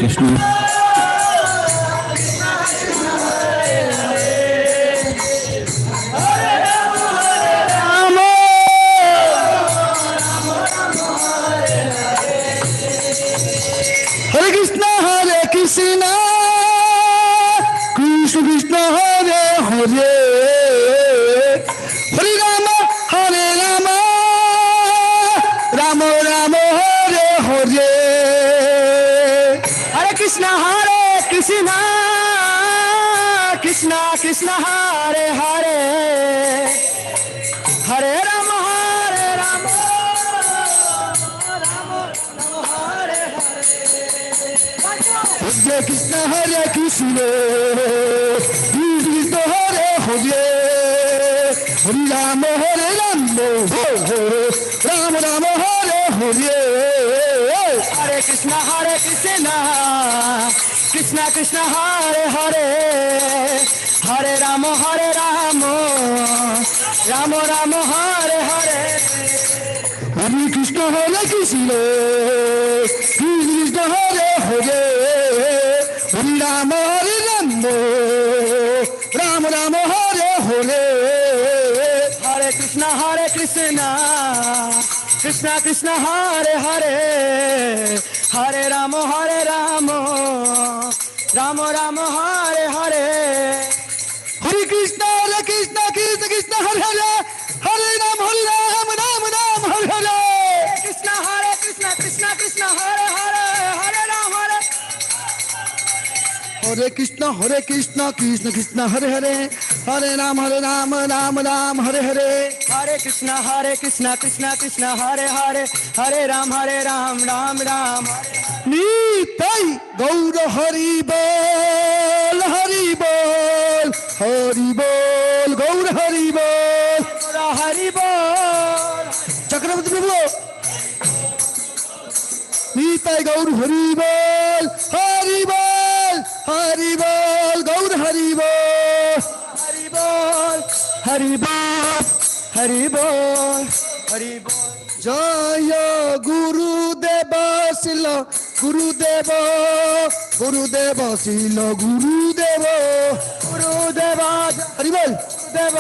कृष्ण। हरे कृष्णा कृष्ण कृष्ण हरे हरे, हरे राम राम राम हरे हरे। हरे कृष्ण कृष्ण कृष्ण हरे हरे, हरे राम राम हरे हरे। हरे कृष्ण कृष्ण कृष्ण हरे हरे, हरे राम राम राम हरे हरे। हरे कृष्ण कृष्ण कृष्ण हरे हरे, हरे राम राम राम हरे हरे। हरे कृष्ण कृष्ण कृष्ण हरे हरे, हरे राम राम राम हरे हरे। हरे कृष्ण कृष्ण कृष्ण हरे हरे, हरे राम राम राम हरे हरे। हरे कृष्ण कृष्ण कृष्ण हरे हरे, हरे राम राम राम हरे हरे। कृष्ण कृष्ण हरे हरे, हरे राम हरे कृष्ण कृष्ण कृष्ण हरे हरे, हरे राम राम राम हरे हरे। हरे कृष्ण कृष्ण कृष्ण हरे हरे, हरे राम राम राम। नीताई गौर हरि बोल हरि बोल, हरि बोल गौर हरि बोल, हरि बोल। चक्रवर्ती प्रभु नीताई गौर हरि बोल, हरि बोल हरि बोल गौर हरि बोल, हरि बोल हरि बोल हरि बोल हरि बोल। जय गुरुदेव शिल गुरुदेव, गुरुदेव शिल गुरुदेव, गुरुदेव हरि बोल गुरुदेव,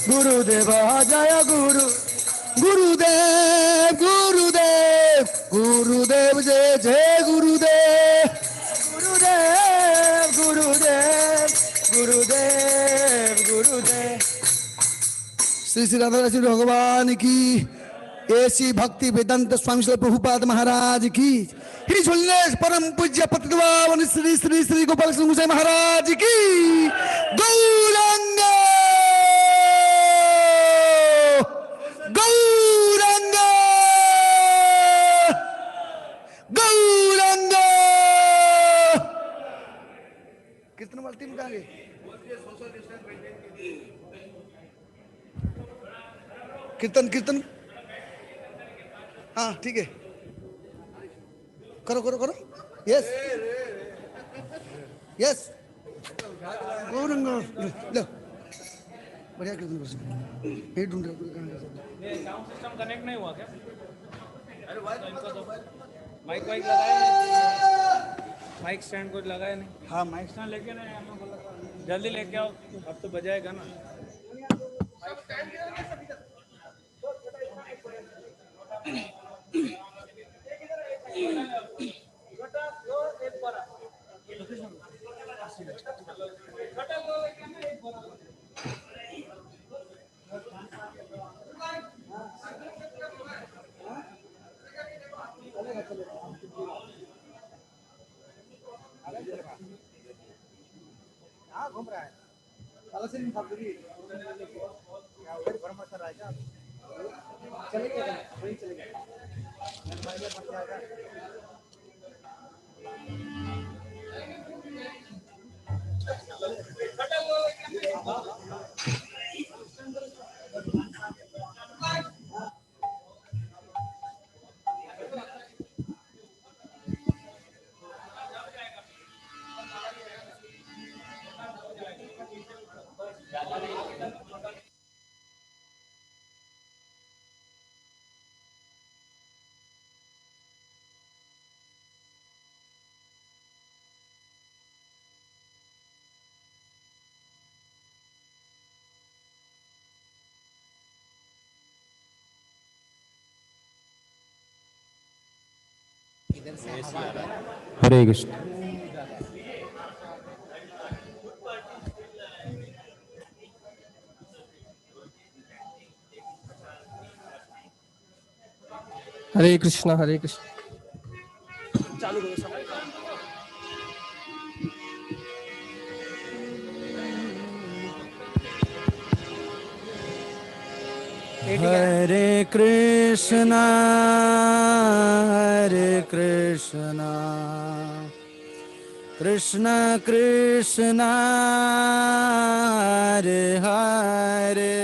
गुरुदेव जय गुरु, गुरुदेव गुरुदेव गुरुदेव जय जय गुरुदेव, गुरुदेव गुरुदेव गुरुदेव गुरुदेव। श्री श्री राधा श्री भगवान की, ऐसी भक्ति वेदांत स्वामी श्री प्रभुपाद महाराज की, हिज होलिनेस परम पूज्य पतितपावन श्री श्री श्री गोपाल कृष्ण गोसाई महाराज की। गौरांग गौरांग गौरांग। कितने बाल्टी में डाले? कीर्तन कीर्तन, हाँ ठीक है, करो करो करो। यस यस गौरंग लो, बढ़िया कीर्तन कर सकते। ये ढूंढ रहे ये साउंड सिस्टम कनेक्ट नहीं हुआ क्या? अरे माइक वाइक लगाया, माइक स्टैंड कुछ लगाया नहीं? हाँ माइक स्टैंड लेके नहीं, जल्दी लेके आओ, अब तो बजाएगा ना। घूम रहा है हरे कृष्ण। हरे कृष्णा हरे Krishna. Hare Krishna, Hare Krishna, Krishna Krishna, Hare Hare,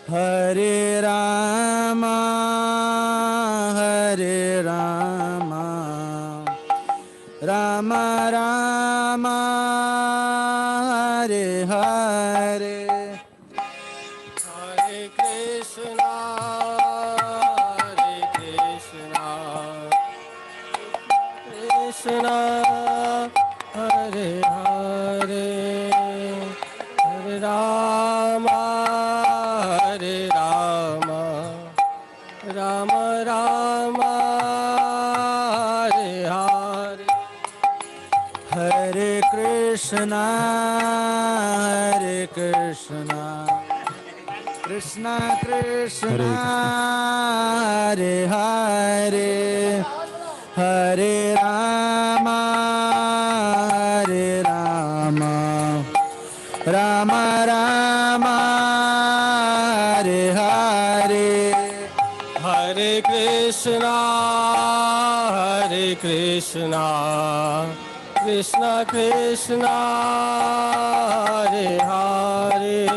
Hare Rama, Hare Rama, Rama Rama, Hare Hare. Hare Krishna, Hare Krishna, Krishna Hare Hare, Hare Rama, Hare Rama, Rama Rama, Hare Hare. Hare Krishna, Hare Krishna, Krishna Krishna, Hare Hare, Hare Rama, Hare Rama, Rama Rama, Hare Hare. Hare Krishna, Hare Krishna, Krishna Krishna, Hare Hare,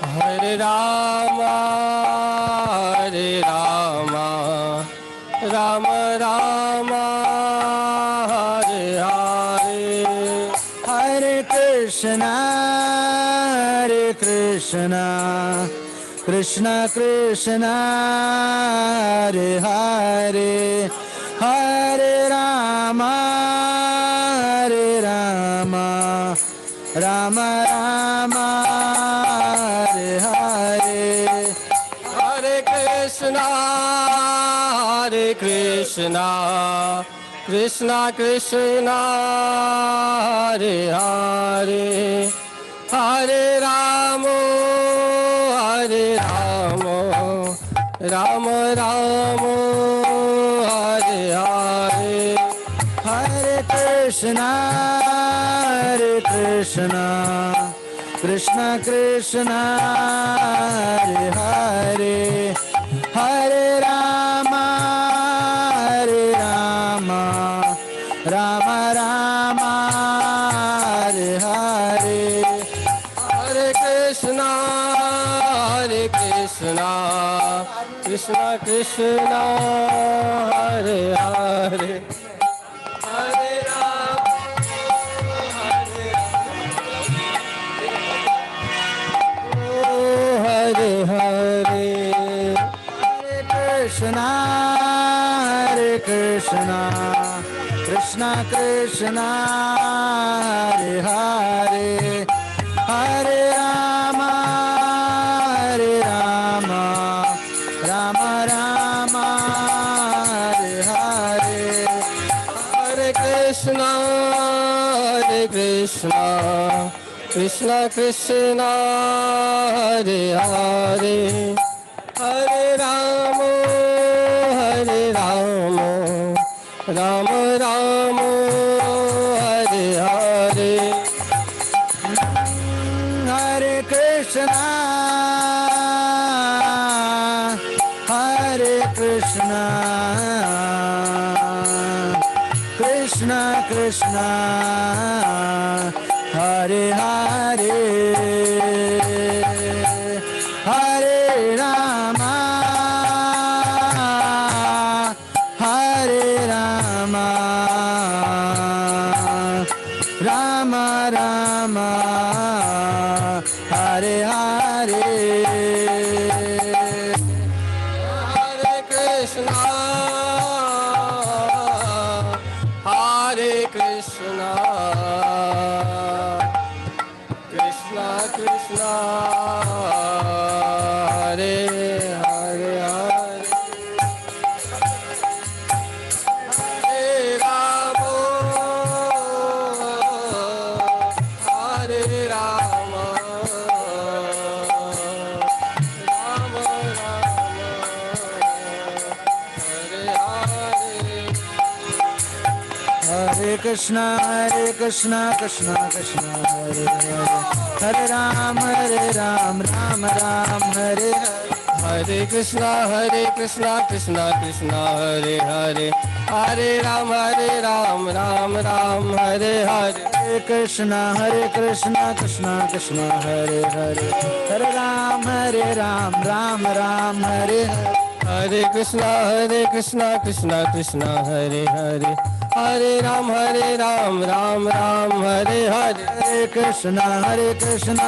Hare Rama, Hare Rama, Rama Rama, Hare Hare. Hare Krishna, Hare Krishna, Krishna Krishna, Hare Hare, Hare Rama, Hare Rama, Rama Rama, Hare Hare. Hare Krishna, Hare Krishna, Krishna Krishna, Hare Hare, Hare Rama, Hare Rama, Rama Rama, Hare Hare. Hare Krishna, Hare Krishna, Krishna Krishna, Hare Hare, Hare Rama, Hare Rama, Rama Rama, Hare Hare. Hare Krishna, Hare Krishna, Krishna Krishna, Hare Hare, Hare Rama, Hare Hare Hare. Hare Krishna, Hare Krishna, Krishna Krishna, Hare Hare, Hare Rama, Hare Rama, Rama Rama, Hare Hare. Hare Krishna, Hare Krishna, Krishna Krishna, Hare Hare, Hare Rama, Hare Rama, Rama Rama, Hare Hare. Hare Krishna, Hare Krishna, Krishna Krishna, Hare Hare, Hare Rama, Hare Rama, Rama Rama, Hare Hare. Hare Krishna, Hare Krishna, Krishna Krishna, Hare Hare Hare. Krishna Krishna Krishna Hare Hare, Hare Ram Ram Ram Hare Hare. Hare Krishna Krishna Krishna Hare Hare, Hare Ram Ram Ram Hare Hare. Hare Krishna Krishna Krishna Hare Hare, Hare Ram Ram Ram Hare Hare. Hare Krishna Krishna Krishna Hare Hare, Hare Ram Ram Ram Hare Hare. Hare Krishna Krishna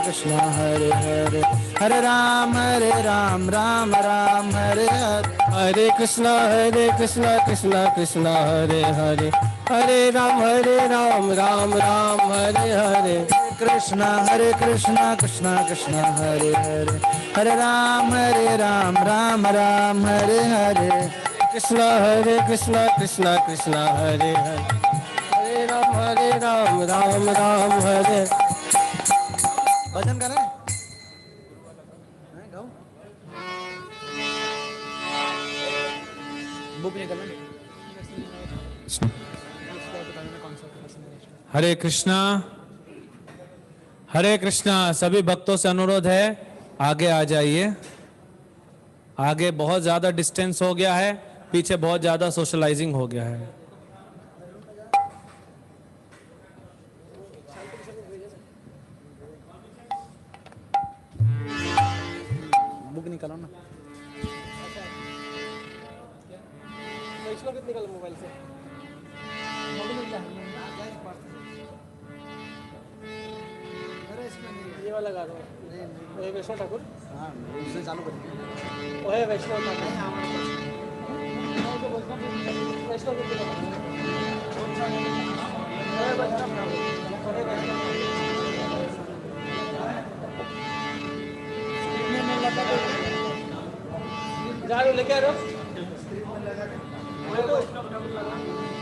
Krishna Hare Hare, Hare Ram Ram Ram Hare Hare. Hare Krishna Krishna Krishna Hare Hare, Hare Ram Ram Ram Hare Hare. Krishna Krishna Krishna Hare Hare, Hare Ram Ram Hare Hare. Krishna Krishna Krishna Hare Hare, Hare Ram Ram Hare. भजन करें गाओ book निकलना हरे कृष्णा। सभी भक्तों से अनुरोध है आगे आ जाइए। आगे बहुत ज़्यादा डिस्टेंस हो गया है, पीछे बहुत ज़्यादा सोशलाइजिंग हो गया है। बुक निकालो ना। निकल मोबाइल से ये वाला गा दो। वैष्णव ठाकुर, हाँ उससे चालू करेंगे। वह वैष्णव ठाकुर, वैष्णव झाड़ू लेके आ रहे हो?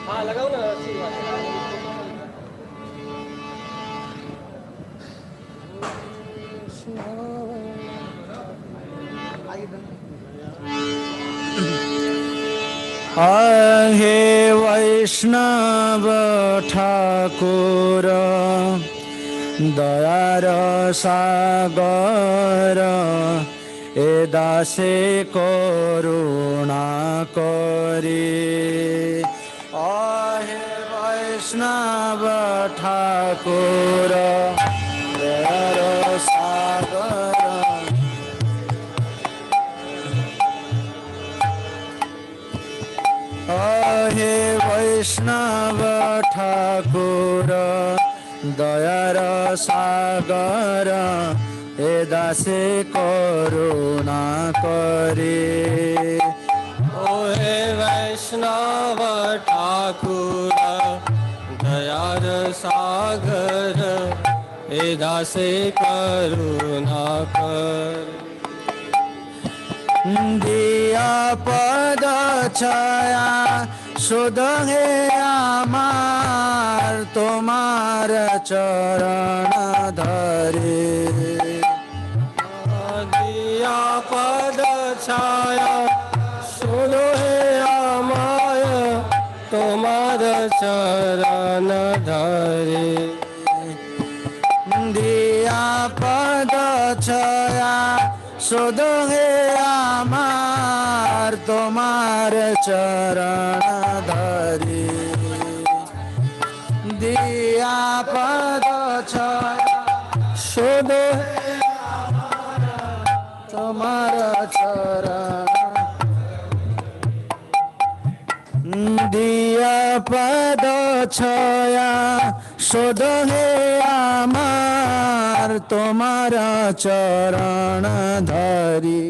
हाँ लगाओ ना, अच्छी बात है। हे वैष्णव ठाकुर दयार सागर, ए दासे करुणा करी। हे वैष्णव ठाकुर दयार सागर, हे वैष्णव ठाकुर दयार सागर, ए दासे करुणा करे। ओ हे वैष्णव ठाकुर दयार सागर, ए दासे करुणा कर। दिया पद छाया शुद्ध है आमार, तुम्हार चरण धरे। दिया पद छाया शुद्ध है आमार, तुम्हार चरण धरे। दिया पद छाया शुद्ध है आमार, तुम्हार चरण धरी। दिया पद छाया शुद्ध है आमार, तुम्हार चरण। दिया पद छाया शुद्ध है आमार, तुम्हारा चरण धरी।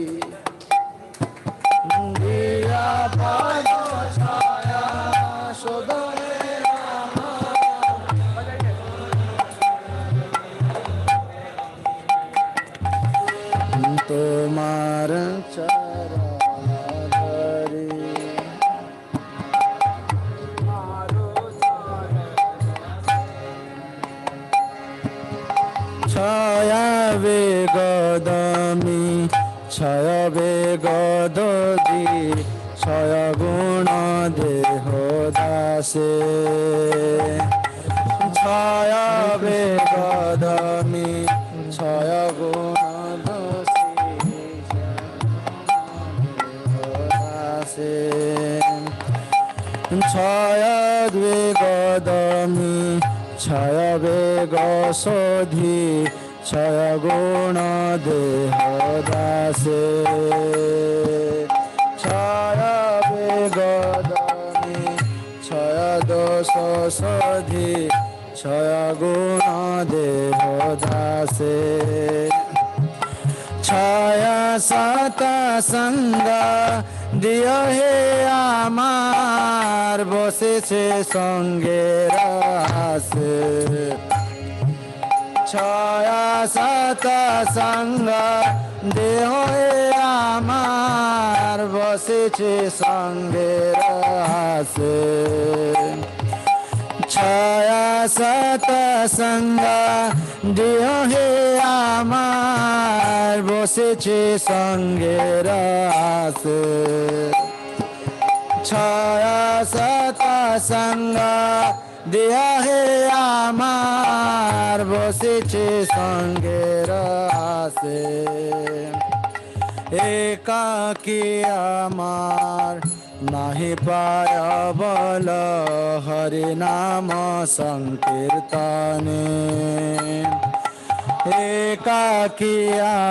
दिया पद छाया शुद्ध है आमार, तुम्हारा चरण धरी। छया वेगदमी छय वेगदी, छय गुण देह दास। দাসে ছয়া বেগদমি ছয় গুণ দাসে ছয় বেগদমি ছয় বেগ শোধি ছয় গুণ দেহ দাসে ছয় বেগদমি ছয় দোষ শোধি ছয় গুণ দেহ দাসে ছয় সাত সঙ্গ দিয় হে আমার বসেছে সঙ্গে রাসে ছয় সাত সঙ্গ দেহ হে আমার বসেছে সঙ্গে রাসে ছয় সাত সঙ্গ দেহ হে আমার বসেছে সঙ্গে রাসে ছয় সাত সঙ্গ দেহ হে আমার বসেছে সঙ্গে রাসে একাকী আমার নাহি পায় বল হরি নাম সংকীর্তনে একাকী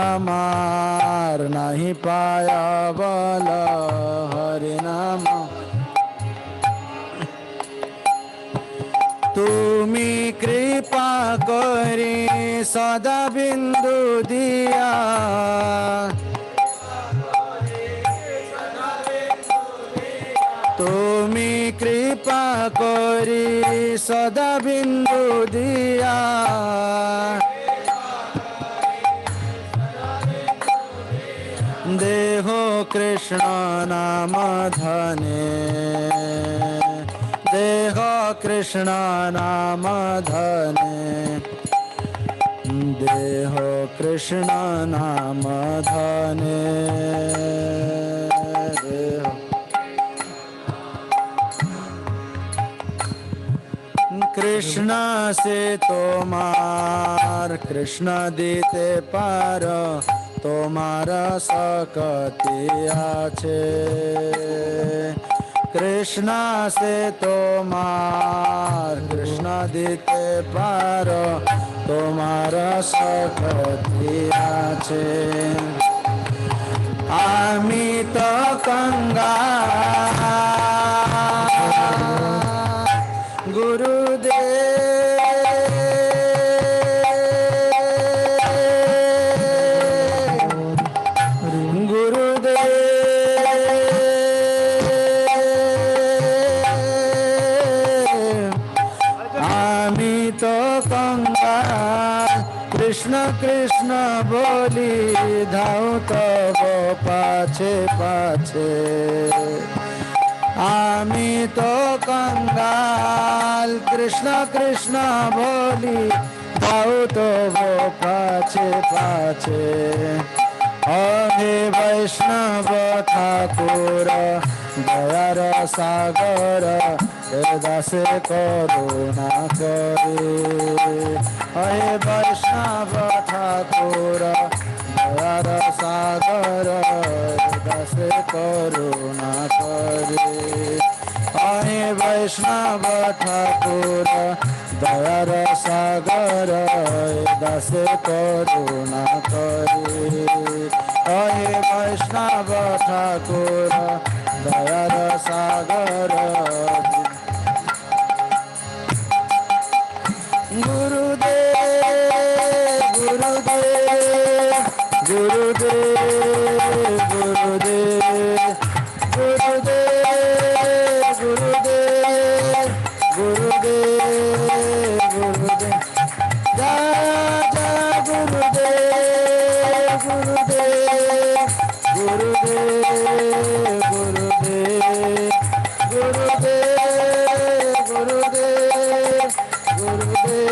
আমার নাহি পায় বল হরি নাম তুমি কৃপা করি সদা বিন্দু দিয়া তুমি কৃপা করি সদা বিন্দু দিয়া দেহ কৃষ্ণ নাম ধনে দেহ কৃষ্ণ নাম ধনে দেহ কৃষ্ণ নাম ধনে দেহ কৃষ্ণ সে তোমার কৃষ্ণ দিতে পার তোমার শক্তি আছে কৃষ্ণ সে তোমার কৃষ্ণ দিতে পার তোমার শক্তি আছে আমি তো কঙ্গাল কৃষ্ণ কৃষ্ণ বলি ধাও তব পাছে পাছে আমি তো কঙ্গাল কৃষ্ণ কৃষ্ণ বলি ধাও তব পাছে পাছে হে বৈষ্ণব ঠাকুর দয়ার সাগর দাসে করুণা করে হে বৈষ্ণব ঠাকুর দয়ার সাগর দাসে করুণা করে হে বৈষ্ণব ঠাকুর দয়ার সাগর দাসে করুণা করে হে বৈষ্ণব ঠাকুর দয়ার সাগর গুরুদেব গুরুদেব গুরুদেব গুরুদেব গুরুদেব গুরুদেব গুরুদেব গুরুদেব জয় জয় গুরুদেব গুরুদেব গুরুদেব গুরুদেব গুরুদেব গুরুদেব গুরুদেব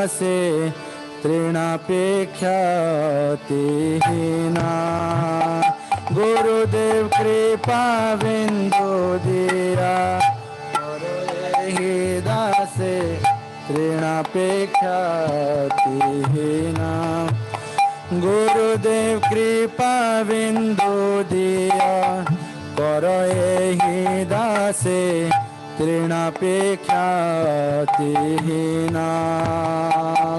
दासे तृणापेक्षातिहीना गुरुदेव कृपा बिंदु दिया ही दासे तृणापेक्षातिहीना गुरुदेव कृपा बिंदु दिया करो ही दासे तृणापेक्षातिहीना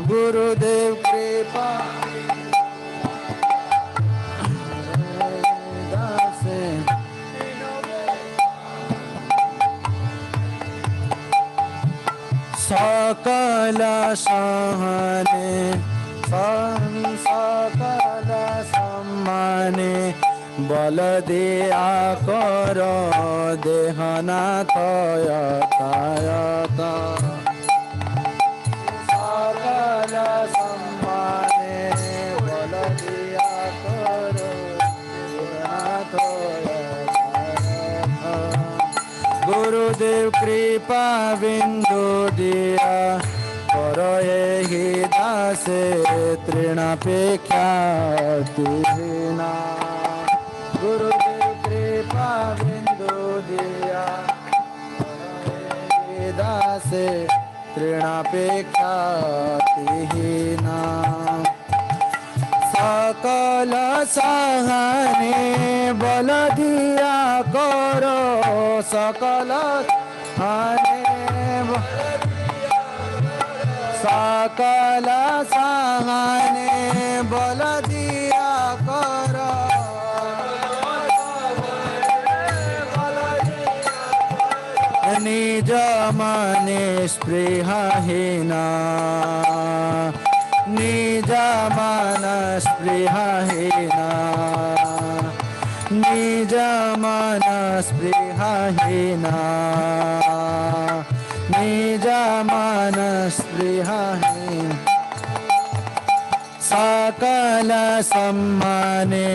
गुरुदेव कृपा दासे सकल सहने सकल सम्माने बल दिया कर देहनाथ यथायथ सकल सम्माने बल दिया कर देहनाथ यथायथ गुरुदेव कृपा बिंदु दिया करो ही दासे तृणापेक्षातिहीना गुरुदेव कृपा बिंदु दिया दासे तृणापेक्षातिहीना सकल सहने बल दिया करो सकल सहने सकल सहने बल दिया करो निज मने स्पृहहीना निज मन स्पृहहीना निज मन स्पृहहीना निज मन स्पृहहीन सकल सम्माने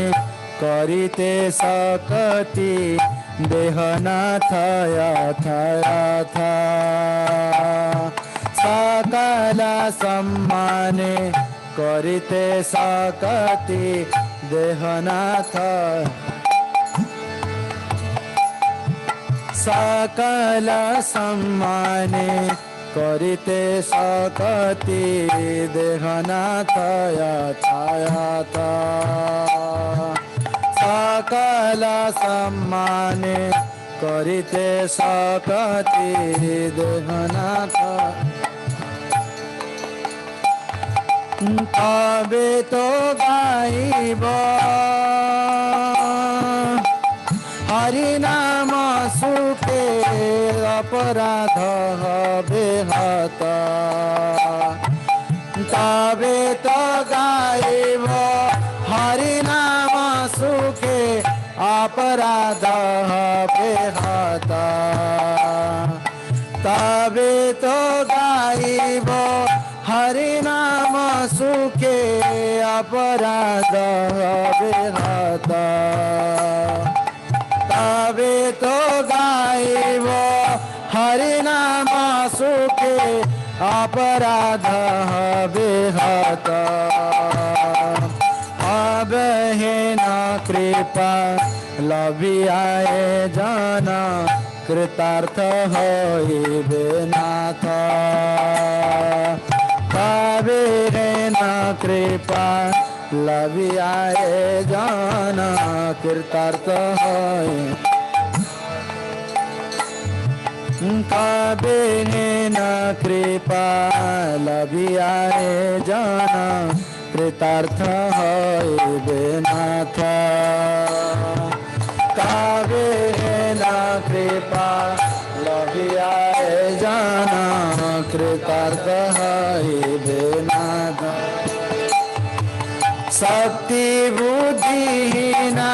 करिते सकति देहनाथ यथायथ सकल सम्माने करिते सकति देहनाथ सकल सम्माने करिते सकति देहनाथ यथायथ सकल सम्माने करिते सकति देहनाथ तबे तो गाइब हरि नाम सुखे अपराध हबे हत तबे तो गाइब हरि नाम सुखे अपराध हबे हत तबे तो गाइब हरि नाम सुखे अपराध हबे हत तबे तो गाइब हरि नाम सुखे अपराध हबे हत अब हे न कृपा लभियाए जन कृतार्थ होइबे नाथ तबे हे न कृपा लभियाए जन कृतार्थ होई तबे हे न कृपा लभियाए जन कृतार्थ होइबे नाथ तबे हे न कृपा लभियाए जन कृतार्थ होइबे नाथ शक्ति बुद्धिहीना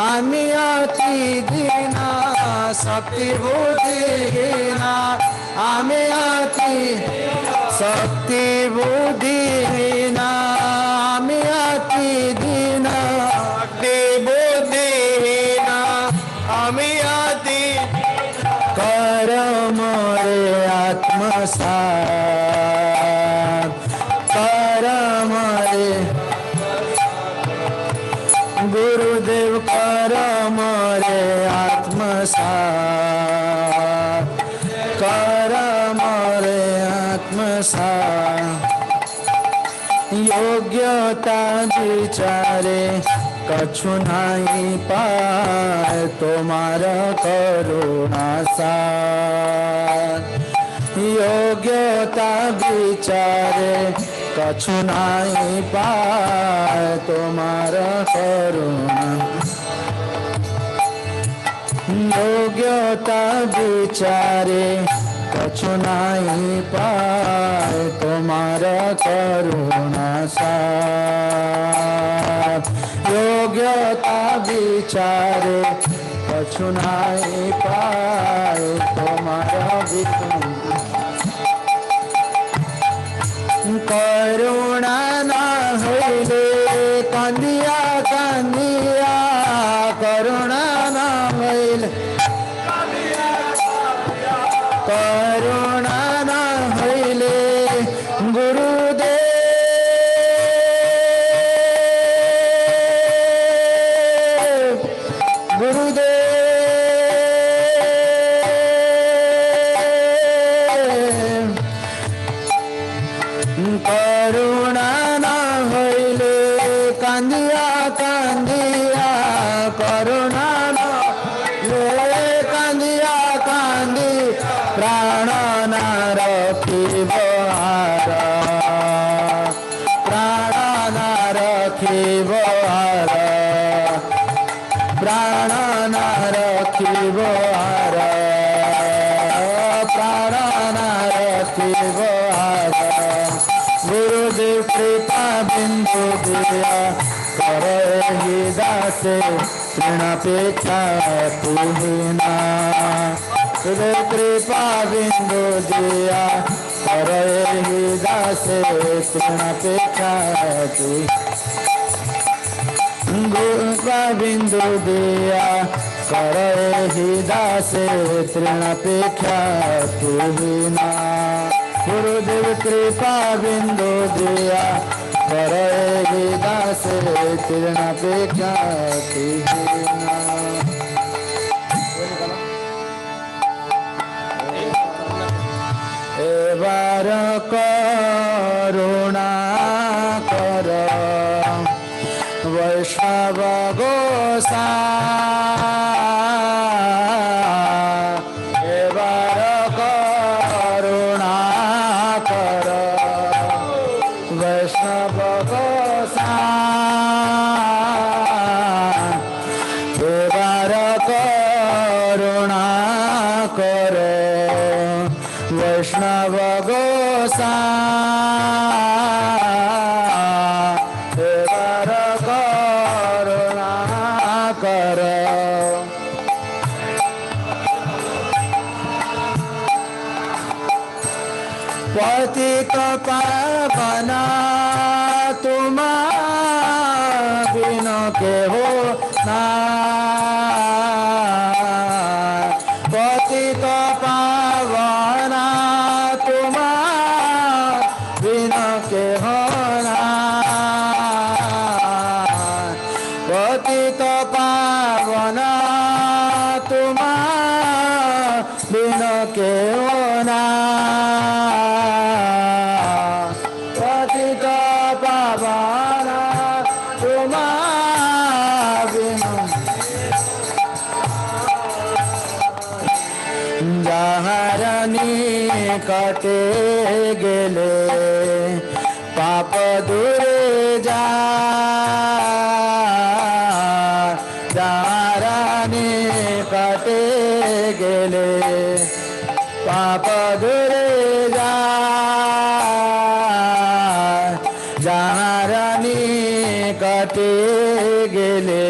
आमी अति दीना शक्ति बुद्धिहीना आमी अति शक्ति बुद्धिहीना आमी अति दीना शक्ति बुद्धिहीना आमी अति कर मोरे आत्मसात गुरुदेव कर मोरे आत्मसात, कर मोरे आत्मसात। योग्यता विचारे कछु नहीं पाए तुम्हारा करुणा सार। योग्यता विचारे कछु नहीं पाए तुम्हारा करुणा। योग्यता विचारे कछु नहीं पाए तुम्हारा करुणा सार। योग्यता विचारे कछु नहीं पाए तुम्हारा करुणा न होइले कांदिया कांदिया, करुणा न होइले करुणा न होइले गुरुदेव, गुरुदेव। करुणा न होइले कांदिया कांदिया, करुणा न होइले कांदिया कांदी, प्राण न रखिब हार, प्राण न रखिब हार, प्राण न रखिब हार, प्राण न रखिब हार। गुरुदेव कृपा बिंदु दिया करे ही दासे, तृणापेक्षा तुहिना। गुरुदेव कृपा बिंदु दिया करे ही दासे, तृणापेक्षा तुहिना। कृपा बिंदु दिया करे ही दासे, तृणापेक्षा तुहिना। गुरुदेव कृपा बिंदु दिया करे ही दासे, तृणापेक्षा तुहिना। एबार करुणा कर वैष्णव गोसाई। एबार करुणा कर वैष्णव गोसाई। एबार करुणा कर वैष्णव गोसाई। एबार करुणा कर। पतित पावन तुम बिन के हो ना, पतित पावन तुम बिन के हो ना, पतित पावन तुम बिन के हो ना, पतित पावन तुम बिन। जाहरनी कटे गेले पाप दूरे जा, जाहरनी कटे गेले पाप दूरे जा, जाहरनी कटे गेले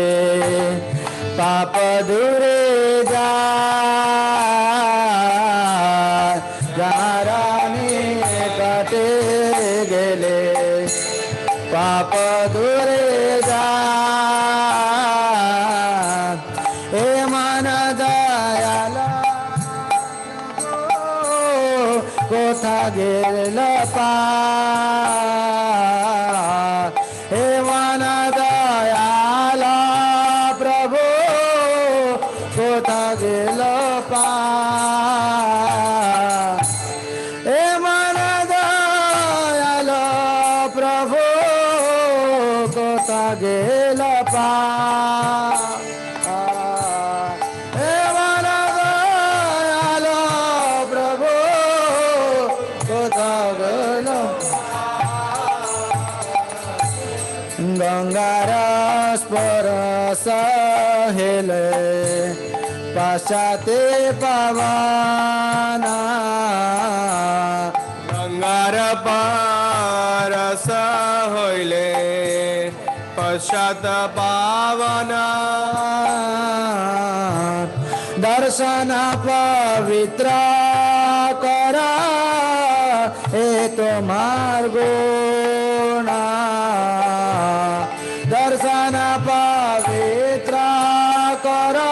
पाप दूरे जा, जाहरनी कटे गेले पाप दूरे जा। हे मन दयाला कोथा गेल पा, हे मन दयाला कोता गेला पा हे वाला दयालो प्रभु कोता गेला गंगार स्पर्श हेले पाश्चाते पावना गंगार पारस होइले पश्चात पावना दर्शन पवित्र करा हे तुम्हार गुणा दर्शन पवित्र करा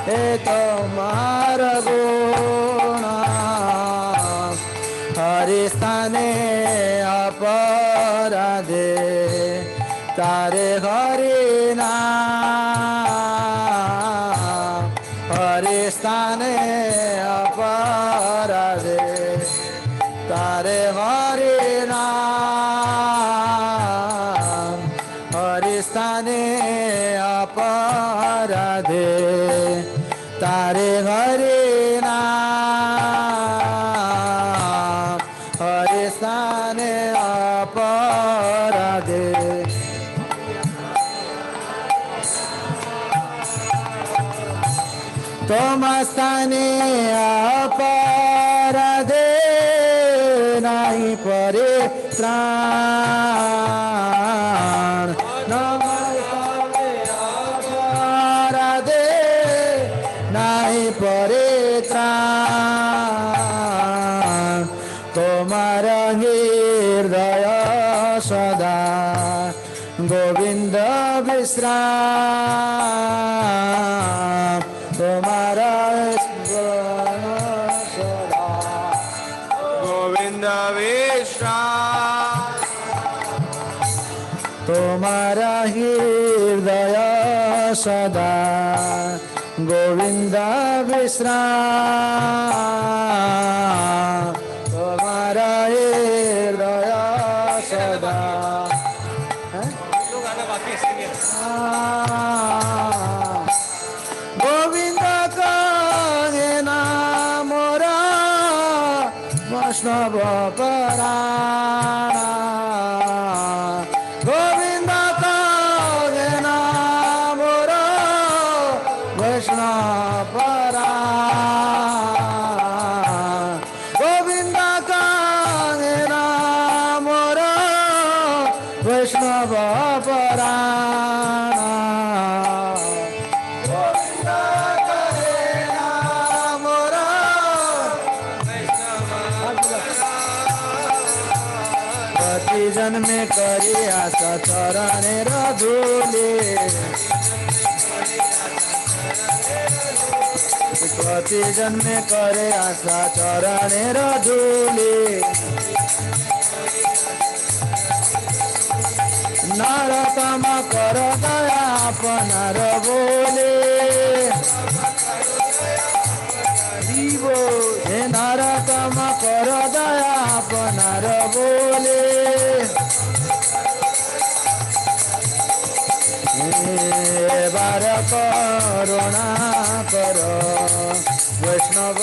हे तुम्हार गुणा हरि स्थाने अपराधे तारे हरि नाम हरि स्थाने अपराधे तारे हरि नाम हरि स्थाने अपराधे तारे हरि नाम हरि स्थाने अपराधे तुम स्थाने अपराधे नहीं परे त्राण नमस्ते अपराधे नहीं परे त्राण तुम्हारा हृदय सदा गोविंद विश्राम तुम्हारा सदा गोविंद विश्राम तुम्हारा हृदय सदा गोविंद विश्राम तुम्हारा हृदय सदा गोविंद कहे नाम मोरा वैष्णव परायण गोविंद कहे नाम मोरा वैष्णव परायण गोविंद कहे नाम मोरा वैष्णव परायण जन्म करी आशा चरणे रधुले प्रति जन्म करे आशा चरणे रधुले नरतम कर दया अपनार बोले हे नरतम कर दया अपनार बोले बार करुणा कर वैष्णव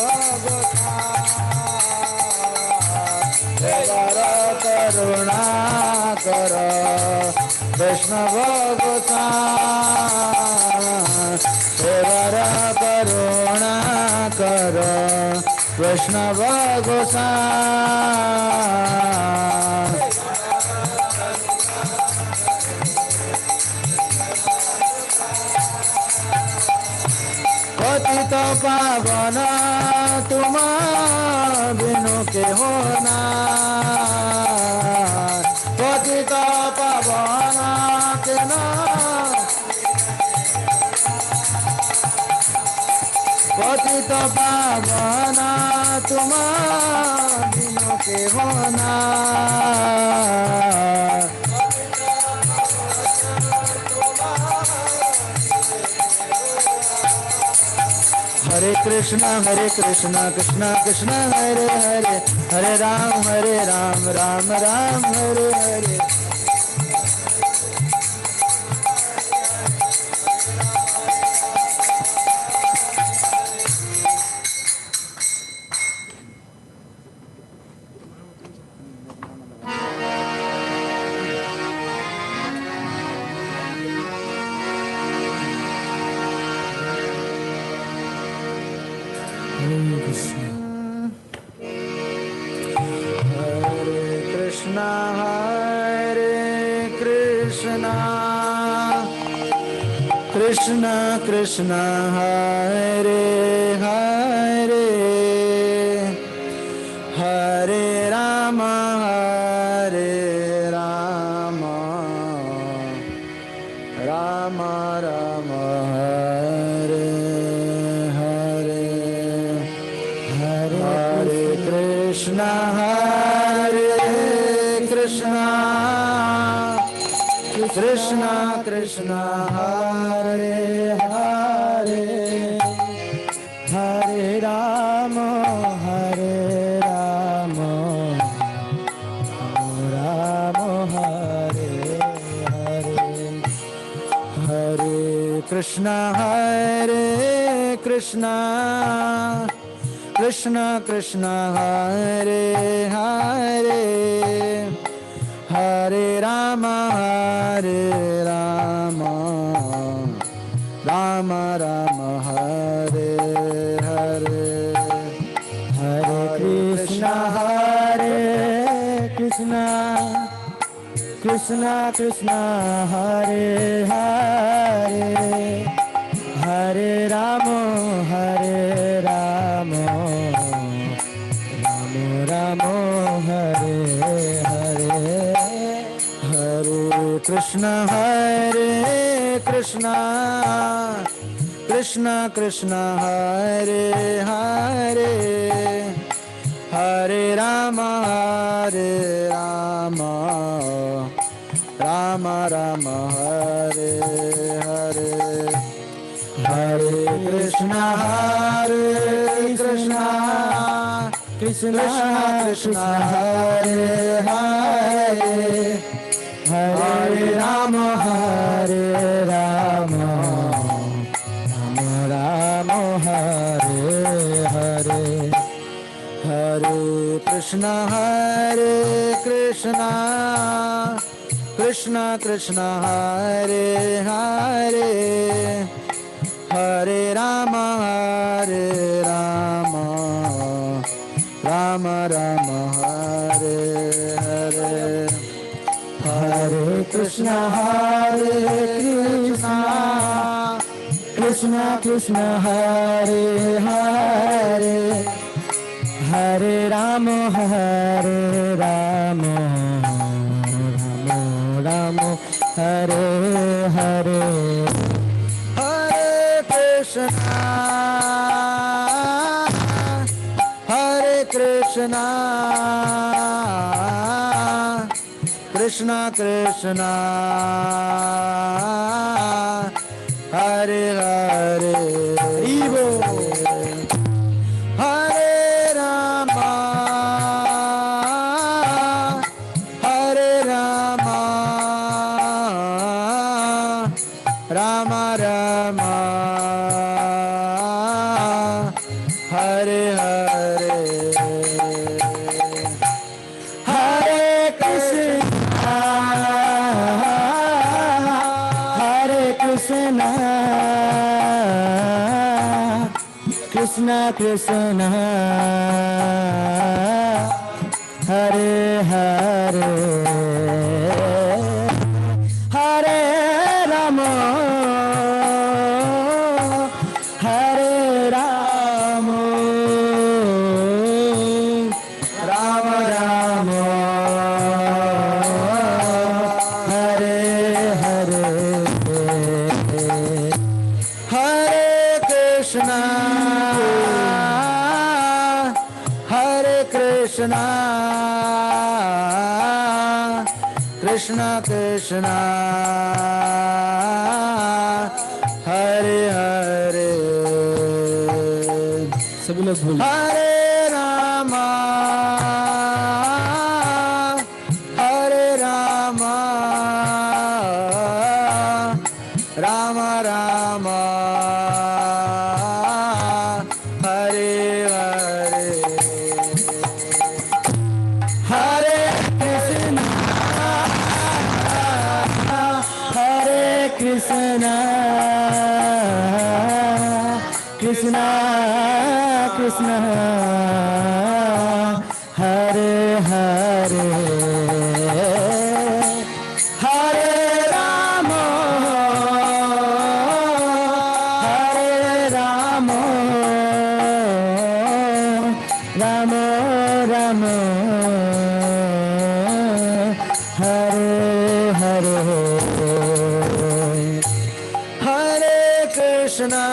बार करुणा कर वैष्णव बार करुणा कर वैष्णव गोसाई पतित पावन तुम बिनु के होना पतित पावन के न पतित पावन तुम बिनु के होना हरे Krishna Krishna Krishna Hare Hare Hare Ram Ram Ram Hare Hare Krishna Krishna Hare Hare Hare Rama Hare Rama Rama Rama Hare Hare Hare Krishna Hare Krishna Krishna Krishna Hare Hare Hare Rama Hare Rama Rama Hare Hare Hare Krishna Hare Krishna Krishna Krishna Hare Hare Hare Rama Hare Rama Rama Rama Hare Hare Hare Krishna Hare Krishna Krishna Krishna Hare Hare Hare Rama Hare Rama Rama Rama Hare Hare Hare Krishna Hare Krishna Krishna Krishna Hare Hare Hare Rama Hare Rama Rama Rama Hare Hare Hare Krishna Hare Krishna Krishna Krishna Hare Hare Hare Rama Hare Rama Rama Rama Hare Hare Hare Krishna Hare Krishna Krishna Krishna Hare Hare Hare Rama Hare Rama Rama Rama Hare Hare Hare Krishna Hare Krishna Krishna Krishna Hare Hare Hare Rama Hare Rama Rama Rama Hare Hare Hare Krishna Hare Krishna Krishna Krishna Hare Hare Hare Rama Hare Rama Rama Rama Hare Hare Hare Krishna Hare Krishna Krishna Krishna Hare Hare Hare Rama Hare Rama Rama Rama Hare Hare Hare Krishna Hare Krishna Krishna Krishna Hare Hare सभी लोग बोलिए Hare Rama Hare Rama Rama Rama Hare Hare Hare Krishna Hare Krishna Krishna Krishna Hare Hare Hare Rama Hare Hare Krishna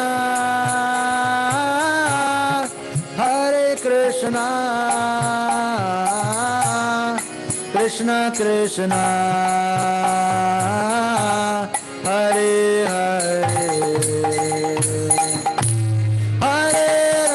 Krishna Krishna Hare Hare Hare Ram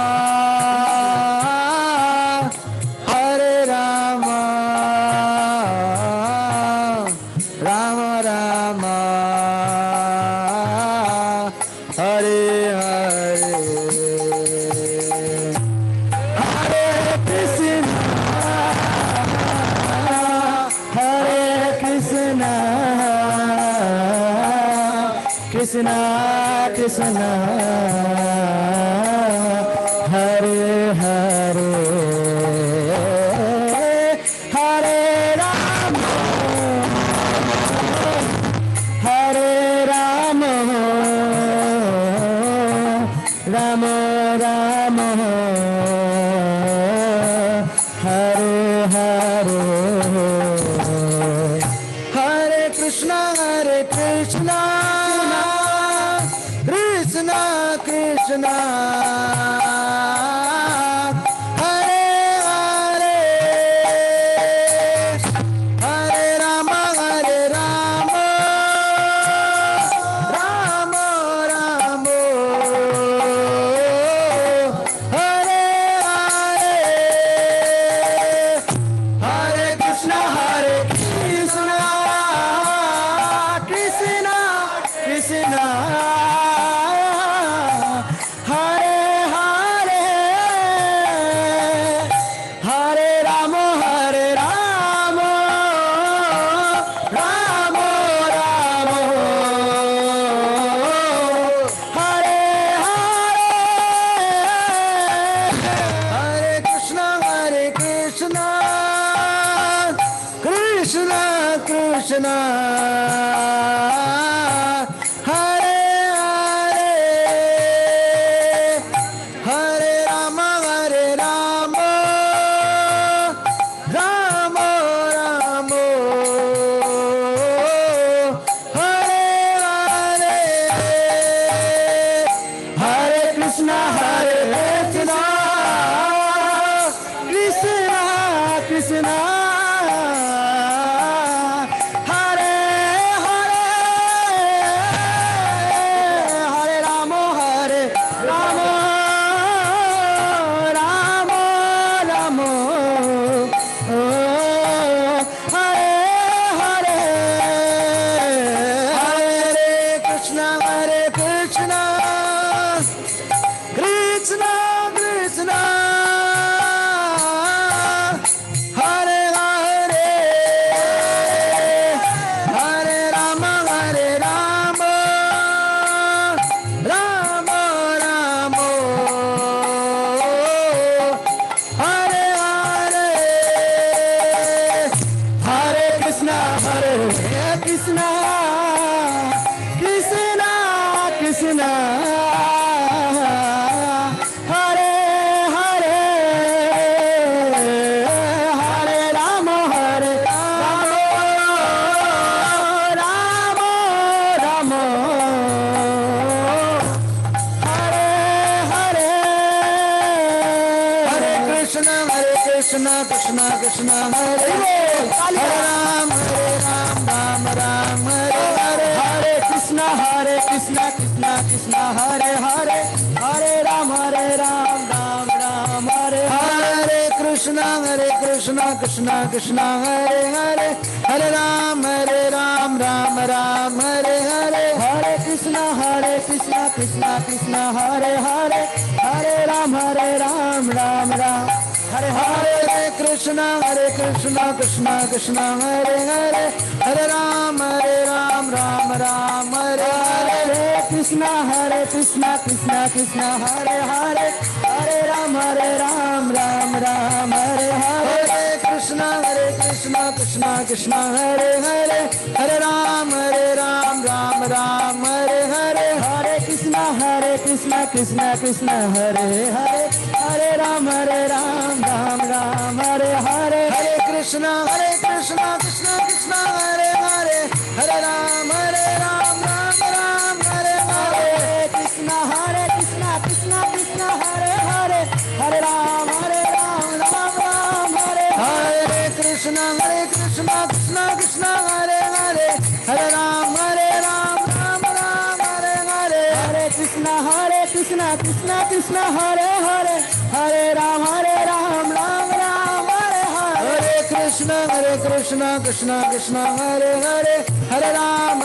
Ram Ram Hare Hare Krishna Krishna Hare Hare Hare Ram Ram Ram Hare Hare Hare Krishna Krishna Krishna Hare Hare Hare Ram Ram Ram Hare Hare Hare Krishna Krishna Krishna Krishna Hare Hare Hare Ram Ram Ram Hare Hare Hare Krishna Krishna Krishna Krishna Krishna Krishna Hare Hare Ram Ram Ram Hare Hare Hare Krishna Krishna Krishna Hare Hare Hare Ram Ram Ram Hare Hare Krishna Krishna Krishna Hare Hare Hare Ram Ram Hare Hare Hare Krishna Krishna Krishna Hare Hare Hare Ram Ram Hare Hare Krishna Krishna Krishna Hare Hare Hare Ram Ram Hare Hare Krishna Krishna Krishna Hare Hare Hare Ram Ram Hare Hare Krishna Krishna Krishna Hare Hare Hare Ram Ram Hare Hare Hare Krishna Krishna Krishna Hare Hare Hare Ram Ram Hare Hare Hare Krishna Krishna Krishna Hare Krishna Hare Hare Hare Ram Ram Ram Hare Hare Krishna Krishna Krishna Hare Hare Hare Ram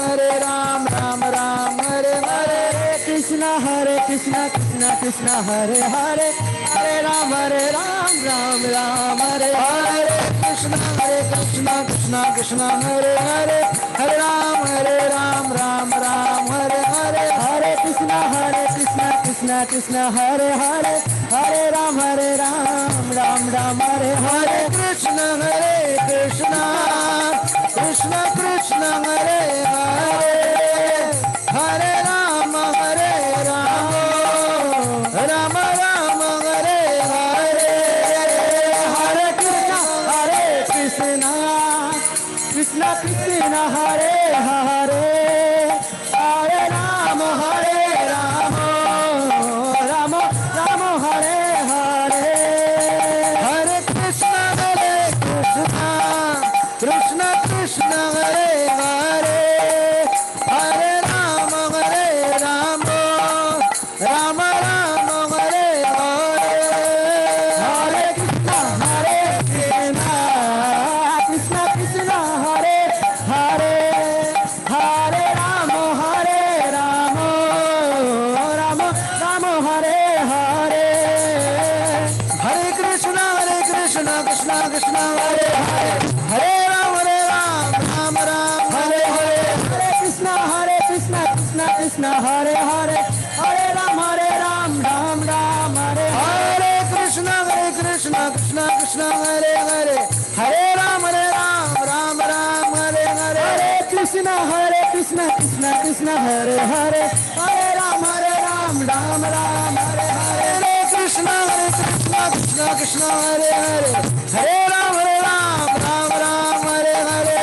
Ram Ram Hare Hare Krishna Krishna Krishna Hare Hare Hare Ram Ram Ram Hare Hare Krishna Krishna Krishna Hare Hare Hare Ram Ram Ram Hare Hare Hare Krishna Krishna Hare Hare Hare Ram Ram Ram Hare Hare Krishna Krishna Krishna Hare Hare Hare Ram Ram Hare Hare Hare Krishna Krishna Hare Hare Hare Ram Ram Hare Hare Hare Krishna Krishna Hare Hare Hare Ram Ram Hare Hare Hare Krishna Krishna Hare Hare Hare Ram Ram Hare Hare Hare Krishna Krishna Hare Hare Hare Ram Ram Hare Hare Hare Krishna Krishna Hare Hare Hare Ram Ram Hare Hare Krishna Krishna Hare Hare Hare Ram Ram Hare Hare Hare Krishna Krishna Hare Hare Hare Ram Ram Hare Hare Krishna Krishna Hare Hare Hare Ram Ram Hare Hare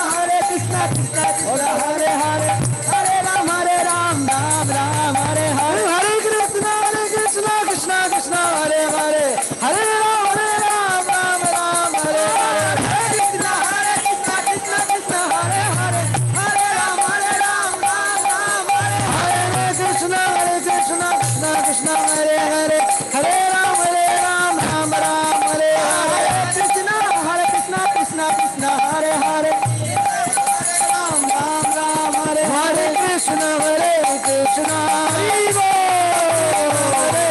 Hare Krishna Hare Hare Hare Ram Ram Hare Hare Hare Krishna Krishna Hare Hare Hare Ram Ram Hare Hare Hare Krishna Krishna Hare Hare Hare Ram Ram Hare Hare Krishna Krishna Hare Hare Hare Ram Ram Hare Hare Krishna Krishna Hare Hare Ram Hare Hare Krishna Hare Krishna Hare Hare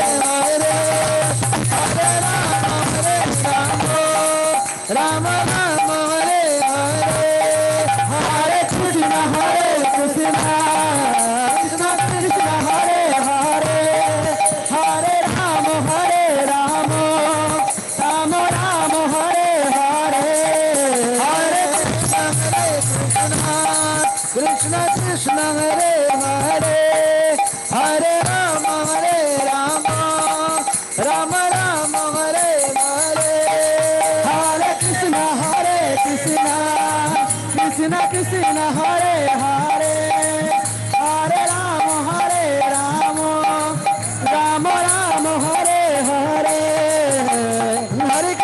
Hare Ram Hare Hare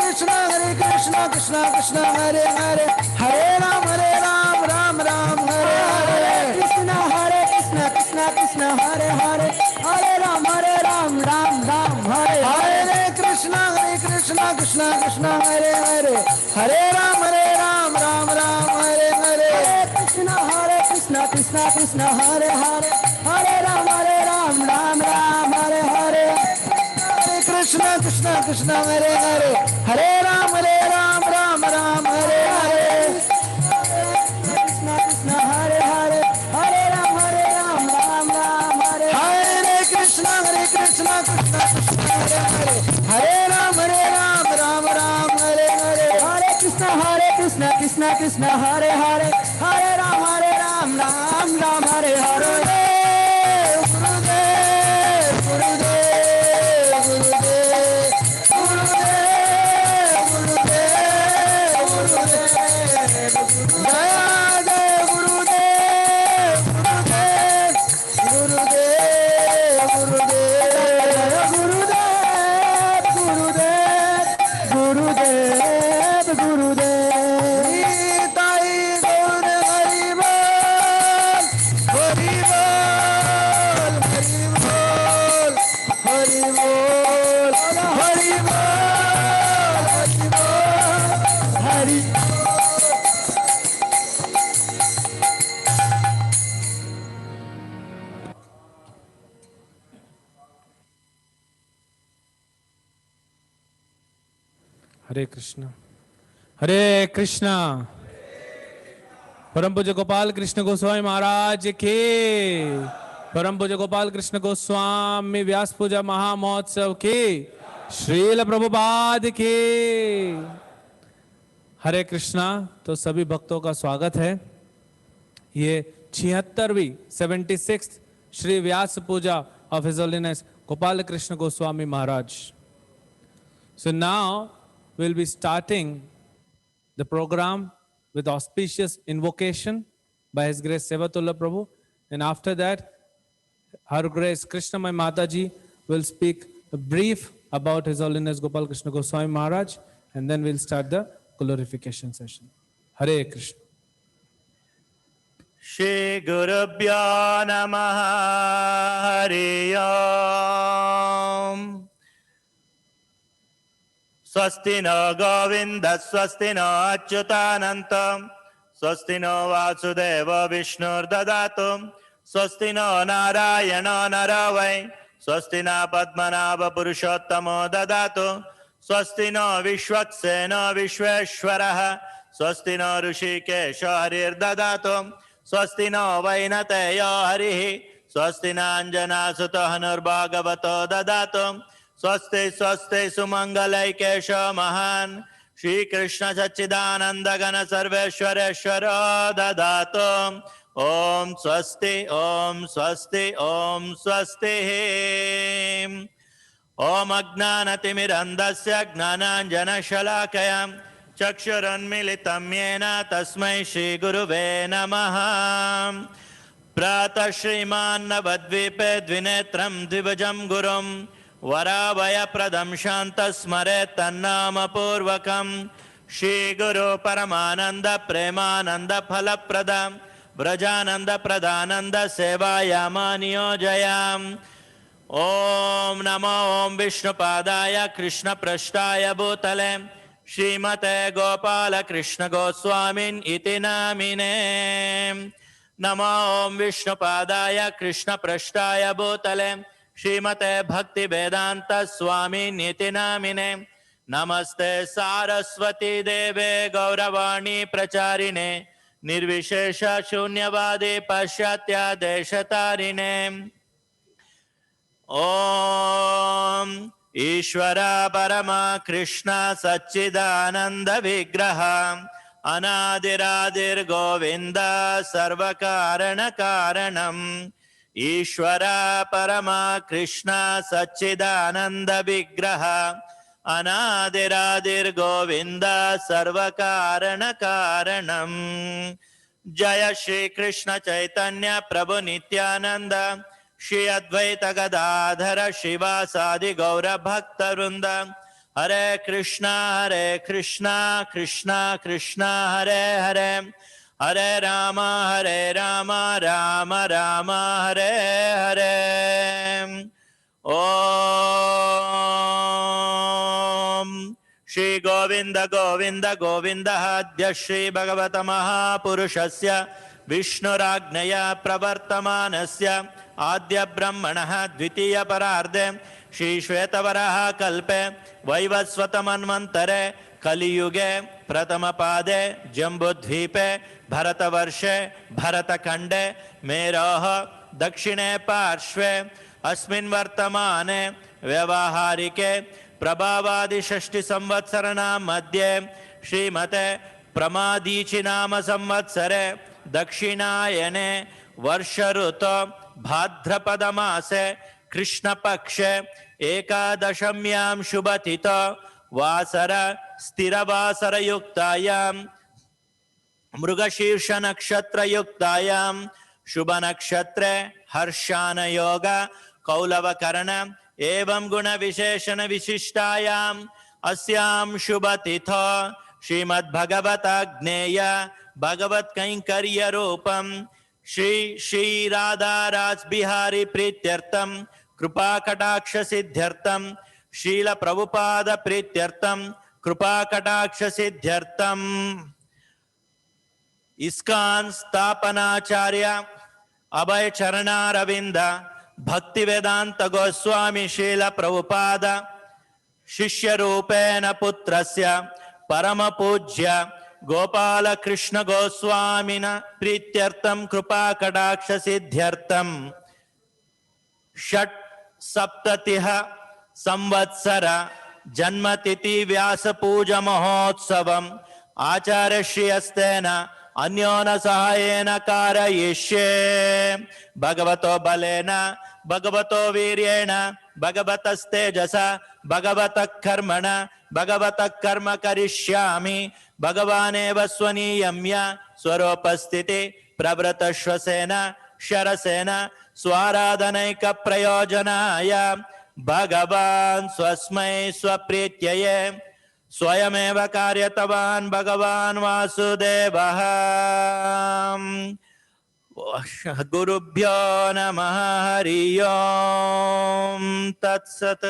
Hare Krishna Krishna Hare Hare Hare Ram Ram Hare Hare Hare Krishna Hare Hare Hare Ram Ram Hare Hare Hare Krishna Krishna Hare Hare Hare Ram Ram Hare Hare Hare Krishna Krishna Hare Hare Hare Ram Ram Hare Hare Krishna Krishna Hare Hare Hare Ram Ram Hare Hare Krishna Krishna Hare Hare Hare Ram Ram Hare Hare Krishna Krishna Hare Hare Hare Ram Ram Hare Hare Krishna Krishna Hare Hare Hare Ram Ram Hare Hare Krishna Hare Hare Hare Ram Hare Hare Krishna Krishna Hare Hare Hare Ram Hare Hare Krishna Hare Hare Hare Ram Hare Hare Hare हरे कृष्णा हरे कृष्णा। परम पूज्य गोपाल कृष्ण गोस्वामी महाराज की, परम पूज्य गोपाल कृष्ण गोस्वामी व्यास पूजा महामहोत्सव की, श्रील प्रभुपाद की। हरे कृष्णा। तो सभी भक्तों का स्वागत है। ये 76वीं 76th Shri Vyas Puja of His Holiness Gopal Krishna Goswami Maharaj. So now we'll be starting the program with auspicious invocation by His Grace Sevatullah Prabhu, and after that Her Grace Krishna Mai Mataji will speak a brief about His Holiness Gopal Krishna Goswami Maharaj, and then we'll start the glorification session. Hare Krishna. Shri Gurubhyo Namaha Hare Om. Swasti no Govinda Swasti no Achyutanantam Swasti no Vasudeva Vishnur Dadatum Swasti no Narayana Naravai Swasti na Padmanabha Purushottamo Dadatu Swasti no Vishwaksena Vishweshwaraha Swasti no Rishikesha Harir Dadatum Swasti no Vainateyo Harihi Swasti na Anjana Sutta Hanurbhagavato Dadatum Swasti Swasti Sumangalai Kesha Mahan Shri Krishna Sachidananda Gana Sarveshwareshwara Dadatum Om Swasti Om Swasti Om Swasti Om Agnanatimirandasya Gnananjana Shalakayam Chakshuranmilitam Yena Tasmai Shri Guruve Namaha Prata Shriman Navadvipe Dvinetram Dvibajam Gurum Varavaya Pradam Shanta Smare Tannama Purvakam Shri Guru Paramananda Premananda Phalapradam Vrajananda Pradhananda Sevayama Jayam Om Namo Om Vishnupadaya Krishna Prashtaya Bhutale Srimate Gopala Krishna Goswamin Iti Namine Namo Om Vishnupadaya Krishna Prashtaya Bhutale Srimate Bhakti Vedanta Swamin Iti Namine Namaste Saraswati Deve Gauravani Pracharine Nirvishesha Shunyavadi Pashyatya Deshatarine Om Ishvara Parama Krishna Satchidananda Vigraha Anadiradir Govinda Sarvakarana Karanam Ishvara Parama Krishna Satchidananda Vigraha Anadiradir Govinda Sarvakarana Karanam Jaya Shri Krishna Chaitanya Prabhu Nityananda Shri Advaita Gadadhara Shivasadi Gaura Bhakta Vrinda Hare Krishna Krishna Krishna Hare Hare Hare Rama Rama Rama Hare Hare Om Shri Govinda Govinda Govinda Hadya Shri Bhagavata Mahapurushasya Vishnuragneya Pravartamanasya Adya Brahmanaha Dvitiya Pararde Shri Shvetavaraha Kalpe Vaivasvatamanvantare Kali Yuge Pratama Pade Jambudvipe Bharatavarshe Bharatakande Meroha Dakshine Parshve Asmin Vartamane Vyavaharike Prabhavadi Shashti Samvatsarana Madhye Srimate Pramadichi Nama Samvatsare Dakshinayane Varsharuto Bhadrapadamase Krishna Pakshe Ekadashamyam Shubhatito Vasara Stiravasara Yuktayam Mrugashirsha Nakshatra Yuktayam Shubha Nakshatre Harshana Yoga Kaulava Karana Evam Guna Visheshana Vishishtayam Asyam Shubhatito Srimad Bhagavata Gneya Bhagavat Kainkarya Rupam Shri Shri Radha Raj Bihari Prityartam Krupa Kataksha Siddhyartam Srila Prabhupada Prityartam Krupa Kataksha Siddhyartam ISKCON Stapanacharya Abhay Charana Ravinda Bhakti Vedanta Goswami Srila Prabhupada शिष्यरूपेण पुत्रस्य परमपूज्य गोपाल कृष्ण गोस्वामिन प्रीत्यर्थं कृपा कटाक्ष सिद्ध्यर्थं षट् सप्ततिः संवत्सर जन्मतिथि व्यास पूजा महोत्सवम् आचार्य श्रीयस्तेन अन्योन सहायेन कारयिष्ये भगवतो बलेन भगवतो वीर्येण भगवतस्तेजसा भगवतः कर्मण भगवतः कर्म करिष्यामि भगवानेव स्वनियम्य स्वरूपस्थिति प्रवृतश्वसेन शरसेन स्वाराधनैक प्रयोजनाय भगवान् स्वस्मै स्वप्रीत्यये स्वयमेव कार्यतवान् भगवान् वासुदेवः गुरुभ्यो नमः हरि ओम् तत्सत्।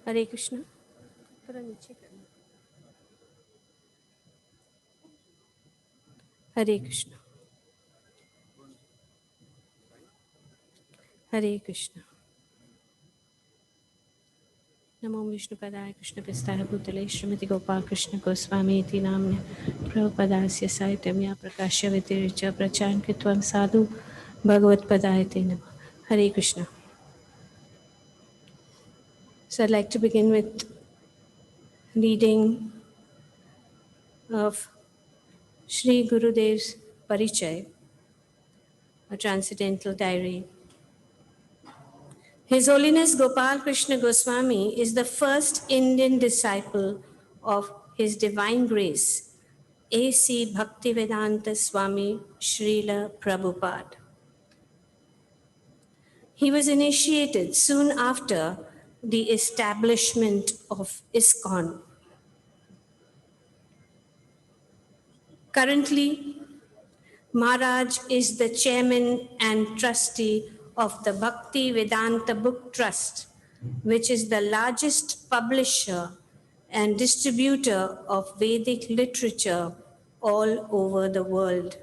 हरे कृष्ण। थोड़ा नीचे करना। हरे कृष्ण। हरे कृष्ण। नमो विष्णुपदाय कृष्णप्रस्थाय भूतले श्रीमति गोपाल कृष्ण गोस्वामी इति नाम्ने प्रभुपदास्य साहित्यं प्रकाश्य व्यतिरिच्य प्रचारं कृत्वा साधु भगवत्पदाय ते नमः। हरे Krishna. So I'd like to begin with reading of Sri Gurudev's Parichay, a transcendental diary. His Holiness Gopal Krishna Goswami is the first Indian disciple of His Divine Grace, A.C. Bhaktivedanta Swami Srila Prabhupada. He was initiated soon after the establishment of ISKCON. Currently, Maharaj is the chairman and trustee of the Bhakti Vedanta Book Trust, which is the largest publisher and distributor of Vedic literature all over the world.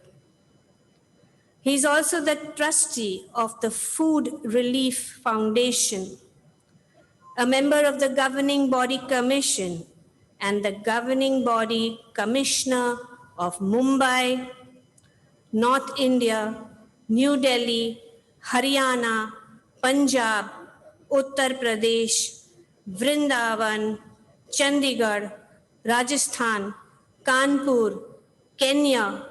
He is also the trustee of the Food Relief Foundation, a member of the Governing Body Commission and the Governing Body Commissioner of Mumbai, North India, New Delhi, Haryana, Punjab, Uttar Pradesh, Vrindavan, Chandigarh, Rajasthan, Kanpur, Kenya,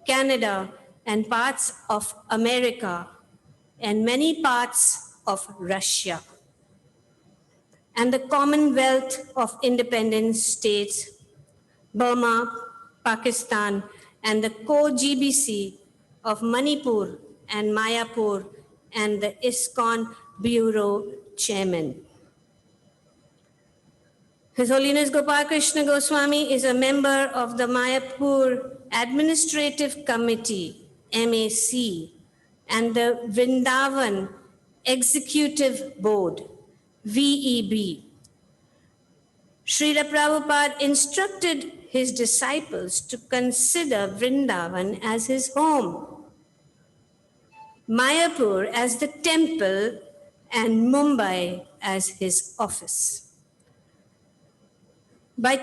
Canada, and parts of America, and many parts of Russia, and the Commonwealth of Independent States, Burma, Pakistan, and the co-GBC of Manipur and Mayapur, and the ISKCON Bureau Chairman. His Holiness Gopal Krishna Goswami is a member of the Mayapur Administrative Committee, MAC, and the Vrindavan Executive Board, VEB. Srila Prabhupada instructed his disciples to consider Vrindavan as his home, Mayapur as the temple, and Mumbai as his office. By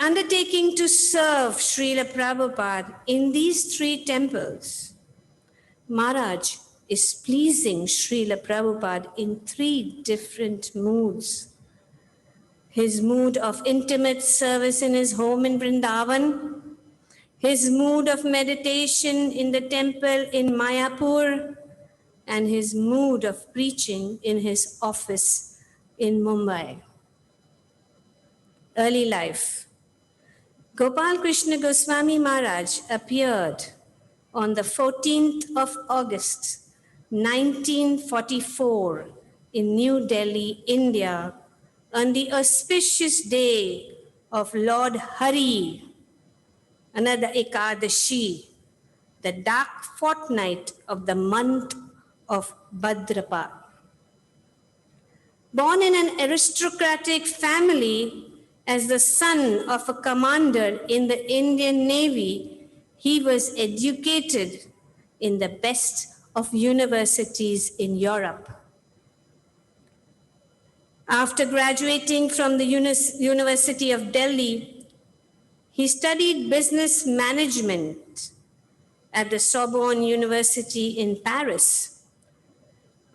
undertaking to serve Srila Prabhupada in these three temples, Maharaj is pleasing Srila Prabhupada in three different moods. His mood of intimate service in his home in Vrindavan, his mood of meditation in the temple in Mayapur, and his mood of preaching in his office in Mumbai. Early life. Gopal Krishna Goswami Maharaj appeared on the 14th of August, 1944, in New Delhi, India, on the auspicious day of Lord Hari, another Ekadashi, the dark fortnight of the month of Bhadrapada. Born in an aristocratic family as the son of a commander in the Indian Navy, he was educated in the best of universities in Europe. After graduating from the University of Delhi, he studied business management at the Sorbonne University in Paris.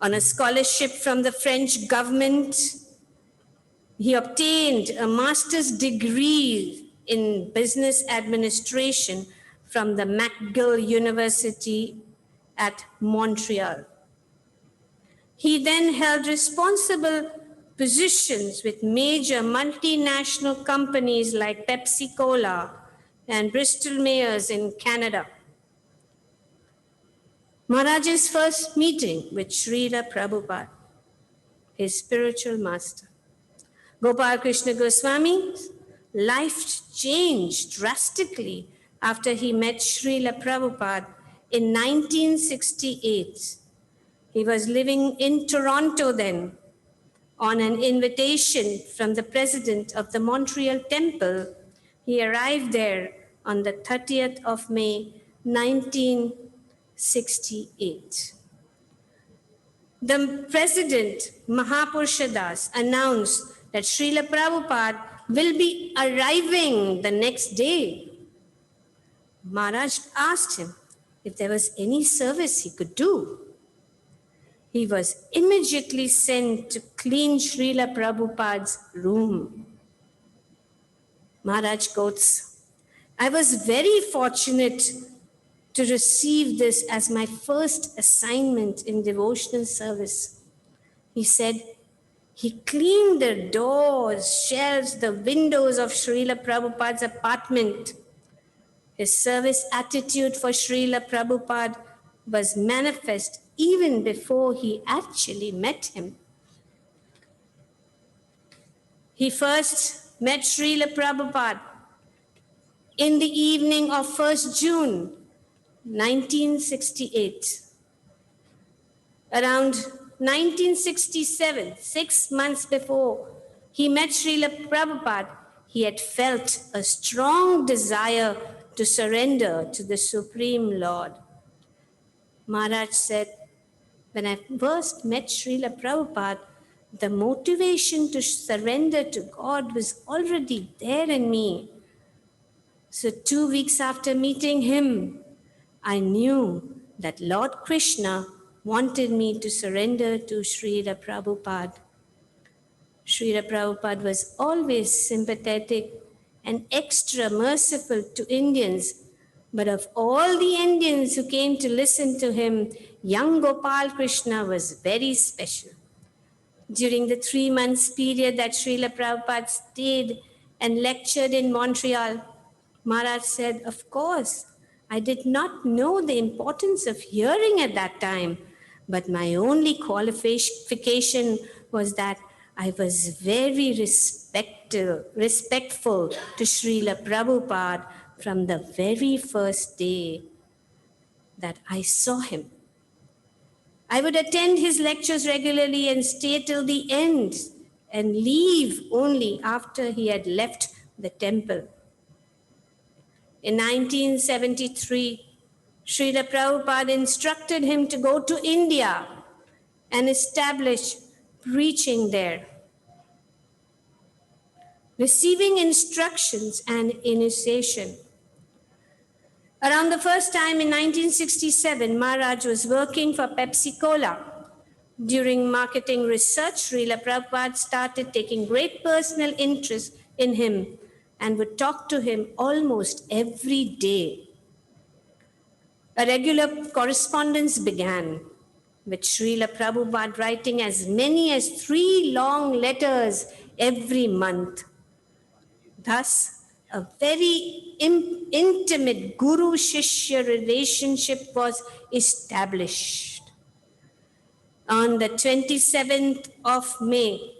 On a scholarship from the French government, he obtained a master's degree in business administration from the McGill University at Montreal. He then held responsible positions with major multinational companies like Pepsi Cola and Bristol Myers in Canada. Maharaj's first meeting with Srila Prabhupada, his spiritual master. Gopal Krishna Goswami's life changed drastically after he met Srila Prabhupada in 1968. He was living in Toronto then. On an invitation from the president of the Montreal Temple, he arrived there on the 30th of May, 1968. The president, Mahapursha Das, announced that Srila Prabhupada will be arriving the next day. Maharaj asked him if there was any service he could do. He was immediately sent to clean Srila Prabhupada's room. Maharaj quotes, "I was very fortunate to receive this as my first assignment in devotional service." He said, he cleaned the doors, shelves, the windows of Srila Prabhupada's apartment. His service attitude for Srila Prabhupada was manifest even before he actually met him. He first met Srila Prabhupada in the evening of 1st June, 1968. Around 1967, 6 months before he met Srila Prabhupada, he had felt a strong desire to surrender to the Supreme Lord. Maharaj said, "When I first met Srila Prabhupada, the motivation to surrender to God was already there in me. So 2 weeks after meeting him, I knew that Lord Krishna wanted me to surrender to Srila Prabhupada." Srila Prabhupada was always sympathetic and extra merciful to Indians. But of all the Indians who came to listen to him, young Gopal Krishna was very special. During the 3 months period that Srila Prabhupada stayed and lectured in Montreal, Maharaj said, "Of course, I did not know the importance of hearing at that time, but my only qualification was that I was very respectful to Srila Prabhupada from the very first day that I saw him. I would attend his lectures regularly and stay till the end and leave only after he had left the temple." In 1973, Srila Prabhupada instructed him to go to India and establish preaching there. Receiving instructions and initiation. Around the first time in 1967, Maharaj was working for Pepsi Cola. During marketing research, Srila Prabhupada started taking great personal interest in him and would talk to him almost every day. A regular correspondence began, with Srila Prabhupada writing as many as 3 long letters every month. Thus, a very intimate guru-shishya relationship was established. On the 27th of May,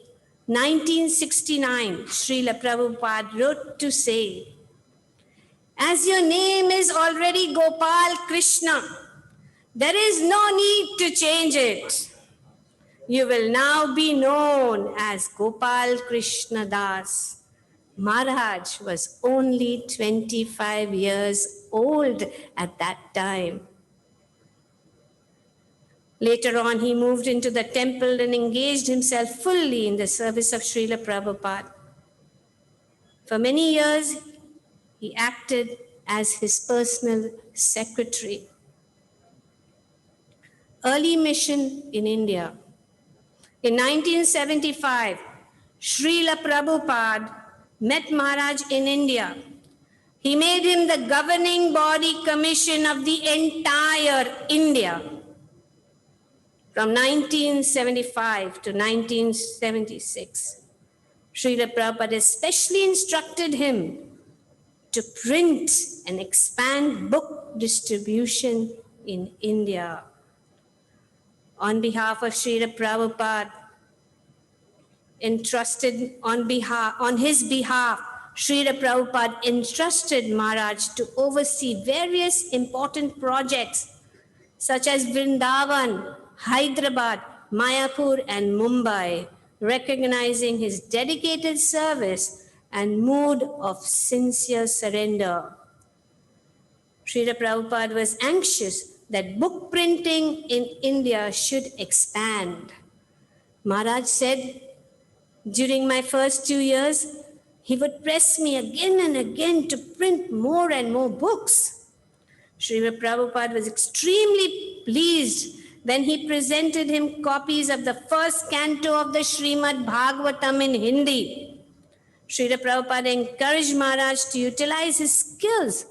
1969, Srila Prabhupada wrote to say, as your name is already Gopal Krishna, there is no need to change it. You will now be known as Gopal Krishna Das. Maharaj was only 25 years old at that time. Later on, he moved into the temple and engaged himself fully in the service of Srila Prabhupada. For many years, he acted as his personal secretary. Early mission in India. In 1975, Srila Prabhupada met Maharaj in India. He made him the governing body commission of the entire India. From 1975 to 1976, Srila Prabhupada especially instructed him to print and expand book distribution in India. On behalf of Srila Prabhupada, on his behalf, Srila Prabhupada entrusted Maharaj to oversee various important projects such as Vrindavan, Hyderabad, Mayapur, and Mumbai, recognizing his dedicated service and mood of sincere surrender. Srila Prabhupada was anxious that book printing in India should expand. Maharaj said, during my first 2 years, he would press me again and again to print more and more books. Srila Prabhupada was extremely pleased when he presented him copies of the first canto of the Srimad Bhagavatam in Hindi. Srila Prabhupada encouraged Maharaj to utilize his skills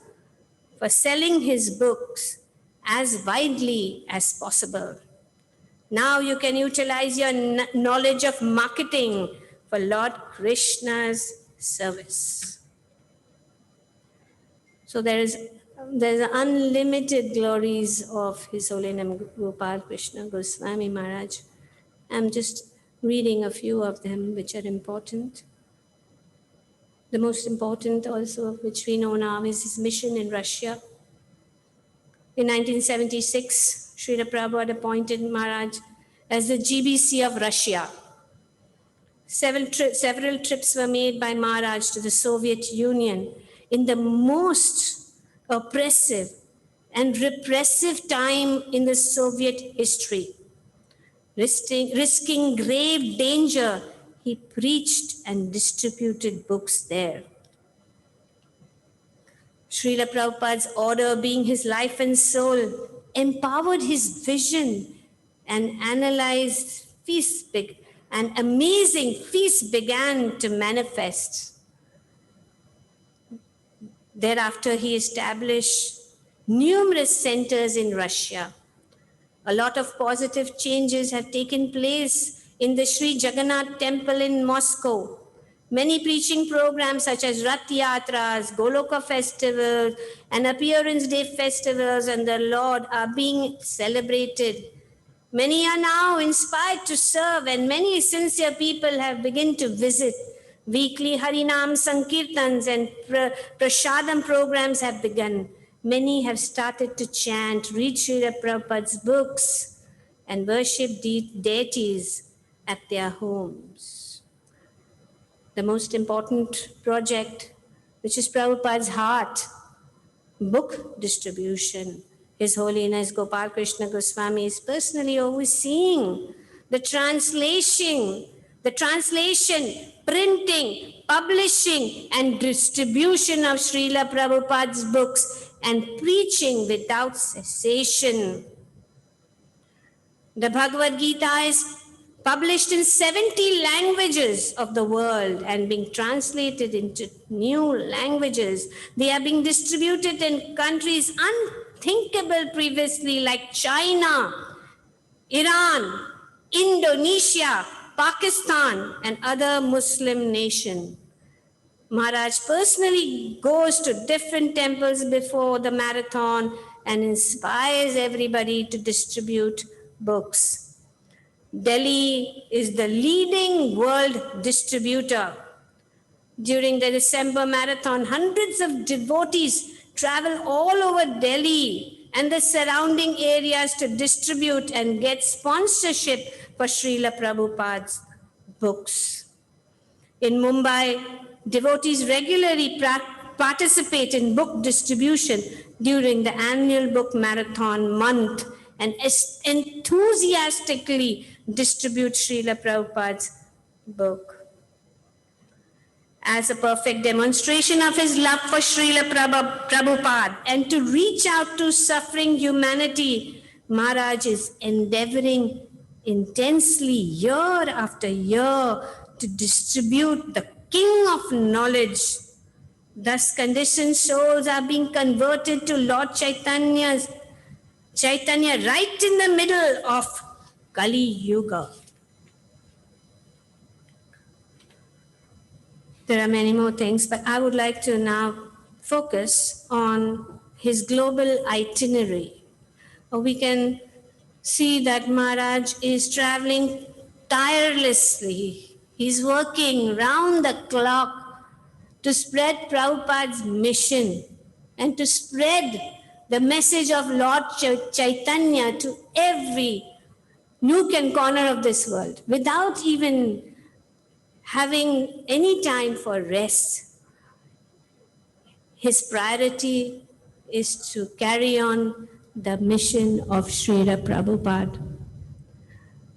for selling his books as widely as possible. Now you can utilize your knowledge of marketing for Lord Krishna's service. So there's unlimited glories of His Holiness Gopal Krishna Goswami Maharaj. I'm just reading a few of them which are important. The most important also of which we know now is his mission in Russia. In 1976, Srila Prabhupada appointed Maharaj as the GBC of Russia. Several trips were made by Maharaj to the Soviet Union in the most oppressive and repressive time in the Soviet history. Risking grave danger, he preached and distributed books there. Srila Prabhupada's order, being his life and soul, empowered his vision and amazing feasts began to manifest. Thereafter, he established numerous centers in Russia. A lot of positive changes have taken place in the Sri Jagannath Temple in Moscow. Many preaching programs such as Rath Yatras, Goloka festivals, and Appearance Day festivals and the Lord are being celebrated. Many are now inspired to serve, and many sincere people have begun to visit. Weekly Harinam Sankirtans and Prashadam programs have begun. Many have started to chant, read Srila Prabhupada's books, and worship deities at their homes. The most important project, which is Prabhupada's heart, book distribution. His Holiness Gopal Krishna Goswami is personally overseeing the translation, printing, publishing, and distribution of Srila Prabhupada's books and preaching without cessation. The Bhagavad Gita is published in 70 languages of the world and being translated into new languages. They are being distributed in countries unthinkable previously, like China, Iran, Indonesia, Pakistan, and other Muslim nations. Maharaj personally goes to different temples before the marathon and inspires everybody to distribute books. Delhi is the leading world distributor. During the December marathon, hundreds of devotees travel all over Delhi and the surrounding areas to distribute and get sponsorship for Srila Prabhupada's books. In Mumbai, devotees regularly participate in book distribution during the annual book marathon month and enthusiastically distribute Srila Prabhupada's book. As a perfect demonstration of his love for Srila Prabhupada and to reach out to suffering humanity, Maharaj is endeavoring intensely year after year to distribute the king of knowledge. Thus, conditioned souls are being converted to Lord Chaitanya right in the middle of Kali Yuga. There are many more things, but I would like to now focus on his global itinerary. We can see that Maharaj is traveling tirelessly. He's working round the clock to spread Prabhupada's mission and to spread the message of Lord Chaitanya to every nook and corner of this world without even having any time for rest. His priority is to carry on the mission of Srila Prabhupada.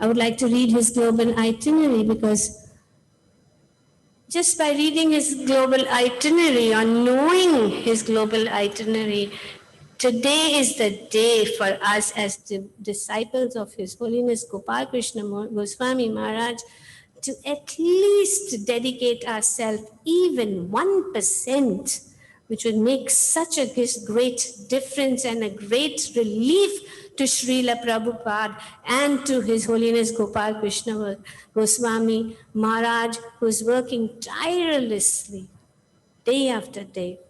I would like to read his global itinerary because just by reading his global itinerary or knowing his global itinerary, today is the day for us as disciples of His Holiness Gopal Krishna Goswami Maharaj to at least dedicate ourselves even 1%, which would make such a great difference and a great relief to Srila Prabhupada and to His Holiness Gopal Krishna Goswami Maharaj, who is working tirelessly day after day.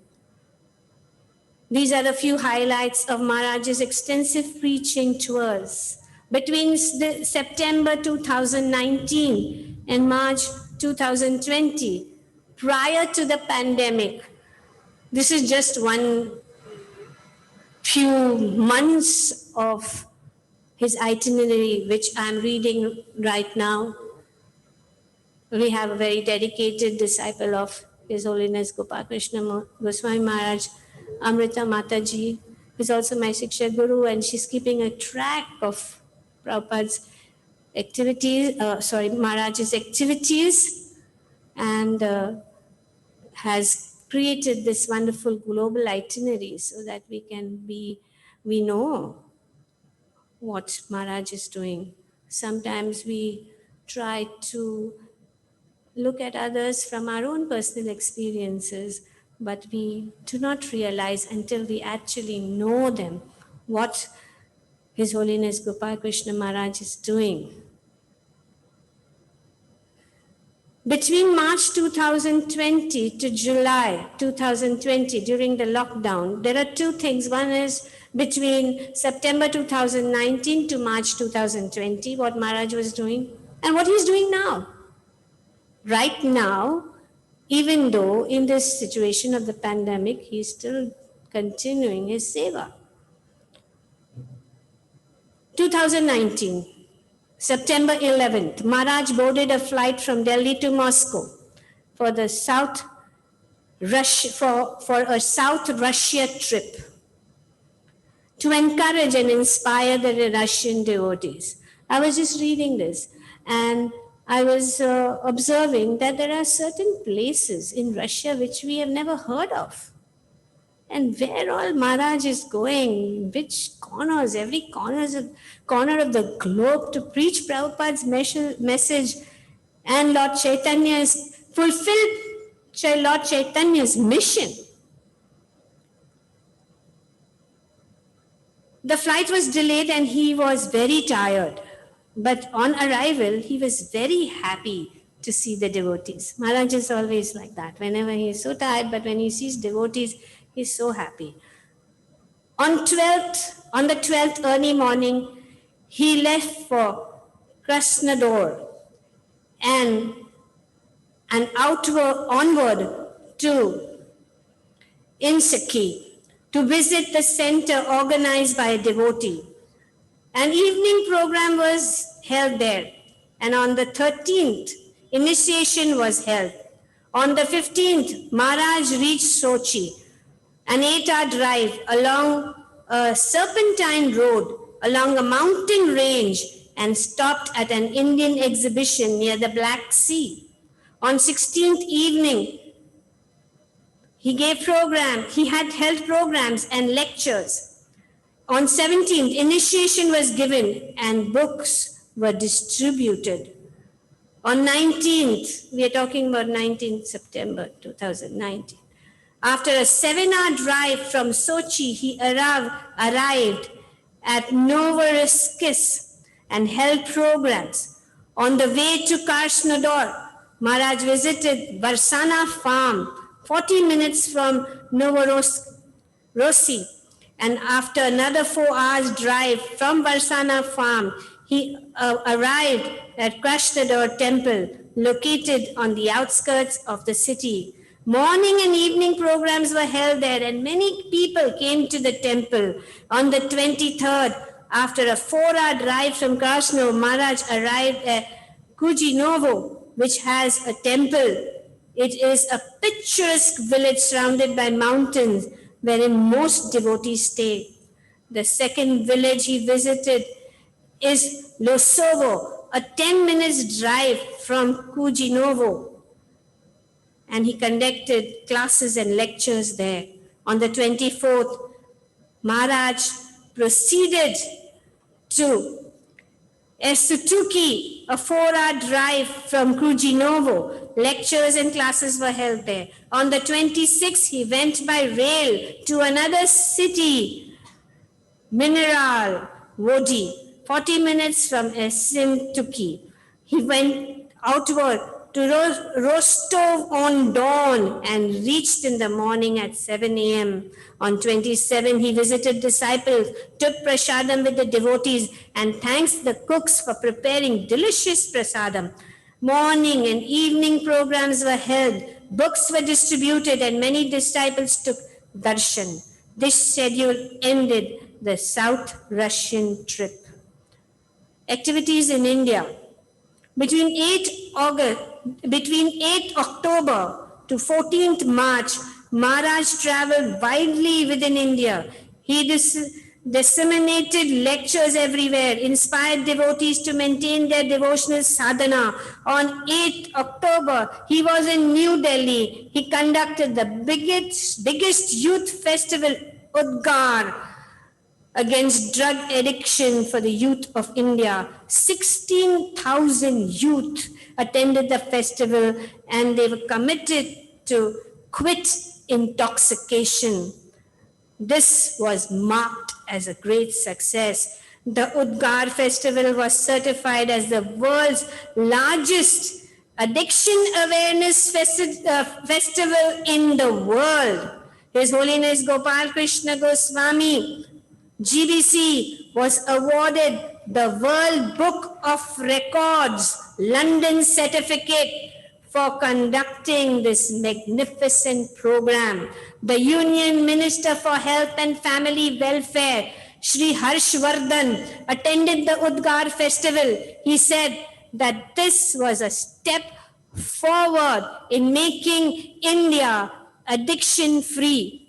These are the few highlights of Maharaj's extensive preaching tours. Between September 2019 and March 2020, prior to the pandemic, this is just one few months of his itinerary, which I'm reading right now. We have a very dedicated disciple of His Holiness Gopal Krishna Goswami Maharaj, Amrita Mataji, who is also my Shiksha Guru, and she's keeping a track of Prabhupada's activities, Maharaj's activities, and has created this wonderful global itinerary so that we know what Maharaj is doing. Sometimes we try to look at others from our own personal experiences, but we do not realize until we actually know them what His Holiness Gopal Krishna Maharaj is doing. Between March 2020 to July 2020, during the lockdown, there are two things. One is between September 2019 to March 2020, what Maharaj was doing, and what he's doing now. Right now, even though in this situation of the pandemic, he's still continuing his seva. 2019, September 11th, Maharaj boarded a flight from Delhi to Moscow for a South Russia trip to encourage and inspire the Russian devotees. I was just reading this and I was observing that there are certain places in Russia which we have never heard of. And where all Maharaj is going, which corners, every corner of the globe to preach Prabhupada's message, and Lord Chaitanya has fulfilled Lord Chaitanya's mission. The flight was delayed and he was very tired. But on arrival, he was very happy to see the devotees. Maharaj is always like that. Whenever he is so tired, but when he sees devotees, he's so happy. On the 12th early morning, he left for Krishna door and onward to ISKCON to visit the center organized by a devotee. An evening program was held there, and on the 13th, initiation was held. On the 15th, Maharaj reached Sochi, an 8-hour drive along a serpentine road along a mountain range, and stopped at an Indian exhibition near the Black Sea. On 16th evening, he had held programs and lectures. On 17th, initiation was given and books were distributed. On 19th, we are talking about 19th September 2019. After a 7-hour drive from Sochi, he arrived at Novorossiysk and held programs. On the way to Krasnodar, Maharaj visited Varsana farm, 40 minutes from Novorossiysk. And after another 4 hours drive from Varsana farm, he arrived at Krasnodar temple, located on the outskirts of the city. Morning and evening programs were held there, and many people came to the temple. On the 23rd, after a 4-hour drive from Krasnodar, Maharaj arrived at Kujinovo, which has a temple. It is a picturesque village surrounded by mountains, wherein most devotees stay. The second village he visited is Losovo, a 10 minutes drive from Kujinovo, and he conducted classes and lectures there. On the 24th, Maharaj proceeded to Sutuki, a 4-hour drive from Kujinovo. Lectures and classes were held there. On the 26th, he went by rail to another city, Mineral Vodi, 40 minutes from Sutuki. He went outward to Rostov-on-Don and reached in the morning at 7 a.m. On 27, he visited disciples, took prasadam with the devotees, and thanks the cooks for preparing delicious prasadam. Morning and evening programs were held, books were distributed, and many disciples took darshan. This schedule ended the South Russian trip. Activities in India. Between 8 October to 14th March, Maharaj traveled widely within India. He disseminated lectures everywhere, inspired devotees to maintain their devotional sadhana. On 8th October, he was in New Delhi. He conducted the biggest youth festival, Udgar, against drug addiction for the youth of India. 16,000 youth attended the festival, and they were committed to quit intoxication. This was marked as a great success. The Udgar festival was certified as the world's largest addiction awareness festival in the world. His Holiness Gopal Krishna Goswami, GBC, was awarded the World Book of Records London certificate for conducting this magnificent program. The Union Minister for Health and Family Welfare, Shri Harshvardhan, attended the Udgar festival. He said that this was a step forward in making India addiction-free.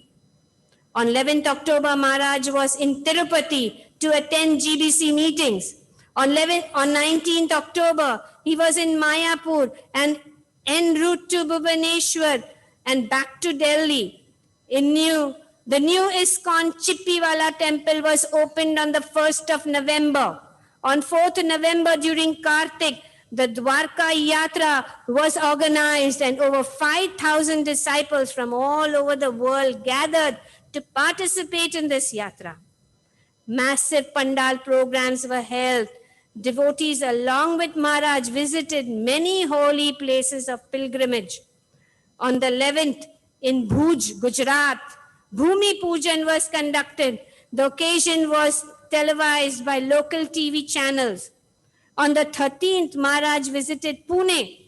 On 11th October, Maharaj was in Tirupati to attend GBC meetings. On 19th October, he was in Mayapur and en route to Bhubaneswar and back to Delhi. The new ISKCON Chippiwala temple was opened on the 1st of November. On 4th November, during Kartik, the Dwarka Yatra was organized, and over 5,000 disciples from all over the world gathered to participate in this yatra. Massive pandal programs were held. Devotees, along with Maharaj, visited many holy places of pilgrimage. On the 11th, in Bhuj, Gujarat, Bhumi Pujan was conducted. The occasion was televised by local TV channels. On the 13th, Maharaj visited Pune.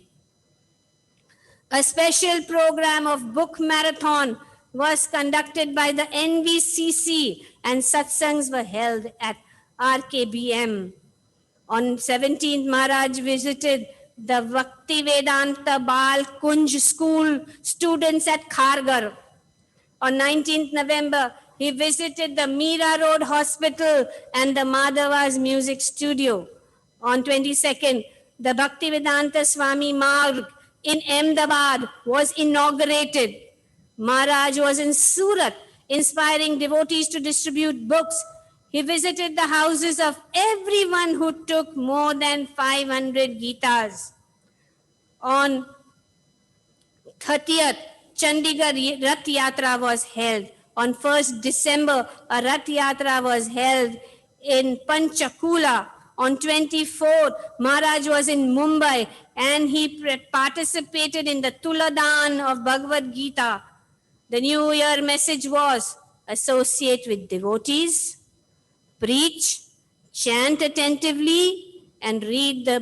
A special program of book marathon was conducted by the NVCC and satsangs were held at RKBM. On 17th, Maharaj visited the Bhaktivedanta Bal Kunj school students at Khargar. On 19th November, he visited the Meera Road Hospital and the Madhava's music studio. On 22nd, the Bhaktivedanta Swami Marg in Ahmedabad was inaugurated. Maharaj was in Surat, inspiring devotees to distribute books. He visited the houses of everyone who took more than 500 Gitas. On 30th, Chandigarh Rath Yatra was held. On 1st December, a Rath Yatra was held in Panchakula. On 24th, Maharaj was in Mumbai and he participated in the Tuladan of Bhagavad Gita. The New Year message was, associate with devotees, preach, chant attentively, and read the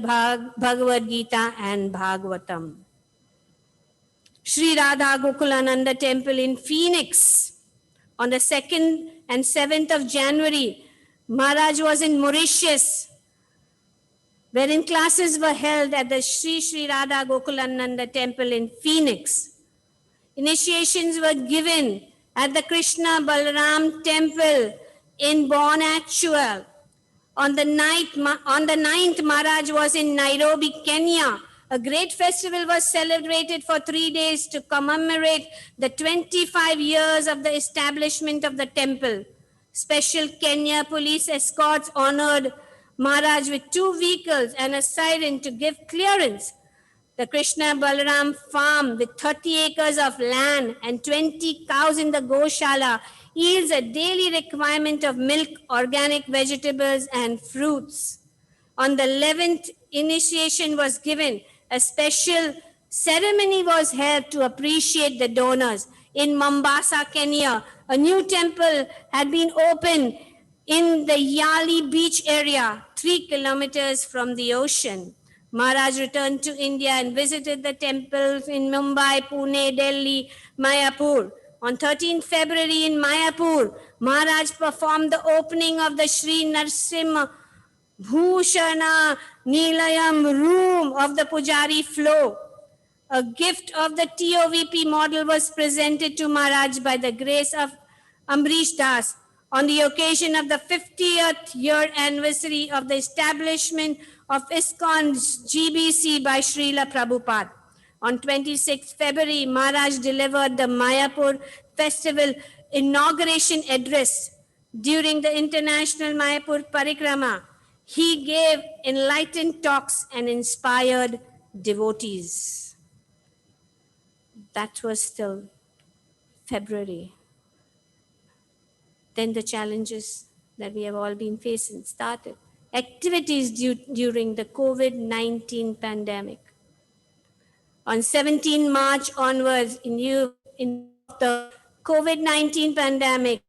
Bhagavad Gita and Bhagavatam. Sri Radha Gokulananda Temple in Phoenix. On the 2nd and 7th of January, Maharaj was in Mauritius, wherein classes were held at the Sri Radha Gokulananda Temple in Phoenix. Initiations were given at the Krishna Balaram Temple in Bon Actual. On the 9th, Maharaj was in Nairobi, Kenya. A great festival was celebrated for 3 days to commemorate the 25 years of the establishment of the temple. Special Kenya police escorts honored Maharaj with 2 vehicles and a siren to give clearance. The Krishna Balaram farm with 30 acres of land and 20 cows in the Goshala yields a daily requirement of milk, organic vegetables and fruits. On the 11th, initiation was given. A special ceremony was held to appreciate the donors. In Mombasa, Kenya, a new temple had been opened in the Yali beach area, 3 kilometers from the ocean. Maharaj returned to India and visited the temples in Mumbai, Pune, Delhi, Mayapur. On 13th February in Mayapur, Maharaj performed the opening of the Sri Narsimha Bhushana Nilayam room of the Pujari floor. A gift of the TOVP model was presented to Maharaj by the grace of Amrish Das on the occasion of the 50th year anniversary of the establishment of ISKCON's GBC by Srila Prabhupada. On 26 February, Maharaj delivered the Mayapur Festival inauguration address. During the International Mayapur Parikrama, he gave enlightened talks and inspired devotees. That was still February. Then the challenges that we have all been facing started. Activities during the COVID-19 pandemic. On 17 March onwards, in the COVID-19 pandemic,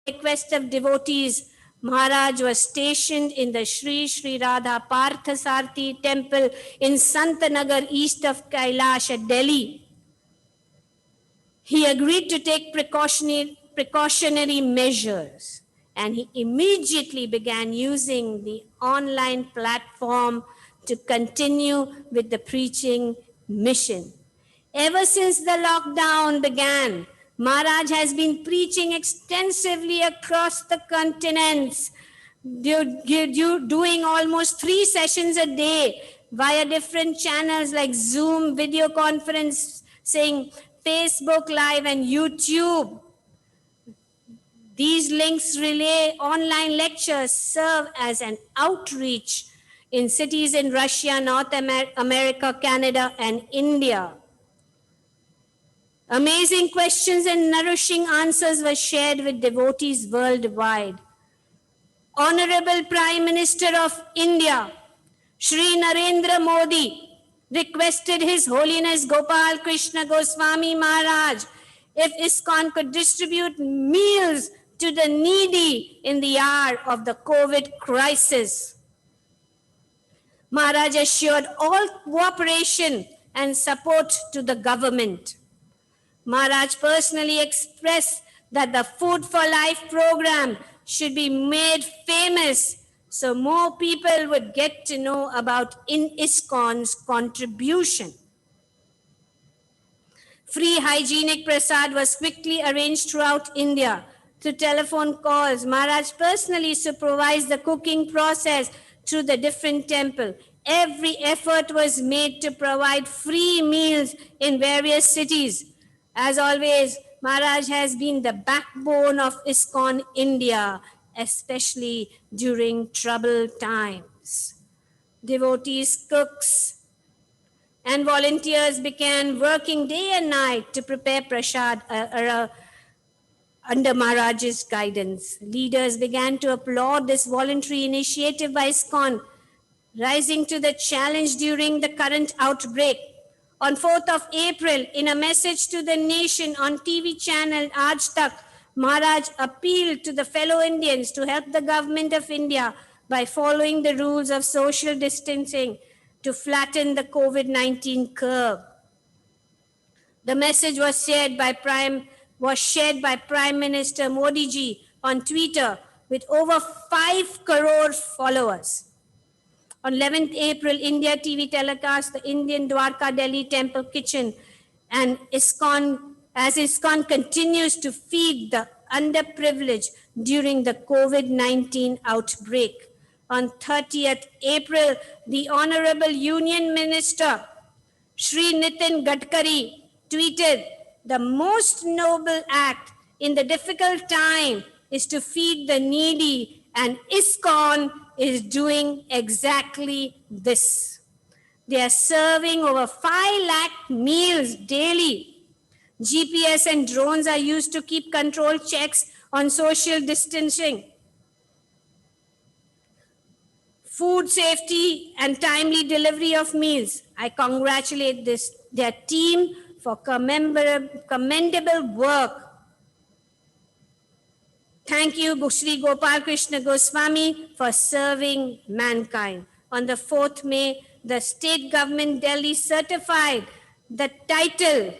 request of devotees, Maharaj was stationed in the Sri Radha Parthasarthi temple in Santanagar, east of Kailash at Delhi. He agreed to take precautionary measures, and he immediately began using the online platform to continue with the preaching mission. Ever since the lockdown began, Maharaj has been preaching extensively across the continents, doing almost 3 sessions a day via different channels like Zoom, video conferencing, Facebook Live, and YouTube. These links relay online lectures serve as an outreach in cities in Russia, North America, Canada, and India. Amazing questions and nourishing answers were shared with devotees worldwide. Honorable Prime Minister of India, Shri Narendra Modi, requested His Holiness Gopal Krishna Goswami Maharaj if ISKCON could distribute meals to the needy in the hour of the COVID crisis. Maharaj assured all cooperation and support to the government. Maharaj personally expressed that the Food for Life program should be made famous so more people would get to know about ISKCON's contribution. Free hygienic prasad was quickly arranged throughout India. Through telephone calls, Maharaj personally supervised the cooking process through the different temples. Every effort was made to provide free meals in various cities. As always, Maharaj has been the backbone of ISKCON India, especially during troubled times. Devotees, cooks, and volunteers began working day and night to prepare prasad under Maharaj's guidance. Leaders began to applaud this voluntary initiative by ISKCON, rising to the challenge during the current outbreak. On 4th of April, in a message to the nation on TV channel Aaj Tak, Maharaj appealed to the fellow Indians to help the government of India by following the rules of social distancing to flatten the COVID-19 curve. The message was shared by Prime Minister Modi ji on Twitter with over 5 crore followers. On 11th April, India TV telecast the Indian Dwarka Delhi Temple Kitchen, and ISKCON continues to feed the underprivileged during the COVID-19 outbreak. On 30th April, the Honorable Union Minister, Shri Nitin Gadkari, tweeted, "The most noble act in the difficult time is to feed the needy, and ISKCON is doing exactly this. They are serving over 5 lakh meals daily. GPS and drones are used to keep control checks on social distancing. Food safety and timely delivery of meals. I congratulate their team for commendable work. Thank you, Shri Gopal Krishna Goswami, for serving mankind." On the 4th May, the state government Delhi certified the title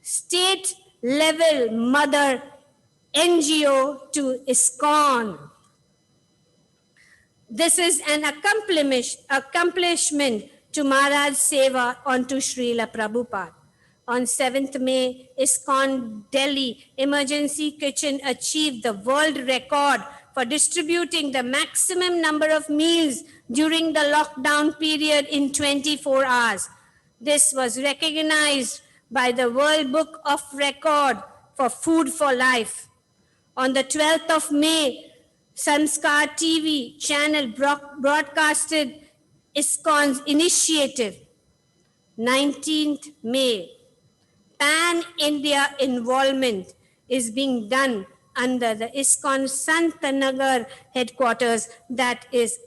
State Level Mother NGO to ISKCON. This is an accomplishment to Maharaj Seva onto Srila Prabhupada. On 7th May, ISKCON Delhi Emergency Kitchen achieved the world record for distributing the maximum number of meals during the lockdown period in 24 hours. This was recognized by the World Book of Record for Food for Life. On the 12th of May, Sanskar TV channel broadcasted ISKCON's initiative. 19th May, Pan-India involvement is being done under the ISKCON Santanagar headquarters, that is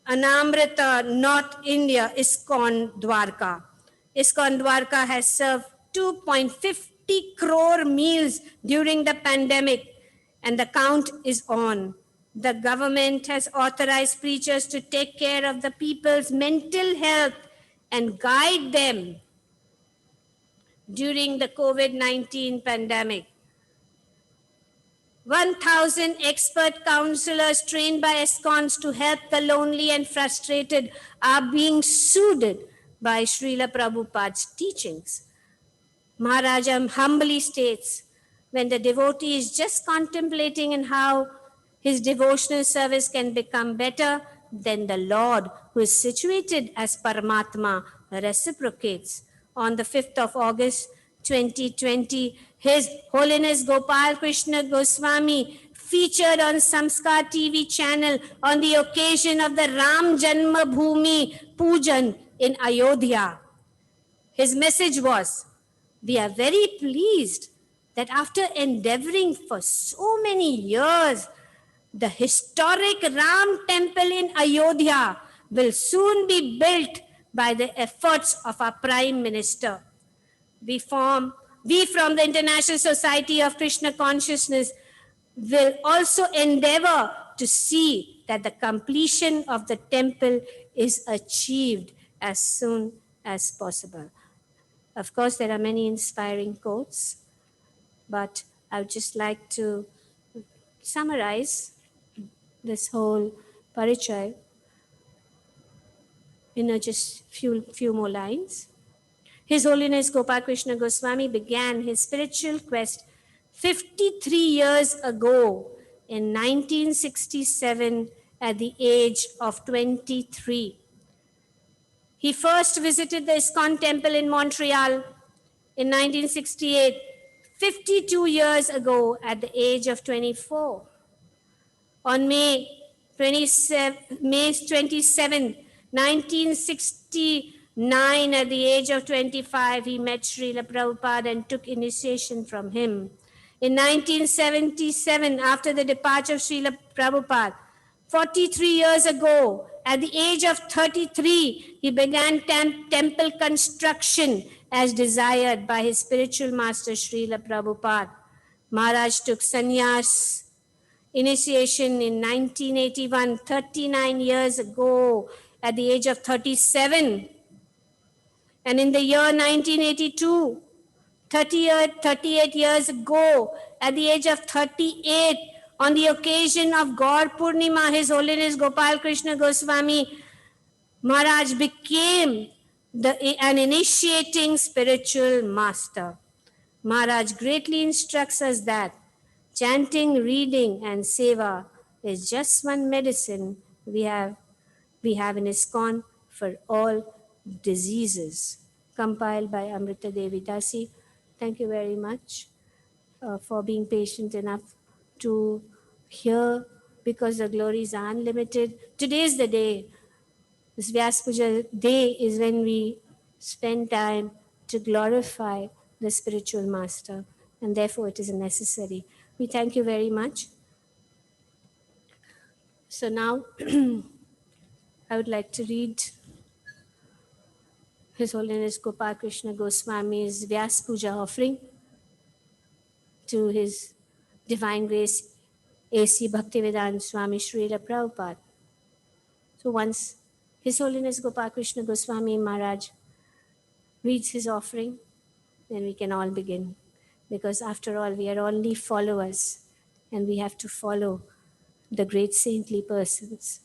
Anamrita, North India, ISKCON Dwarka. ISKCON Dwarka has served 2.50 crore meals during the pandemic, and the count is on. The government has authorized preachers to take care of the people's mental health and guide them during the COVID-19 pandemic. 1,000 expert counselors trained by ISKCONs to help the lonely and frustrated are being soothed by Srila Prabhupada's teachings. Maharaj humbly states, when the devotee is just contemplating on how his devotional service can become better, then the Lord, who is situated as Paramatma, reciprocates. On the 5th of August, 2020, His Holiness Gopal Krishna Goswami featured on Samskar TV channel on the occasion of the Ram Janma Bhoomi Pujan in Ayodhya. His message was, "We are very pleased that after endeavoring for so many years The historic Ram temple in Ayodhya will soon be built by the efforts of our Prime Minister. We from the International Society of Krishna Consciousness will also endeavor to see that the completion of the temple is achieved as soon as possible. Of course, there are many inspiring quotes, but I would just like to summarize this whole parichay in just few more lines. His Holiness Gopal Krishna Goswami began his spiritual quest 53 years ago in 1967 at the age of 23. He first visited the ISKCON temple in Montreal in 1968, 52 years ago at the age of 24. On May 27, 1969, at the age of 25, he met Srila Prabhupada and took initiation from him. In 1977, after the departure of Srila Prabhupada, 43 years ago, at the age of 33, he began temple construction as desired by his spiritual master Srila Prabhupada. Maharaj took sannyas initiation in 1981, 39 years ago, at the age of 37. And in the year 1982, 38 years ago, at the age of 38, on the occasion of Gaur Purnima, His Holiness Gopal Krishna Goswami Maharaj became an initiating spiritual master. Maharaj greatly instructs us that chanting, reading, and seva is just one medicine we have in ISKCON for all diseases. Compiled by Amrita Devi Dasi. Thank you very much for being patient enough to hear, because the glories are unlimited. Today is the day. This Vyasa Puja day is when we spend time to glorify the spiritual master, and therefore it is necessary. We thank you very much. So now I would like to read His Holiness Gopal Krishna Goswami's Vyasa Puja offering to His Divine Grace A.C. Bhaktivedanta Swami Srila Prabhupada. So once His Holiness Gopal Krishna Goswami Maharaj reads his offering, then we can all begin. Because after all, we are only followers, and we have to follow the great saintly persons.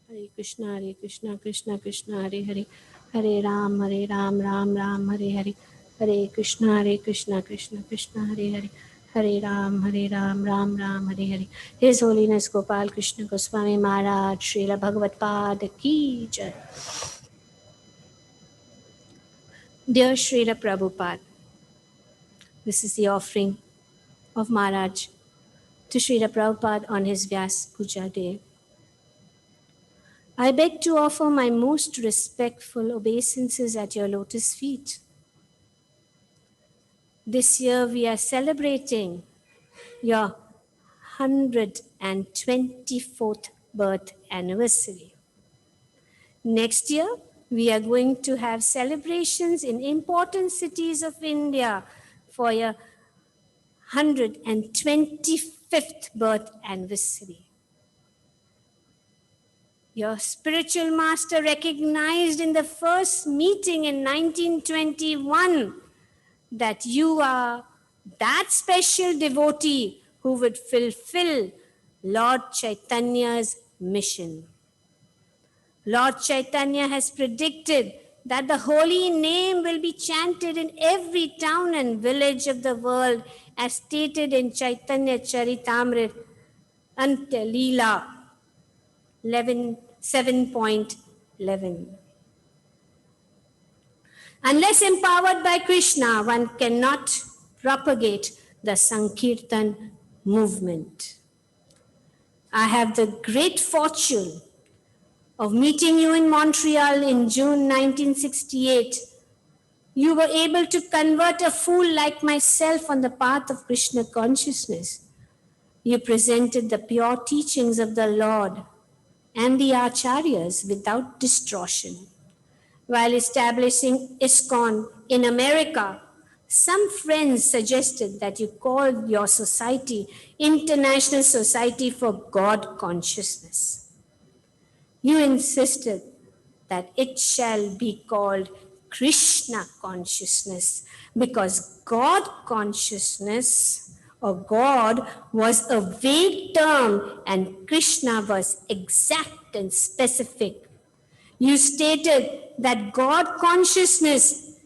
Hare Krishna, Krishna Krishna, Hare Hare, Hare Ram, Ram Ram, Hare Hare, Hare Krishna, Krishna Krishna, Hare Hare, Hare Ram, Ram Ram, Hare Hare. His Holiness Gopal Krishna Goswami Maharaj, Srila Bhagavad Pada Ki Jai. Dear Srila Prabhupada, this is the offering of Maharaj to Srila Prabhupada on his Vyasa Puja day. I beg to offer my most respectful obeisances at your lotus feet. This year we are celebrating your 124th birth anniversary. Next year, we are going to have celebrations in important cities of India for your 125th birth anniversary. Your spiritual master recognized in the first meeting in 1921 that you are that special devotee who would fulfill Lord Chaitanya's mission. Lord Chaitanya has predicted that the holy name will be chanted in every town and village of the world, as stated in Chaitanya Charitamrita Anta Leela 7.11. Unless empowered by Krishna, one cannot propagate the Sankirtan movement. I have the great fortune of meeting you in Montreal in June 1968, you were able to convert a fool like myself on the path of Krishna consciousness. You presented the pure teachings of the Lord and the Acharyas without distortion. While establishing ISKCON in America, some friends suggested that you call your society International Society for God Consciousness. You insisted that it shall be called Krishna consciousness because God consciousness or God was a vague term and Krishna was exact and specific. You stated that God consciousness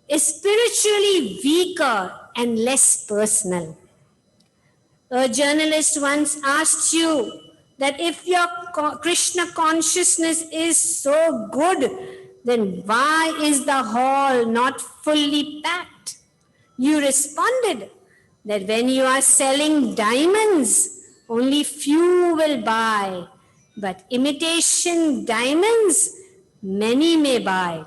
is spiritually weaker and less personal. A journalist once asked you that if your Krishna consciousness is so good, then why is the hall not fully packed? You responded that when you are selling diamonds, only few will buy, but imitation diamonds, many may buy.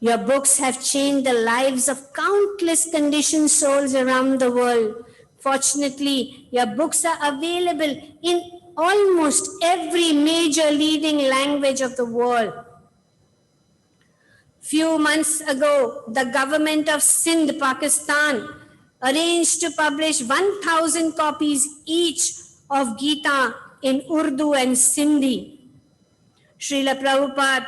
Your books have changed the lives of countless conditioned souls around the world. Fortunately, your books are available in almost every major leading language of the world. Few months ago, the government of Sindh, Pakistan, arranged to publish 1,000 copies each of Gita in Urdu and Sindhi. Srila Prabhupada,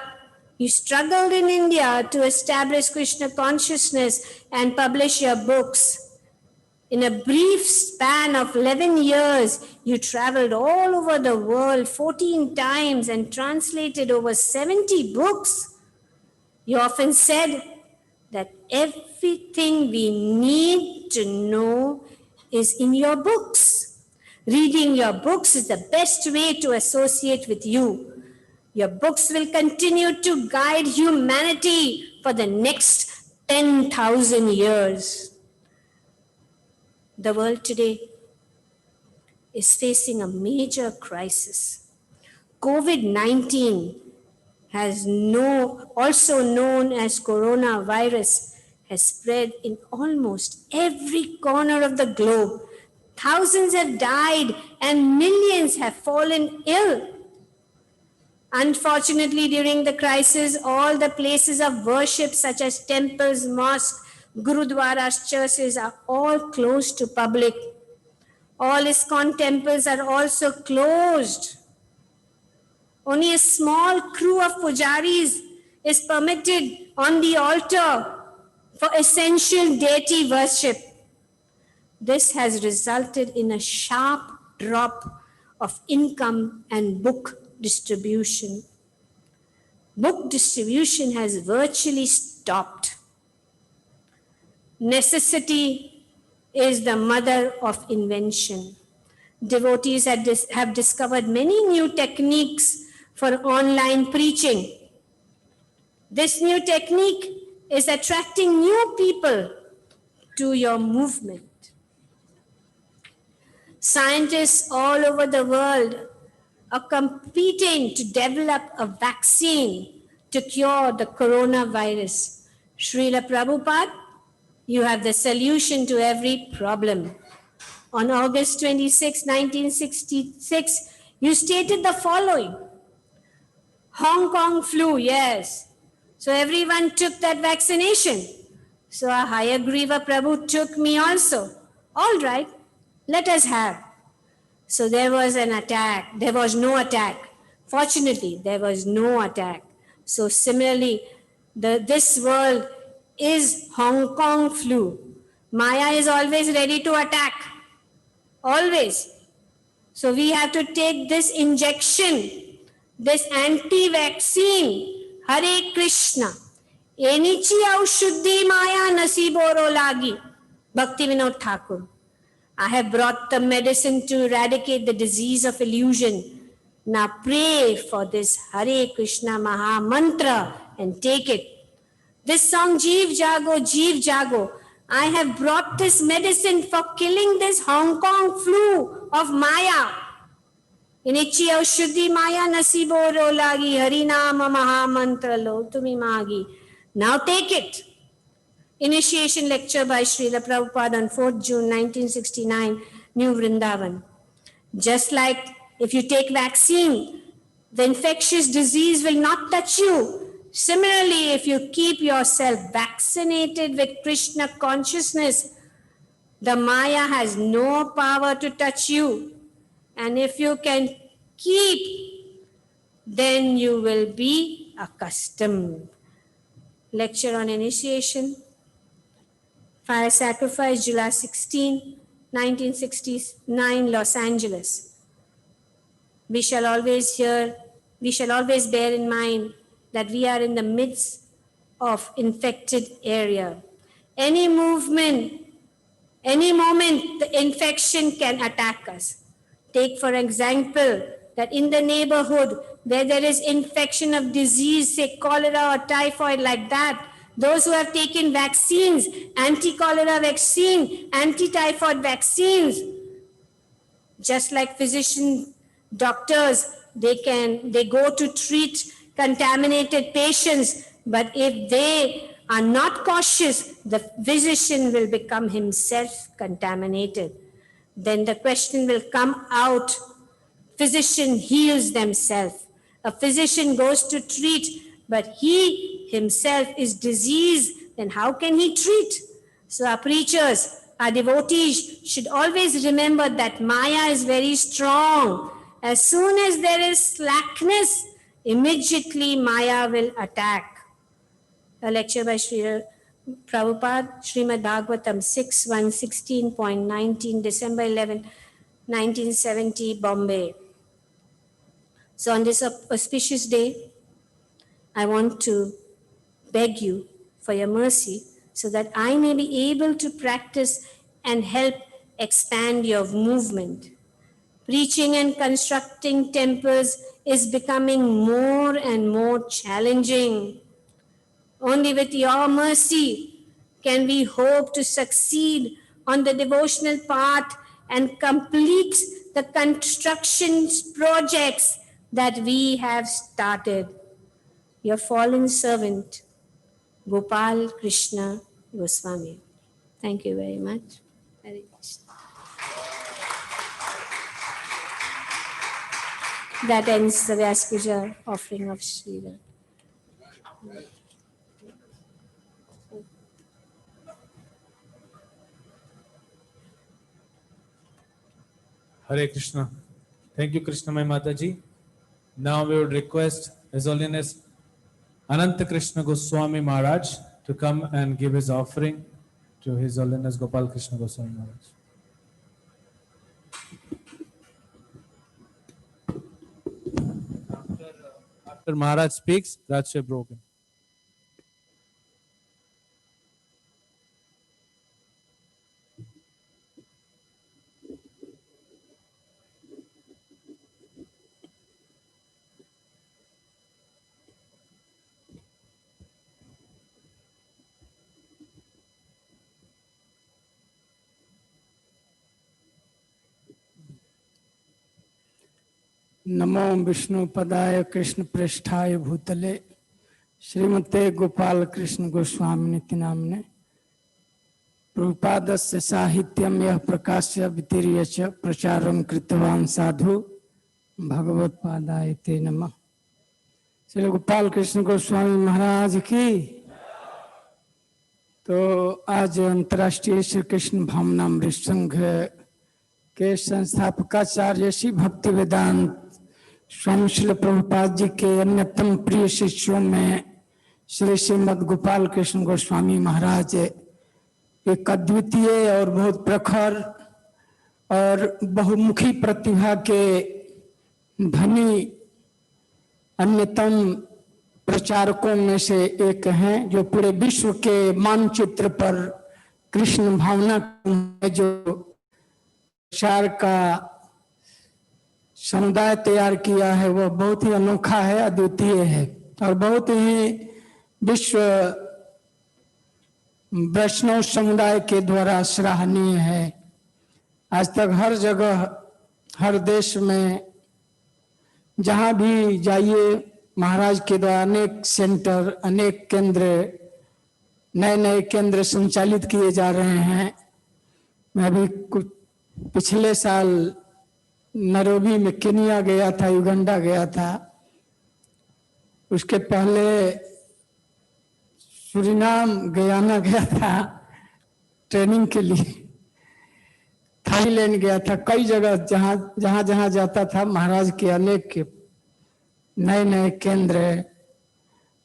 you struggled in India to establish Krishna consciousness and publish your books. In a brief span of 11 years, you traveled all over the world 14 times and translated over 70 books. You often said that everything we need to know is in your books. Reading your books is the best way to associate with you. Your books will continue to guide humanity for the next 10,000 years. The world today is facing a major crisis. COVID-19 also known as coronavirus, has spread in almost every corner of the globe. Thousands have died and millions have fallen ill. Unfortunately, during the crisis, all the places of worship such as temples, mosques, gurudwaras, churches are all closed to public. All ISKCON temples are also closed. Only a small crew of pujaris is permitted on the altar for essential deity worship. This has resulted in a sharp drop of income and book distribution. Book distribution has virtually stopped. Necessity is the mother of invention. Devotees have discovered many new techniques for online preaching. This new technique is attracting new people to your movement. Scientists all over the world are competing to develop a vaccine to cure the coronavirus. Srila Prabhupada, you have the solution to every problem. On August 26, 1966, you stated the following: Hong Kong flu, yes. So everyone took that vaccination. So our Hayagriva Prabhu took me also. All right, let us have. So there was an attack. There was no attack. Fortunately, there was no attack. So similarly, this world is Hong Kong flu. Maya is always ready to attack. Always. So we have to take this injection, this anti-vaccine, Hare Krishna. Enichi aushudhi maya nasiboro lagi. Bhaktivinoda Thakur. I have brought the medicine to eradicate the disease of illusion. Now pray for this Hare Krishna Maha Mantra and take it. This song, Jeev Jago, Jeev Jago. I have brought this medicine for killing this Hong Kong flu of Maya. Inichi Shuddhi Maya Nasibo Ro Lagi Harinama Mahamantra Lo Tumi Magi. Now take it. Initiation lecture by Srila Prabhupada on 4th June 1969, New Vrindavan. Just like if you take vaccine, the infectious disease will not touch you. Similarly, if you keep yourself vaccinated with Krishna consciousness, the Maya has no power to touch you. And if you can keep, then you will be accustomed. Lecture on initiation. Fire sacrifice, July 16, 1969, Los Angeles. We shall always bear in mind that we are in the midst of infected area. Any movement, any moment, the infection can attack us. Take, for example, that in the neighborhood where there is infection of disease, say cholera or typhoid like that, those who have taken vaccines, anti-cholera vaccine, anti-typhoid vaccines, just like physicians, doctors, they go to treat contaminated patients, but if they are not cautious, the physician will become himself contaminated. Then the question will come out, physician heals themselves. A physician goes to treat, but he himself is diseased, then how can he treat? So our preachers, our devotees should always remember that Maya is very strong. As soon as there is slackness, immediately Maya will attack. A lecture by Sri Prabhupada, Srimad Bhagavatam 6.1.16.19, December 11, 1970, Bombay. So on this auspicious day, I want to beg you for your mercy so that I may be able to practice and help expand your movement. Preaching and constructing temples is becoming more and more challenging. Only with your mercy can we hope to succeed on the devotional path and complete the construction projects that we have started. Your fallen servant, Gopal Krishna Goswami. Thank you very much. Hare Krishna. That ends the Vyasa Puja offering of Srila. Hare Krishna. Thank you, Krishna Mai Mataji. Now we would request His Holiness Ananta Krishna Goswami Maharaj to come and give his offering to His Holiness Gopal Krishna Goswami Maharaj. After Maharaj speaks, Raj will be broken. नमो विष्णुपदाय कृष्ण पृष्ठाय भूतले श्रीमते गोपाल कृष्ण गोस्वामी निति नामने प्रभुपादस्य साहित्यम यह प्रकाश्य वितीर्य च प्रचारम कृतवान साधु भगवत्पादाय ते नमः। श्री गोपाल कृष्ण गोस्वामी महाराज की। तो आज अंतर्राष्ट्रीय श्री कृष्ण भावनामृत संघ के संस्थापकाचार्य श्री भक्ति वेदांत स्वामी श्रील प्रभुपाद जी के अन्यतम प्रिय शिष्यों में श्री श्रीमद गोपाल कृष्ण गोस्वामी महाराज एक अद्वितीय और बहुत प्रखर और बहुमुखी प्रतिभा के धनी अन्यतम प्रचारकों में से एक हैं, जो पूरे विश्व के मानचित्र पर कृष्ण भावना जो प्रचार का समुदाय तैयार किया है वो बहुत ही अनोखा है, अद्वितीय है और बहुत ही विश्व वैष्णव समुदाय के द्वारा सराहनीय है। आज तक हर जगह हर देश में जहाँ भी जाइए महाराज के द्वारा अनेक सेंटर, अनेक केंद्र, नए नए केंद्र संचालित किए जा रहे हैं। मैं भी कुछ पिछले साल नैरोबी में केनिया गया था, युगांडा गया था, उसके पहले सूरीनाम गयाना गया था ट्रेनिंग के लिए, थाईलैंड गया था। कई जगह जहाँ जहाँ जाता था महाराज के अनेक नए नए केंद्र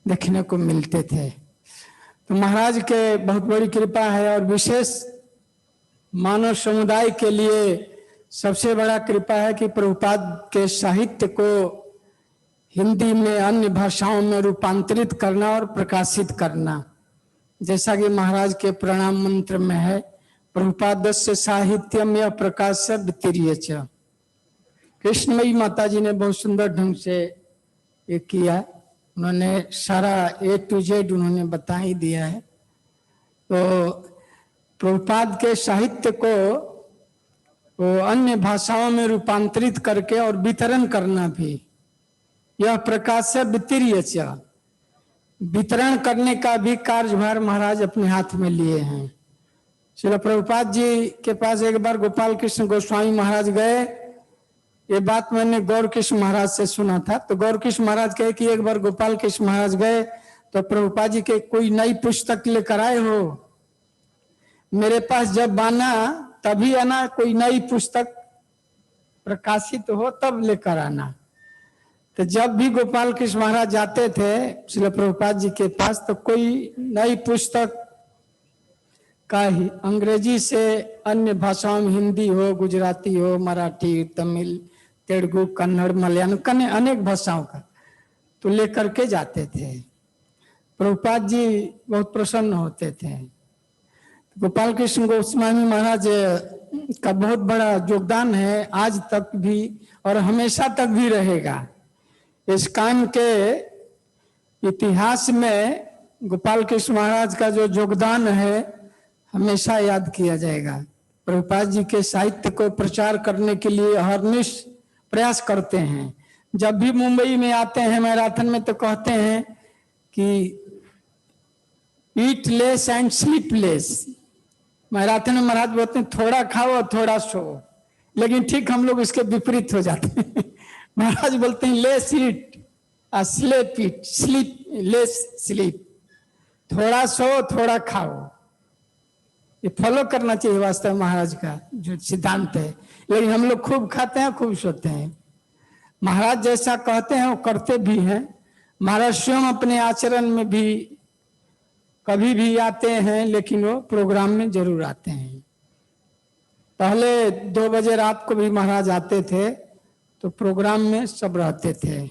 देखने को मिलते थे। तो महाराज के बहुत बड़ी कृपा है। और विशेष मानव समुदाय के लिए सबसे बड़ा कृपा है कि प्रभुपाद के साहित्य को हिंदी में, अन्य भाषाओं में रूपांतरित करना और प्रकाशित करना। जैसा कि महाराज के प्रणाम मंत्र में है, प्रभुपादस्य साहित्यम या प्रकाश वित्तीय च। कृष्णमयी माता जी ने बहुत सुंदर ढंग से ये किया, उन्होंने सारा A to Z उन्होंने बता ही दिया है। तो प्रभुपाद के साहित्य को वो अन्य भाषाओं में रूपांतरित करके और वितरण करना भी, यह प्रकाश वित्तीय च, वितरण करने का भी कार्यभार महाराज अपने हाथ में लिए हैं। श्रील प्रभुपाद जी के पास एक बार गोपाल कृष्ण गोस्वामी महाराज गए। ये बात मैंने गौर कृष्ण महाराज से सुना था। तो गौर कृष्ण महाराज कहे कि एक बार गोपाल कृष्ण महाराज गए तो प्रभुपाद जी के कोई नई पुस्तक लेकर आए हो, मेरे पास जब आना तभी आना, कोई नई पुस्तक प्रकाशित हो तब लेकर आना। तो जब भी गोपाल कृष्ण महाराज जाते थे श्रील प्रभुपाद जी के पास, तो कोई नई पुस्तक का ही, अंग्रेजी से अन्य भाषाओं में, हिंदी हो, गुजराती हो, मराठी, तमिल, तेलुगु, कन्नड़, मलयालम, अनेक भाषाओं का तो लेकर के जाते थे। प्रभुपाद जी बहुत प्रसन्न होते थे। गोपाल कृष्ण गोस्वामी महाराज का बहुत बड़ा योगदान है, आज तक भी और हमेशा तक भी रहेगा। ISKCON के इतिहास में गोपाल कृष्ण महाराज का जो योगदान है हमेशा याद किया जाएगा। प्रभुपाद जी के साहित्य को प्रचार करने के लिए अहर्निश प्रयास करते हैं। जब भी मुंबई में आते हैं मैराथन में तो कहते हैं कि eat less and sleep less. Marathon में महाराज बोलते हैं थोड़ा खाओ और थोड़ा सो, लेकिन ठीक हम लोग इसके विपरीत हो जाते हैं। महाराज बोलते हैं less eat sleep eat, sleep less sleep, थोड़ा सो थोड़ा खाओ। ये फॉलो करना चाहिए वास्तव महाराज का जो सिद्धांत है। लेकिन हम लोग खूब खाते हैं, खूब सोते हैं। महाराज जैसा कहते हैं वो करते भी हैं। महाराज स्वयं अपने आचरण में भी कभी भी आते हैं, लेकिन वो प्रोग्राम में जरूर आते हैं। पहले 2 बजे रात को भी महाराज आते थे तो प्रोग्राम में सब रहते थे।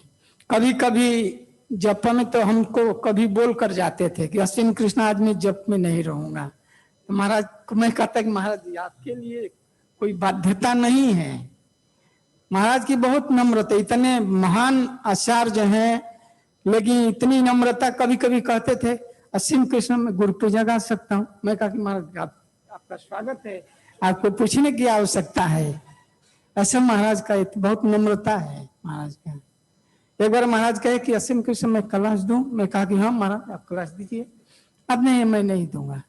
कभी कभी जप में तो हमको कभी बोल कर जाते थे कि असीम कृष्ण आज मैं जप में नहीं रहूंगा। तो महाराज को मैं कहता कि महाराज आपके लिए कोई बाध्यता नहीं है। महाराज की बहुत नम्रता, इतने महान आचार्य हैं लेकिन इतनी नम्रता। कभी कभी कहते थे असीम कृष्ण में गुरु पूजा गा सकता हूँ। मैं कहा कि महाराज आपका स्वागत है, आपको पूछने की आवश्यकता है। ऐसा महाराज का बहुत नम्रता है महाराज का। एक बार महाराज कहे कि असीम कृष्ण में क्लास दूं। मैं कहा कि हाँ महाराज आप क्लास दीजिए। अब नहीं, मैं नहीं दूंगा।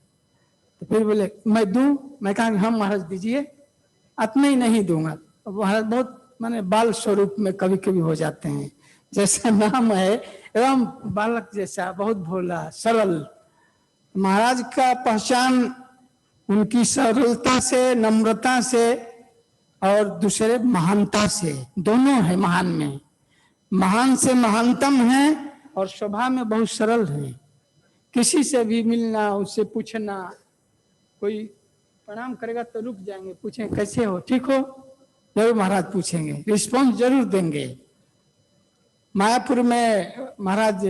तो फिर बोले मैं दूं। मैं कहा कि हाँ महाराज दीजिए। अब मैं नहीं दूंगा। महाराज बहुत माने बाल स्वरूप में कभी कभी हो जाते हैं, जैसा नाम है एवं बालक जैसा, बहुत भोला सरल। महाराज का पहचान उनकी सरलता से, नम्रता से और दूसरे महानता से, दोनों है। महान में, महान से महानतम है और स्वभाव में बहुत सरल है। किसी से भी मिलना, उससे पूछना, कोई प्रणाम करेगा तो रुक जाएंगे, पूछें कैसे हो, ठीक हो, जरूर महाराज पूछेंगे, रिस्पॉन्स जरूर देंगे। मायापुर में महाराज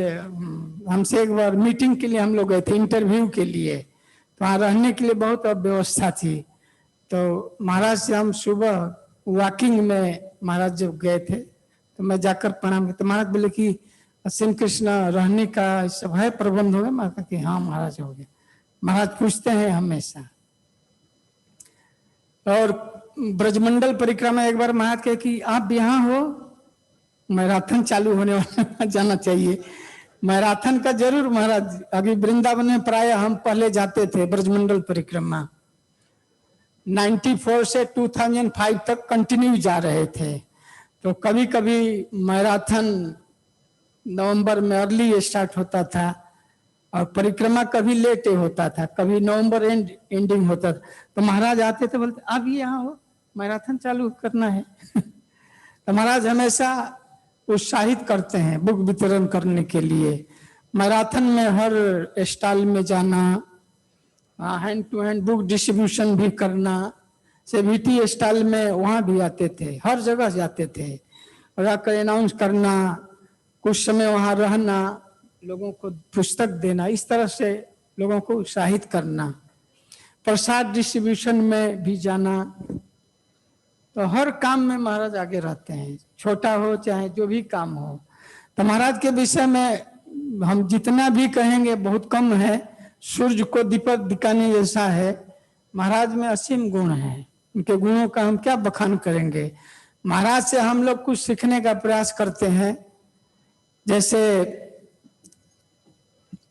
हमसे एक बार मीटिंग के लिए हम लोग गए थे, इंटरव्यू के लिए। तो वहाँ रहने के लिए बहुत व्यवस्था थी। तो महाराज से हम सुबह वॉकिंग में महाराज जब गए थे तो मैं जाकर प्रणाम किया। तो महाराज बोले कि असीम कृष्ण रहने का सब है, प्रबंध हो गया? मैं कहा कि हाँ महाराज हो गया। महाराज पूछते हैं हमेशा। और ब्रजमंडल परिक्रमा एक बार महाराज कहे कि आप यहाँ हो? मैराथन चालू होने वाला जाना चाहिए। मैराथन का जरूर महाराज, अभी वृंदावन में प्राय हम पहले जाते थे ब्रजमंडल परिक्रमा, 94 से 2005 तक कंटिन्यू जा रहे थे। तो कभी कभी मैराथन नवंबर में अर्ली स्टार्ट होता था और परिक्रमा कभी लेट होता था, कभी नवंबर एंडिंग होता था। तो महाराज आते थे, बोलते अब यहाँ हो मैराथन चालू करना है। तो महाराज हमेशा उत्साहित करते हैं बुक वितरण करने के लिए। मैराथन में हर स्टॉल में जाना, hand to hand book distribution भी करना, सेविटी स्टॉल में वहाँ भी आते थे, हर जगह जाते थे और आकर अनाउंस करना, कुछ समय वहाँ रहना, लोगों को पुस्तक देना, इस तरह से लोगों को उत्साहित करना। प्रसाद डिस्ट्रीब्यूशन में भी जाना। तो हर काम में महाराज आगे रहते हैं, छोटा हो चाहे जो भी काम हो। तो महाराज के विषय में हम जितना भी कहेंगे बहुत कम है। सूर्य को दीपक दिखाने जैसा है, महाराज में असीम गुण है, उनके गुणों का हम क्या बखान करेंगे। महाराज से हम लोग कुछ सीखने का प्रयास करते हैं। जैसे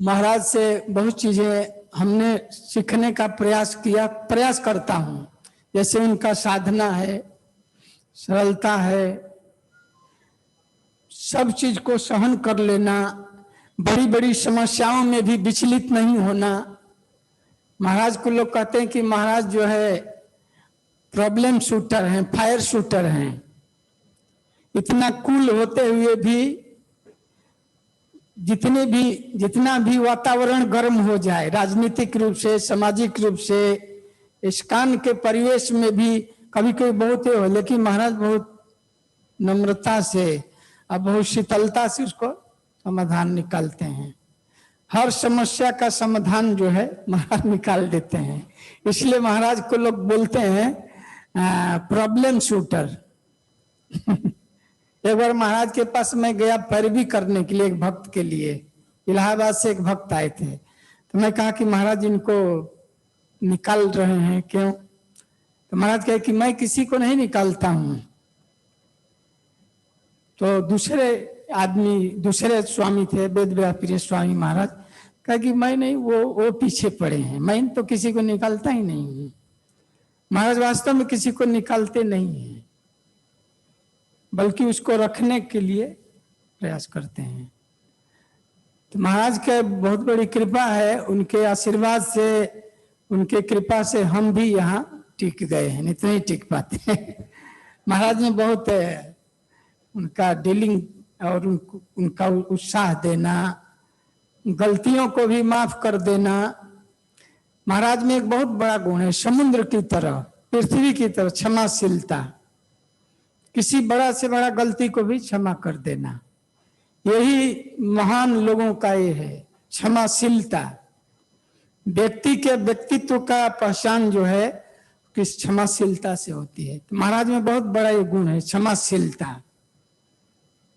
महाराज से बहुत चीजें हमने सीखने का प्रयास करता हूँ। जैसे उनका साधना है, सरलता है, सब चीज को सहन कर लेना, बड़ी बड़ी समस्याओं में भी विचलित नहीं होना। महाराज को लोग कहते हैं कि महाराज जो है प्रॉब्लम शूटर हैं, फायर शूटर हैं। इतना कूल होते हुए भी जितना भी वातावरण गर्म हो जाए, राजनीतिक रूप से, सामाजिक रूप से, ISKCON के परिवेश में भी कभी कभी बहुत हो, लेकिन महाराज बहुत नम्रता से और बहुत शीतलता से उसको समाधान निकालते हैं। हर समस्या का समाधान जो है महाराज निकाल देते हैं। इसलिए महाराज को लोग बोलते हैं प्रॉब्लम शूटर। एक बार महाराज के पास मैं गया पैरवी करने के लिए, एक भक्त के लिए। इलाहाबाद से एक भक्त आए थे, तो मैं कहा कि महाराज इनको निकाल रहे हैं क्यों? तो महाराज कहे कि मैं किसी को नहीं निकालता हूं। तो दूसरे स्वामी थे, वेद व्यापी स्वामी महाराज, कहा कि मैं नहीं, वो पीछे पड़े हैं, मैं तो किसी को निकालता ही नहीं हूं। महाराज वास्तव में किसी को निकालते नहीं हैं, बल्कि उसको रखने के लिए प्रयास करते हैं। तो महाराज के बहुत बड़ी कृपा है, उनके आशीर्वाद से, उनके कृपा से हम भी यहाँ टिक गए हैं, नहीं तो नहीं टिक पाते। महाराज ने बहुत उनका डीलिंग और उनका उत्साह देना, गलतियों को भी माफ कर देना। महाराज में एक बहुत बड़ा गुण है, समुद्र की तरह, पृथ्वी की तरह क्षमाशीलता। किसी बड़ा से बड़ा गलती को भी क्षमा कर देना, यही महान लोगों का ये है, क्षमाशीलता। व्यक्ति के व्यक्तित्व का पहचान जो है किस क्षमाशीलता से होती है। तो महाराज में बहुत बड़ा ये गुण है, क्षमाशीलता,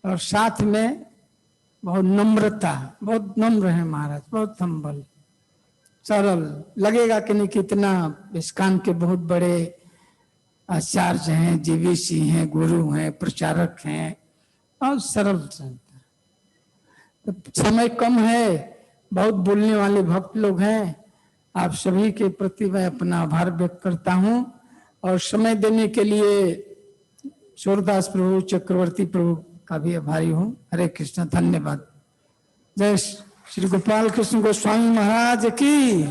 और साथ में बहुत नम्रता। बहुत नम्र है महाराज, बहुत हम्बल, सरल। लगेगा कि नहीं कितना ISKCON के बहुत बड़े आचार्य हैं, जीवीसी हैं, गुरु हैं, प्रचारक हैं, और सरल संता। तो समय कम है, बहुत बोलने वाले भक्त लोग हैं। आप सभी के प्रति मैं अपना आभार व्यक्त करता हूं और समय देने के लिए सूरदास प्रभु, चक्रवर्ती प्रभु का भी आभारी हूं। हरे कृष्ण, धन्यवाद। जय श्री गोपाल कृष्ण गोस्वामी महाराज की,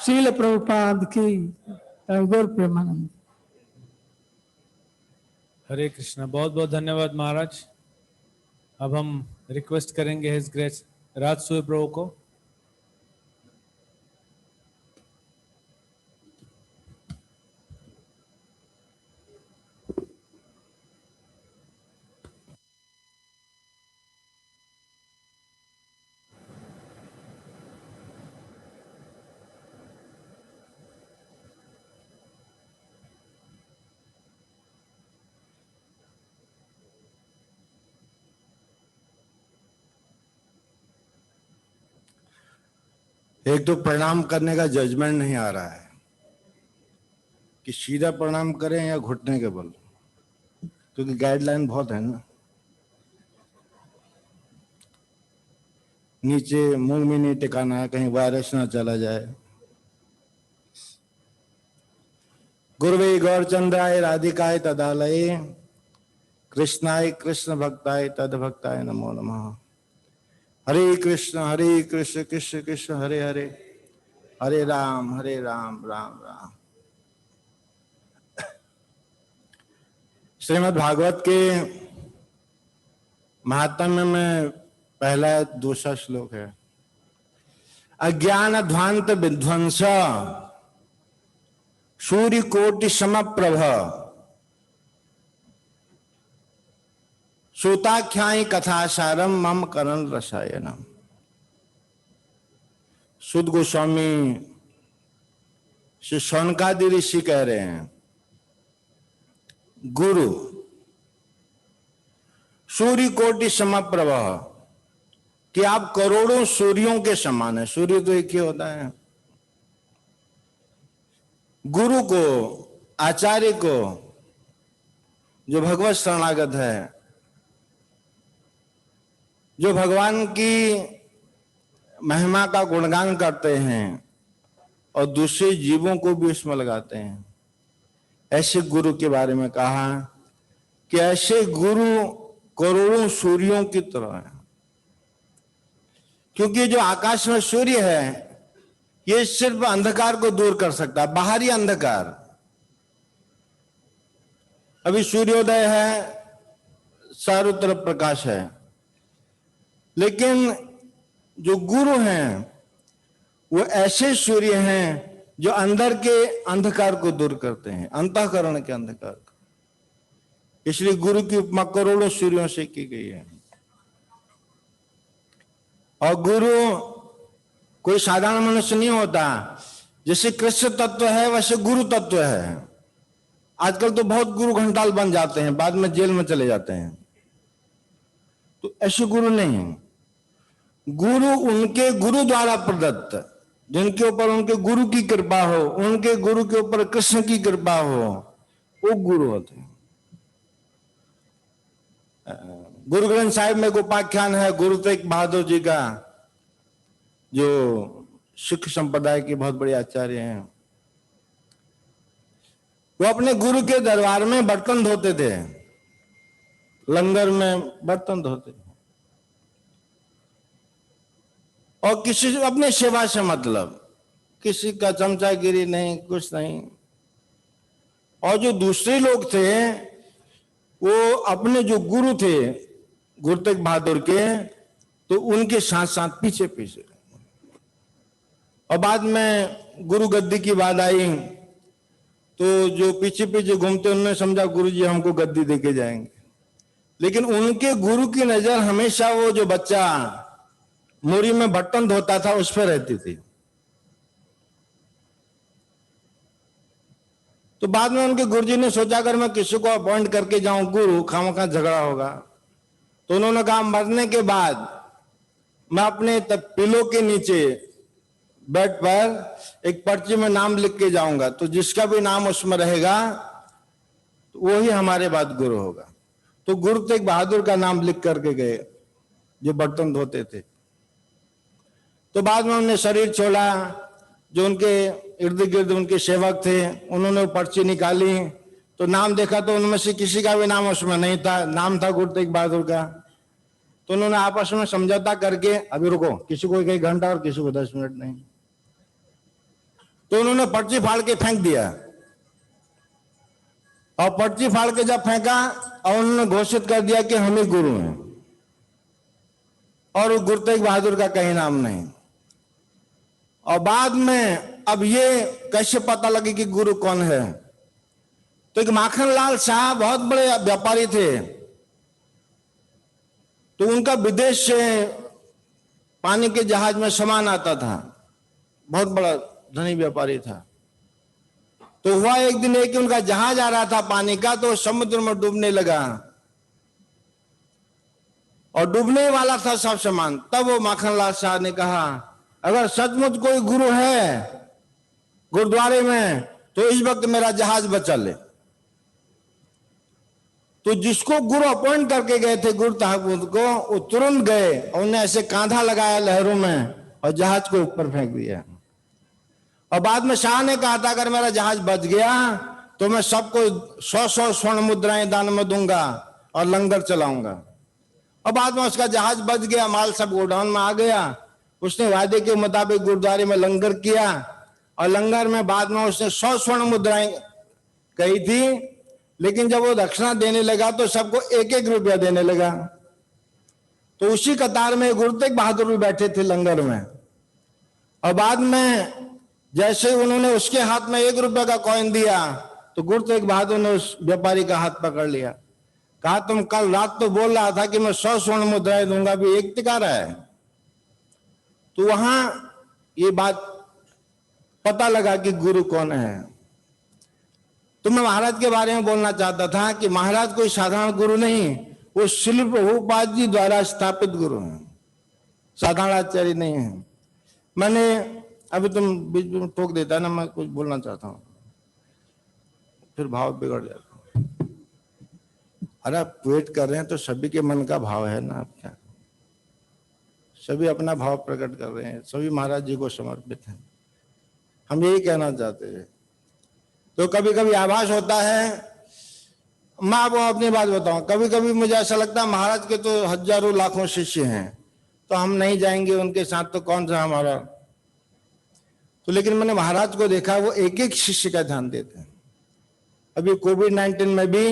श्रील प्रभुपाद की, गौर प्रेमानंद। हरे कृष्णा, बहुत बहुत धन्यवाद महाराज। अब हम रिक्वेस्ट करेंगे हिज ग्रेस राजसूय प्रभु को। एक तो प्रणाम करने का जजमेंट नहीं आ रहा है कि सीधा प्रणाम करें या घुटने के बल, क्योंकि गाइडलाइन बहुत है ना। नीचे मुंह में नहीं टिकाना है, कहीं वायरस ना चला जाए। गुरुवे गौरचंद्राय राधिकाय तदालये कृष्णाय कृष्ण भक्ताय तद भक्ताय नमो नमः। हरे कृष्ण कृष्ण कृष्ण हरे हरे, हरे राम राम राम। श्रीमद् भागवत के महात्म्य में पहला दूसरा श्लोक है। अज्ञान ध्वांत विध्वंस सूर्य कोटि समप्रभ सूताख्यायी कथासारम मम करण रसायनम। सुद गोस्वामी श्री शौनकादि ऋषि कह रहे हैं, गुरु सूर्य कोटि समप्रभ, कि आप करोड़ों सूर्यों के समान है। सूर्य तो एक ही होता है। गुरु को, आचार्य को, जो भगवत शरणागत है, जो भगवान की महिमा का गुणगान करते हैं और दूसरे जीवों को भी इसमें लगाते हैं, ऐसे गुरु के बारे में कहा कि ऐसे गुरु करोड़ों सूर्यों की तरह है। क्योंकि जो आकाश में सूर्य है, ये सिर्फ अंधकार को दूर कर सकता है, बाहरी अंधकार। अभी सूर्योदय है, चारों तरफ प्रकाश है, लेकिन जो गुरु हैं वो ऐसे सूर्य हैं जो अंदर के अंधकार को दूर करते हैं, अंतःकरण के अंधकार को। इसलिए गुरु की उपमा करोड़ों सूर्यों से की गई है। और गुरु कोई साधारण मनुष्य नहीं होता। जैसे कृष्ण तत्व है वैसे गुरु तत्व है। आजकल तो बहुत गुरु घंटाल बन जाते हैं, बाद में जेल में चले जाते हैं। तो ऐसे गुरु नहीं है। गुरु उनके गुरु द्वारा प्रदत्त, जिनके ऊपर उनके गुरु की कृपा हो, उनके गुरु के ऊपर कृष्ण की कृपा हो, वो गुरु होते हैं। गुरु ग्रंथ साहिब में उपाख्यान है गुरु तेग बहादुर जी का, जो सिख संप्रदाय के बहुत बड़े आचार्य हैं। वो अपने गुरु के दरबार में बर्तन धोते थे, लंगर में बर्तन धोते थे, और किसी अपने सेवा से मतलब, किसी का चमचागिरी नहीं, कुछ नहीं। और जो दूसरे लोग थे वो अपने जो गुरु थे गुरु तेग बहादुर के, तो उनके साथ साथ पीछे पीछे। और बाद में गुरु गद्दी की बात आई तो जो पीछे पीछे घूमते उन्होंने समझा गुरु जी हमको गद्दी देके जाएंगे। लेकिन उनके गुरु की नजर हमेशा वो जो बच्चा मोरी में बर्तन धोता था उस पर रहती थी। तो बाद में उनके गुरुजी ने सोचा अगर मैं किसी को अपॉइंट करके जाऊं गुरु, खामखा झगड़ा होगा। तो उन्होंने कहा मरने के बाद मैं अपने पिलो के नीचे बेड पर एक पर्ची में नाम लिख के जाऊंगा, तो जिसका भी नाम उसमें रहेगा तो वही हमारे बाद गुरु होगा। तो गुरु तेग बहादुर का नाम लिख करके गए जो बर्तन धोते थे। तो बाद में उन्होंने शरीर छोड़ा, जो उनके इर्द गिर्द उनके सेवक थे उन्होंने पर्ची निकाली, तो नाम देखा तो उनमें से किसी का भी नाम उसमें नहीं था, नाम था गुरु तेग बहादुर का। तो उन्होंने आपस में समझौता करके अभी रुको, किसी को 1 घंटा और किसी को 10 मिनट नहीं। तो उन्होंने पर्ची फाड़ के फेंक दिया, और पर्ची फाड़ के जब फेंका और उन्होंने घोषित कर दिया कि हम ही गुरु हैं, और गुरु तेग बहादुर का कहीं नाम नहीं। और बाद में अब ये कैसे पता लगे कि गुरु कौन है? तो एक माखन लाल शाह बहुत बड़े व्यापारी थे, तो उनका विदेश से पानी के जहाज में सामान आता था, बहुत बड़ा धनी व्यापारी था। तो हुआ एक दिन एक कि उनका जहाज आ रहा था पानी का, तो समुद्र में डूबने लगा और डूबने वाला था सब सामान। तब वो माखन लाल शाह ने कहा अगर सचमुच कोई गुरु है गुरुद्वारे में तो इस वक्त मेरा जहाज बचा ले। तो तो जिसको गुरु अपॉइंट करके गए थे गुरु तहबूत को, वो तुरंत गए और उन्हें ऐसे कांधा लगाया लहरों में और जहाज को ऊपर फेंक दिया। और बाद में शाह ने कहा था अगर मेरा जहाज बच गया तो मैं सबको 100 स्वर्ण मुद्राएं दान में दूंगा और लंगर चलाऊंगा। और बाद में उसका जहाज बच गया, माल सब गोडाउन में आ गया। उसने वादे के मुताबिक गुरुद्वारे में लंगर किया और लंगर में बाद में उसने 100 स्वर्ण मुद्राएं कही थी, लेकिन जब वो दक्षिणा देने लगा तो सबको 1-1 रुपया देने लगा। तो उसी कतार में गुरु तेग बहादुर भी बैठे थे लंगर में। और बाद में जैसे उन्होंने उसके हाथ में 1 रुपये का कॉइन दिया तो गुरु तेग बहादुर ने उस व्यापारी का हाथ पकड़ लिया, कहा तुम कल रात तो बोल रहा था कि मैं 100 स्वर्ण मुद्राएं दूंगा, भी 1 टिका रहा है। तो वहां ये बात पता लगा कि गुरु कौन है। तो मैं महाराज के बारे में बोलना चाहता था कि महाराज कोई साधारण गुरु नहीं, वो श्रील प्रभुपाद जी द्वारा स्थापित गुरु हैं, साधारण आचार्य नहीं है। मैंने अभी तुम बीच में टोक देता है ना, मैं कुछ बोलना चाहता हूं फिर भाव बिगड़ जाता। अरे आप वेट कर रहे हैं तो सभी के मन का भाव है ना, आप क्या सभी अपना भाव प्रकट कर रहे हैं, सभी महाराज जी को समर्पित हैं। हम यही कहना चाहते हैं। तो कभी कभी आभास होता है, मैं आपको अपनी बात बताऊं, कभी कभी मुझे ऐसा लगता है महाराज के तो हजारों लाखों शिष्य हैं, तो हम नहीं जाएंगे उनके साथ तो कौन सा हमारा। तो लेकिन मैंने महाराज को देखा वो एक एक शिष्य का ध्यान देते हैं। अभी कोविड-19 में भी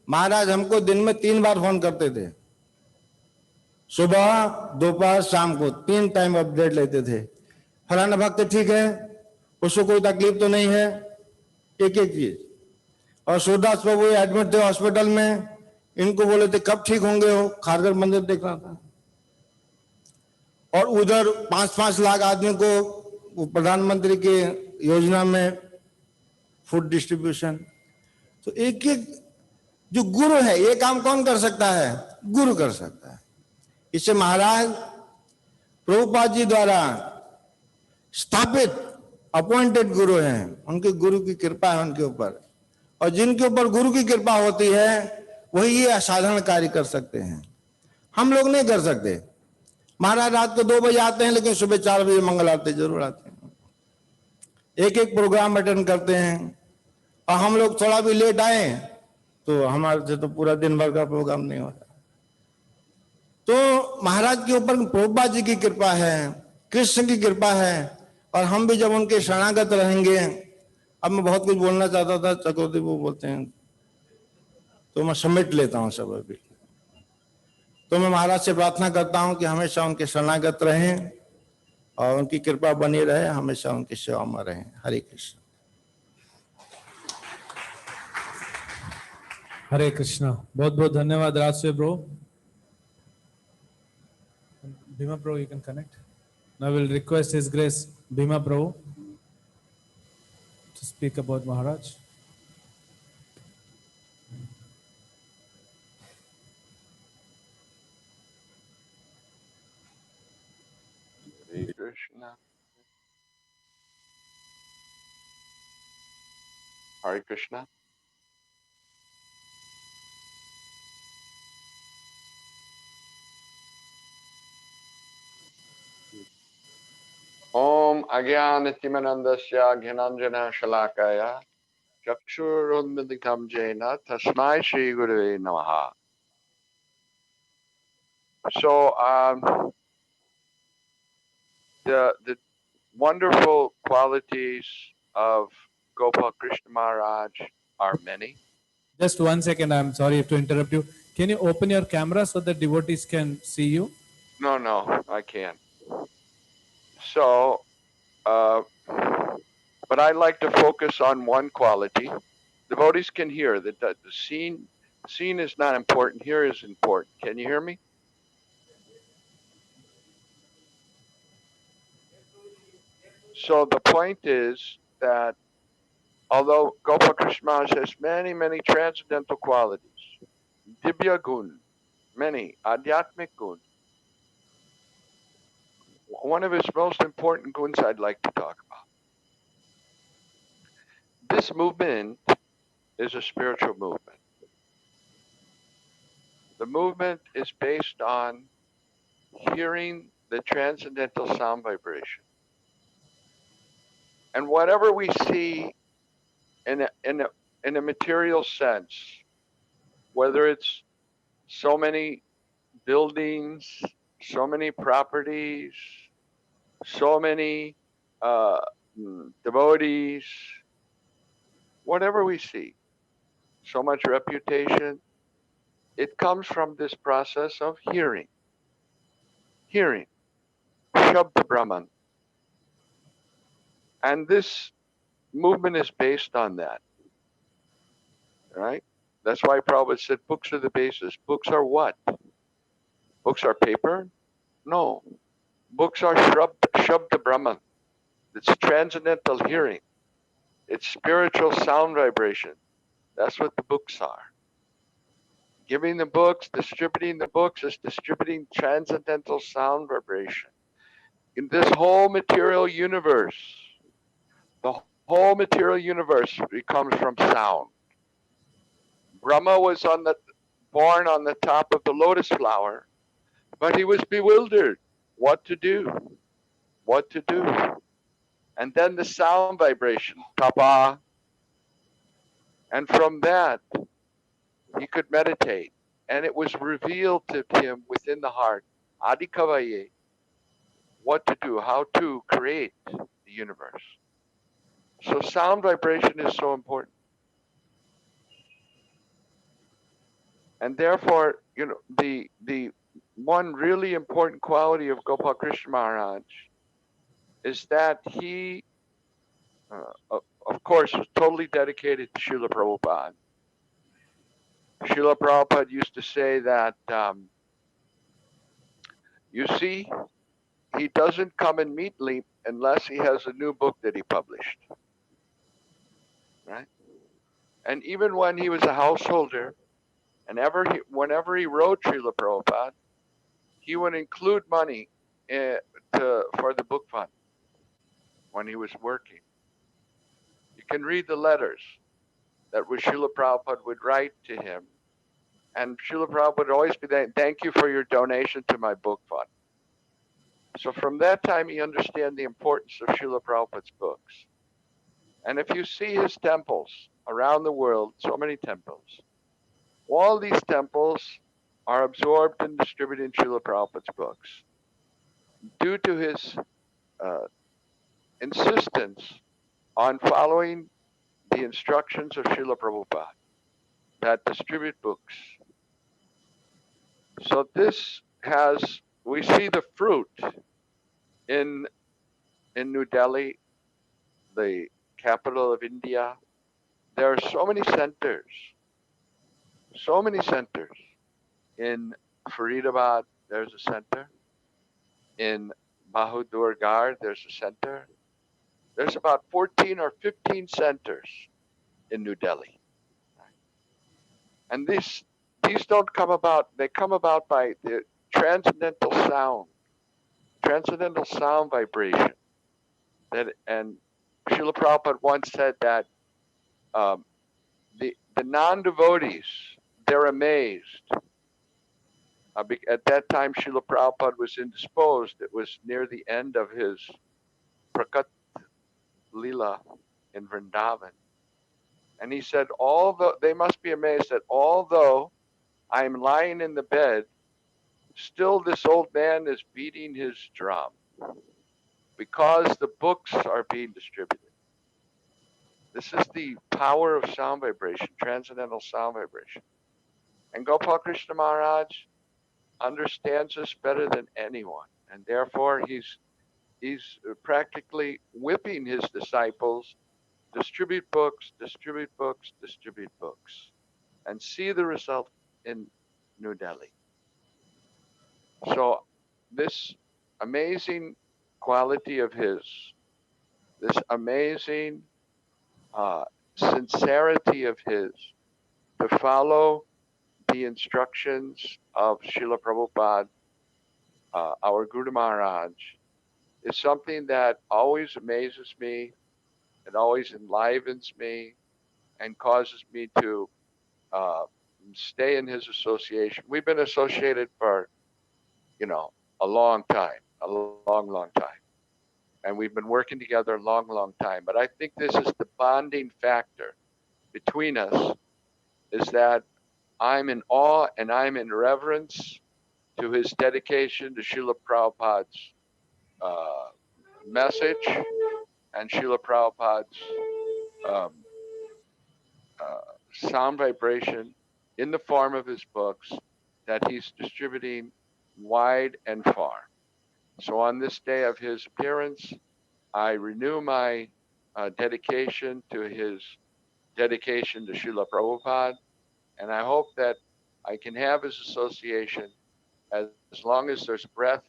महाराज हमको दिन में 3 बार फोन करते थे, सुबह दोपहर शाम को 3 टाइम अपडेट लेते थे। फलाना भक्त ठीक है, उसको कोई तकलीफ तो नहीं है, एक एक चीज। और सूरदास प्रभु एडमिट थे हॉस्पिटल में, इनको बोले थे कब ठीक होंगे हो, खारगर मंदिर देखना था। और उधर 5-5 लाख आदमी को प्रधानमंत्री के योजना में फूड डिस्ट्रीब्यूशन। तो एक एक जो गुरु है, ये काम कौन कर सकता है? गुरु कर सकता है। इससे महाराज प्रभुपाद जी द्वारा स्थापित अपॉइंटेड गुरु हैं, उनके गुरु की कृपा है उनके ऊपर। और जिनके ऊपर गुरु की कृपा होती है वही ये असाधारण कार्य कर सकते हैं, हम लोग नहीं कर सकते। महाराज रात को 2 बजे आते हैं, लेकिन सुबह 4 बजे मंगल आरती जरूर आते हैं, एक एक प्रोग्राम अटेंड करते हैं। और हम लोग थोड़ा भी लेट आए तो हमारे से तो पूरा दिन भर का प्रोग्राम नहीं होता। तो महाराज के ऊपर प्रभुपाद जी की कृपा है, कृष्ण की कृपा है। और हम भी जब उनके शरणागत रहेंगे, अब मैं बहुत कुछ बोलना चाहता था, चकोती वो बोलते हैं तो मैं समेट लेता हूं सब अभी। तो मैं महाराज से प्रार्थना करता हूं कि हमेशा उनके शरणागत रहें और उनकी कृपा बनी रहे, हमेशा उनकी सेवा में रहें। हरे कृष्ण। हरे कृष्णा। बहुत बहुत धन्यवाद राजस्व bro. Bhima Prabhu, you can connect. Now I will request His Grace Bhima Prabhu to speak about Maharaj. Hare Krishna. Hare Krishna. Om Agyanatimanandasya Gyananjana Shalakaya Chakshurunmidikam Jena Tasmai Shri Gurave Namaha. So the wonderful qualities of Gopal Krishna Maharaj are many. Just 1 second, I'm sorry to interrupt you. Can you open your camera so that devotees can see you? No, I can't. So, but I like to focus on one quality. Devotees can hear that the scene is not important. Here is important. Can you hear me? So the point is that although Gopal Krishna Maharaj has many, many transcendental qualities, Dibya Gun, many, Adhyatmic Gun, one of his most important guns I'd like to talk about. This movement is a spiritual movement. The movement is based on hearing the transcendental sound vibration. And whatever we see in a material sense, whether it's so many buildings, so many properties, so many devotees, whatever we see, so much reputation, it comes from this process of hearing. Hearing. Shabda Brahman. And this movement is based on that. Right? That's why Prabhupada said books are the basis. Books are what? Books are paper? No. Books are Shabda Brahman. It's transcendental hearing. It's spiritual sound vibration. That's what the books are. Giving the books, distributing the books is distributing transcendental sound vibration. In this whole material universe, the whole material universe comes from sound. Brahma was born on the top of the lotus flower, but he was bewildered. What to do? What to do? And then the sound vibration, tapa. And from that, he could meditate. And it was revealed to him within the heart, adikavaye, what to do, how to create the universe. So sound vibration is so important. And therefore, the one really important quality of Gopal Krishna Maharaj is that he, of course, was totally dedicated to Srila Prabhupada. Srila Prabhupada used to say that, you see, he doesn't come and meet me unless he has a new book that he published. Right? And even when he was a householder, and whenever he wrote Srila Prabhupada, he would include money for the book fund when he was working. You can read the letters that Srila Prabhupada would write to him. And Srila Prabhupada would always be saying, thank you for your donation to my book fund. So from that time, he understood the importance of Srila Prabhupada's books. And if you see his temples around the world, so many temples, all these temples are absorbed and distributed in Srila Prabhupada's books due to his insistence on following the instructions of Srila Prabhupada that distribute books. So we see the fruit in New Delhi, the capital of India. There are so many centers. In Faridabad, there's a center. In Bahadurgarh, there's a center. There's about 14 or 15 centers in New Delhi. And these don't come about, they come about by the transcendental sound vibration. And Srila Prabhupada once said that the non-devotees, they're amazed. At that time, Srila Prabhupada was indisposed. It was near the end of his Prakat Lila in Vrindavan. And he said, they must be amazed that although I'm lying in the bed, still this old man is beating his drum because the books are being distributed. This is the power of sound vibration, transcendental sound vibration. And Gopal Krishna Maharaj understands this better than anyone. And therefore, he's practically whipping his disciples, distribute books, and see the result in New Delhi. So this amazing quality of his, this amazing sincerity of his to follow the instructions of Srila Prabhupada, our Guru Maharaj, is something that always amazes me, it always enlivens me, and causes me to stay in his association. We've been associated for, a long time, a long, long time. And we've been working together a long, long time. But I think this is the bonding factor between us, is that I'm in awe and I'm in reverence to his dedication to Srila Prabhupada's message and Srila Prabhupada's um, sound vibration in the form of his books that he's distributing wide and far. So on this day of his appearance, I renew my dedication to his dedication to Srila Prabhupada, and I hope that I can have his association as long as there's breath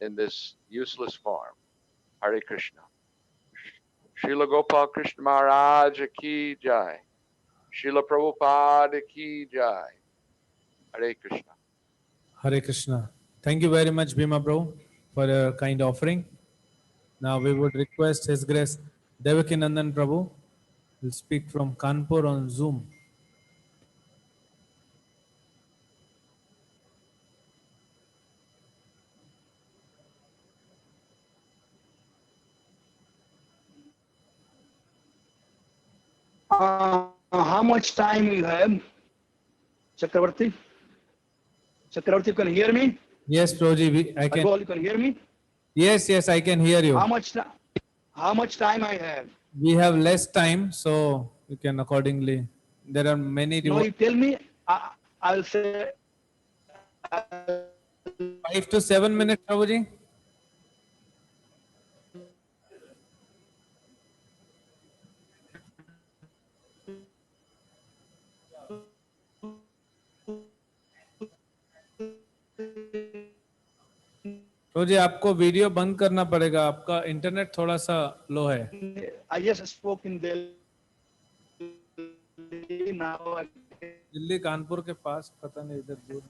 in this useless form. Hare Krishna. Srila Gopal Krishna Maharaj ki jai. Srila Prabhupada ki jai. Hare Krishna. Hare Krishna. Thank you very much, Bhima Bro, for your kind offering. Now we would request His Grace Devakinandan Prabhu will speak from Kanpur on Zoom. How much time you have, Chakravarti? Chakravarti, you can hear me? Yes, Prabhuji, I can. Gopal, you can hear me? Yes, I can hear you. How much time I have? We have less time, so you can accordingly. There are many. No, you tell me. I'll say 5 to 7 minutes, Prabhuji. जी आपको video बंद करना पड़ेगा, आपका internet थोड़ा सा लो है. I just spoke in Delhi. Now Delhi Kanpur के पास, पता नहीं इधर दूर.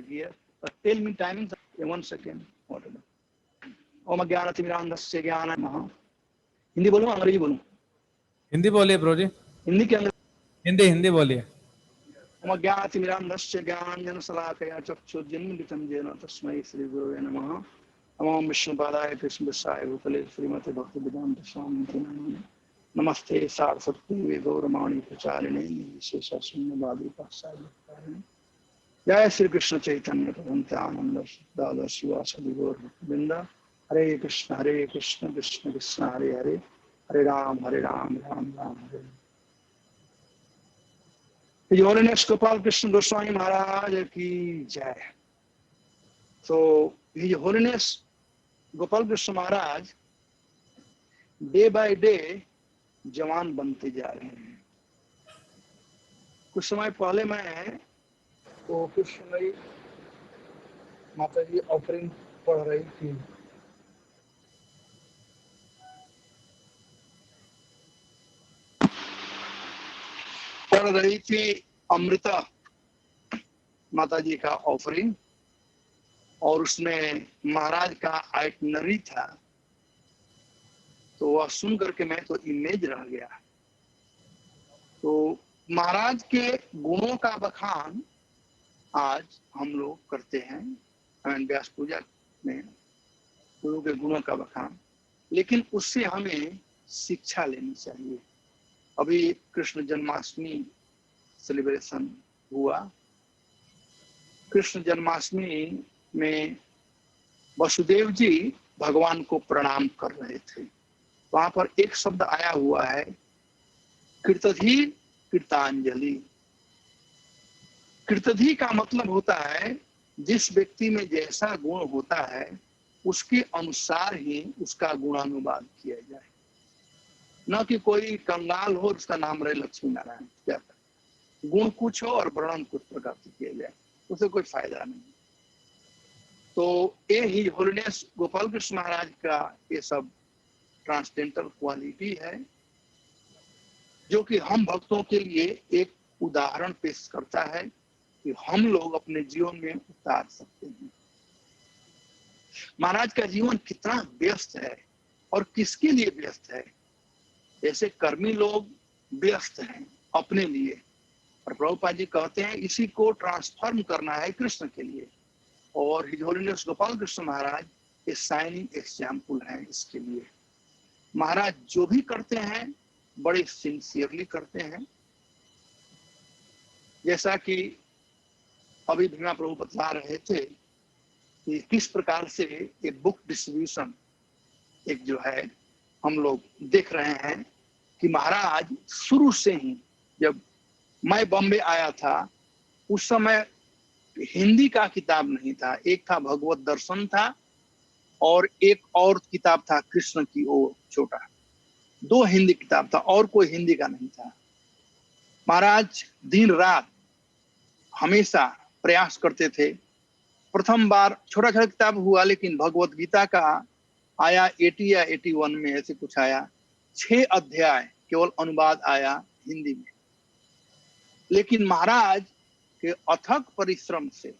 here. Tell me timings. 1 second. Whatever. ओम ज्ञानतिमिरान्धस्य ज्ञानमः. हिंदी बोलूं अंग्रेजी बोलूं? हिंदी बोलिए ब्रो जी. हिंदी के अंग्रेजी? हिंदी बोलिए. ओम ज्ञानतिमिरान्धस्य ज्ञानाञ्जनशलाकया चक्षुर्मिलितं येन तस्मै श्रीगुरवे नमः. नमो विष्णुपादाय कृष्णदासाय भूतले श्रीमते भक्तिवेदान्त स्वामिनिति नामिने. नमस्ते सारस्वती गौरवाणी प्रचारिणे विशेषशून्यवादी पाश्चात्य. जय श्री कृष्ण चैतन्य प्रभु नित्यानंद दादा शिवासदि गौर वृंदा. हरे कृष्ण कृष्ण कृष्ण हरे हरे, हरे राम राम राम हरे. His Holiness Gopal Krishna Goswami Maharaj ki jai. So His Holiness Gopal Krishna Maharaj day by day जवान बनते जा रहे हैं. कुछ समय पहले मैं तो कृष्ण माता जी ऑफरिंग पढ़ रही थी. पढ़ रही थी अमृता माता जी का ऑफरिंग, और उसमें महाराज का आइटनरी था. तो वह सुन करके मैं तो इमेज रह गया. तो महाराज के गुणों का बखान आज हम लोग करते हैं व्यास पूजा में, गुरु के गुणों का बखान. लेकिन उससे हमें शिक्षा लेनी चाहिए. अभी कृष्ण जन्माष्टमी सेलिब्रेशन हुआ. कृष्ण जन्माष्टमी में वसुदेव जी भगवान को प्रणाम कर रहे थे. वहां पर एक शब्द आया हुआ है, कृतधी कृतांजलि. कृतधी का मतलब होता है जिस व्यक्ति में जैसा गुण होता है उसके अनुसार ही उसका गुणानुवाद किया जाए. न कि कोई कंगाल हो उसका नाम रहे लक्ष्मी नारायण. क्या गुण कुछ हो और वर्णन कुछ प्रकार से किया जाए, उसे कोई फायदा नहीं. तो ये ही होलिनेस गोपाल कृष्ण महाराज का ये सब ट्रांसडेंटल क्वालिटी है, जो कि हम भक्तों के लिए एक उदाहरण पेश करता है कि हम लोग अपने जीवन में उतार सकते हैं. महाराज का जीवन कितना व्यस्त है और किसके लिए व्यस्त है। ऐसे कर्मी लोग व्यस्त हैं अपने लिए, और प्रभुपाद जी कहते हैं इसी को ट्रांसफॉर्म करना है कृष्ण के लिए। और हिज होलीनेस गोपाल कृष्ण महाराज ये शाइनिंग एग्जाम्पल है इसके लिए। महाराज जो भी करते हैं बड़े सिंसियरली करते हैं। जैसा कि अभी भीमा प्रभु बता रहे थे कि किस प्रकार से एक बुक डिस्ट्रीब्यूशन एक जो है हम लोग देख रहे हैं कि महाराज शुरू से ही, जब मैं बॉम्बे आया था उस समय हिंदी का किताब नहीं था, एक था भगवत दर्शन था और एक और किताब था कृष्ण की ओर छोटा, 2 हिंदी किताब था और कोई हिंदी का नहीं था। महाराज दिन रात हमेशा प्रयास करते थे। प्रथम बार छोटा छोटा किताब हुआ, लेकिन भगवत गीता का आया 80 या 81 में ऐसे कुछ आया, 6 अध्याय केवल अनुवाद आया हिंदी में। लेकिन महाराज के अथक परिश्रम से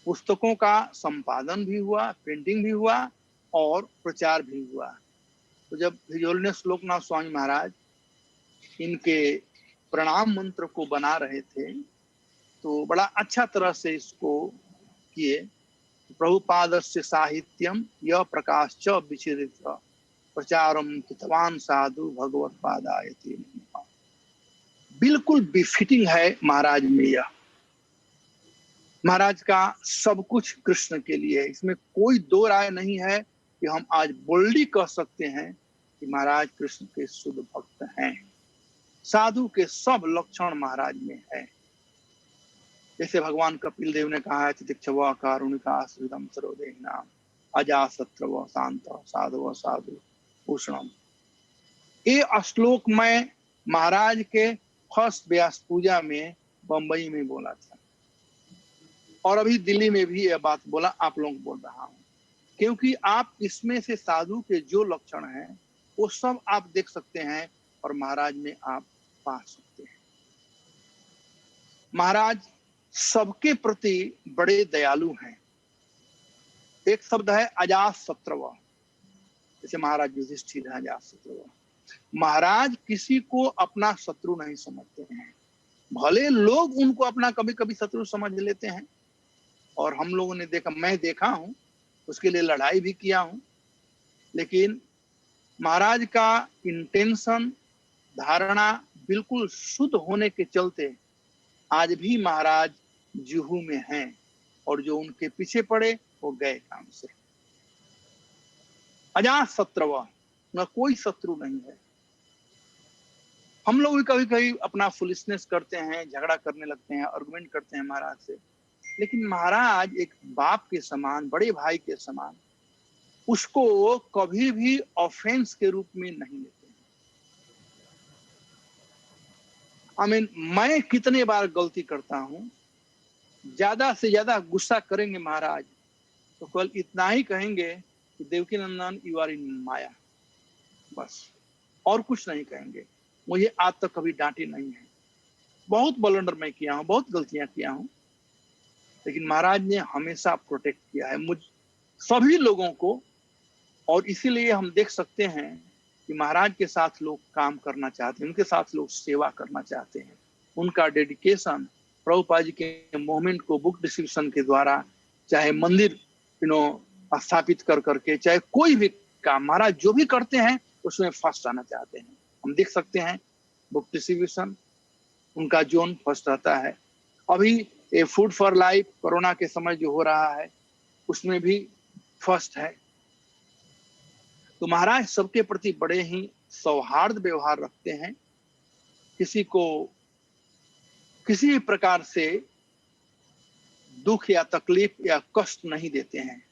पुस्तकों का संपादन भी हुआ, प्रिंटिंग भी हुआ और प्रचार भी हुआ। तो जब हिज होलीनेस लोकनाथ स्वामी महाराज इनके प्रणाम मंत्र को बना रहे थे तो बड़ा अच्छा तरह से इसको किए। प्रभुपादस्य साहित्यम यह प्रकाश च विचिरित प्रचारम कितवान साधु भगवत पादायते। बिल्कुल बिफिटिंग है महाराज में यह। महाराज का सब कुछ कृष्ण के लिए है, इसमें कोई दो राय नहीं है कि हम आज बोल्डली कह सकते हैं कि महाराज कृष्ण के शुद्ध भक्त हैं। साधु के सब लक्षण महाराज में है। जैसे भगवान कपिल देव ने कहा है तितिक्षव कारुणिका सुहृदम सरोदेहिनाम अजासत्रव शांत साधु साधु भूषणम। ये श्लोक मैं महाराज के फर्स्ट व्यास पूजा में बंबई में बोला था और अभी दिल्ली में भी यह बात बोला, आप लोग बोल रहा हूं, क्योंकि आप इसमें से साधु के जो लक्षण हैं वो सब आप देख सकते हैं और महाराज में आप पा सकते हैं। महाराज सबके प्रति बड़े दयालु हैं। एक शब्द है अजासत्रव, जैसे महाराज युधिष्ठिर है अजासत्रव। महाराज किसी को अपना शत्रु नहीं समझते हैं, भले लोग उनको अपना कभी कभी शत्रु समझ लेते हैं और हम लोगों ने देखा, मैं देखा हूं, उसके लिए लड़ाई भी किया हूं, लेकिन महाराज का इंटेंशन धारणा बिल्कुल शुद्ध होने के चलते आज भी महाराज जुहू में हैं और जो उनके पीछे पड़े वो गए काम से। अजात शत्रु, न कोई शत्रु नहीं है। हम लोग भी कभी कभी अपना फुलिशनेस करते हैं, झगड़ा करने लगते हैं, आर्गुमेंट करते हैं महाराज से, लेकिन महाराज एक बाप के समान, बड़े भाई के समान उसको कभी भी ऑफेंस के रूप में नहीं लेते। मैं कितने बार गलती करता हूं, ज्यादा से ज्यादा गुस्सा करेंगे महाराज तो केवल इतना ही कहेंगे कि देवकी नंदन यू आर इन माया, बस, और कुछ नहीं कहेंगे। मुझे आज तक कभी डांटे नहीं है। बहुत ब्लंडर मैं किया हूं, बहुत गलतियां किया हूं, लेकिन महाराज ने हमेशा प्रोटेक्ट किया है मुझ सभी लोगों को। और इसीलिए हम देख सकते हैं कि महाराज के साथ लोग काम करना चाहते हैं, उनके साथ लोग सेवा करना चाहते हैं। उनका डेडिकेशन प्रभुपाद जी के मूवमेंट को बुक डिस्ट्रीब्यूशन के द्वारा, चाहे मंदिर स्थापित कर करके, चाहे कोई भी काम महाराज जो भी करते हैं उसमें फर्स्ट आना चाहते हैं। हम देख सकते हैं बुक डिस्ट्रीब्यूशन उनका जोन फर्स्ट रहता है। अभी ये फूड फॉर लाइफ कोरोना के समय जो हो रहा है उसमें भी फर्स्ट है। तो महाराज सबके प्रति बड़े ही सौहार्द व्यवहार रखते हैं, किसी को किसी भी प्रकार से दुख या तकलीफ या कष्ट नहीं देते हैं,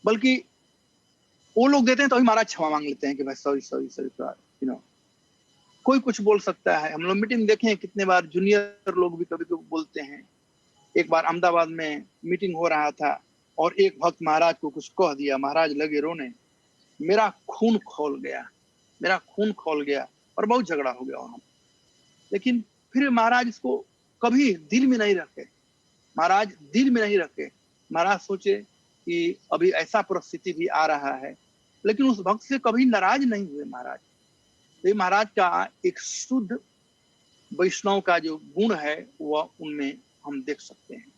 बल्कि वो लोग देते हैं तो अभी महाराज क्षमा मांग लेते हैं कि भाई सॉरी सॉरी सॉरी, कोई कुछ बोल सकता है। हम लोग मीटिंग देखे हैं कितने बार, जूनियर लोग भी कभी कभी बोलते हैं। एक बार अहमदाबाद में मीटिंग हो रहा था और एक भक्त महाराज को कुछ कह दिया, महाराज लगे रोने, मेरा खून खोल गया और बहुत झगड़ा हो गया वहां। लेकिन फिर महाराज इसको कभी दिल में नहीं रखे, महाराज सोचे कि अभी ऐसा परिस्थिति भी आ रहा है, लेकिन उस भक्त से कभी नाराज नहीं हुए महाराज। तो महाराज का एक शुद्ध वैष्णव का जो गुण है वह उनमें हम देख सकते हैं।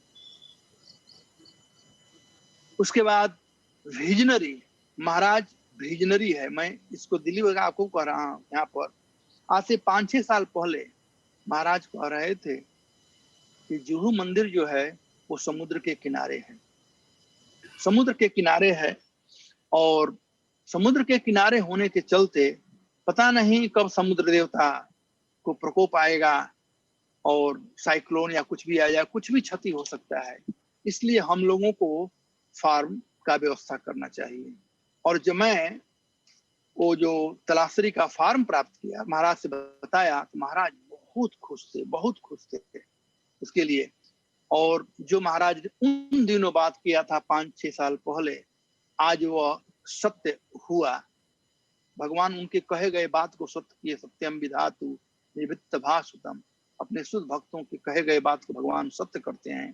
उसके बाद विजनरी, महाराज विजनरी है। मैं इसको दिल्ली वगैरह आपको कह रहा हूँ। यहाँ पर आज से 5-6 साल पहले महाराज कह रहे थे कि जुहू मंदिर जो है वो समुद्र के किनारे है, समुद्र के किनारे है, और समुद्र के किनारे होने के चलते पता नहीं कब समुद्र देवता को प्रकोप आएगा और साइक्लोन या कुछ भी आ जाए, कुछ भी क्षति हो सकता है। इसलिए हम लोगों को फार्म का व्यवस्था करना चाहिए। और जब मैं वो जो तलासरी का फार्म प्राप्त किया, महाराज से बताया, तो महाराज बहुत खुश थे, बहुत खुश थे उसके लिए। और जो महाराज ने उन दिनों बात किया था 5-6 साल पहले, आज वह सत्य हुआ। भगवान उनके कहे गए बात को सत्य किए। सत्यम विधातु निवृत्त भासुतम, अपने शुद्ध भक्तों के कहे गए बात को भगवान सत्य करते हैं।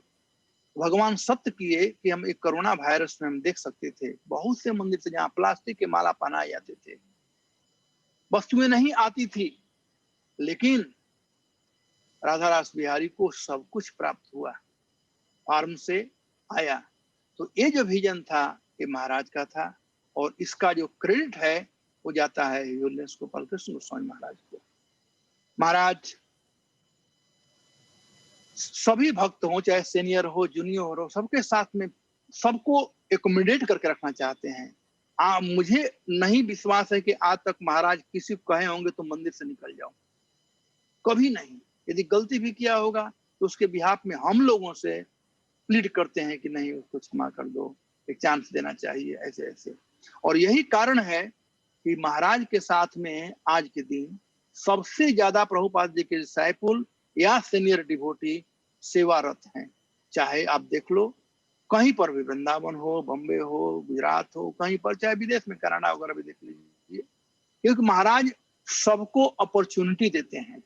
भगवान सत्य किए कि हम एक कोरोना वायरस में हम देख सकते थे बहुत से मंदिर से जहाँ प्लास्टिक के माला पहनाए जाते थे, वस्तुएं नहीं आती थी, लेकिन राधा रास बिहारी को सब कुछ प्राप्त हुआ, फार्म से आया। तो ये जो विजन था ये महाराज का था, और इसका जो क्रेडिट है वो जाता है होलिनेस गोपाल कृष्ण गोस्वामी महाराज को। महाराज सभी भक्त हो, चाहे सीनियर हो जूनियर हो, सबके साथ में सबको एकोमोडेट करके रखना चाहते हैं। मुझे नहीं विश्वास है कि आज तक महाराज किसी को कहे होंगे तो मंदिर से निकल जाओ, कभी नहीं। यदि गलती भी किया होगा तो उसके बिहाफ में हम लोगों से प्लीड करते हैं कि नहीं, उसको क्षमा कर दो, एक चांस देना चाहिए, ऐसे ऐसे। और यही कारण है कि महाराज के साथ में आज के दिन सबसे ज्यादा प्रभुपाद जी के डिसाइपुल या सीनियर डिवोटी सेवारत हैं। चाहे आप देख लो, कहीं पर भी, वृंदावन हो, बम्बे हो, गुजरात हो, कहीं पर, चाहे विदेश में कनाडा वगैरह भी देख लीजिए, क्योंकि महाराज सबको अपॉर्चुनिटी देते हैं।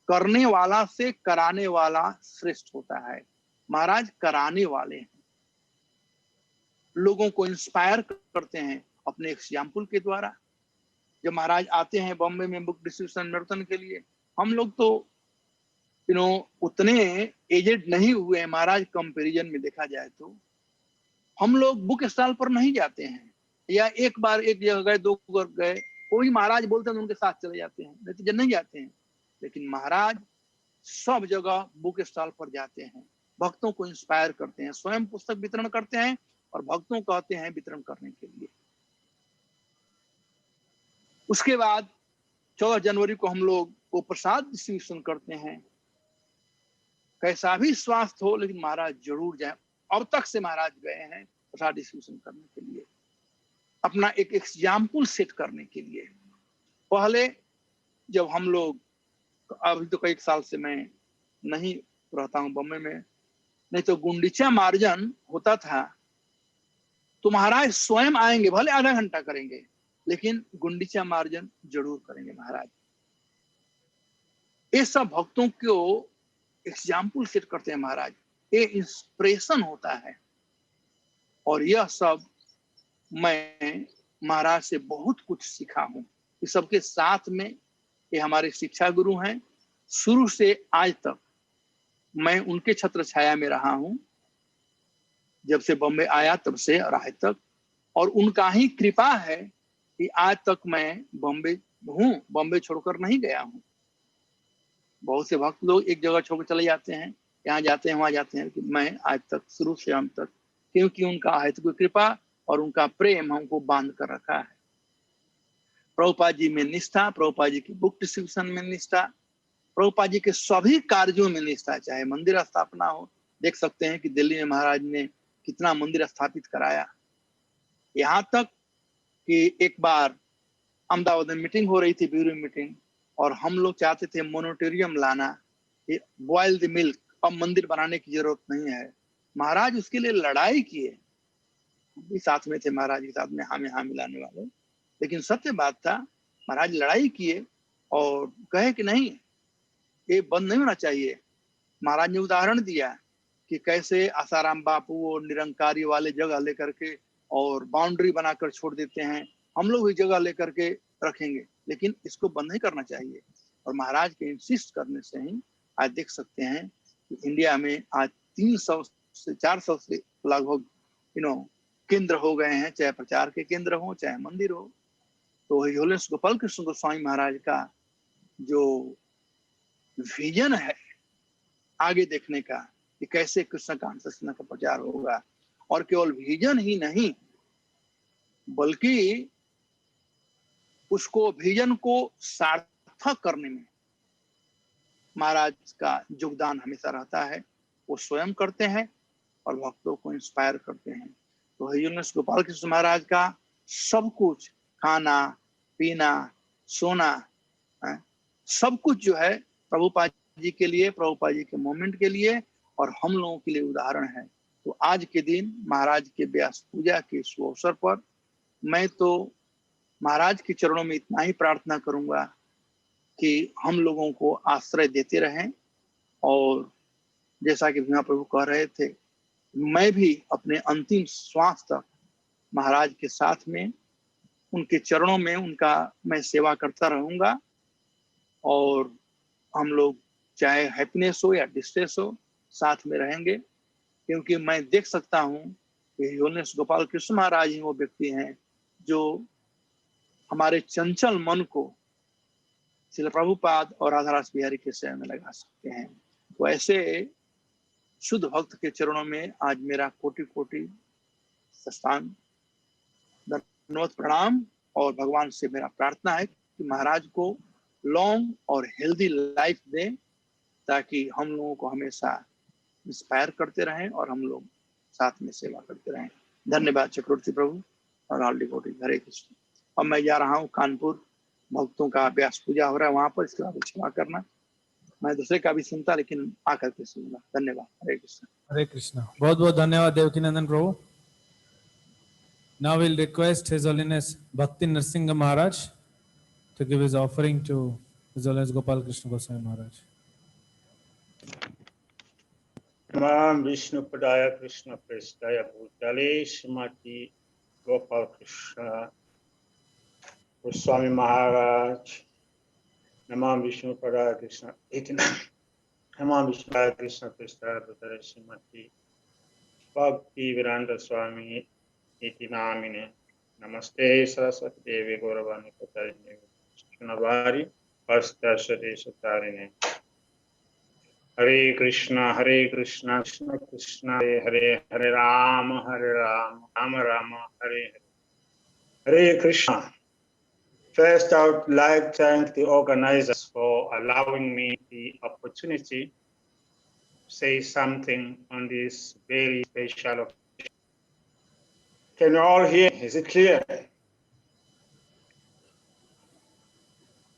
करने वाला से कराने वाला श्रेष्ठ होता है। महाराज कराने वाले हैं, लोगों को इंस्पायर करते हैं अपने एग्जाम्पल के द्वारा। जब महाराज आते हैं बॉम्बे में बुक डिस्ट्रीब्यूशन मैराथन के लिए, हम लोग तो उतने एजेड नहीं हुए हैं महाराज, कंपैरिजन में देखा जाए तो। हम लोग बुक स्टॉल पर नहीं जाते हैं, या एक बार एक जगह गए, 2 जगह गए, कोई महाराज बोलते हैं उनके साथ चले जाते हैं, नहीं तो नहीं जाते हैं। लेकिन महाराज सब जगह बुक स्टॉल पर जाते हैं, भक्तों को इंस्पायर करते हैं, स्वयं पुस्तक वितरण करते हैं और भक्तों को कहते हैं वितरण करने के लिए। उसके बाद 14 जनवरी को हम लोग वो प्रसाद डिस्ट्रीब्यूशन करते हैं। कैसा भी स्वास्थ्य हो, लेकिन महाराज जरूर जाए। अब तक से महाराज गए हैं प्रसाद डिस्ट्रीब्यूशन करने के लिए, अपना एक एग्जाम्पल सेट करने के लिए। पहले जब हम लोग, अभी तो कई साल से मैं नहीं रहता हूँ बम्बे में, नहीं तो गुंडीचा मार्जन होता था तो महाराज स्वयं आएंगे, भले आधा घंटा करेंगे, लेकिन गुंडीचा मार्जन जरूर करेंगे महाराज। ये सब भक्तों को एग्जाम्पल सेट करते हैं महाराज, ये इंस्पिरेशन होता है। और यह सब मैं महाराज से बहुत कुछ सीखा हूँ। इस सबके साथ में ये हमारे शिक्षा गुरु हैं, शुरू से आज तक मैं उनके छत्र छाया में रहा हूँ, जब से बॉम्बे आया तब से और आज तक। और उनका ही कृपा है कि आज तक मैं बॉम्बे हूँ, बॉम्बे छोड़कर नहीं गया हूँ। बहुत से भक्त लोग एक जगह छोड़कर चले जाते हैं, यहाँ जाते हैं वहां जाते हैं, कि मैं आज तक शुरू से अंत तक, क्योंकि उनका आहित कृपा और उनका प्रेम हमको बांध कर रखा है। प्रभुपाद जी में निष्ठा, प्रभुपाद जी की बुक डिस्ट्रीब्यूशन में निष्ठा, प्रभुपाद जी के सभी कार्यों में निष्ठा, चाहे मंदिर स्थापना हो। देख सकते हैं कि दिल्ली में महाराज ने कितना मंदिर स्थापित कराया। यहाँ तक कि एक बार अहमदाबाद में मीटिंग हो रही थी, ब्यूरो मीटिंग, और हम लोग चाहते थे मोनिटोरियम लाना, बॉयल द मिल्क, अब मंदिर बनाने की जरूरत नहीं है। महाराज उसके लिए लड़ाई किए, भी साथ में थे महाराज के साथ में, हमें हाँ मिलाने वाले। लेकिन सत्य बात था, महाराज लड़ाई किए और कहे कि नहीं, ये बंद नहीं होना चाहिए। महाराज ने उदाहरण दिया कि कैसे आसाराम बापू वो निरंकारी वाले जगह लेकर के और बाउंड्री बनाकर छोड़ देते हैं, हम लोग भी जगह लेकर के रखेंगे, लेकिन इसको बंद नहीं करना चाहिए। और महाराज के इंसिस्ट करने से ही आज देख सकते हैं कि इंडिया में आज 300 से 400 से लगभग केंद्र हो गए हैं, चाहे प्रचार के केंद्र हो चाहे मंदिर हो। तो होलिनेस गोपाल कृष्ण गोस्वामी महाराज का जो विजन है आगे देखने का कि कैसे कृष्ण कॉन्शियसनेस का प्रचार होगा, और केवल विजन ही नहीं बल्कि उसको विजन को सार्थक करने में महाराज का योगदान हमेशा रहता है। वो स्वयं करते हैं और भक्तों को इंस्पायर करते हैं। तो होलिनेस गोपाल कृष्ण महाराज का सब कुछ, खाना पीना सोना, सब कुछ जो है प्रभुपाद जी के लिए, प्रभुपाद जी के मोमेंट के लिए और हम लोगों के लिए उदाहरण है। तो आज के दिन महाराज के व्यास पूजा के इस अवसर पर मैं तो महाराज के चरणों में इतना ही प्रार्थना करूंगा कि हम लोगों को आश्रय देते रहें। और जैसा कि भीमा प्रभु कह रहे थे, मैं भी अपने अंतिम श्वास तक महाराज के साथ में उनके चरणों में उनका मैं सेवा करता रहूंगा। और हम लोग चाहे हैप्पीनेस हो या डिस्ट्रेस हो साथ में रहेंगे, क्योंकि मैं देख सकता हूं कि होलिनेस गोपाल कृष्ण महाराज ही वो व्यक्ति हैं जो हमारे चंचल मन को श्रील प्रभुपाद और राधारास बिहारी के सेवा में लगा सकते हैं। तो ऐसे शुद्ध भक्त के चरणों में आज मेरा कोटि कोटि साष्टांग दंडवत प्रणाम। और भगवान से मेरा प्रार्थना है कि महाराज को लॉन्ग और हेल्दी लाइफ दें, ताकि हम लोगों को हमेशा इंस्पायर करते रहें और हम लोग साथ में सेवा करते रहें। धन्यवाद चक्रवर्ती प्रभु और ऑल डिवोटीज। हरे कृष्ण। अब मैं जा रहा हूँ कानपुर, भक्तों का व्यास पूजा हो रहा है वहां पर, इसके बाद क्षमा करना, मैं दूसरे का भी सुनता लेकिन आकर के सुनूंगा। धन्यवाद। हरे कृष्ण। हरे कृष्णा। बहुत बहुत धन्यवाद देवकी नंदन प्रभु। Now we'll request His Holiness Bhakti Narsingha Maharaj to give his offering to His Holiness Gopal Krishna Goswami Maharaj. Namo Vishnu Padaya Krishna Prestaya Bhutale Srimati Gopal Krishna Goswami Maharaj. Namo Vishnu Padaya Krishna Namo Vishnu Padaya Krishna Prestaya Bhutale Srimati Bhakti Viranda Swami Iti Namine. Namaste Saraswati Devi Gauravani Katarine Shunabari Pastasade Satarine. Hare Krishna, Krishna Krishna, Hare Hare Rama, Rama Rama, Hare Hare. Hare Krishna. First, I would like to thank the organizers for allowing me the opportunity to say something on this very special occasion. Can you all hear? Is it clear?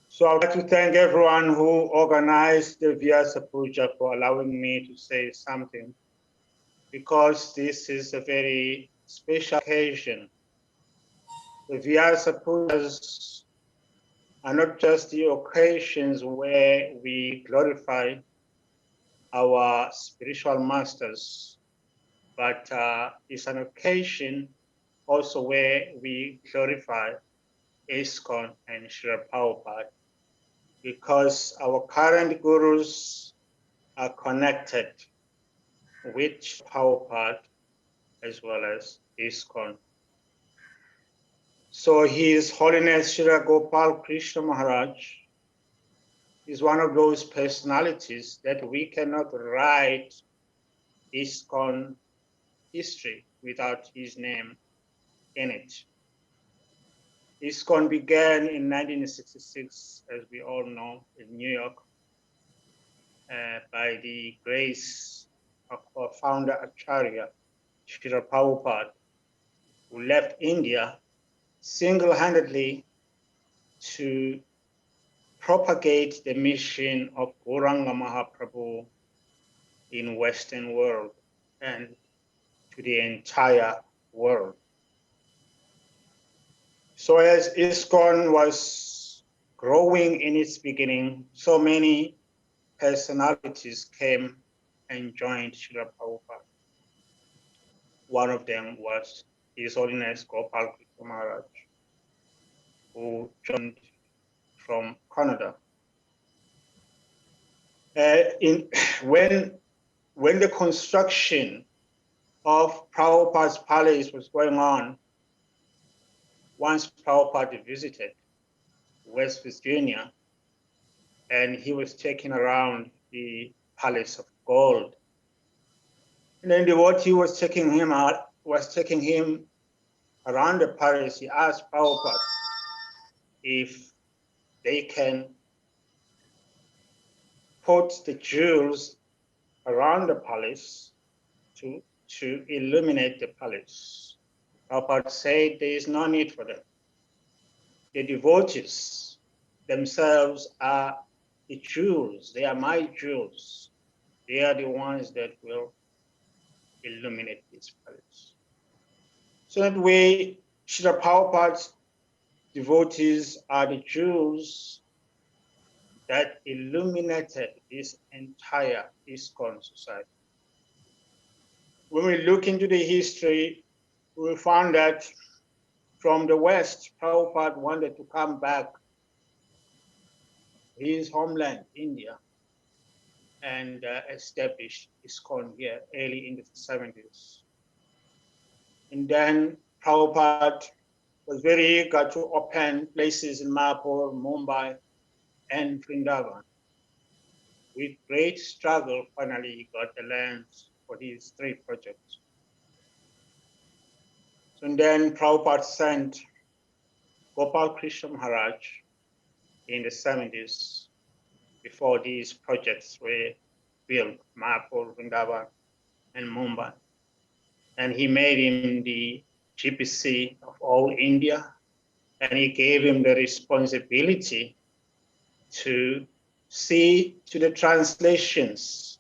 So I would like to thank everyone who organized the Vyasa Puja for allowing me to say something, because this is a very special occasion. The Vyasa Pujas are not just the occasions where we glorify our spiritual masters, but it's an occasion also where we glorify ISKCON and Srila Prabhupada, because our current gurus are connected with Prabhupada as well as ISKCON. So His Holiness Srila Gopal Krishna Maharaj is one of those personalities that we cannot write ISKCON history without his name in it. ISKCON began in 1966, as we all know, in New York, by the grace of our founder Acharya, Srila Prabhupada, who left India single-handedly to propagate the mission of Gauranga Mahaprabhu in Western world and to the entire world. So as ISKCON was growing in its beginning, so many personalities came and joined Srila Prabhupada. One of them was His Holiness Gopal Maharaj, who joined from Canada. When the construction of Prabhupada's palace was going on, once Prabhupada visited West Virginia, and he was taking around the Palace of Gold. And then the devotee was taking him around the palace. He asked Prabhupada if they can put the jewels around the palace to illuminate the palace. Prabhupada said there is no need for that. The devotees themselves are the jewels. They are my jewels. They are the ones that will illuminate this palace. So that way, Srila Prabhupada's devotees are the jewels that illuminated this entire ISKCON society. When we look into the history, we found that from the West, Prabhupada wanted to come back to his homeland, India, and establish ISKCON here early in the 70s. And then Prabhupada was very eager to open places in Mayapur, Mumbai, and Vrindavan. With great struggle, finally he got the lands for these three projects. So then Prabhupada sent Gopal Krishna Maharaj in the 70s, before these projects were built, Mayapur, Vrindavan, and Mumbai. And he made him the GPC of all India, and he gave him the responsibility to see to the translations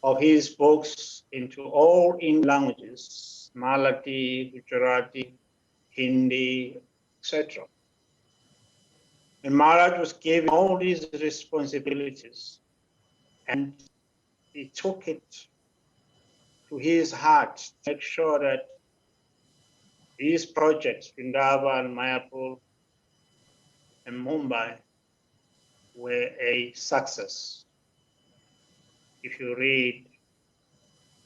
of his books into all Indian languages, Malathi, Gujarati, Hindi, etc. And Maharaj was given all these responsibilities, and he took it to his heart to make sure that these projects, Vrindavan, Mayapur, and Mumbai, were a success. If you read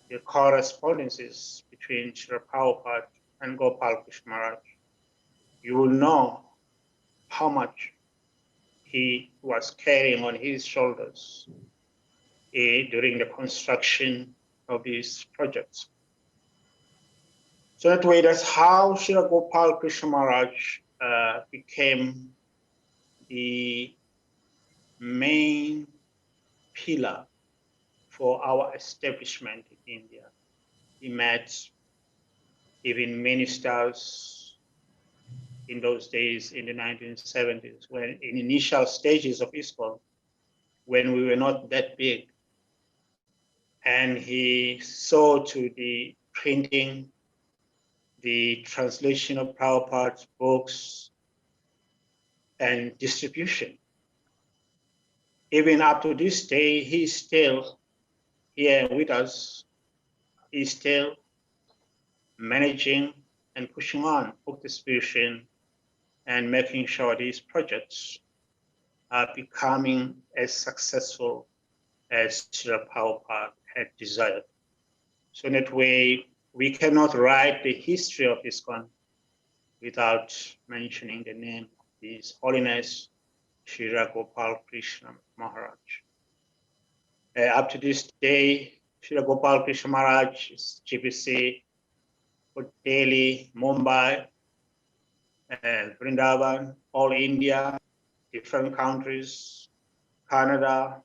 the correspondences between Srila Prabhupada and Gopal Krishna Maharaj, you will know how much he was carrying on his shoulders during the construction of these projects. So that way, that's how Srila Gopal Krishna Maharaj became the main pillar for our establishment in India. He met even ministers in those days in the 1970s, when in initial stages of ISKCON, when we were not that big. And he saw to the printing, the translation of Prabhupada's books, and distribution. Even up to this day, he's still here with us. He's still managing and pushing on book distribution and making sure these projects are becoming as successful as Srila Prabhupada had desired. So in that way, we cannot write the history of ISKCON without mentioning the name of His Holiness Srila Gopal Krishna Maharaj. Up to this day, Srila Gopal Krishna Maharaj is GPC for Delhi, Mumbai, Vrindavan, all India, different countries, Canada.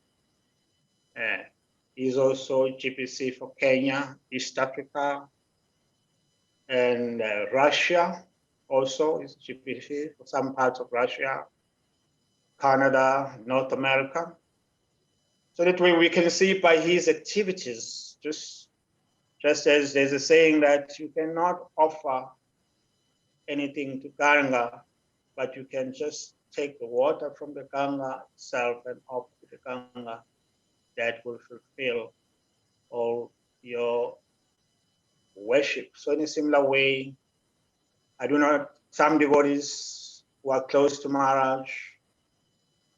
He's also GPC for Kenya, East Africa, and Russia also is GPC for some parts of Russia, Canada, North America. So that way we can see by his activities, just as there's a saying that you cannot offer anything to Ganga, but you can just take the water from the Ganga itself and offer to the Ganga. That will fulfill or your worship. So in a similar way, some devotees who are close to Maharaj,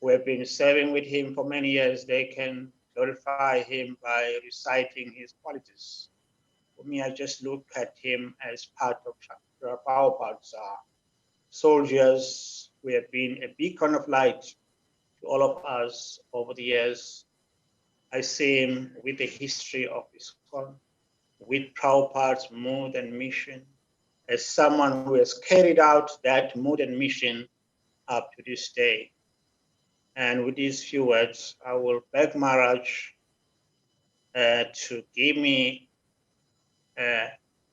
who have been serving with him for many years, they can glorify him by reciting his qualities. For me, I just look at him as part of Prabhupada's soldiers who have been a beacon of light to all of us over the years. I see him with the history of ISKCON, with Prabhupada's mood and mission, as someone who has carried out that mood and mission up to this day. And with these few words, I will beg Maharaj to give me,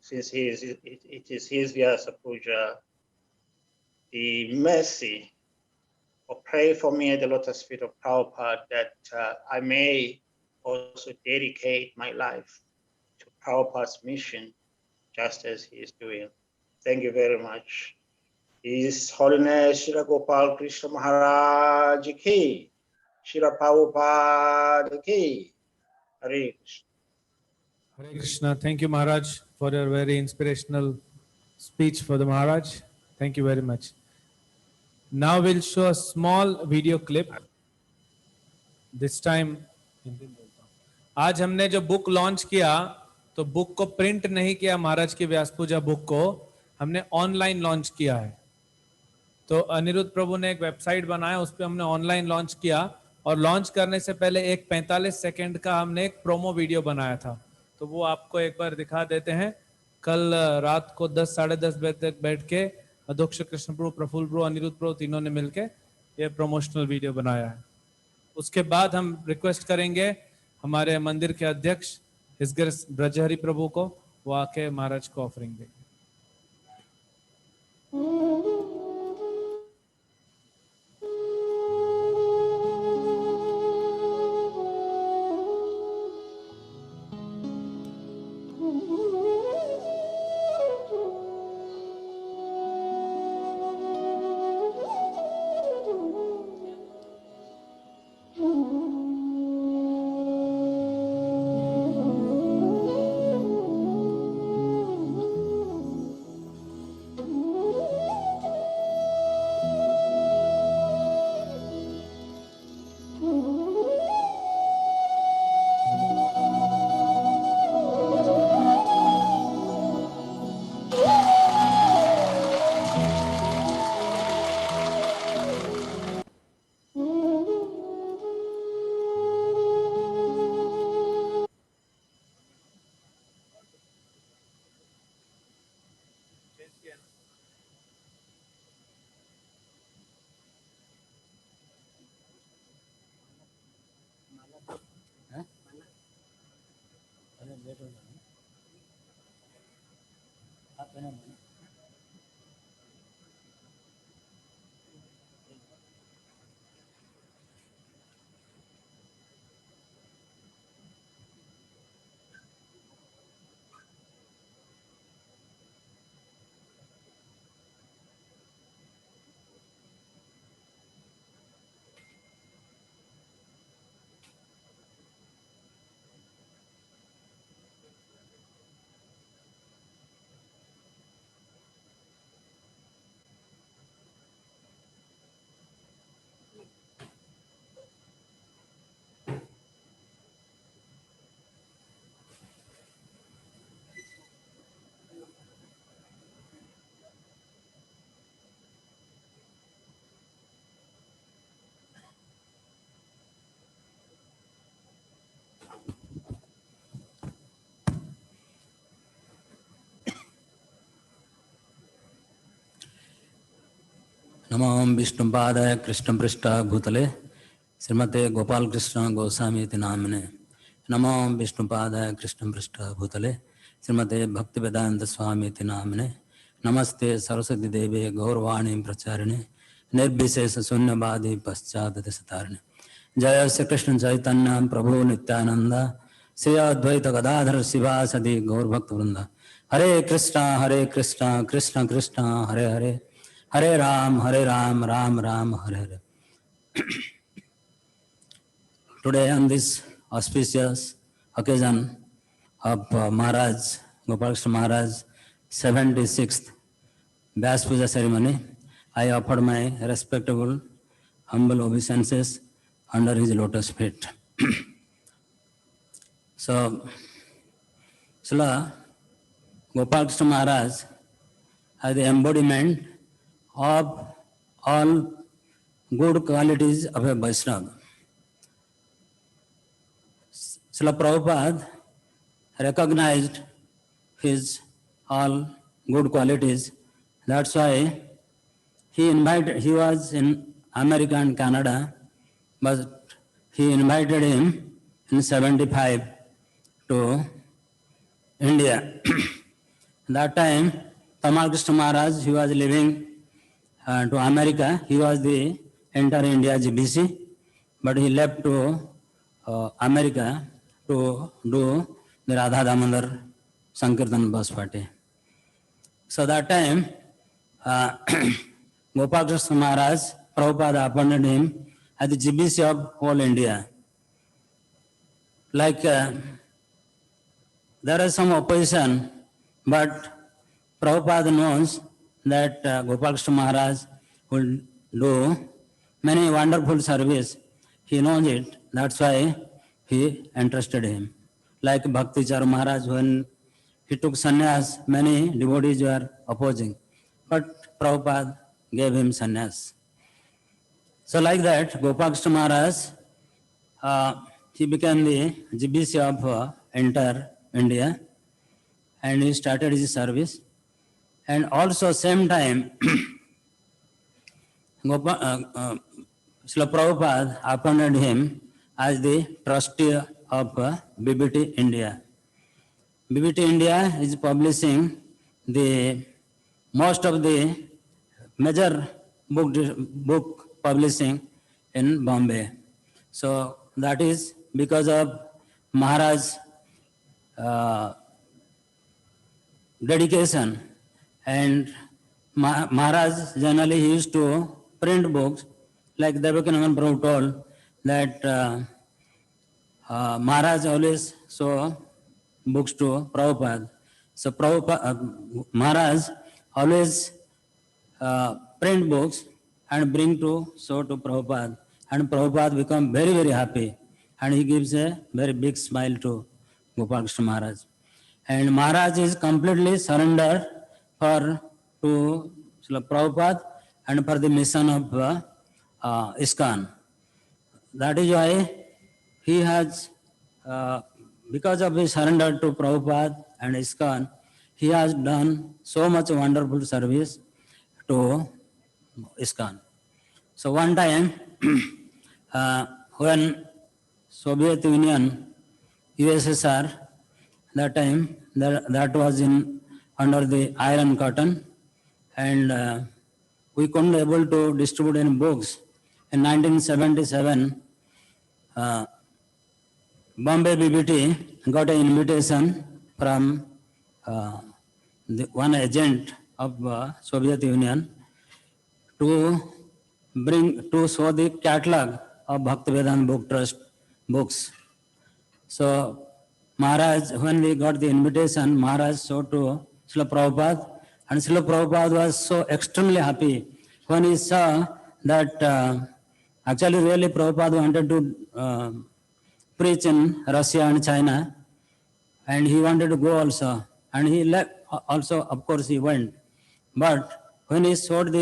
since it is his Vyasa Puja, the mercy, or pray for me at the lotus feet of Prabhupada that I may also dedicate my life to Prabhupada's mission, just as he is doing. Thank you very much. His Holiness Srila Gopal Krishna Maharaj ki, Srila Prabhupada ki, Hare Krishna. Hare Krishna. Thank you, Maharaj, for your very inspirational speech for the Maharaj. Thank you very much. Now we'll show a small video clip. This time, आज हमने जो book launch किया तो book को print नहीं किया, महाराज की व्यास पूजा book को हमने ऑनलाइन लॉन्च किया है। तो अनिरुद्ध प्रभु ने एक वेबसाइट बनाया, उस पर हमने ऑनलाइन लॉन्च किया और लॉन्च करने से पहले एक 45 सेकंड का हमने एक प्रोमो वीडियो बनाया था, तो वो आपको एक बार दिखा देते हैं। कल रात को 10 साढ़े 10 बजे तक बैठ के अध्यक्ष कृष्ण प्रभु, प्रफुल्ल प्रभु, अनिरुद्ध प्रभु तीनों ने मिलके ये प्रमोशनल वीडियो बनाया है। उसके बाद हम रिक्वेस्ट करेंगे हमारे मंदिर के अध्यक्ष हिज ग्रेस ब्रजहरि प्रभु को, वो आके महाराज को ऑफरिंग देंगे। नमो विष्णुपादाय कृष्ण पृष्ठाय भूतले श्रीमते गोपाल कृष्ण गोस्वामी नामने। नमो विष्णुपादाय कृष्ण पृष्ठाय भूतले श्रीमते भक्तिवेदांत स्वामी नामने। नमस्ते सरस्वती देवे गौरवाणी प्रचारिणे निर्विशेष शून्यवादी पश्चादशतारिणे। जय श्री कृष्ण चैतन्य प्रभु नित्यानंद श्री अद्वैत गदाधर शिवासदि गौरभक्त वृंद। हरे कृष्णा कृष्ण कृष्ण हरे हरे, हरे Ram Ram Ram Hare Hare. Today on this auspicious occasion, of Maharaj, Gopal Krishna Maharaj, 76th Vyasa Puja ceremony, I offered my respectable, humble obeisances under his lotus feet. So, Srila Gopal Krishna Maharaj as the embodiment of all good qualities of a Vaishnava. Srila Prabhupada recognized his all good qualities. That's why he was in America and Canada, but he invited him in 75 to India. That time, Tamal Krishna Maharaj, he was living to America. He was the entire India GBC, but he left to America to do the Radha Damodar Sankirtan bus party. So that time, Gopal Krishna Maharaj, Prabhupada appointed him as the GBC of whole India. Like there is some opposition, but Prabhupada knows that Gopal Krishna Maharaj will do many wonderful service. He knows it. That's why he entrusted him. Like Bhakti Char Maharaj, when he took sannyas, many devotees were opposing. But Prabhupada gave him sannyas. So like that, Gopal Krishna Maharaj, he became the GBC of entire India, and he started his service. And also same time, Srila Prabhupada appointed him as the trustee of BBT India. BBT India is publishing the most of the major book publishing in Bombay. So that is because of Maharaj's dedication, and Maharaj generally he used to print books, like Devakinandan Prabhu told that Maharaj always saw books to Prabhupada. So Maharaj always print books and bring to show to Prabhupada, and Prabhupada become very, very happy, and he gives a very big smile to Gopal Krishna Maharaj. And Maharaj is completely surrendered to Srila Prabhupada and for the mission of ISKCON. That is why he has, because of his surrender to Prabhupada and ISKCON, he has done so much wonderful service to ISKCON. So one time, when Soviet Union, USSR, that time, that was under the Iron Curtain, and we couldn't able to distribute any books. In 1977, Bombay BBT got an invitation from one agent of Soviet Union to show the catalog of Bhaktivedanta Book Trust books. So Maharaj, when we got the invitation, Maharaj showed to Srila Prabhupada, and Srila Prabhupada was so extremely happy when he saw that actually really Prabhupada wanted to preach in Russia and China, and he wanted to go also, and he left also, of course he went. But when he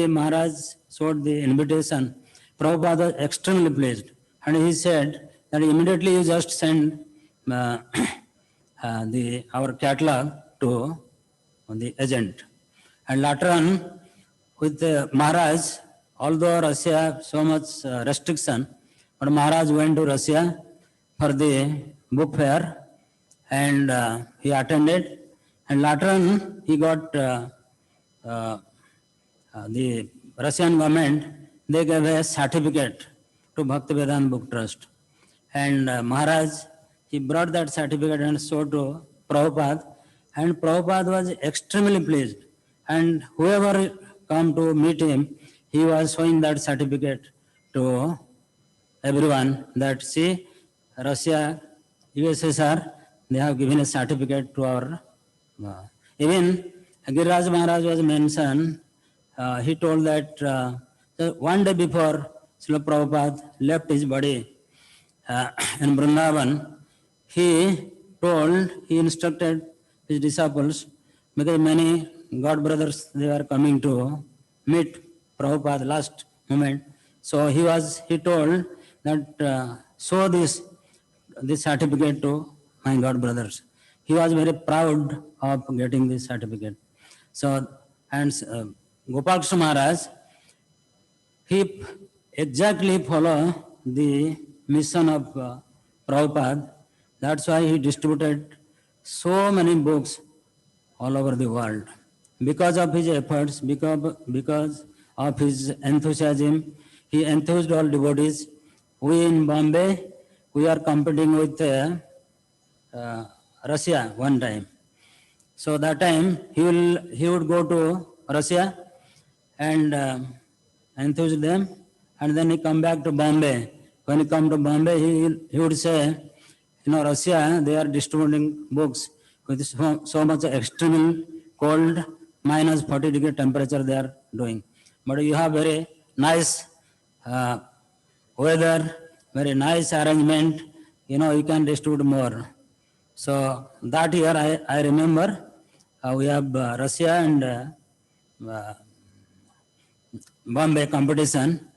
Maharaj showed the invitation, Prabhupada was extremely pleased, and he said that immediately you just send our catalog to the agent. And later on, with Maharaj, although Russia have so much restriction, but Maharaj went to Russia for the book fair, and he attended, and later on he got the Russian government, they gave a certificate to Bhaktivedanta Book Trust. And Maharaj, he brought that certificate and showed to Prabhupada, and Prabhupada was extremely pleased. And whoever come to meet him, he was showing that certificate to everyone that see, Russia, USSR, they have given a certificate to our. Even Giriraj Maharaj was mentioned. He told that one day before Srila Prabhupada left his body in Vrindavan, he instructed his disciples, because many God brothers, they were coming to meet Prabhupada last moment. So he told that show this certificate to my God brothers. He was very proud of getting this certificate. So, and Gopal Krishna Maharaj, he exactly follow the mission of Prabhupada. That's why he distributed so many books all over the world. Because of his efforts, because of his enthusiasm, he enthused all devotees. We in Bombay, we are competing with Russia one time. So that time he would go to Russia and enthuse them, and then he come back to Bombay. When he come to Bombay, he would say, Russia, they are distributing books with so much extreme cold, minus 40-degree temperature they are doing. But you have very nice weather, very nice arrangement, you can distribute more. So that year I remember we have Russia and Bombay competition.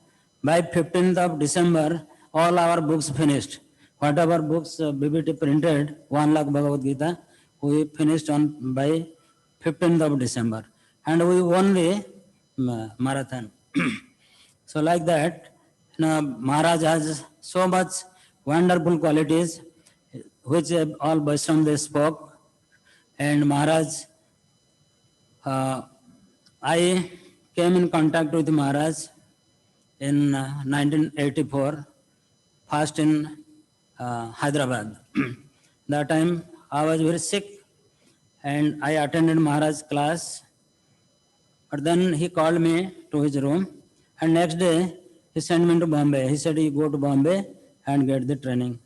By 15th of December, all our books finished. Whatever books BBT printed, 1 lakh Bhagavad Gita, we finished by 15th of December. And we won the marathon. So like that, Maharaj has so much wonderful qualities, which all Vaishnavas they spoke. And Maharaj, I came in contact with Maharaj in 1984, first in Hyderabad. That time I was very sick and I attended Maharaj's class. But then he called me to his room, and next day he sent me to Bombay. He said, you go to Bombay and get the training.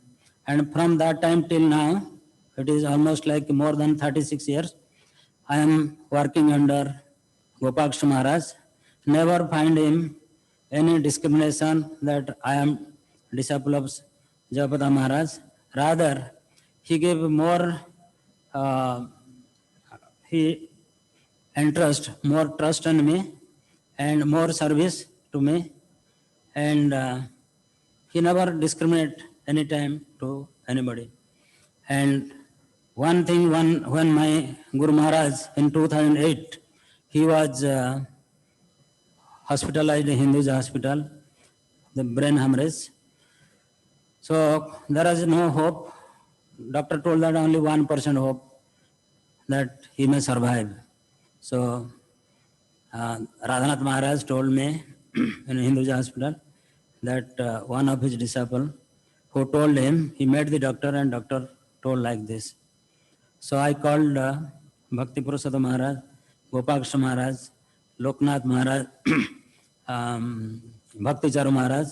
And from that time till now, it is almost like more than 36 years, I am working under Gopal Krishna Maharaj. Never find him any discrimination that I am disciple of Jayapada Maharaj. Rather, he gave more, he entrust more trust in me and more service to me. And he never discriminate any time to anybody. And one thing, when my Guru Maharaj in 2008, he was hospitalized in Hinduja hospital, the brain hemorrhage. So there is no hope. Doctor told that only 1% hope that he may survive. So Radhanath Maharaj told me in Hinduja hospital that one of his disciples who told him, he met the doctor and doctor told like this. So I called Bhakti Purushottam Maharaj, Gopal Krishna Maharaj, Loknath Maharaj, Bhakti Charu Maharaj,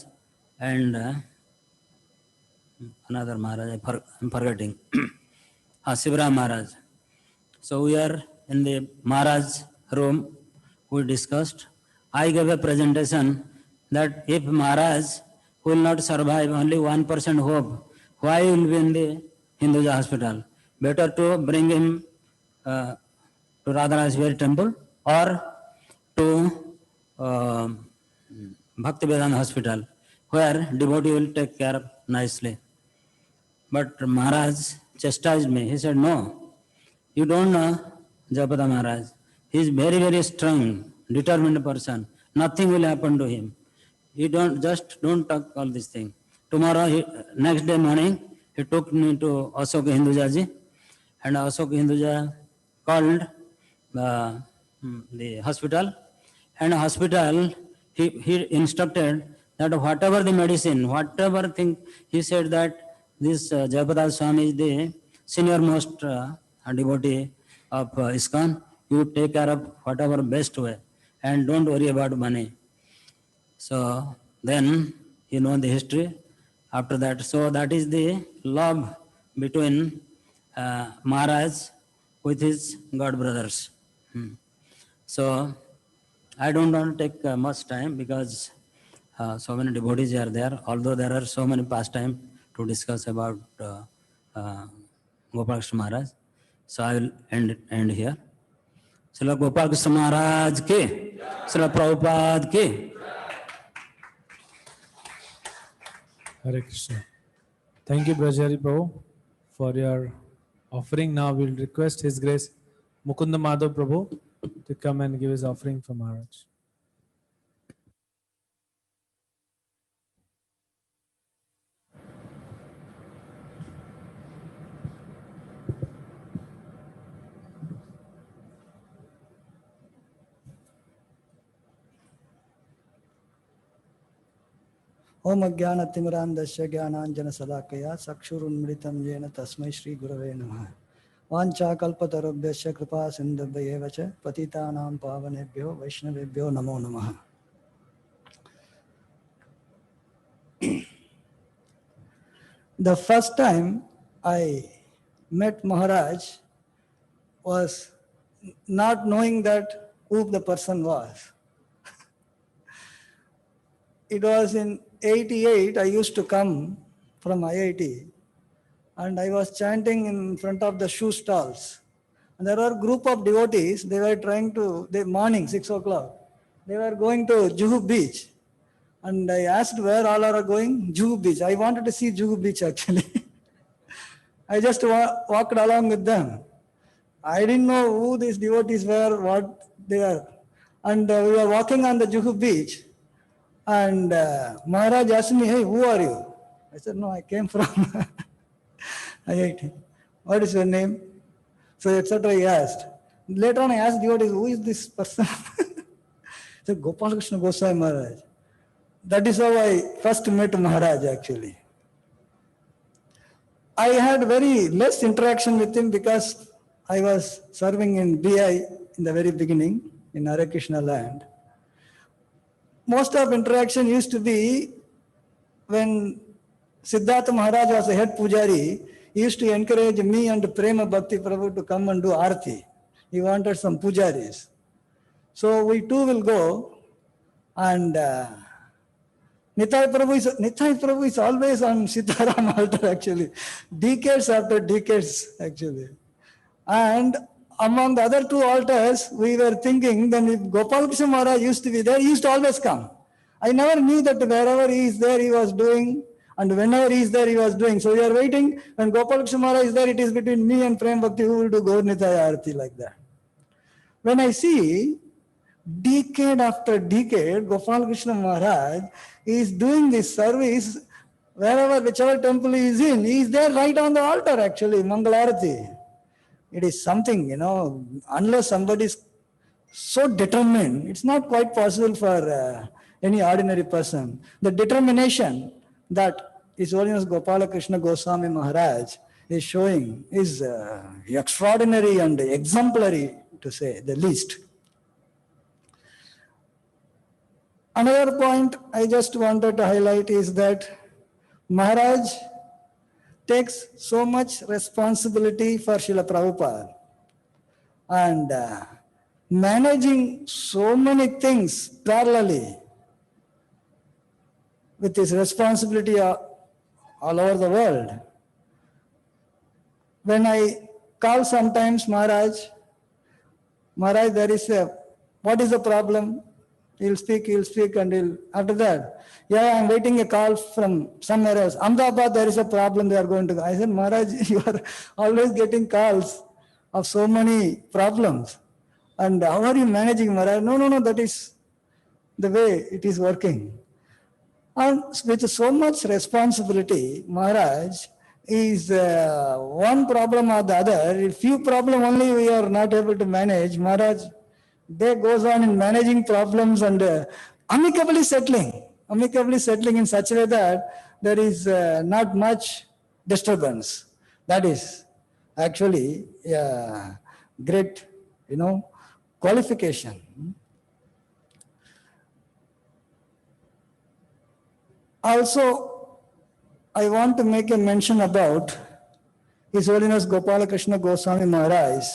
and another Maharaj, I'm forgetting, Shivram Maharaj. So we are in the Maharaj room, we discussed. I gave a presentation that if Maharaj will not survive, only 1% hope, why will be in the Hinduja hospital? Better to bring him to Radharashveri temple or to Bhakti Vedanta hospital, where devotee will take care nicely. But Maharaj chastised me. He said, no, you don't know Jayapada Maharaj. He is very, very strong, determined person. Nothing will happen to him. You don't talk all these things. Tomorrow, next day morning, he took me to Ashoka Hinduja ji, and Ashoka Hinduja called the hospital, and hospital, he instructed that whatever the medicine, whatever thing, he said that this Jayapada Swami is the senior most devotee of ISKCON. You take care of whatever best way and don't worry about money. So then the history after that. So that is the love between Maharaj with his God brothers. So I don't want to take much time because so many devotees are there, although there are so many pastimes to discuss about Gopal Krishna Maharaj. So I will end here. Srila Gopal Krishna Maharaj ki, Srila Prabhupada ki. Hare Krishna. Thank you, Brajari Prabhu, for your offering. Now we'll request His Grace Mukunda Madhav Prabhu to come and give his offering for Maharaj. ओम अज्ञानतिमिरान्धस्य ज्ञानाञ्जनशलाकया चक्षुरुन्मिलितं येन तस्मै श्रीगुरवे नमः। वाञ्छाकल्पतरुभ्यश्च कृपा सिन्धुभ्येव च पतितानां पावनेभ्यो वैष्णवेभ्यो नमो नमः। The first time I met Maharaj was not knowing that who the person was. It was in 88, I used to come from IIT and I was chanting in front of the shoe stalls. And there were a group of devotees, they were trying to, morning 6 o'clock, they were going to Juhu beach. And I asked where all are going? Juhu beach. I wanted to see Juhu beach actually. I just walked along with them. I didn't know who these devotees were, what they are. And we were walking on the Juhu beach. And Maharaj asked me, hey, who are you? I said, no, I came from IIT. What is your name? So, etc. he asked. Later on I asked devotees, who is this person? He said, Gopal Krishna Goswami Maharaj. That is how I first met Maharaj actually. I had very less interaction with him because I was serving in BI in the very beginning in Hare Krishna land. Most of interaction used to be when Siddhartha Maharaj was the head pujari. He used to encourage me and Prema Bhakti Prabhu to come and do arti. He wanted some pujaris. So we two will go and Nitai Prabhu is always on Sitaram altar actually. Decades after decades actually. And among the other two altars, we were thinking that if Gopal Krishna Maharaj used to be there, he used to always come. I never knew that wherever he is there, he was doing, and whenever he is there, he was doing. So we are waiting. When Gopal Krishna Maharaj is there, it is between me and Prem Bhakti who will do Gaur Nitaya Arati like that. When I see decade after decade, Gopal Krishna Maharaj is doing this service wherever, whichever temple he is in, he is there right on the altar actually, Mangalarati. It is something, unless somebody is so determined, it's not quite possible for any ordinary person. The determination that His Holiness Gopala Krishna Goswami Maharaj is showing is extraordinary and exemplary, to say the least. Another point I just wanted to highlight is that Maharaj takes so much responsibility for Srila Prabhupada and managing so many things parallelly with his responsibility all over the world. When I call sometimes Maharaj, there is what is the problem? He'll speak, and after that, I'm waiting a call from somewhere else. Ahmedabad, there is a problem, they are going to go. I said, Maharaj, you are always getting calls of so many problems. And how are you managing, Maharaj? No, that is the way it is working. And with so much responsibility, Maharaj is one problem or the other. If few problem only we are not able to manage, Maharaj, day goes on in managing problems and amicably settling in such a way that there is not much disturbance. That is actually a great, qualification. Also, I want to make a mention about His Holiness Gopal Krishna Goswami Maharaj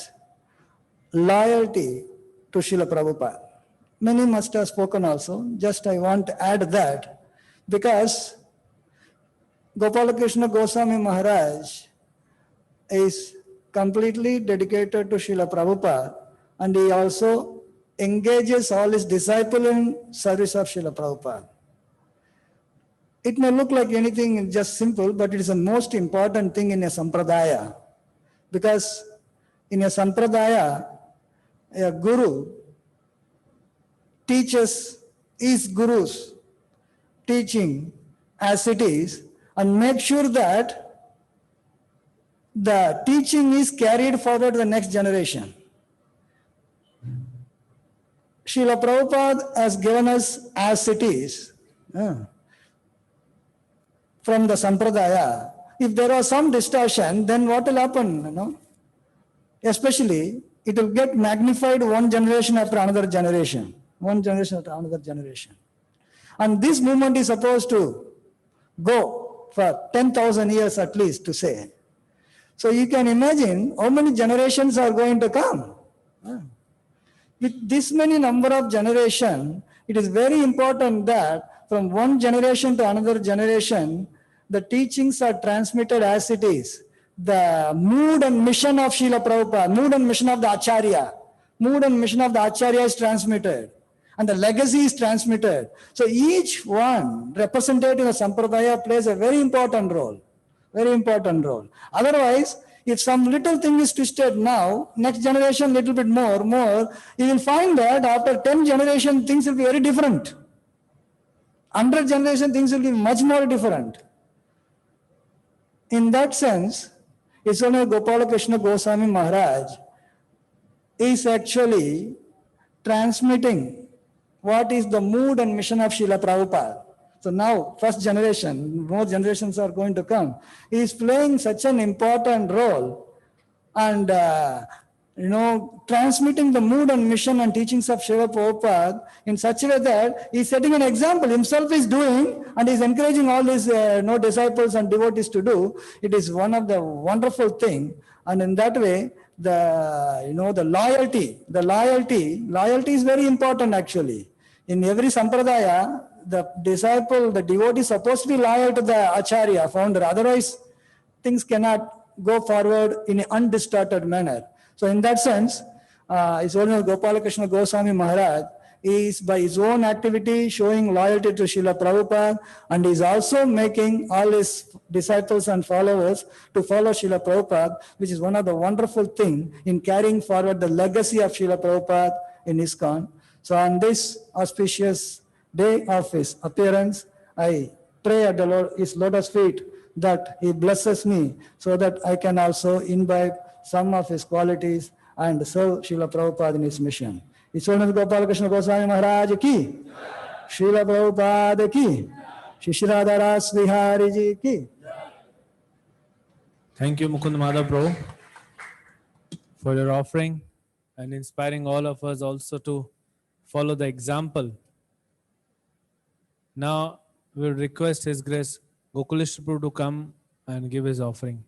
loyalty to Srila Prabhupada. Many must have spoken also. Just I want to add that because Gopal Krishna Goswami Maharaj is completely dedicated to Srila Prabhupada, and he also engages all his disciples in service of Srila Prabhupada. It may look like anything just simple, but it is the most important thing in a sampradaya. Because in a sampradaya, a guru teaches his guru's teaching as it is and make sure that the teaching is carried forward to the next generation. Srila Prabhupada has given us as it is from the sampradaya. If there was some distortion, then what will happen? Especially, it will get magnified one generation after another generation. One generation after another generation. And this movement is supposed to go for 10,000 years at least, to say. So you can imagine how many generations are going to come. With this many number of generations, it is very important that from one generation to another generation, the teachings are transmitted as it is. The mood and mission of Srila Prabhupada, mood and mission of the Acharya, mood and mission of the Acharya is transmitted, and the legacy is transmitted. So each one representative of Sampradaya plays a very important role. Very important role. Otherwise, if some little thing is twisted now, next generation little bit more, you will find that after 10 generations, things will be very different. 100 generations, things will be much more different. In that sense, His Holiness Gopal Krishna Goswami Maharaj is actually transmitting what is the mood and mission of Srila Prabhupada. So now, first generation, more generations are going to come. He is playing such an important role and, transmitting the mood and mission and teachings of Srila Prabhupada in such a way that he is setting an example. Himself is doing and he is encouraging all his disciples and devotees to do. It is one of the wonderful thing. And in that way, the loyalty is very important actually. In every sampradaya, the disciple, the devotee is supposed to be loyal to the Acharya, founder. Otherwise, things cannot go forward in an undistorted manner. So in that sense, His Holiness Gopal Krishna Goswami Maharaj is by his own activity showing loyalty to Srila Prabhupada, and is also making all his disciples and followers to follow Srila Prabhupada, which is one of the wonderful things in carrying forward the legacy of Srila Prabhupada in ISKCON. So on this auspicious day of his appearance, I pray at his lotus feet that he blesses me so that I can also imbibe some of his qualities and serve Srila Prabhupada in his mission. His Holiness Gopal Krishna Goswami Maharaj ki, Srila Prabhupada ki, Shri Radharas Vihari ji ki. Thank you, Mukund Madhav Prabhu, for your offering and inspiring all of us also to follow the example. Now, we will request His Grace Gokulishwar Prabhu to come and give his offering.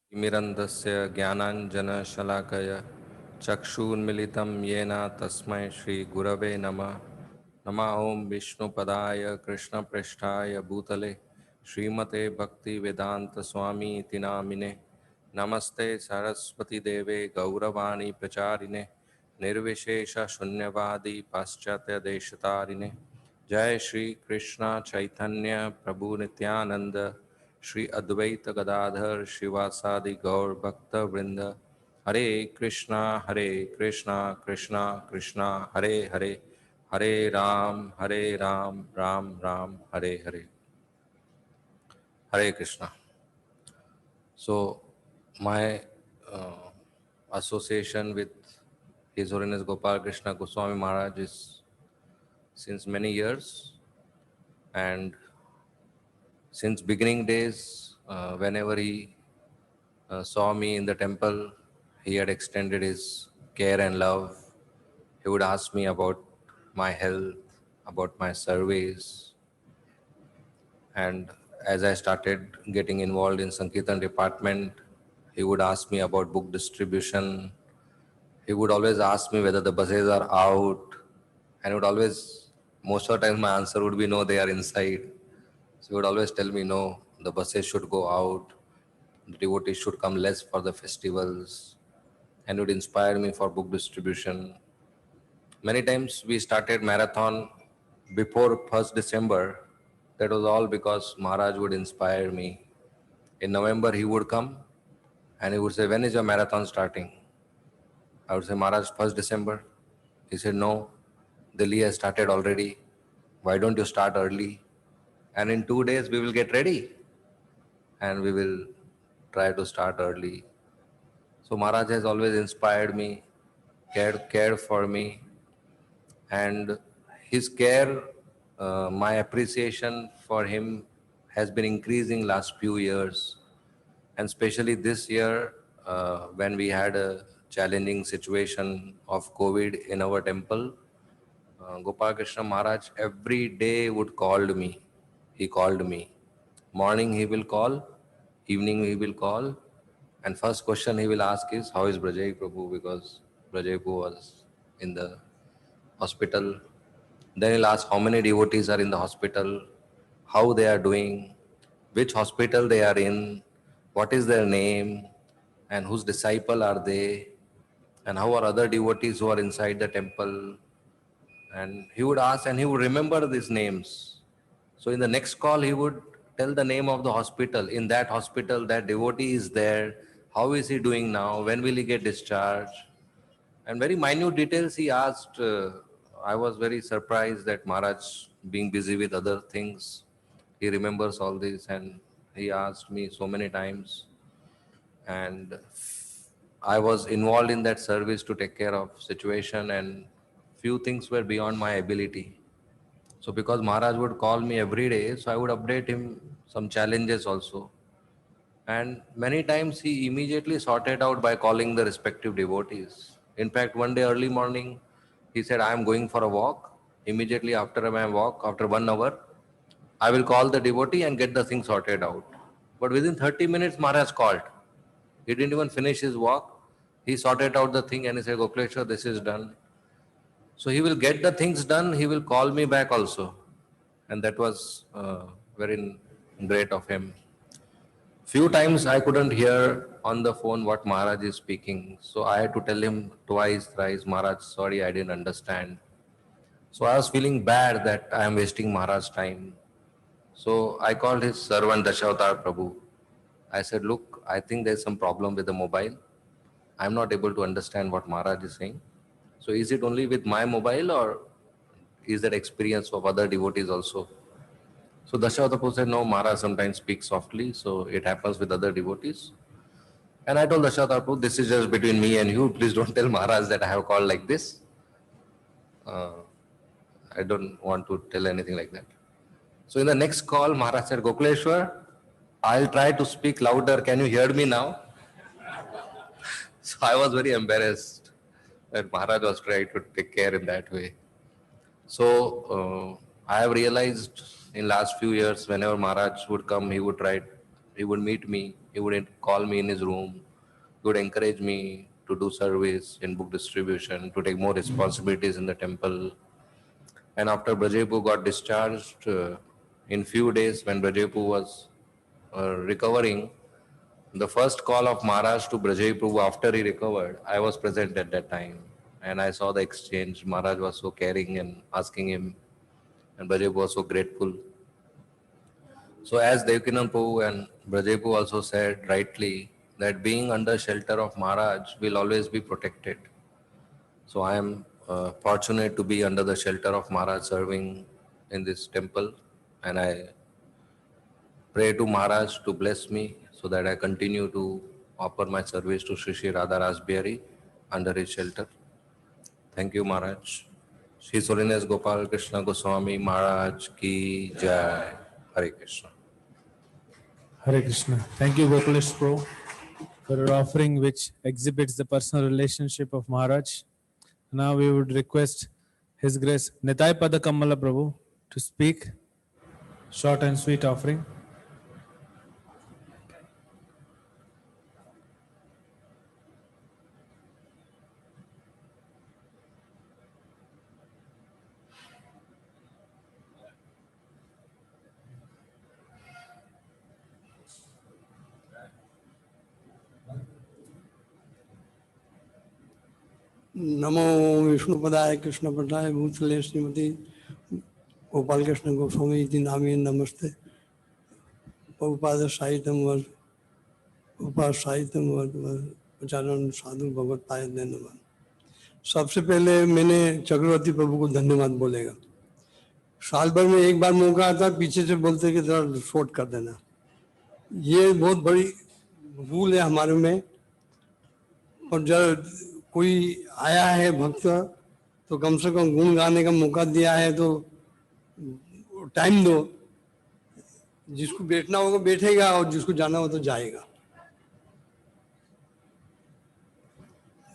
तिमिरन्धस्य ज्ञानाञ्जनशलाकया चक्षुन्मिलितं येन तस्मै श्रीगुरवे नमः। नमः ॐ विष्णुपदाय कृष्णपृष्ठाय भूतले श्रीमते भक्तिवेदान्तस्वामी इति नामिने। नमस्ते सरस्वतीदेवे गौरवाणी प्रचारिणे निर्विशेषशून्यवादी पाश्चात्यदेशतारिणे। जय श्री कृष्ण चैतन्य प्रभु नित्यानंद श्री अद्वैत गदाधर श्रीवासादि गौर भक्त वृंद। हरे कृष्णा कृष्णा कृष्णा हरे हरे, हरे Ram Ram Ram Hare Hare. Hare Krishna. So my association with His Holiness Gopal Krishna Goswami Maharaj is since many years, and since beginning days, whenever he saw me in the temple, he had extended his care and love. He would ask me about my health, about my surveys, and as I started getting involved in Sankirtan department, he would ask me about book distribution. He would always ask me whether the buses are out, and he would always, most of the time my answer would be no, they are inside. So he would always tell me no, the buses should go out, the devotees should come less for the festivals, and would inspire me for book distribution. Many times we started marathon before 1st December. That was all because Maharaj would inspire me. In November he would come and he would say, when is your marathon starting? I would say, Maharaj, 1st December. He said, no, Delhi has started already. Why don't you start early? And in 2 days we will get ready and we will try to start early. So Maharaj has always inspired me, cared for me, and his care, my appreciation for him has been increasing last few years, and especially this year when we had a challenging situation of COVID in our temple. Gopal Krishna Maharaj every day would call me. He called me. Morning he will call, evening he will call, and first question he will ask is, how is Brajai Prabhu? Because Brajai Prabhu was in the hospital. Then he'll ask how many devotees are in the hospital, how they are doing, which hospital they are in, what is their name, and whose disciple are they, and how are other devotees who are inside the temple. And he would ask and he would remember these names. So in the next call, he would tell the name of the hospital. In that hospital, that devotee is there. How is he doing now? When will he get discharged? And very minute details he asked. I was very surprised that Maharaj, being busy with other things, he remembers all this, and he asked me so many times. And I was involved in that service to take care of situation, and few things were beyond my ability. So because Maharaj would call me every day, so I would update him some challenges also. And many times he immediately sorted out by calling the respective devotees. In fact, one day early morning, he said, I am going for a walk. Immediately after my walk, after 1 hour, I will call the devotee and get the thing sorted out. But within 30 minutes, Maharaj called. He didn't even finish his walk. He sorted out the thing and he said, Gokleshwar, this is done. So he will get the things done. He will call me back also. And that was very great of him. Few times I couldn't hear on the phone what Maharaj is speaking. So I had to tell him twice, thrice, Maharaj, sorry, I didn't understand. So I was feeling bad that I am wasting Maharaj's time. So I called his servant Dashavatar Prabhu. I said, look, I think there's some problem with the mobile. I'm not able to understand what Maharaj is saying. So is it only with my mobile or is that experience of other devotees also? So Dashavatar Prabhu said, no, Maharaj sometimes speaks softly, so it happens with other devotees. And I told Dashavatar Prabhu, this is just between me and you. Please don't tell Maharaj that I have called like this. I don't want to tell anything like that. So in the next call, Maharaj said, Gokleshwar, I'll try to speak louder. Can you hear me now? So I was very embarrassed that Maharaj was trying to take care in that way. So I have realized in last few years, whenever Maharaj would come, he would meet me, he would call me in his room, he would encourage me to do service in book distribution, to take more responsibilities in the temple. And after Brajepu got discharged, in few days when Brajepu was recovering, the first call of Maharaj to Brajepu after he recovered, I was present at that time. And I saw the exchange. Maharaj was so caring and asking him, and Brajepu was so grateful. So as Devkinand Prabhu and Brajepu also said rightly, that being under shelter of Maharaj will always be protected. So I am fortunate to be under the shelter of Maharaj serving in this temple, and I pray to Maharaj to bless me so that I continue to offer my service to Sri Sri Radha Rasbihari under his shelter. Thank you, Maharaj. His Holiness Gopal Krishna Goswami Maharaj ki jai. Hare Krishna. Hare Krishna. Thank you, Gopalesh Pro, for your offering which exhibits the personal relationship of Maharaj. Now we would request His Grace Nitai Pada Kamala Prabhu to speak. Short and sweet offering. नमो विष्णुपदाय कृष्णपदाय भूतले श्रीमती गोपाल कृष्ण गोस्वामी जी नामे नमस्ते। प्रभुपाद साहित्यम वर्ष प्रभुपाद साहित्यम प्रचारण साधु भगवत पाय धन्यवाद। सबसे पहले मैंने चक्रवर्ती प्रभु को धन्यवाद बोलेगा। साल भर में एक बार मौका आता पीछे से बोलते कि जरा शॉर्ट कर देना, ये बहुत बड़ी भूल है हमारे में। और जब कोई आया है भक्त तो कम से कम गुण गाने का मौका दिया है तो टाइम दो, जिसको बैठना होगा बैठेगा और जिसको जाना हो तो जाएगा।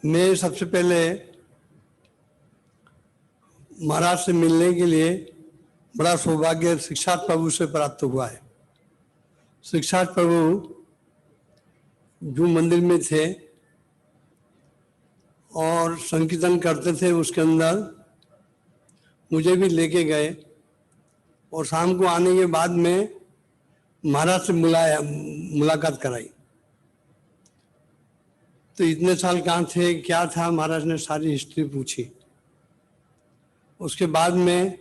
मैं सबसे पहले महाराज से मिलने के लिए बड़ा सौभाग्य शिक्षार्थ प्रभु से प्राप्त हुआ है। शिक्षार्थ प्रभु जो मंदिर में थे और संकीर्तन करते थे उसके अंदर मुझे भी लेके गए और शाम को आने के बाद में महाराज से मुलाकात कराई। तो इतने साल कहाँ थे, क्या था, महाराज ने सारी हिस्ट्री पूछी। उसके बाद में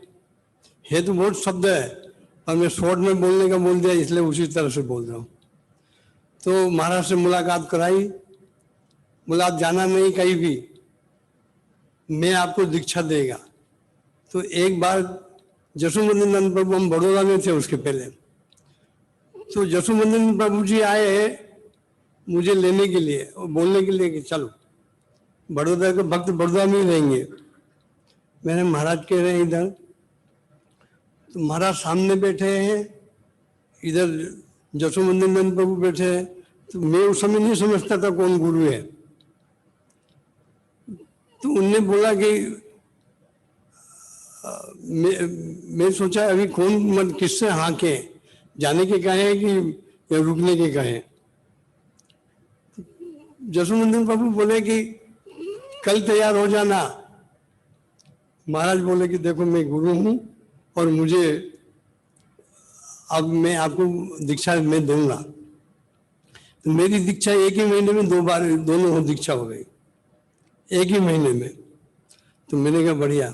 है तो बहुत शब्द है पर मैं शॉर्ट में बोलने का बोल दिया, इसलिए उसी तरह से बोल रहा हूँ। तो महाराज से मुलाकात कराई, बोला आप जाना नहीं कहीं भी, मैं आपको दीक्षा देगा। तो एक बार जसुमंदन प्रभु, हम बड़ौदा में थे उसके पहले, तो जसुमंदन प्रभु जी आए मुझे लेने के लिए और बोलने के लिए कि चलो बड़ौदा के भक्त बड़ौदा में ही रहेंगे। मैंने महाराज कह रहे हैं इधर, तो महाराज सामने बैठे हैं, इधर जसुमंदन प्रभु बैठे हैं। तो मैं उस समय नहीं समझता था कौन गुरु है। तो उनने बोला कि मैं सोचा अभी कौन मत किससे हाँ के जाने के कहे कि या रुकने के कहे। जसुमंदन प्रभु बोले कि कल तैयार हो जाना। महाराज बोले कि देखो मैं गुरु हूँ और मुझे अब मैं आपको दीक्षा मैं दूंगा। तो मेरी दीक्षा एक ही महीने में दोनों दीक्षा हो गई, एक ही महीने में। तो मैंने कहा बढ़िया।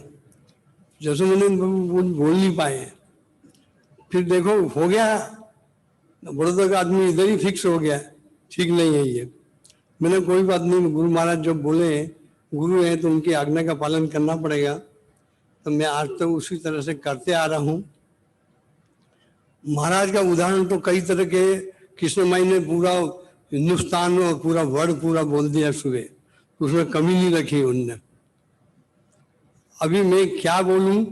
जसुमंदन प्रभु बोल नहीं पाए, फिर देखो हो गया, बड़ौदा का आदमी इधर ही फिक्स हो गया, ठीक नहीं है ये। मैंने कोई बात नहीं, गुरु महाराज जब बोले गुरु है तो उनकी आज्ञा का पालन करना पड़ेगा। तो मैं आज तक उसी तरह से करते आ रहा हूँ। महाराज का उदाहरण तो कई तरह के, कृष्ण माई ने पूरा हिंदुस्तान और पूरा वर्ल्ड पूरा बोल दिया सुबह, उसमें कमी नहीं रखी उनने। अभी मैं क्या बोलूं,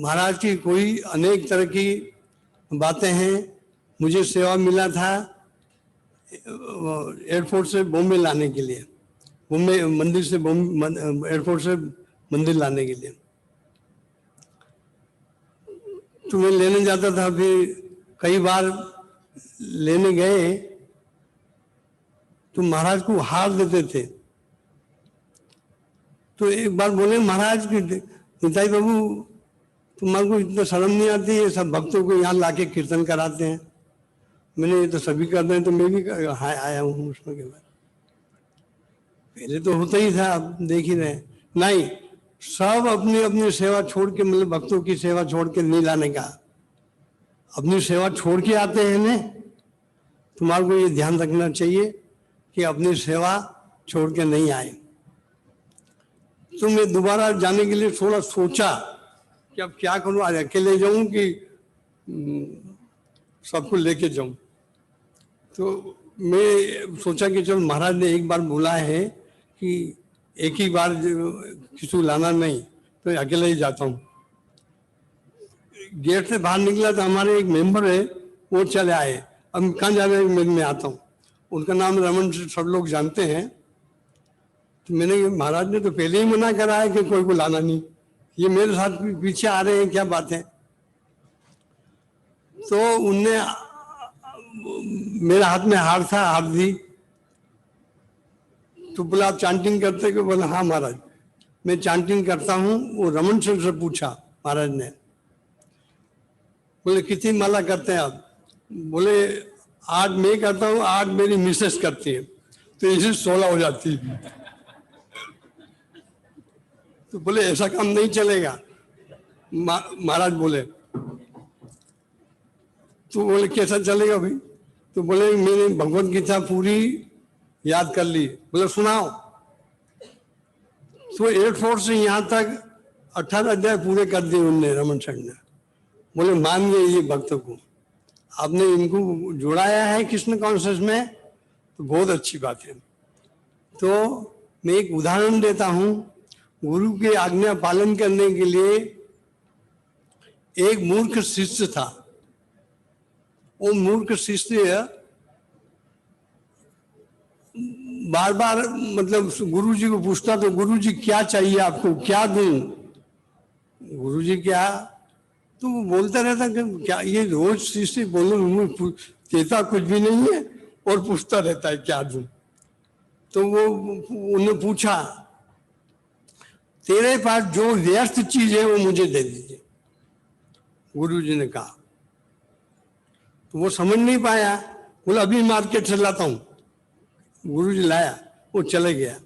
महाराज की कोई अनेक तरह की बातें हैं। मुझे सेवा मिला था एयरपोर्ट से बॉम्बे लाने के लिए, बॉम्बे मंदिर से एयरपोर्ट से मंदिर लाने के लिए। तो मैं लेने जाता था, फिर कई बार लेने गए तो महाराज को हार देते थे। तो एक बार बोले महाराज की निताई बाबू तुम्हारे को इतना शर्म नहीं आती है, सब भक्तों को यहाँ लाके कीर्तन कराते हैं। मैंने ये तो सभी करते हैं तो मैं भी आया हूँ उसमें के बाद। पहले तो होता ही था, अब देख ही रहे। नहीं, सब अपनी अपनी सेवा छोड़ के, मतलब भक्तों की सेवा छोड़ के नहीं लाने का, अपनी सेवा छोड़ के आते हैं ना। तुम्हारे को ये ध्यान रखना चाहिए कि अपनी सेवा छोड़ के नहीं आए। तो मैं दोबारा जाने के लिए थोड़ा सोचा कि अब क्या करूं, आज अकेले जाऊं कि सबको लेके जाऊं। तो मैं सोचा कि चल महाराज ने एक बार बोला है कि एक ही बार किसी को लाना नहीं, तो अकेले ही जाता हूँ। गेट से बाहर निकला तो हमारे एक मेंबर है, वो चले आए, अब कहाँ जा रहे हैं, मैं आता हूँ। उनका नाम रमन, सब लोग जानते हैं। तो मैंने, महाराज ने तो पहले ही मना करा है कि कोई को लाना नहीं, ये मेरे साथ पीछे आ रहे हैं, क्या बात है। तो उनने मेरे हाथ में हार था, हार दी। तो बोला आप चांटिंग करते हो? बोला हाँ महाराज मैं चांटिंग करता हूँ। वो रमन से पूछा महाराज ने, बोले कितनी माला करते हैं आप? बोले 8 मैं करता हूँ, 8 मेरी मिसेस करती है, तो इसे 16 हो जाती है। तो बोले ऐसा काम नहीं चलेगा। महाराज बोले, तो बोले कैसा चलेगा भाई? तो बोले मैंने भगवत गीता पूरी याद कर ली। बोले सुनाओ। तो 8 से यहाँ तक 18 अध्याय पूरे कर दिए उनने, रमन सर ने। बोले मान गए ये भक्त को, आपने इनको जोड़ाया है कृष्ण कॉन्शियस में, तो बहुत अच्छी बात है। तो मैं एक उदाहरण देता हूँ। गुरु की आज्ञा पालन करने के लिए एक मूर्ख शिष्य था। वो मूर्ख शिष्य बार बार मतलब गुरु जी को पूछता, तो गुरु जी क्या चाहिए आपको, क्या दूं? गुरु जी क्या? तो वो बोलता रहता कि क्या, ये रोज शिष्य बोलो देता कुछ भी नहीं है और पूछता रहता है क्या दूं। तो वो उन्होंने पूछा तेरे पास जो व्यर्थ चीज है वो मुझे दे दीजिए, गुरु जी ने कहा। तो वो समझ नहीं पाया, बोला अभी मार्केट से लाता हूं। गुरु जी लाया, वो चले गया।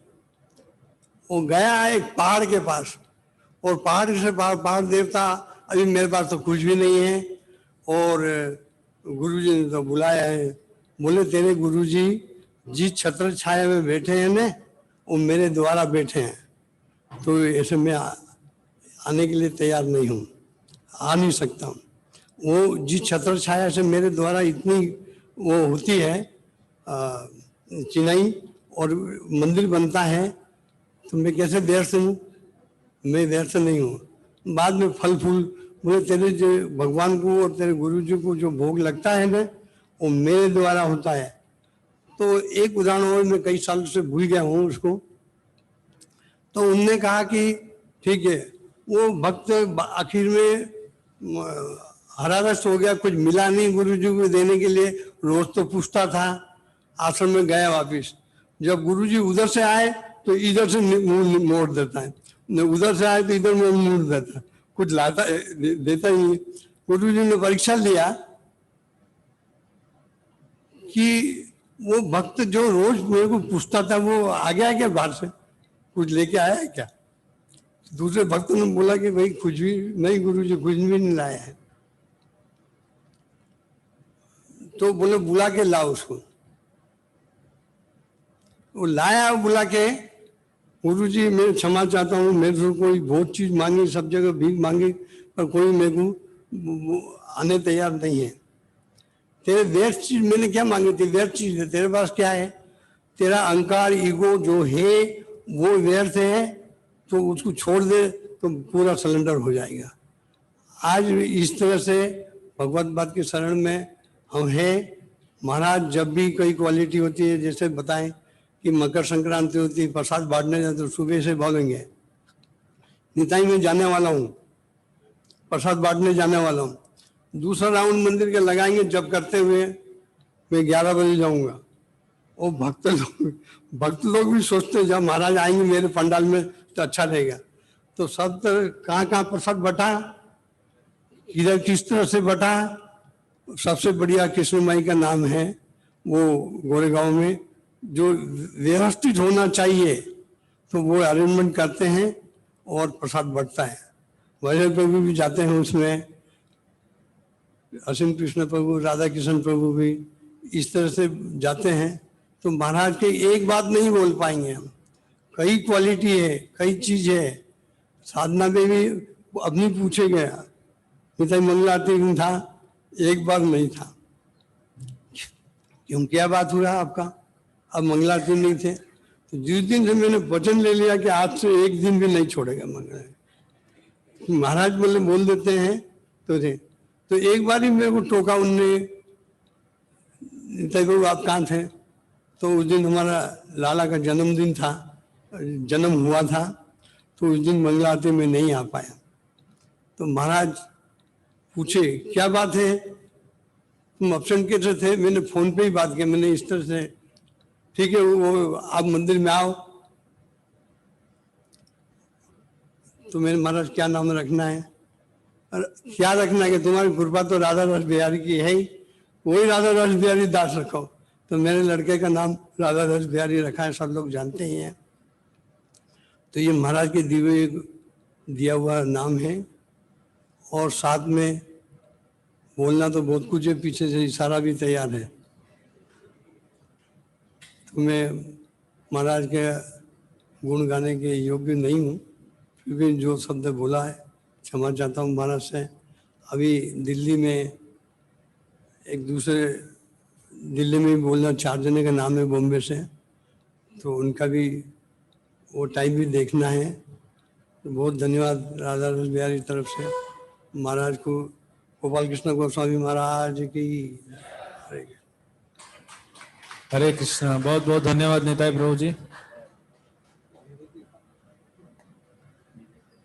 वो गया एक पहाड़ के पास, और पहाड़ से पहाड़ देवता, अभी मेरे पास तो कुछ भी नहीं है। और गुरु जी ने तो बुलाया है। बोले तेरे गुरु जी जिस छत्र छाया में बैठे हैं ना, वो मेरे द्वारा बैठे हैं, तो ऐसे मैं आने के लिए तैयार नहीं हूँ, आ नहीं सकता हूँ। वो जिस छत्र छाया से मेरे द्वारा इतनी वो होती है चिनाई और मंदिर बनता है, तो मैं कैसे व्यर्थ हूँ? मैं व्यर्थ नहीं हूँ। बाद में फल फूल, बोले तेरे जो भगवान को और तेरे गुरु जी को जो भोग लगता है ना, वो मेरे द्वारा होता है। तो एक उदाहरण और, मैं कई साल से भूल गया हूँ उसको। तो उनने कहा कि ठीक है। वो भक्त आखिर में हरारस हो गया, कुछ मिला नहीं गुरु जी को देने के लिए। रोज तो पूछता था, आश्रम में गया वापिस। जब गुरु जी उधर से आए तो इधर से मुंह मोड़ देता है, उधर से आए तो इधर मुंह मोड़ देता है, कुछ लाता देता ही नहीं। गुरु जी ने परीक्षा लिया कि वो भक्त जो रोज मेरे को पूछता था वो आ गया क्या बाहर से, कुछ लेके आया है क्या? दूसरे भक्त ने बोला कि भाई कुछ भी नहीं गुरु जी, कुछ भी नहीं लाया है। तो बोले बुला के लाओ उसको। वो लाया, बुला के, गुरु जी मैं क्षमा चाहता हूँ, मेरे से कोई बहुत चीज मांगी, सब जगह भीख मांगी, पर कोई मेरे को आने तैयार नहीं है। तेरे व्यर्थ चीज मैंने क्या मांगी थी? व्यर्थ चीज है, तेरे पास क्या है? तेरा अहंकार ईगो जो है वो व्यर्थ है, तो उसको छोड़ दे तो पूरा सिलेंडर हो जाएगा। आज इस तरह से भगवत बात के शरण में हम हैं। महाराज जब भी कोई क्वालिटी होती है, जैसे बताएं कि मकर संक्रांति होती है, प्रसाद बांटने जाते तो सुबह से भागेंगे, निताई में जाने वाला हूँ, प्रसाद बांटने जाने वाला हूँ। दूसरा राउंड मंदिर के लगाएंगे जब करते हुए मैं 11 बजे जाऊंगा। वो भक्त लोग भी सोचते हैं जब महाराज आएंगे मेरे पंडाल में तो अच्छा रहेगा। तो सब कहाँ कहाँ प्रसाद बटा, किधर किस तरह से बटा। सबसे बढ़िया कृष्ण माई का नाम है वो गोरेगांव में, जो व्यवस्थित होना चाहिए तो वो अरेंजमेंट करते हैं और प्रसाद बढ़ता है। वैसे प्रभु भी जाते हैं उसमें, असीम कृष्ण प्रभु, राधा कृष्ण प्रभु भी इस तरह से जाते हैं। तो महाराज के एक बात नहीं बोल पाएंगे हम, कई क्वालिटी है, कई चीज है। साधना में भी अपनी पूछे गया, निताई मंगला आरती में था, एक बार नहीं था। क्यों, क्या बात हुआ आपका? अब मंगला आरती नहीं थे तो जिस दिन से मैंने वचन ले लिया कि आज से एक दिन भी नहीं छोड़ेगा मंगल, महाराज बोल देते हैं तो एक बार ही मेरे को टोका उनने, देखो आप कहाँ थे, तो उस दिन हमारा लाला का जन्मदिन था, जन्म हुआ था, तो उस दिन मंगला आरती में नहीं आ पाया। तो महाराज पूछे क्या बात है, तुम अब्सेंट कैसे थे? मैंने फोन पे ही बात की, मैंने इस तरह से, ठीक है वो आप मंदिर में आओ। तो मैंने महाराज क्या नाम रखना है? क्या रखना है कि तुम्हारी कृपा तो राधा रस बिहारी की है ही, वही राधा रस बिहारी दास रखो। तो मेरे लड़के का नाम राधा रस बिहारी रखा है, सब लोग जानते ही हैं। तो ये महाराज के दिव्य दिया हुआ नाम है। और साथ में बोलना तो बहुत कुछ है, पीछे से इशारा भी तैयार है। तो मैं महाराज के गुण गाने के योग्य नहीं हूँ, क्योंकि जो शब्द बोला है क्षमा चाहता हूँ महाराज से। अभी दिल्ली में एक दूसरे, दिल्ली में भी बोलना 4 जने का नाम है बॉम्बे से, तो उनका भी वो टाइम भी देखना है। तो बहुत धन्यवाद राधा रस बिहारी की तरफ से महाराज को, गोपाल कृष्ण गोस्वामी महाराज की। हरे कृष्णा। बहुत बहुत धन्यवाद निताई प्रभु जी।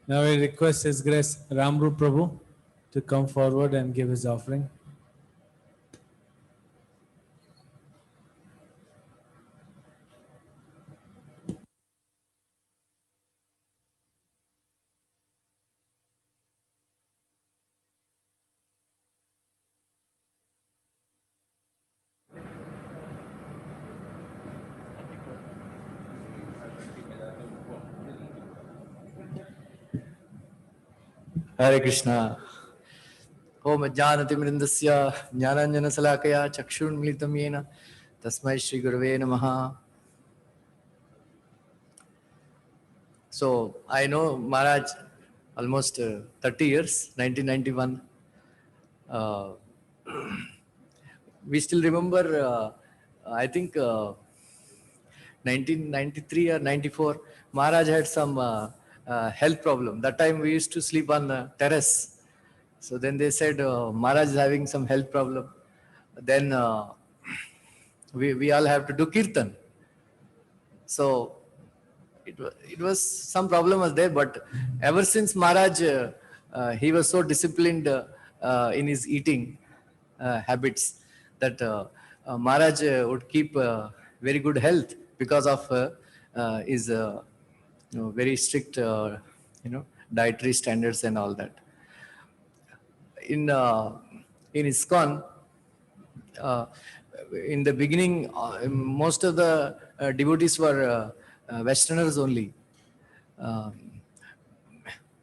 Now I request His Grace Ramru Prabhu to come forward and give his offering. हरे कृष्णा। ओम ज्ञानतिमिरन्दस्य ज्ञानाञ्जनशलाकया चक्षुरुन्मीलितं येन तस्मै श्री गुरवे नमः। So I know Maharaj almost 30 years, 1991. We still remember, I think 1993 or 94, Maharaj had some health problem. That time we used to sleep on the terrace. So then they said Maharaj is having some health problem. Then we all have to do kirtan. So it was some problem was there, but ever since Maharaj, he was so disciplined in his eating habits that Maharaj would keep very good health because of his very strict dietary standards and all that. In ISKCON, in the beginning, most of the devotees were Westerners only. Srila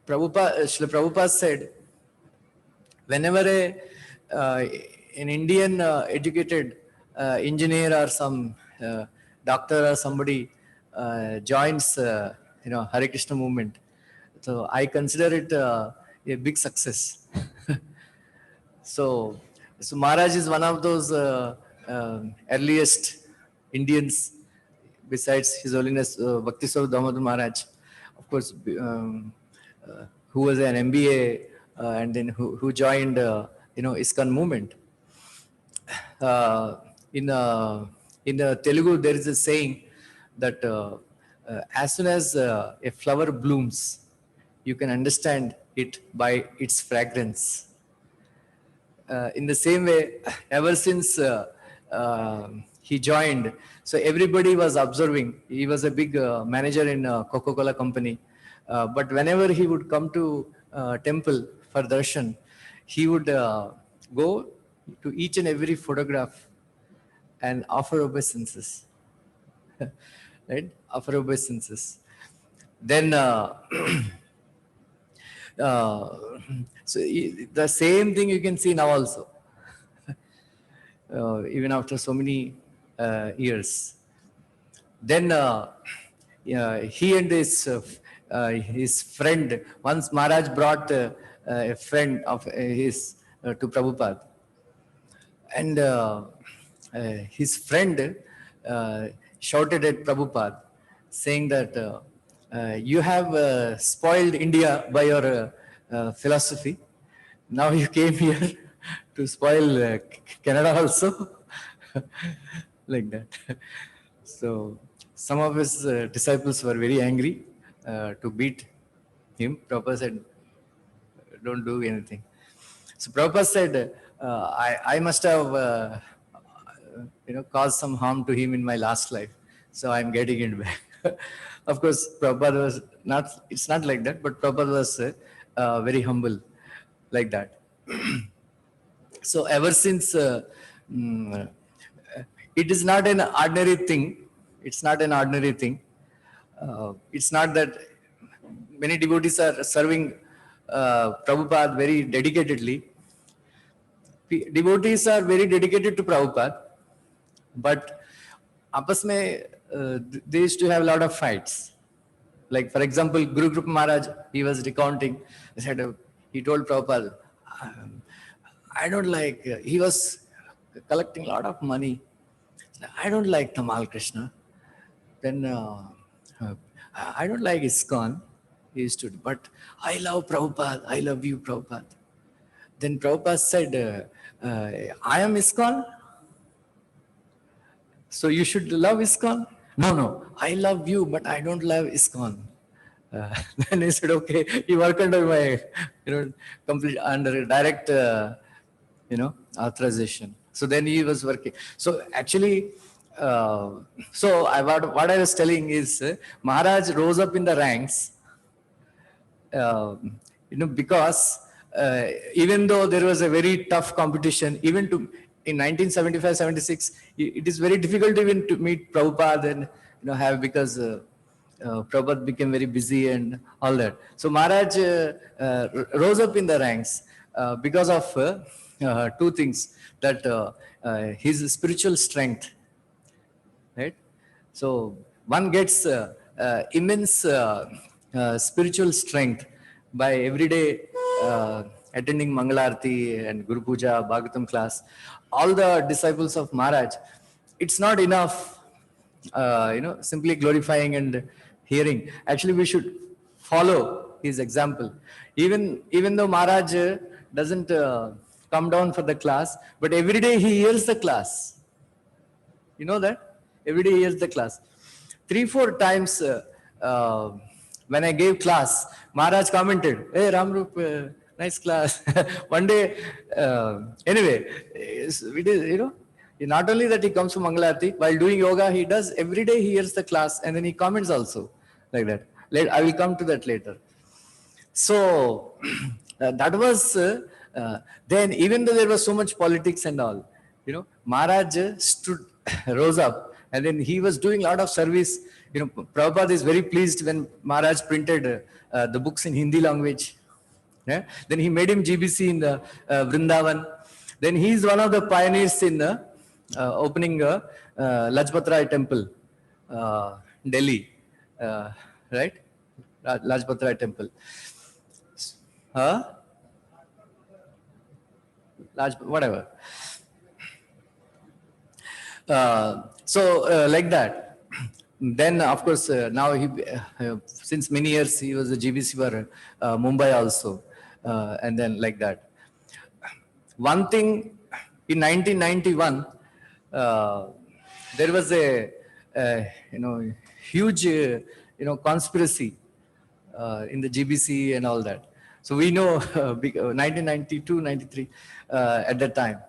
Prabhupada said, whenever an Indian educated engineer or some doctor or somebody joins Hare Krishna movement, so I consider it a big success. So Maharaj is one of those earliest Indians, besides His Holiness Bhakti Swarup Damodar Maharaj, of course, who was an MBA and then who joined ISKCON movement. In Telugu, there is a saying that as soon as a flower blooms, you can understand it by its fragrance. In the same way, ever since he joined, so everybody was observing. He was a big manager in Coca-Cola company. But whenever he would come to temple for darshan, he would go to each and every photograph and offer obeisances. Right? Offer obeisances. Then so the same thing you can see now also, even after so many years. Then he and his friend, once Maharaj brought a friend of his to Prabhupada, and his friend shouted at Prabhupada saying that you have spoiled India by your philosophy. Now you came here to spoil Canada also, like that. So some of his disciples were very angry to beat him. Prabhupada said, don't do anything. So Prabhupada said, I must have caused some harm to him in my last life. So I'm getting it back. Of course, Prabhupada was not, it's not like that, but Prabhupada was very humble like that. So ever since, it is not an ordinary thing. It's not an ordinary thing. It's not that many devotees are serving Prabhupada very dedicatedly. Devotees are very dedicated to Prabhupada, but apas mein, they used to have a lot of fights. Like, for example, Guru Group Maharaj, he was recounting, he told Prabhupada, I don't like, he was collecting a lot of money. I don't like Tamal Krishna. Then I don't like ISKCON. He used to, but I love Prabhupada. I love you, Prabhupada. Then Prabhupada said, I am ISKCON. So you should love ISKCON? No, I love you, but I don't love ISKCON. Then he said, okay, you work under my, complete, under direct, authorization. So then he was working. So actually, what I was telling is, Maharaj rose up in the ranks, because even though there was a very tough competition, even to in 1975-76, it is very difficult even to meet Prabhupada and have, because Prabhupada became very busy and all that. So Maharaj rose up in the ranks because of two things, that his spiritual strength, right? So one gets immense spiritual strength by every day attending Mangalarti and Guru Puja, Bhagavatam class. All the disciples of Maharaj, it's not enough, simply glorifying and hearing. Actually, we should follow his example. Even though Maharaj doesn't come down for the class, but every day he hears the class. You know that? Every day he hears the class. 3-4 times when I gave class, Maharaj commented, hey, Ramrup, nice class. One day, anyway, it is, not only that he comes from Mangalarti, while doing yoga, he does, every day he hears the class and then he comments also, like that. I will come to that later. So, that was, then even though there was so much politics and all, Maharaj rose up, and then he was doing a lot of service. Prabhupada is very pleased when Maharaj printed the books in Hindi language. Yeah? Then he made him GBC in the Vrindavan. Then he is one of the pioneers in opening Lajpat Rai temple, Delhi, right? Lajpat Rai temple. Whatever. So like that. Then of course now he since many years he was a GBC for Mumbai also, and then like that. One thing in 1991 there was a huge conspiracy in the GBC and all that. So we know 1992-93 at that time,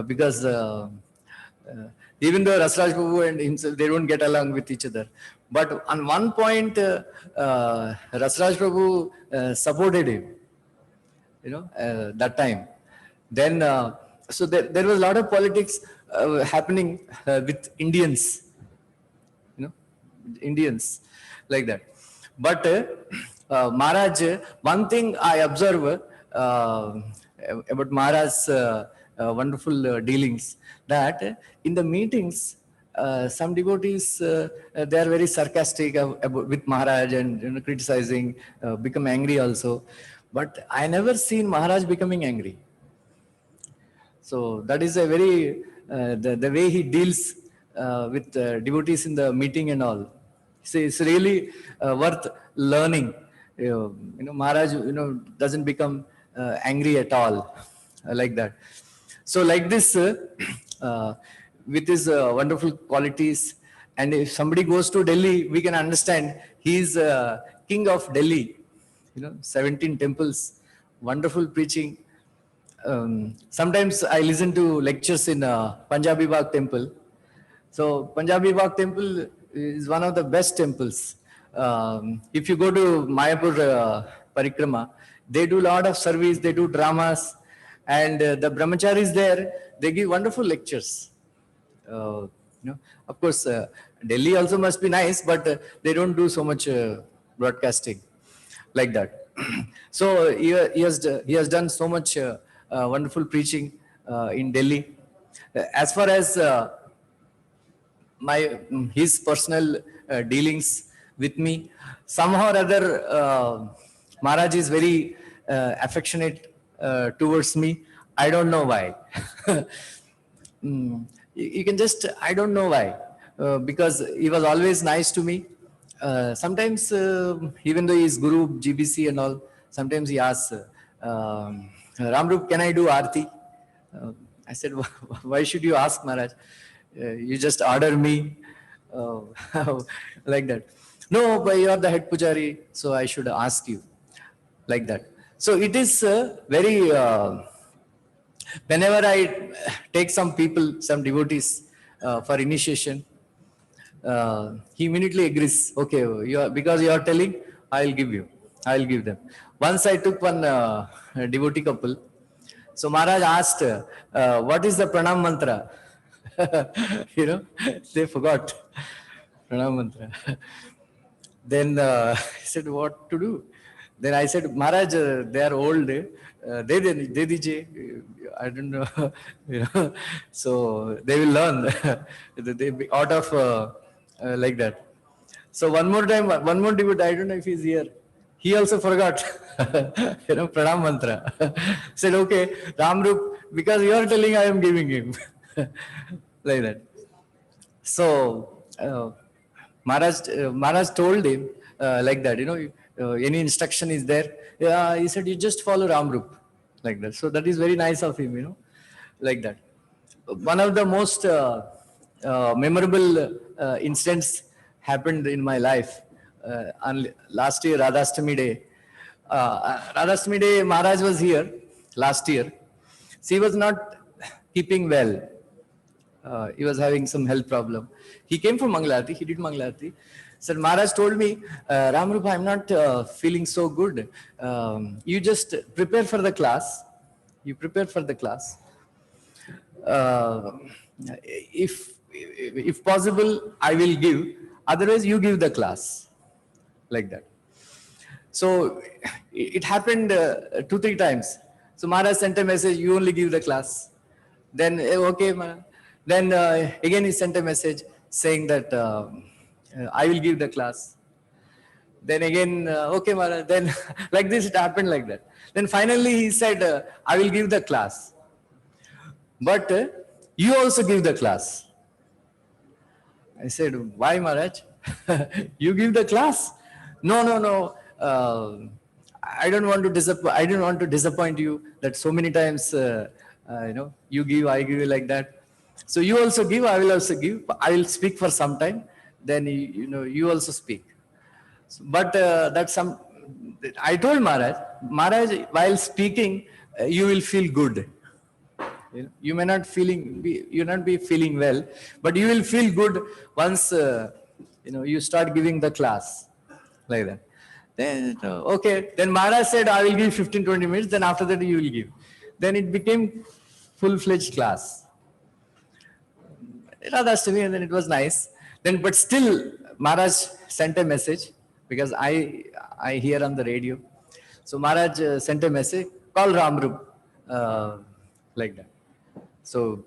because even though Rasraj Prabhu and himself, they don't get along with each other. But on one point, Rasraj Prabhu supported him, that time. Then, so there was a lot of politics happening with Indians, Indians, like that. But Maharaj, one thing I observe about Maharaj's wonderful dealings, that in the meetings, some devotees, they are very sarcastic with Maharaj and criticizing, become angry also. But I never seen Maharaj becoming angry. So that is a very, the way he deals with devotees in the meeting and all. So it's really worth learning. Maharaj, doesn't become angry at all like that. So like this, with his wonderful qualities, and if somebody goes to Delhi, we can understand he is king of Delhi. 17 temples, wonderful preaching. Sometimes I listen to lectures in Punjabi Bagh temple. So Punjabi Bagh temple is one of the best temples. If you go to Mayapur Parikrama, they do a lot of service, they do dramas, and the brahmacharis there, they give wonderful lectures. Of course, Delhi also must be nice, but they don't do so much broadcasting like that. So he has done so much wonderful preaching in Delhi. As far as his personal dealings with me, somehow or other, Maharaj is very affectionate towards me. I don't know why. You can just, I don't know why, because he was always nice to me. Sometimes, even though he is Guru, GBC and all, sometimes he asks, Ramrup, can I do Aarti? I said, why should you ask, Maharaj? You just order me like that. No, but you are the head pujari, so I should ask you like that. So it is very, whenever I take some people, some devotees for initiation, he immediately agrees, okay, because you are telling, I'll give you, I'll give them. Once I took one devotee couple, so Maharaj asked, what is the pranam mantra? They forgot pranam mantra. Then he said, what to do? Then I said, Maharaj, they are old. De dije. I don't know. So they will learn. They be out of like that. So one more time, one more devotee, I don't know if he's here. He also forgot, pranam mantra. Said, okay, Ramrup, because you are telling, I am giving him. Like that. So Maharaj told him like that, any instruction is there. Yeah, he said, you just follow Ramrup, like that. So that is very nice of him, like that. One of the most memorable incidents happened in my life on last year, Radhastami Day. Radhastami Day, Maharaj was here last year. So he was not keeping well. He was having some health problem. He came from Mangalarti. He did Mangalarti. Said, Maharaj told me, Ramrupa, I'm not feeling so good. You just prepare for the class. You prepare for the class. If possible, I will give. Otherwise, you give the class. Like that. So it happened 2-3 times. So Maharaj sent a message, you only give the class. Then, okay, Maharaj. Then again he sent a message saying that I will give the class. Then again, okay, Maharaj. Then like this, it happened like that. Then finally he said, I will give the class. But you also give the class. I said, why, Maharaj? You give the class? No. I don't want to disappoint you that so many times, you give, I give like that. So you also give, I will also give. I will speak for some time. Then, you also speak. But I told Maharaj, while speaking, you will feel good. You may not be feeling well, but you will feel good once, you start giving the class like that. Then, okay. Then Maharaj said, I will give 15-20 minutes. Then after that, you will give. Then it became full-fledged class. Radhastami, and then it was nice. Then, but still, Maharaj sent a message because I hear on the radio. So Maharaj sent a message, call Ramrup, like that. So,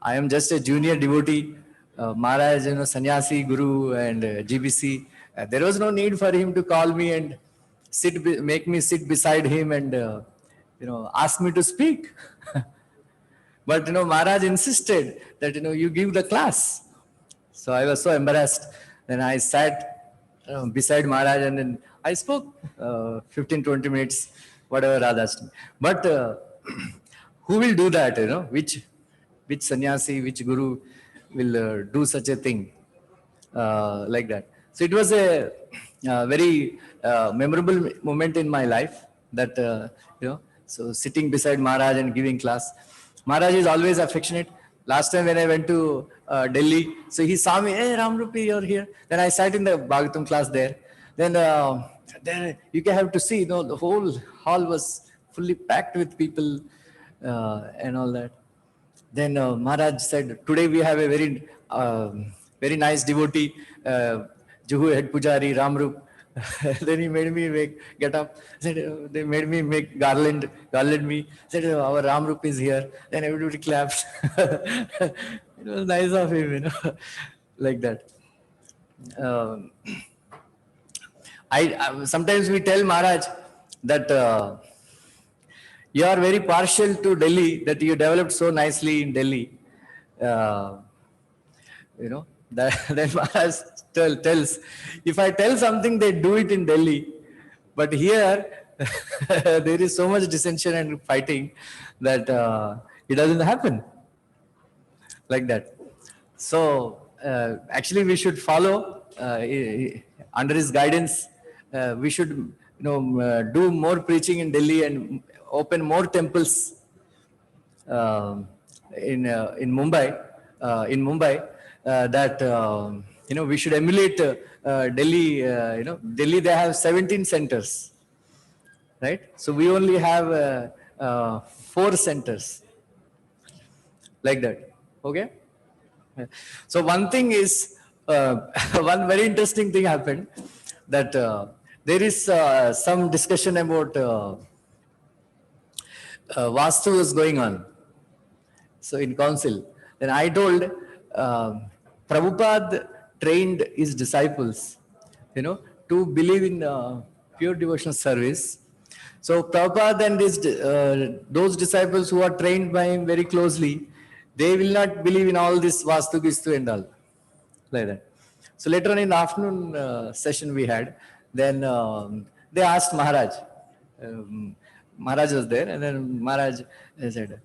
I am just a junior devotee. Maharaj, sannyasi, guru, and GBC. There was no need for him to call me and make me sit beside him and, ask me to speak. But, Maharaj insisted that, you give the class. So I was so embarrassed. Then I sat beside Maharaj and then I spoke 15-20 minutes, whatever Radha asked me. But who will do that, which sannyasi, which guru will do such a thing like that. So it was a very memorable moment in my life that, so sitting beside Maharaj and giving class. Maharaj is always affectionate. Last time when I went to Delhi, so he saw me, hey Ramrupi, you're here. Then I sat in the Bhagavatam class there. Then there you can have to see, the whole hall was fully packed with people and all that. Then Maharaj said, today we have a very nice devotee, Juhu head pujari, Ramrup. Then he made me get up. Said, they made me garland me. Said, our Ramrup is here. Then everybody clapped. It was nice of him, like that. I sometimes we tell Maharaj that you are very partial to Delhi, that you developed so nicely in Delhi. That Maharaj tells, if I tell something, they do it in Delhi. But here, there is so much dissension and fighting that it doesn't happen like that. So, actually, we should follow under his guidance. We should, do more preaching in Delhi and open more temples in Mumbai. That we should emulate Delhi. Delhi they have 17 centers, right? So we only have 4 centers, like that. Okay. So one thing is one very interesting thing happened that there is some discussion about Vastu was going on. So in council, then I told Prabhupada trained his disciples, to believe in pure devotional service. So Prabhupada and those disciples who are trained by him very closely, they will not believe in all this Vastu Gistu and all, like that. So later on in the afternoon session we had, then they asked Maharaj. Maharaj was there, and then Maharaj said,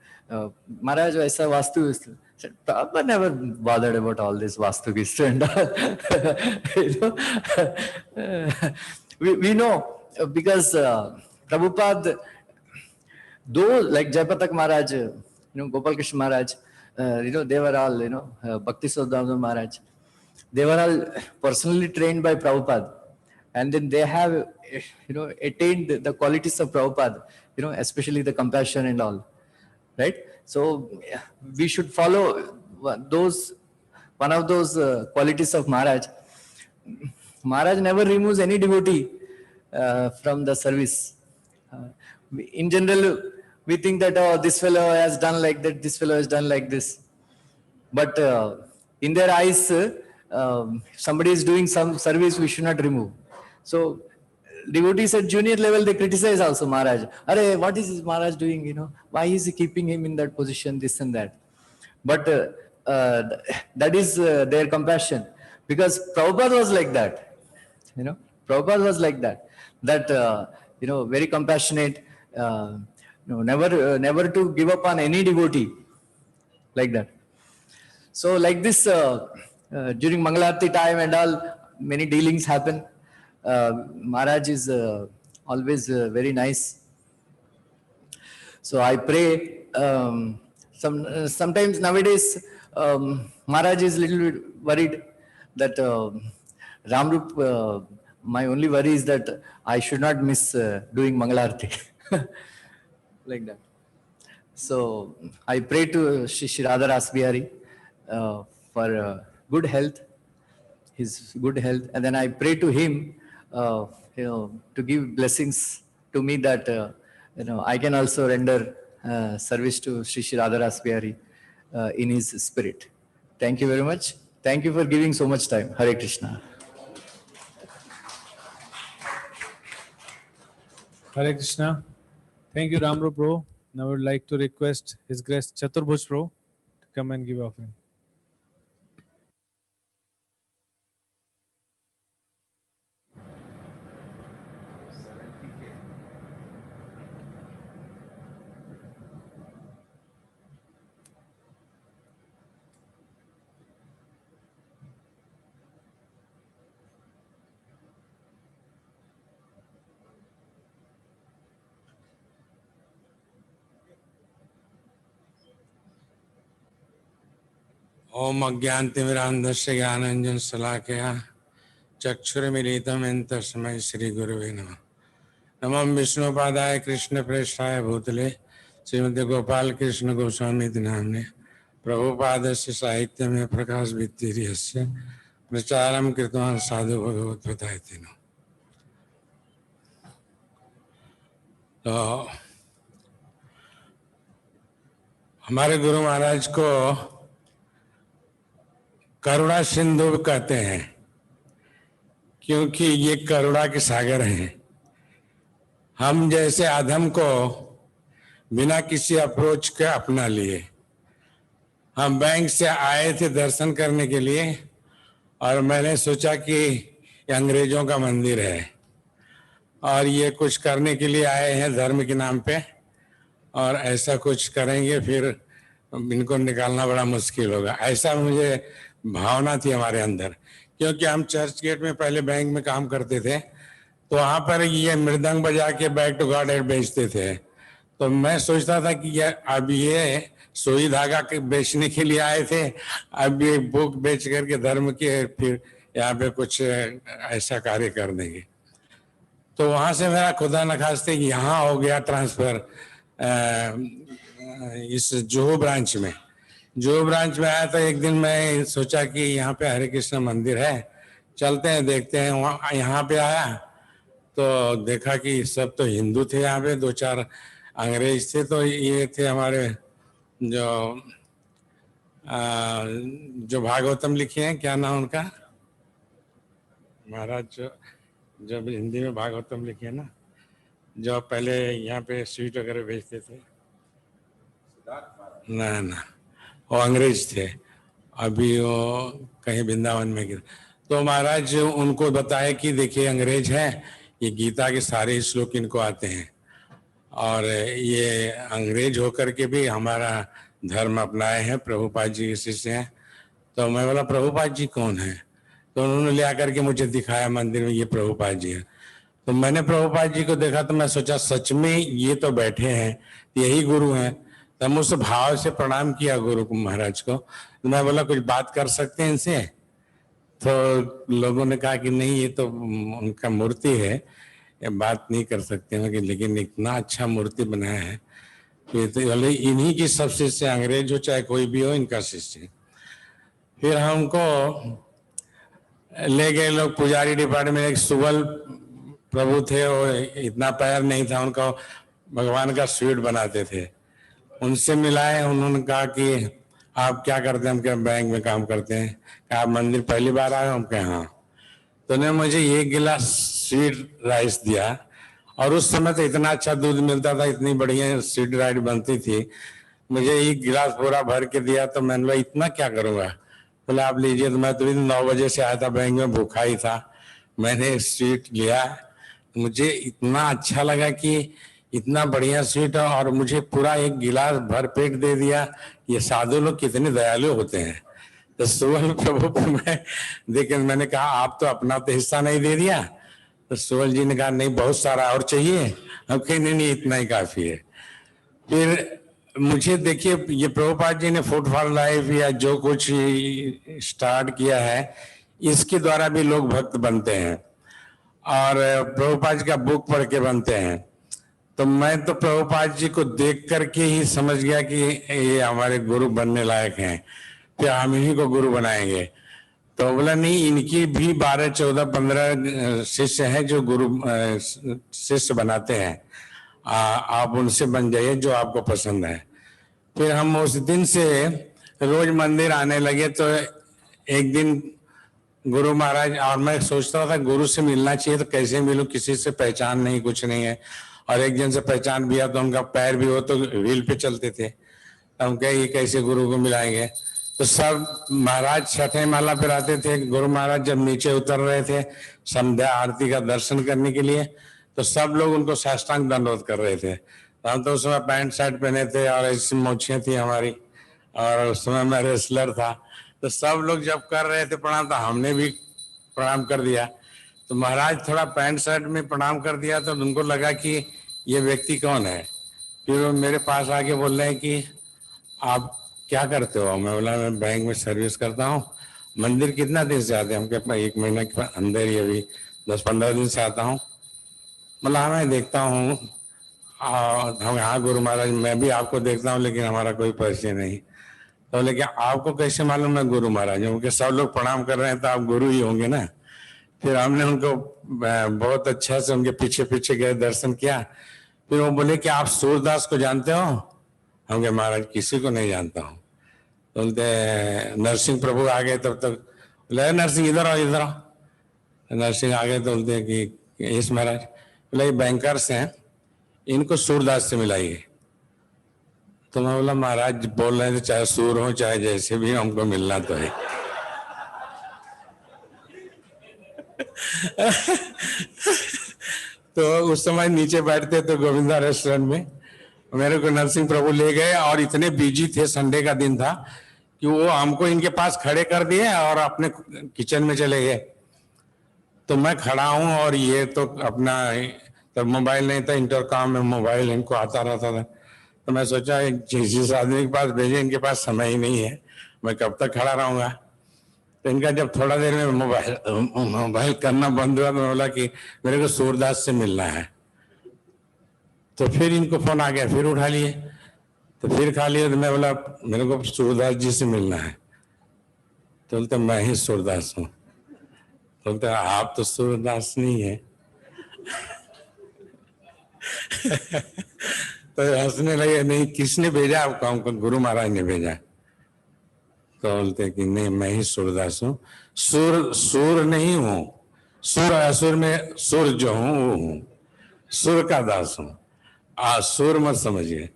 Maharaj, Vyasa Vastu Gistu. Said, Prabhupada never bothered about all this Vastu Gistu and all. We know because Prabhupada, though like Jayapatak Maharaj, Gopal Krishna Maharaj, they were all, Bhakti Sodhamdam Maharaj, they were all personally trained by Prabhupada. And then they have, attained the qualities of Prabhupada, especially the compassion and all, right? So we should follow one of those qualities of Maharaj. Maharaj never removes any devotee from the service. In general, we think that, oh, this fellow has done like that, this fellow has done like this. But in their eyes, somebody is doing some service, we should not remove. So devotees at junior level, they criticize also Maharaj. Arey, what is Maharaj doing? Why is he keeping him in that position, this and that? But that is their compassion. Because Prabhupada was like that. Prabhupada was like that. That, very compassionate, never to give up on any devotee, like that. So like this, during Mangalarti time and all, many dealings happen. Maharaj is always very nice. So I pray, sometimes nowadays, Maharaj is a little bit worried that Ramrup, my only worry is that I should not miss doing Mangalarti, like that. So I pray to Shri Radha Rasbihari for good health, his good health, and then I pray to him, to give blessings to me that I can also render service to Shri Radha Rasbihari in his spirit. Thank you very much. Thank you for giving so much time. Hare Krishna. Hare Krishna. Thank you, Ramrup bro. Now I would like to request His Grace Chaturbhuj bro to come and give offering. ओम अज्ञानतिमिरान्धस्य ज्ञानाञ्जन शलाकया चक्षुरुन्मीलितं येन तस्मै श्री गुरुवे नमः। नमः विष्णुपादाय कृष्ण प्रेष्ठाय भूतले श्रीमते गोपाल कृष्ण गोस्वामी नाम्ने प्रभुपादस्य साहित्य में प्रकाश भित्तिर्यस्य प्रचारं कृतवान् साधु भगवद्गीतायतेन। तो हमारे गुरु महाराज को करुणा सिंधु कहते हैं, क्योंकि ये करुणा के सागर हैं। हम जैसे आधम को बिना किसी अप्रोच के अपना लिए। हम बैंक से आए थे दर्शन करने के लिए और मैंने सोचा कि ये अंग्रेजों का मंदिर है और ये कुछ करने के लिए आए हैं धर्म के नाम पे, और ऐसा कुछ करेंगे फिर इनको निकालना बड़ा मुश्किल होगा, ऐसा मुझे भावना थी हमारे अंदर। क्योंकि हम चर्च गेट में पहले बैंक में काम करते थे, तो वहाँ पर ये मृदंग बजा के बैक टू गॉड बेचते थे। तो मैं सोचता था कि अब ये सुई धागा के बेचने के लिए आए थे, अब ये बुक बेच करके धर्म के फिर यहाँ पे कुछ ऐसा कार्य कर देंगे। तो वहाँ से मेरा खुदा न खास्ते यहाँ हो गया ट्रांसफर इस जुहू ब्रांच में। जुहू ब्रांच में आया तो एक दिन मैं सोचा कि यहाँ पे हरे कृष्ण मंदिर है, चलते हैं देखते हैं। वहाँ यहाँ पे आया तो देखा कि सब तो हिंदू थे, यहाँ पे दो चार अंग्रेज थे। तो ये थे हमारे जो भागवतम लिखे हैं, क्या नाम उनका, महाराज जो हिंदी में भागवतम लिखे हैं ना, जो पहले यहाँ पे स्वीट वगैरह बेचते थे। ना वो अंग्रेज थे, अभी वो कहीं वृंदावन में गिर। तो महाराज उनको बताया कि देखिए अंग्रेज हैं, ये गीता के सारे श्लोक इनको आते हैं और ये अंग्रेज होकर के भी हमारा धर्म अपनाए हैं, प्रभुपाद जी के शिष्य हैं। तो मैं बोला प्रभुपाद जी कौन है? तो उन्होंने ले आकर के मुझे दिखाया मंदिर में, ये प्रभुपाद जी है। तो मैंने प्रभुपाद जी को देखा तो मैं सोचा सच में ये तो बैठे हैं, यही गुरु हैं। तो हम उस भाव से प्रणाम किया गुरु को, महाराज को। तो मैं बोला कुछ बात कर सकते हैं इनसे? तो लोगों ने कहा कि नहीं, ये तो उनका मूर्ति है, ये बात नहीं कर सकते हैं, लेकिन इतना अच्छा मूर्ति बनाया है। तो इन्हीं की सब शिष्य, अंग्रेज हो चाहे कोई भी हो, इनका शिष्य। फिर हमको ले गए लोग पुजारी डिपार्टमेंट। एक सुबल प्रभु थे, वो इतना पैर नहीं था उनका, भगवान का स्वीट बनाते थे। उनसे मिलाए, उन्होंने कहा कि आप क्या करते हैं? हम क्या बैंक में काम करते हैं। कहा आप मंदिर पहली बार आए? हम कहे हाँ। तो उन्होंने मुझे एक गिलास स्वीट राइस दिया, और उस समय तो इतना अच्छा दूध मिलता था, इतनी बढ़िया स्वीट राइस बनती थी। मुझे एक गिलास पूरा भर के दिया। तो मैंने बोला इतना क्या करूँगा? बोले आप लीजिए। तो मैं तो 9 बजे से आया था बैंक में, भूखा ही था। मैंने स्वीट लिया, मुझे इतना अच्छा लगा कि इतना बढ़िया स्वीट है, और मुझे पूरा एक गिलास भर पेट दे दिया। ये साधु लोग कितने दयालु होते हैं। तो सुवल प्रभु को मैं देखे, मैंने कहा आप तो अपना तो हिस्सा नहीं दे दिया। तो सुवल जी ने कहा नहीं, बहुत सारा और चाहिए। हम कहे नहीं, इतना ही काफी है। फिर मुझे देखिए, ये प्रभुपाद जी ने फूड फॉर लाइफ या जो कुछ स्टार्ट किया है, इसके द्वारा भी लोग भक्त बनते हैं, और प्रभुपाद जी का बुक पढ़ के बनते हैं। तो मैं तो प्रभुपाद जी को देख करके ही समझ गया कि ये हमारे गुरु बनने लायक हैं, फिर हम इन्हीं को गुरु बनाएंगे। तो बोला नहीं, इनकी भी 12, 14, 15 शिष्य हैं जो गुरु शिष्य बनाते हैं, आप उनसे बन जाइए जो आपको पसंद है। फिर हम उस दिन से रोज मंदिर आने लगे। तो एक दिन गुरु महाराज, और मैं सोचता था गुरु से मिलना चाहिए, तो कैसे मिलूं, किसी से पहचान नहीं, कुछ नहीं है। और एक जन से पहचान भी है, तो उनका पैर भी हो तो व्हील पे चलते थे। तो हम कहे ये कैसे गुरु को मिलाएंगे? तो सब महाराज छठे माला पर आते थे। गुरु महाराज जब नीचे उतर रहे थे संध्या आरती का दर्शन करने के लिए, तो सब लोग उनको साष्टांग दंडवत कर रहे थे। हम तो उस समय पैंट शर्ट पहने थे और ऐसी मोछें थी हमारी, और उस समय मैं रेसलर था। तो सब लोग जब कर रहे थे प्रणाम, तो हमने भी प्रणाम कर दिया। तो महाराज थोड़ा पैंट शर्ट में प्रणाम कर दिया, तो उनको लगा कि ये व्यक्ति कौन है। फिर वो मेरे पास आके बोल रहे हैं कि आप क्या करते हो? मैं बोला मैं बैंक में सर्विस करता हूँ। मंदिर कितना दिन से आते हैं? हम कहते 1 महीना के अंदर ही, अभी 10-15 दिन से आता हूँ। मतलब मैं देखता हूँ हम, हाँ गुरु महाराज मैं भी आपको देखता हूँ, लेकिन हमारा कोई परिचय नहीं। तो बोले क्या आपको कैसे मालूम मैं गुरु महाराज हूँ? क्योंकि सब लोग प्रणाम कर रहे हैं तो आप गुरु ही होंगे ना। फिर हमने उनको बहुत अच्छा से उनके पीछे पीछे गए, दर्शन किया। फिर वो बोले कि आप सूरदास को जानते हो? हम कहे महाराज किसी को नहीं जानता हूँ। तो बोलते नरसिंह प्रभु आ गए, तब तक बोले नरसिंह इधर आओ इधर आओ। नरसिंह आ गए तो बोलते हैं कि यस महाराज। बोले बैंकर्स हैं, इनको सूरदास से मिलाइए। तो मैं बोला महाराज बोल रहे थे चाहे सूर हो चाहे जैसे भी, हमको मिलना तो है। तो उस समय नीचे बैठते तो गोविंदा रेस्टोरेंट में मेरे को नरसिंह प्रभु ले गए, और इतने बिजी थे, संडे का दिन था, कि वो हमको इनके पास खड़े कर दिए और अपने किचन में चले गए। तो मैं खड़ा हूँ और ये तो अपना, तब मोबाइल नहीं था, इंटरकॉम में मोबाइल इनको आता रहता था। तो मैं सोचा जिस आदमी के पास भेजे, इनके पास समय ही नहीं है, मैं कब तक खड़ा रहूंगा। तो इनका जब थोड़ा देर में मोबाइल करना बंद हुआ तो मैं बोला कि मेरे को सूरदास से मिलना है। तो फिर इनको फोन आ गया, फिर उठा लिए, तो फिर खा लिया। तो मैं बोला मेरे को सूरदास जी से मिलना है। तो बोलते मैं ही सूरदास हूँ। तो बोलते आप तो सूरदास नहीं है। तो हंसने लगे, नहीं किसने भेजा आपको? हमको गुरु महाराज ने भेजा। तो बोलते कि नहीं मैं ही सूरदास हूँ। सुर नहीं हूँ, सुर असुर में सुर जो हूँ वो हूँ, सुर का दास हूँ, सुर मत समझिए।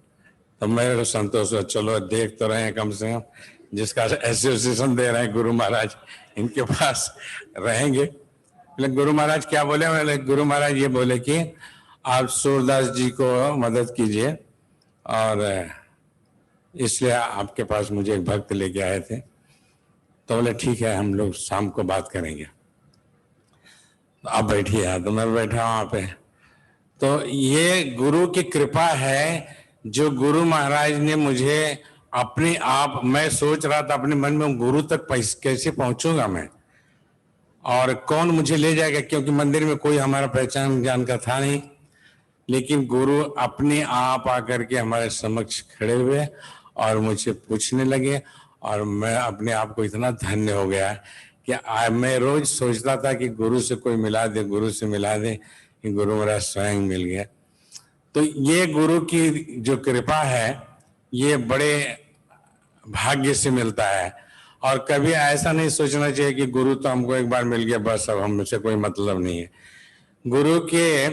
तो मेरे को संतोष हुआ, चलो देख तो रहे हैं कम से कम, जिसका एसोसिएशन दे रहे हैं गुरु महाराज, इनके पास रहेंगे। लेकिन गुरु महाराज क्या बोले? गुरु महाराज ये बोले कि आप सूरदास जी को मदद कीजिए, और इसलिए आपके पास मुझे एक भक्त लेके आए थे। तो बोले ठीक है हम लोग शाम को बात करेंगे, आप बैठिए। तो मैं बैठा वहां पे। तो ये गुरु की कृपा है, जो गुरु महाराज ने मुझे अपने आप, मैं सोच रहा था अपने मन में गुरु तक कैसे पहुंचूंगा मैं, और कौन मुझे ले जाएगा, क्योंकि मंदिर में कोई हमारा पहचान जान का था नहीं। लेकिन गुरु अपने आप आकर के हमारे समक्ष खड़े हुए और मुझे पूछने लगे, और मैं अपने आप को इतना धन्य हो गया कि मैं रोज सोचता था कि गुरु से कोई मिला दे, गुरु से मिला दे, कि गुरु मेरा स्वयं मिल गया। तो ये गुरु की जो कृपा है, ये बड़े भाग्य से मिलता है। और कभी ऐसा नहीं सोचना चाहिए कि गुरु तो हमको एक बार मिल गया बस, अब हमसे कोई मतलब नहीं है। गुरु के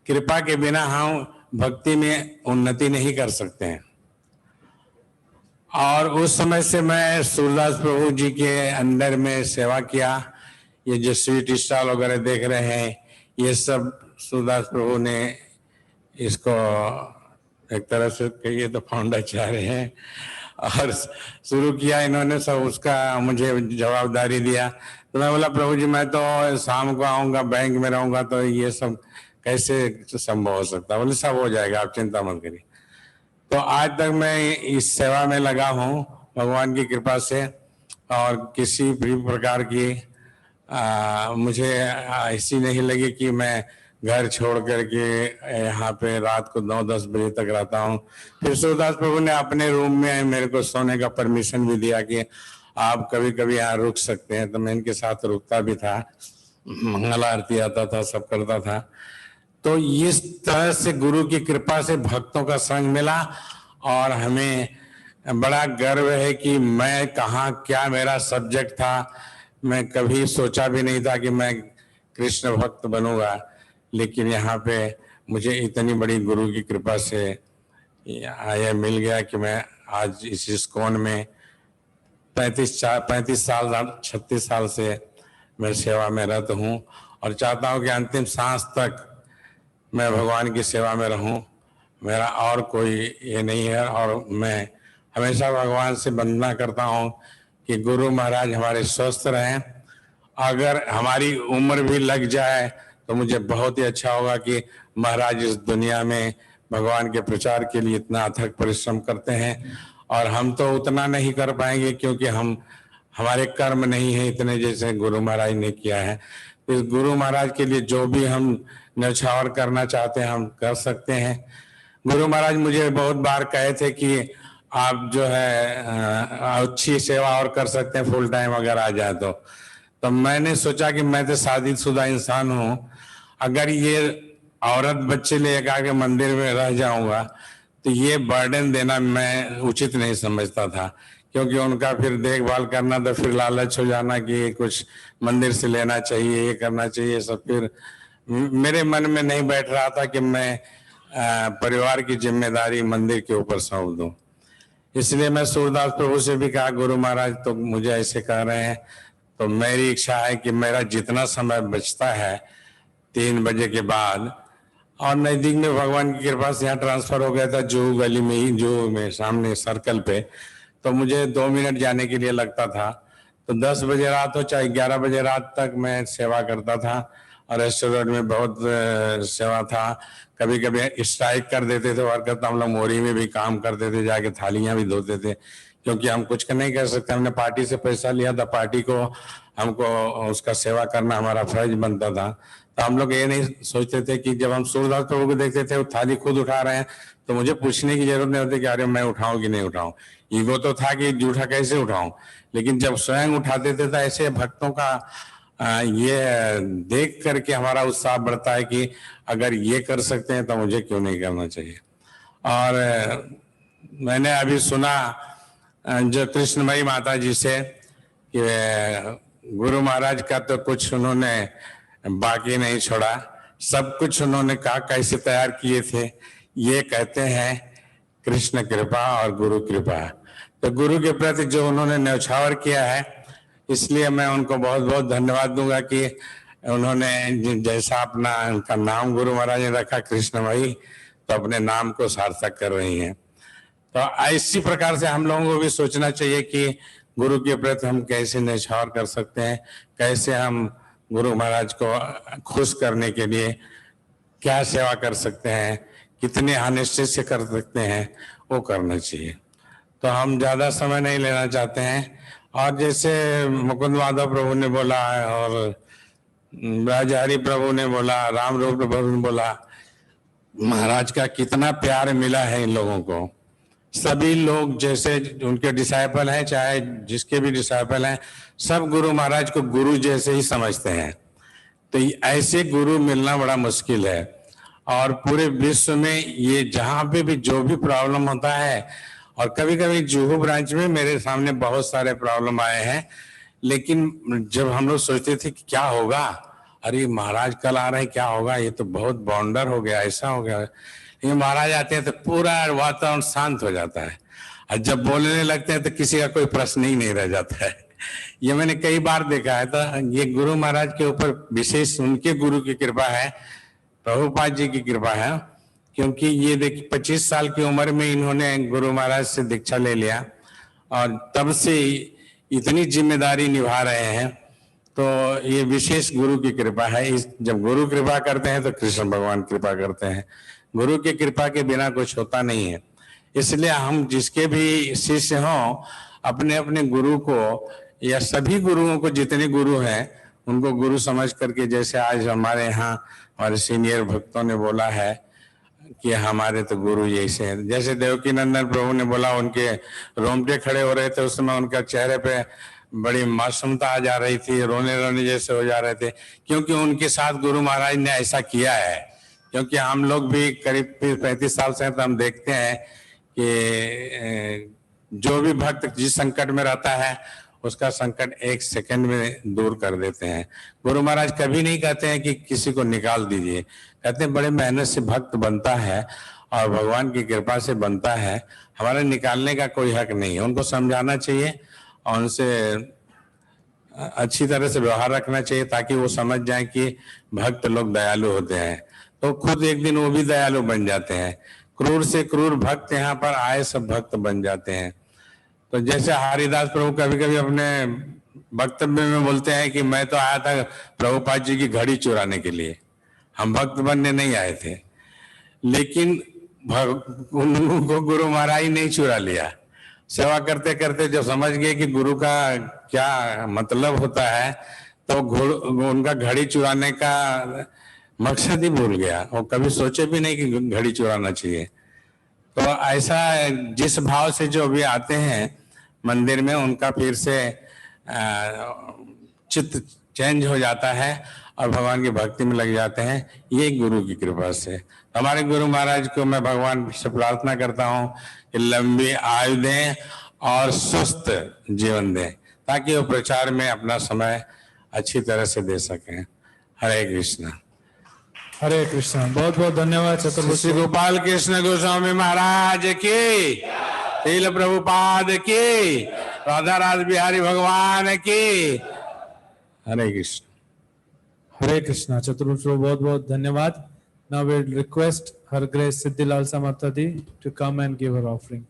कृपा के बिना हम भक्ति में उन्नति नहीं कर सकते हैं। और उस समय से मैं सूरदास प्रभु जी के अंदर में सेवा किया। ये जो स्वीट स्टॉल वगैरह देख रहे हैं, ये सब सूरदास प्रभु ने इसको एक तरह से कहिए तो फाउंडाचार्य हैं, और शुरू किया इन्होंने सब, उसका मुझे जवाबदारी दिया। तो मैं बोला प्रभु जी मैं तो शाम को आऊँगा, बैंक में रहूँगा, तो ये सब कैसे संभव हो सकता है? बोले सब हो जाएगा, आप चिंता मत करिए। तो आज तक मैं इस सेवा में लगा हूँ भगवान की कृपा से, और किसी भी प्रकार की मुझे ऐसी नहीं लगी कि मैं घर छोड़ करके यहाँ पे रात को 9-10 बजे तक रहता हूँ। फिर सूरदास प्रभु ने अपने रूम में मेरे को सोने का परमिशन भी दिया कि आप कभी कभी यहाँ रुक सकते हैं। तो मैं इनके साथ रुकता भी था, मंगल आरती आता था, सब करता था। तो इस तरह से गुरु की कृपा से भक्तों का संग मिला, और हमें बड़ा गर्व है कि मैं कहाँ, क्या मेरा सब्जेक्ट था। मैं कभी सोचा भी नहीं था कि मैं कृष्ण भक्त बनूंगा, लेकिन यहाँ पे मुझे इतनी बड़ी गुरु की कृपा से यह मिल गया कि मैं आज इस ISKCON में 36 साल से मैं सेवा में रत हूँ, और चाहता हूँ कि अंतिम सांस तक मैं भगवान की सेवा में रहूं। मेरा और कोई ये नहीं है, और मैं हमेशा भगवान से वंदना करता हूं कि गुरु महाराज हमारे स्वस्थ रहें। अगर हमारी उम्र भी लग जाए तो मुझे बहुत ही अच्छा होगा कि महाराज इस दुनिया में भगवान के प्रचार के लिए इतना अथक परिश्रम करते हैं, और हम तो उतना नहीं कर पाएंगे क्योंकि हमारे कर्म नहीं है इतने जैसे गुरु महाराज ने किया है। इस गुरु महाराज के लिए जो भी हम न्यौछावर करना चाहते हैं हम कर सकते हैं। गुरु महाराज मुझे बहुत बार कहे थे कि आप जो है अच्छी सेवा और कर सकते हैं फुल टाइम अगर आ जाए तो मैंने सोचा कि मैं तो शादीशुदा इंसान हूँ, अगर ये औरत बच्चे ले के मंदिर में रह जाऊंगा तो ये बर्डन देना मैं उचित नहीं समझता था, क्योंकि उनका फिर देखभाल करना तो फिर लालच हो जाना कि कुछ मंदिर से लेना चाहिए, ये करना चाहिए सब, फिर मेरे मन में नहीं बैठ रहा था कि मैं परिवार की जिम्मेदारी मंदिर के ऊपर सौंप दूं। इसलिए मैं सूरदास प्रभु से भी कहा, गुरु महाराज तो मुझे ऐसे कह रहे हैं तो मेरी इच्छा है कि मेरा जितना समय बचता है 3 बजे के बाद, और नज़दीक में भगवान की कृपा से यहाँ ट्रांसफ़र हो गया था जुहू गली में ही, जुहू में सामने सर्कल पे, तो मुझे 2 मिनट जाने के लिए लगता था। तो 10 बजे रात हो चाहे 11 बजे रात तक मैं सेवा करता था और रेस्टोरेंट में बहुत सेवा था। कभी कभी स्ट्राइक कर देते थे वर्कर, तो हम लोग मोरी में भी काम करते थे, जाके थालियां भी धोते थे, क्योंकि हम कुछ नहीं कर सकते, हमने पार्टी से पैसा लिया था, पार्टी को हमको उसका सेवा करना हमारा फर्ज बनता था। तो हम लोग ये नहीं सोचते थे कि जब हम सूरदास प्रभु को देखते थे वो थाली खुद उठा रहे हैं तो मुझे पूछने की जरूरत नहीं होती कि अरे मैं उठाऊं कि नहीं उठाऊं। ईगो तो था कि जूठा कैसे उठाऊं, लेकिन जब स्वयं उठाते थे तो ऐसे भक्तों का ये देख करके हमारा उत्साह बढ़ता है कि अगर ये कर सकते हैं तो मुझे क्यों नहीं करना चाहिए। और मैंने अभी सुना जो कृष्णमयी माता जी से कि गुरु महाराज का तो कुछ उन्होंने बाकी नहीं छोड़ा, सब कुछ उन्होंने कहा कैसे तैयार किए थे। ये कहते हैं कृष्ण कृपा और गुरु कृपा। तो गुरु के प्रति जो उन्होंने न्यौछावर किया है, इसलिए मैं उनको बहुत बहुत धन्यवाद दूंगा कि उन्होंने जैसा अपना उनका नाम गुरु महाराज ने रखा कृष्णमयी, तो अपने नाम को सार्थक कर रही हैं। तो इसी प्रकार से हम लोगों को भी सोचना चाहिए कि गुरु के प्रति हम कैसे न्यौछावर कर सकते हैं, कैसे हम गुरु महाराज को खुश करने के लिए क्या सेवा कर सकते हैं, कितने अनिश्चित से कर सकते हैं, वो करना चाहिए। तो हम ज़्यादा समय नहीं लेना चाहते हैं। और जैसे मुकुंद माधव प्रभु ने बोला और ब्रजहरि प्रभु ने बोला, राम रूप प्रभु ने बोला, महाराज का कितना प्यार मिला है इन लोगों को। सभी लोग जैसे उनके डिसाइपल हैं, चाहे जिसके भी डिसाइपल हैं, सब गुरु महाराज को गुरु जैसे ही समझते हैं। तो ऐसे गुरु मिलना बड़ा मुश्किल है। और पूरे विश्व में ये जहाँ पे भी जो भी प्रॉब्लम होता है, और कभी कभी जुहू ब्रांच में मेरे सामने बहुत सारे प्रॉब्लम आए हैं, लेकिन जब हम लोग सोचते थे कि क्या होगा, अरे महाराज कल आ रहे हैं क्या होगा, ये तो बहुत बाउंडर हो गया, ऐसा हो गया। लेकिन महाराज आते हैं तो पूरा वातावरण शांत हो जाता है, और जब बोलने लगते हैं तो किसी का कोई प्रश्न ही नहीं रह जाता है। ये मैंने कई बार देखा है। तो ये गुरु महाराज के ऊपर विशेष उनके गुरु की कृपा है, प्रभुपाद जी की कृपा है, क्योंकि ये देखिए 25 साल की उम्र में इन्होंने गुरु महाराज से दीक्षा ले लिया और तब से इतनी जिम्मेदारी निभा रहे हैं। तो ये विशेष गुरु की कृपा है। जब गुरु कृपा करते हैं तो कृष्ण भगवान कृपा करते हैं। गुरु की कृपा के बिना कुछ होता नहीं है। इसलिए हम जिसके भी शिष्य हों, अपने अपने गुरु को या सभी गुरुओं को, जितने गुरु हैं उनको गुरु समझ करके, जैसे आज हमारे यहाँ हमारे सीनियर भक्तों ने बोला है कि हमारे तो गुरु यही हैं। जैसे देवकी नंदन प्रभु ने बोला, उनके रोंगटे खड़े हो रहे थे, उस समय उनका चेहरे पे बड़ी मासूमता आ जा रही थी, रोने रोने जैसे हो जा रहे थे, क्योंकि उनके साथ गुरु महाराज ने ऐसा किया है। क्योंकि हम लोग भी करीब 35 साल से तो हम देखते हैं कि जो भी भक्त जिस संकट में रहता है उसका संकट 1 सेकंड में दूर कर देते हैं। गुरु महाराज कभी नहीं कहते हैं कि किसी को निकाल दीजिए, कहते हैं बड़े मेहनत से भक्त बनता है और भगवान की कृपा से बनता है, हमारे निकालने का कोई हक नहीं है। उनको समझाना चाहिए और उनसे अच्छी तरह से व्यवहार रखना चाहिए, ताकि वो समझ जाए कि भक्त लोग दयालु होते हैं, तो खुद एक दिन वो भी दयालु बन जाते हैं। क्रूर से क्रूर भक्त यहाँ पर आए सब भक्त बन जाते हैं। तो जैसे हरिदास प्रभु कभी कभी अपने वक्तव्य में बोलते हैं कि मैं तो आया था प्रभुपाद जी की घड़ी चुराने के लिए, हम भक्त बनने नहीं आए थे। लेकिन उनको गुरु महाराज नहीं चुरा लिया, सेवा करते करते जब समझ गए कि गुरु का क्या मतलब होता है, तो उनका घड़ी चुराने का मकसद ही भूल गया। वो कभी सोचे भी नहीं कि घड़ी चुराना चाहिए। तो ऐसा जिस भाव से जो अभी आते हैं मंदिर में, उनका फिर से चित्त चेंज हो जाता है और भगवान की भक्ति में लग जाते हैं, ये गुरु की कृपा से। हमारे गुरु महाराज को मैं भगवान से प्रार्थना करता हूँ कि लंबी आयु दें और स्वस्थ जीवन दें, ताकि वो प्रचार में अपना समय अच्छी तरह से दे सकें। हरे कृष्णा। हरे कृष्णा। बहुत बहुत धन्यवाद चतुर्भुज। श्री गोपाल कृष्ण गोस्वामी महाराज की, शील प्रभुपाद की, राधा राज बिहारी भगवान की। हरे कृष्ण। हरे कृष्णा। चतुर्भुज को बहुत बहुत धन्यवाद। Now we request Her Grace Siddhilal Samarthadi to come and give her offering.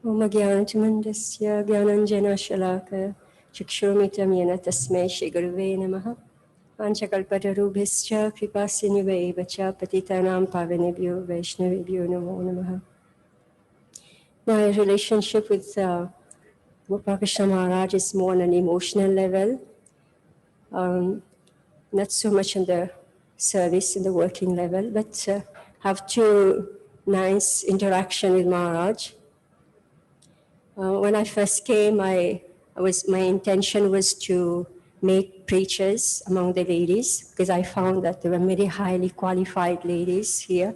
Om Gyanantimandasya Gyananjana Shalaka Chakshurmitam Yena Tasmai Shri Gurave Namaha Panchakalpatarubhischa Kripasinuvaevacha Patitanam Pavanebhyo Vaishnavibhyo Namo Namaha. My relationship with Gopal Krishna Maharaj is more on an emotional level, not so much on the service, in the working level, but have two nice interaction with Maharaj. When I first came, my intention was to make preachers among the ladies, because I found that there were very highly qualified ladies here,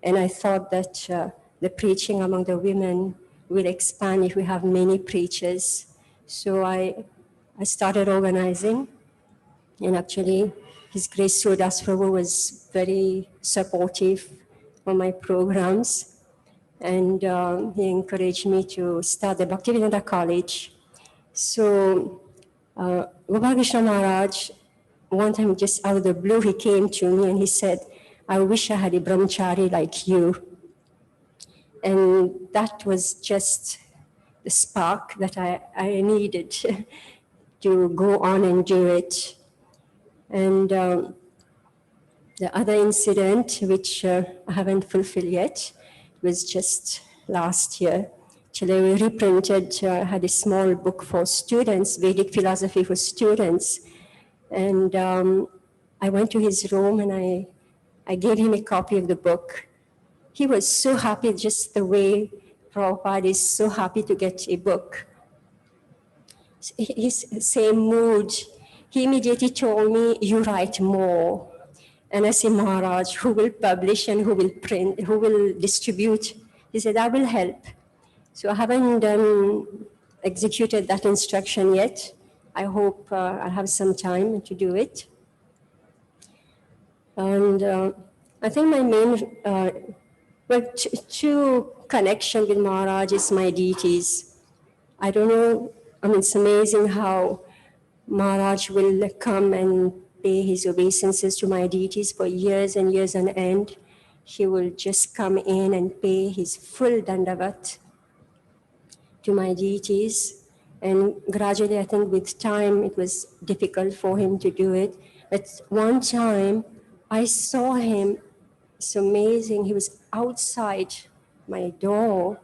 and I thought that the preaching among the women will expand if we have many preachers. So I started organizing, and actually His Grace Surdas Prabhu was very supportive of my programs. And he encouraged me to start the Bhaktivedanta College. So Gopal Krishna Maharaj, one time just out of the blue, he came to me and he said, I wish I had a brahmachari like you. And that was just the spark that I needed to go on and do it. And the other incident, which I haven't fulfilled yet, was just last year. Actually, we reprinted, had a small book for students, Vedic philosophy for students. And I went to his room and I gave him a copy of the book. He was so happy, just the way Prabhupada is so happy to get a book. His same mood. He immediately told me, you write more. And I said, Maharaj, who will publish and who will print, who will distribute? He said, I will help. So I haven't executed that instruction yet. I hope I'll have some time to do it. And I think my main, true connection with Maharaj is my deities. I don't know, I mean, it's amazing how Maharaj will come and pay his obeisances to my deities for years and years on end. He will just come in and pay his full dandavat to my deities. And gradually, I think with time, it was difficult for him to do it. But one time, I saw him, it's amazing, he was outside my door,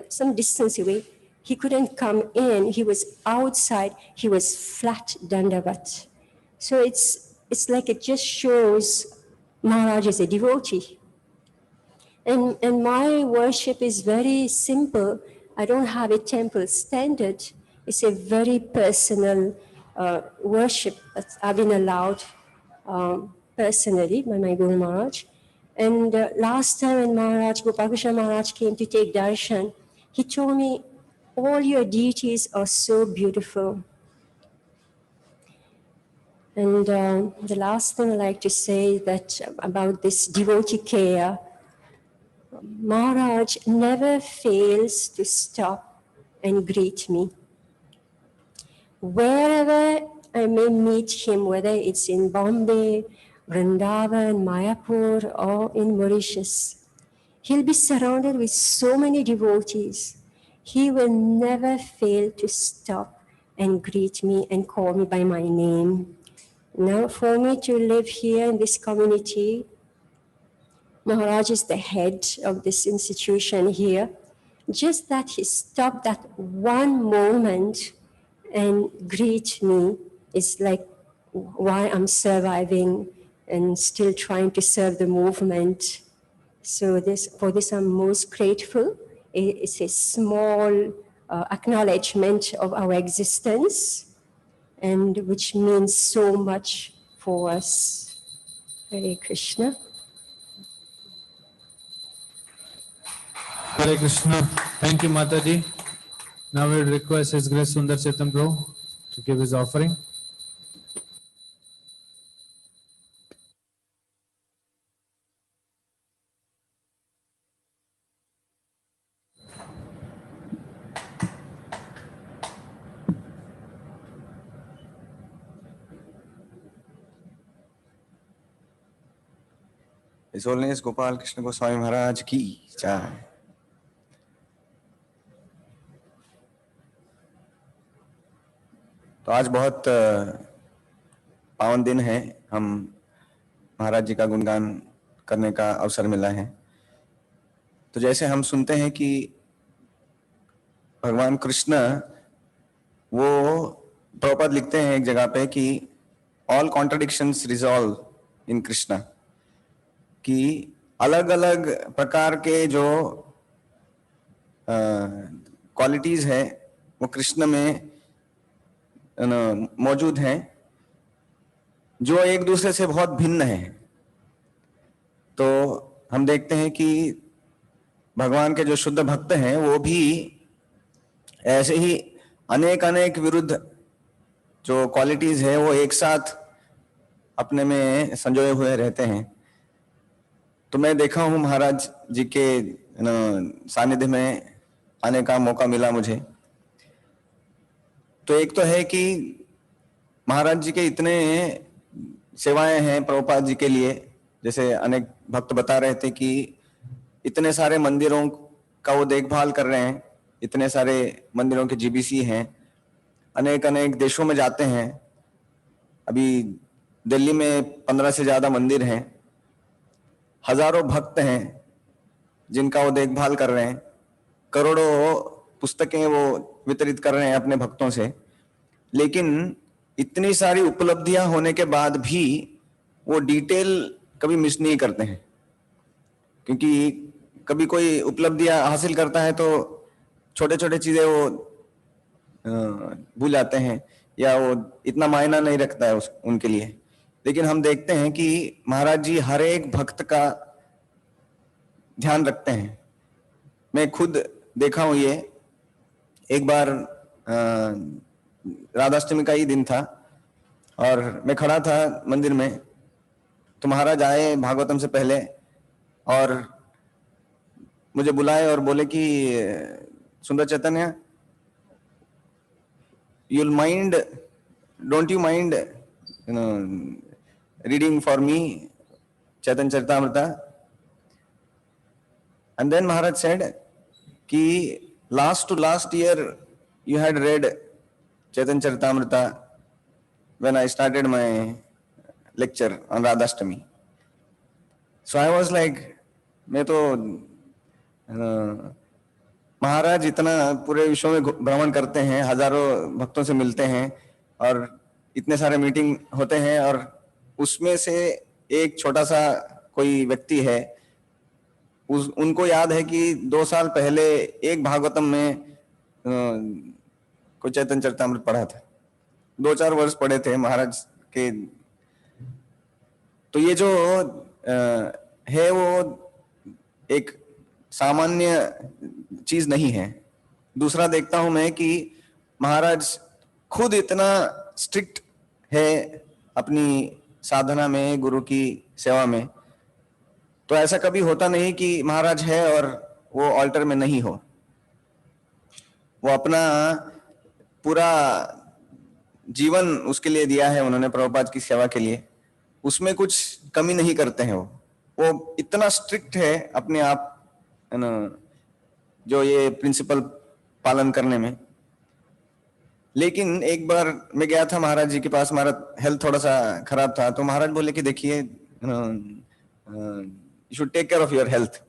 some distance away. He couldn't come in, he was outside, he was flat dandavat. So it's like it just shows Maharaj is a devotee. And my worship is very simple. I don't have a temple standard. It's a very personal worship that I've been allowed personally by my Guru Maharaj. And last time when Maharaj, Gopal Krishna Maharaj came to take darshan, he told me, all your deities are so beautiful. And the last thing I'd like to say that about this devotee care, Maharaj never fails to stop and greet me. Wherever I may meet him, whether it's in Bombay, Vrindavan, Mayapur, or in Mauritius, he'll be surrounded with so many devotees. He will never fail to stop and greet me and call me by my name. Now, for me to live here in this community, Maharaj is the head of this institution here. Just that he stopped that one moment and greet me is like why I'm surviving and still trying to serve the movement. So for this I'm most grateful. It's a small acknowledgement of our existence, and which means so much for us. Hare Krishna. Hare Krishna. Thank you, Mataji. Now we request His Grace Sundar Chetan Prabhu to give his offering. His Holiness Gopal Krishna Goswami Maharaj ki jai. तो आज बहुत पावन दिन है, हम महाराज जी का गुणगान करने का अवसर मिला है। तो जैसे हम सुनते हैं कि भगवान कृष्ण वो प्रभुपाद लिखते हैं एक जगह पे कि all contradictions resolve in Krishna, कि अलग अलग प्रकार के जो क्वालिटीज है वो कृष्ण में मौजूद हैं, जो एक दूसरे से बहुत भिन्न है। तो हम देखते हैं कि भगवान के जो शुद्ध भक्त हैं वो भी ऐसे ही अनेक अनेक विरुद्ध जो क्वालिटीज है वो एक साथ अपने में संजोए हुए रहते हैं। तो मैं देखा हूँ महाराज जी के सानिध्य में आने का मौका मिला मुझे। तो एक तो है कि महाराज जी के इतने सेवाएं हैं प्रभुपाद जी के लिए, जैसे अनेक भक्त बता रहे थे कि इतने सारे मंदिरों का वो देखभाल कर रहे हैं, इतने सारे मंदिरों के जीबीसी हैं, अनेक अनेक देशों में जाते हैं। अभी दिल्ली में 15 से ज्यादा मंदिर हैं, हजारों भक्त हैं जिनका वो देखभाल कर रहे हैं, करोड़ों पुस्तकें वो वितरित कर रहे हैं अपने भक्तों से। लेकिन इतनी सारी उपलब्धियां होने के बाद भी वो डिटेल कभी मिस नहीं करते हैं, क्योंकि कभी कोई उपलब्धियां हासिल करता है तो छोटे छोटे चीजें वो भूल जाते हैं या वो इतना मायना नहीं रखता है उनके लिए। लेकिन हम देखते हैं कि महाराज जी हर एक भक्त का ध्यान रखते हैं। मैं खुद देखा हूं ये। एक बार राधाष्टमी का ही दिन था और मैं खड़ा था मंदिर में, तो महाराज आए भागवतम से पहले और मुझे बुलाए और बोले कि सुंदर चैतन्य, you'll mind, don't you mind reading for me Chaitanya Charitamrita? And then Maharaj said कि last to last year you had read Chaitanya Charitamrita when I started my lecture on Radhashtami. So I was like, मैं तो महाराज इतना पूरे विश्व में भ्रमण करते हैं, हजारों भक्तों से मिलते हैं और इतने सारे मीटिंग होते हैं, और उसमें से एक छोटा सा कोई व्यक्ति है, उनको याद है कि 2 साल पहले एक भागवतम में कोई चैतन्य चरितामृत पढ़ा था, 2-4 वर्ष पढ़े थे महाराज के। तो ये जो है वो एक सामान्य चीज नहीं है। दूसरा देखता हूं मैं कि महाराज खुद इतना स्ट्रिक्ट है अपनी साधना में, गुरु की सेवा में। तो ऐसा कभी होता नहीं कि महाराज है और वो ऑल्टर में नहीं हो। वो अपना पूरा जीवन उसके लिए दिया है उन्होंने, प्रभुपाद की सेवा के लिए, उसमें कुछ कमी नहीं करते हैं। वो इतना स्ट्रिक्ट है अपने आप जो ये प्रिंसिपल पालन करने में। लेकिन एक बार मैं गया था महाराज जी के पास, हमारा हेल्थ थोड़ा सा खराब था, तो महाराज बोले कि देखिए you should take care of your health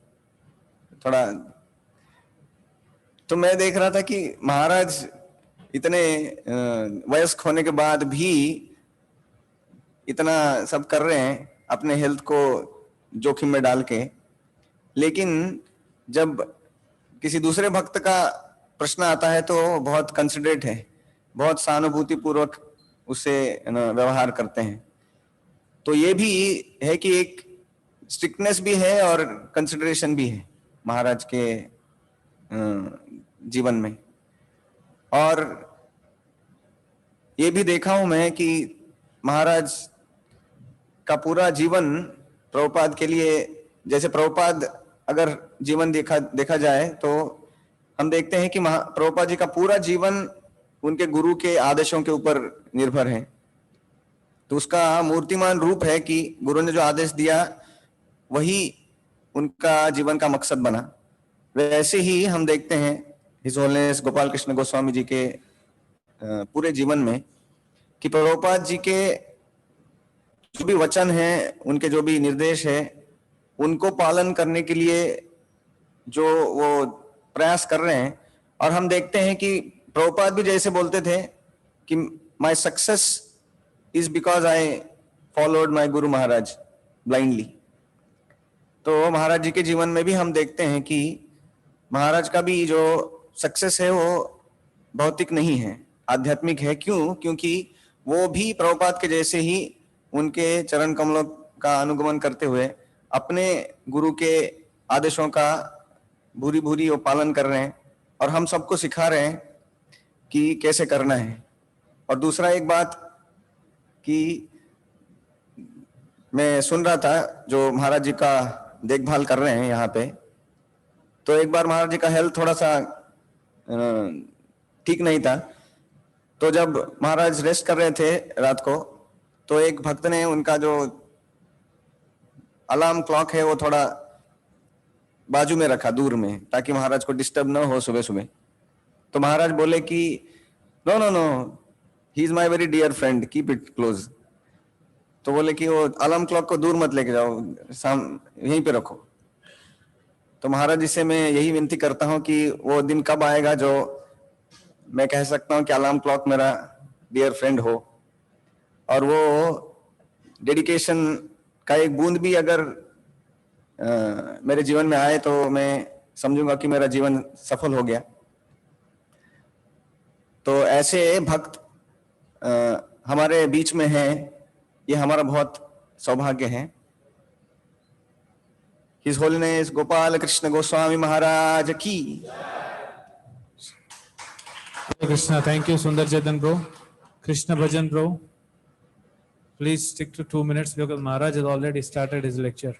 थोड़ा। तो मैं देख रहा था कि महाराज इतने वयस्क होने के बाद भी इतना सब कर रहे हैं अपने हेल्थ को जोखिम में डाल के, लेकिन जब किसी दूसरे भक्त का प्रश्न आता है तो बहुत कंसिडरेट है, बहुत सहानुभूति पूर्वक उससे व्यवहार करते हैं। तो ये भी है कि एक स्ट्रिक्टनेस भी है और कंसिडरेशन भी है महाराज के जीवन में। और ये भी देखा हूं मैं कि महाराज का पूरा जीवन प्रभुपाद के लिए, जैसे प्रभुपाद अगर जीवन देखा जाए तो हम देखते हैं कि प्रभुपाद जी का पूरा जीवन उनके गुरु के आदेशों के ऊपर निर्भर है। तो उसका मूर्तिमान रूप है कि गुरु ने जो आदेश दिया वही उनका जीवन का मकसद बना। वैसे ही हम देखते हैं हिज होलिनेस गोपाल कृष्ण गोस्वामी जी के पूरे जीवन में कि प्रभुपाद जी के जो भी वचन है, उनके जो भी निर्देश है, उनको पालन करने के लिए जो वो प्रयास कर रहे हैं। और हम देखते हैं कि प्रभुपाद भी जैसे बोलते थे कि my success is because I followed my Guru Maharaj blindly. तो महाराज जी के जीवन में भी हम देखते हैं कि महाराज का भी जो सक्सेस है वो भौतिक नहीं है, आध्यात्मिक है। क्यों? क्योंकि वो भी प्रभुपाद के जैसे ही उनके चरण कमलों का अनुगमन करते हुए अपने गुरु के आदेशों का भूरी भूरी वो पालन कर रहे हैं और हम सबको सिखा रहे हैं कि कैसे करना है। और दूसरा एक बात कि मैं सुन रहा था जो महाराज जी का देखभाल कर रहे हैं यहाँ पे, तो एक बार महाराज जी का हेल्थ थोड़ा सा ठीक नहीं था। तो जब महाराज रेस्ट कर रहे थे रात को, तो एक भक्त ने उनका जो अलार्म क्लॉक है वो थोड़ा बाजू में रखा, दूर में, ताकि महाराज को डिस्टर्ब ना हो सुबह सुबह। तो महाराज बोले कि no no no, he is my very dear friend, keep it close. तो बोले कि वो अलार्म क्लॉक को दूर मत लेके जाओ, यहीं पे रखो। तो महाराज जी से मैं यही विनती करता हूं कि वो दिन कब आएगा जो मैं कह सकता हूं कि अलार्म क्लॉक मेरा डियर फ्रेंड हो, और वो डेडिकेशन का एक बूंद भी अगर मेरे जीवन में आए तो मैं समझूंगा कि मेरा जीवन सफल हो गया। तो ऐसे भक्त हमारे बीच में हैं, ये हमारा बहुत सौभाग्य है। हिज होलिनेस गोपाल कृष्ण गोस्वामी महाराज की। Krishna, thank you, Sundar Chetan bro. Krishna Bhajan bro, please stick to 2 minutes because Maharaj has already started his lecture.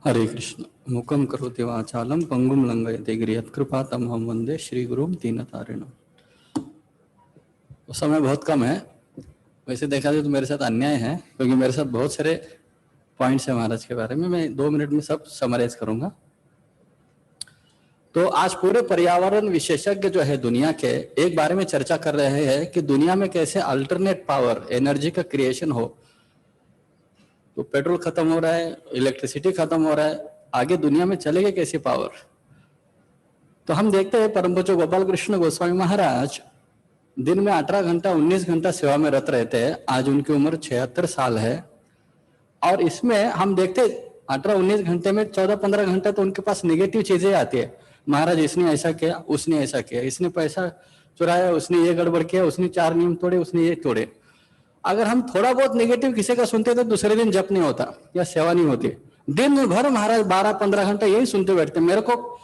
हरे कृष्ण। मुखम करोति वाचालम पंगुम लंघयते गिरियत कृपा तमहम वंदे श्री गुरुम दीनतारिणम। समय बहुत कम है, वैसे देखा जाए तो मेरे साथ अन्याय है, क्योंकि मेरे साथ बहुत सारे पॉइंट्स है महाराज के बारे में। मैं 2 मिनट में सब समराइज करूंगा। तो आज पूरे पर्यावरण विशेषज्ञ जो है दुनिया के एक बारे में चर्चा कर रहे हैं कि दुनिया में कैसे अल्टरनेट पावर एनर्जी का क्रिएशन हो। तो पेट्रोल खत्म हो रहा है, इलेक्ट्रिसिटी खत्म हो रहा है, आगे दुनिया में चलेगा कैसी पावर। तो हम देखते हैं परम पूज्य गोपाल कृष्ण गोस्वामी महाराज दिन में 18 घंटा 19 घंटा सेवा में रत रहते हैं। आज उनकी उम्र 76 साल है। और इसमें हम देखते 18-19 घंटे में 14-15 घंटा तो उनके पास नेगेटिव चीजें आती है। महाराज इसने ऐसा किया, उसने ऐसा किया, इसने पैसा चुराया, उसने ये गड़बड़ किया, उसने 4 नियम तोड़े, उसने ये तोड़े। अगर हम थोड़ा बहुत नेगेटिव किसी का सुनते तो दूसरे दिन जप नहीं होता या सेवा नहीं होती। दिन भर महाराज 12-15 घंटा यही सुनते बैठते। मेरे को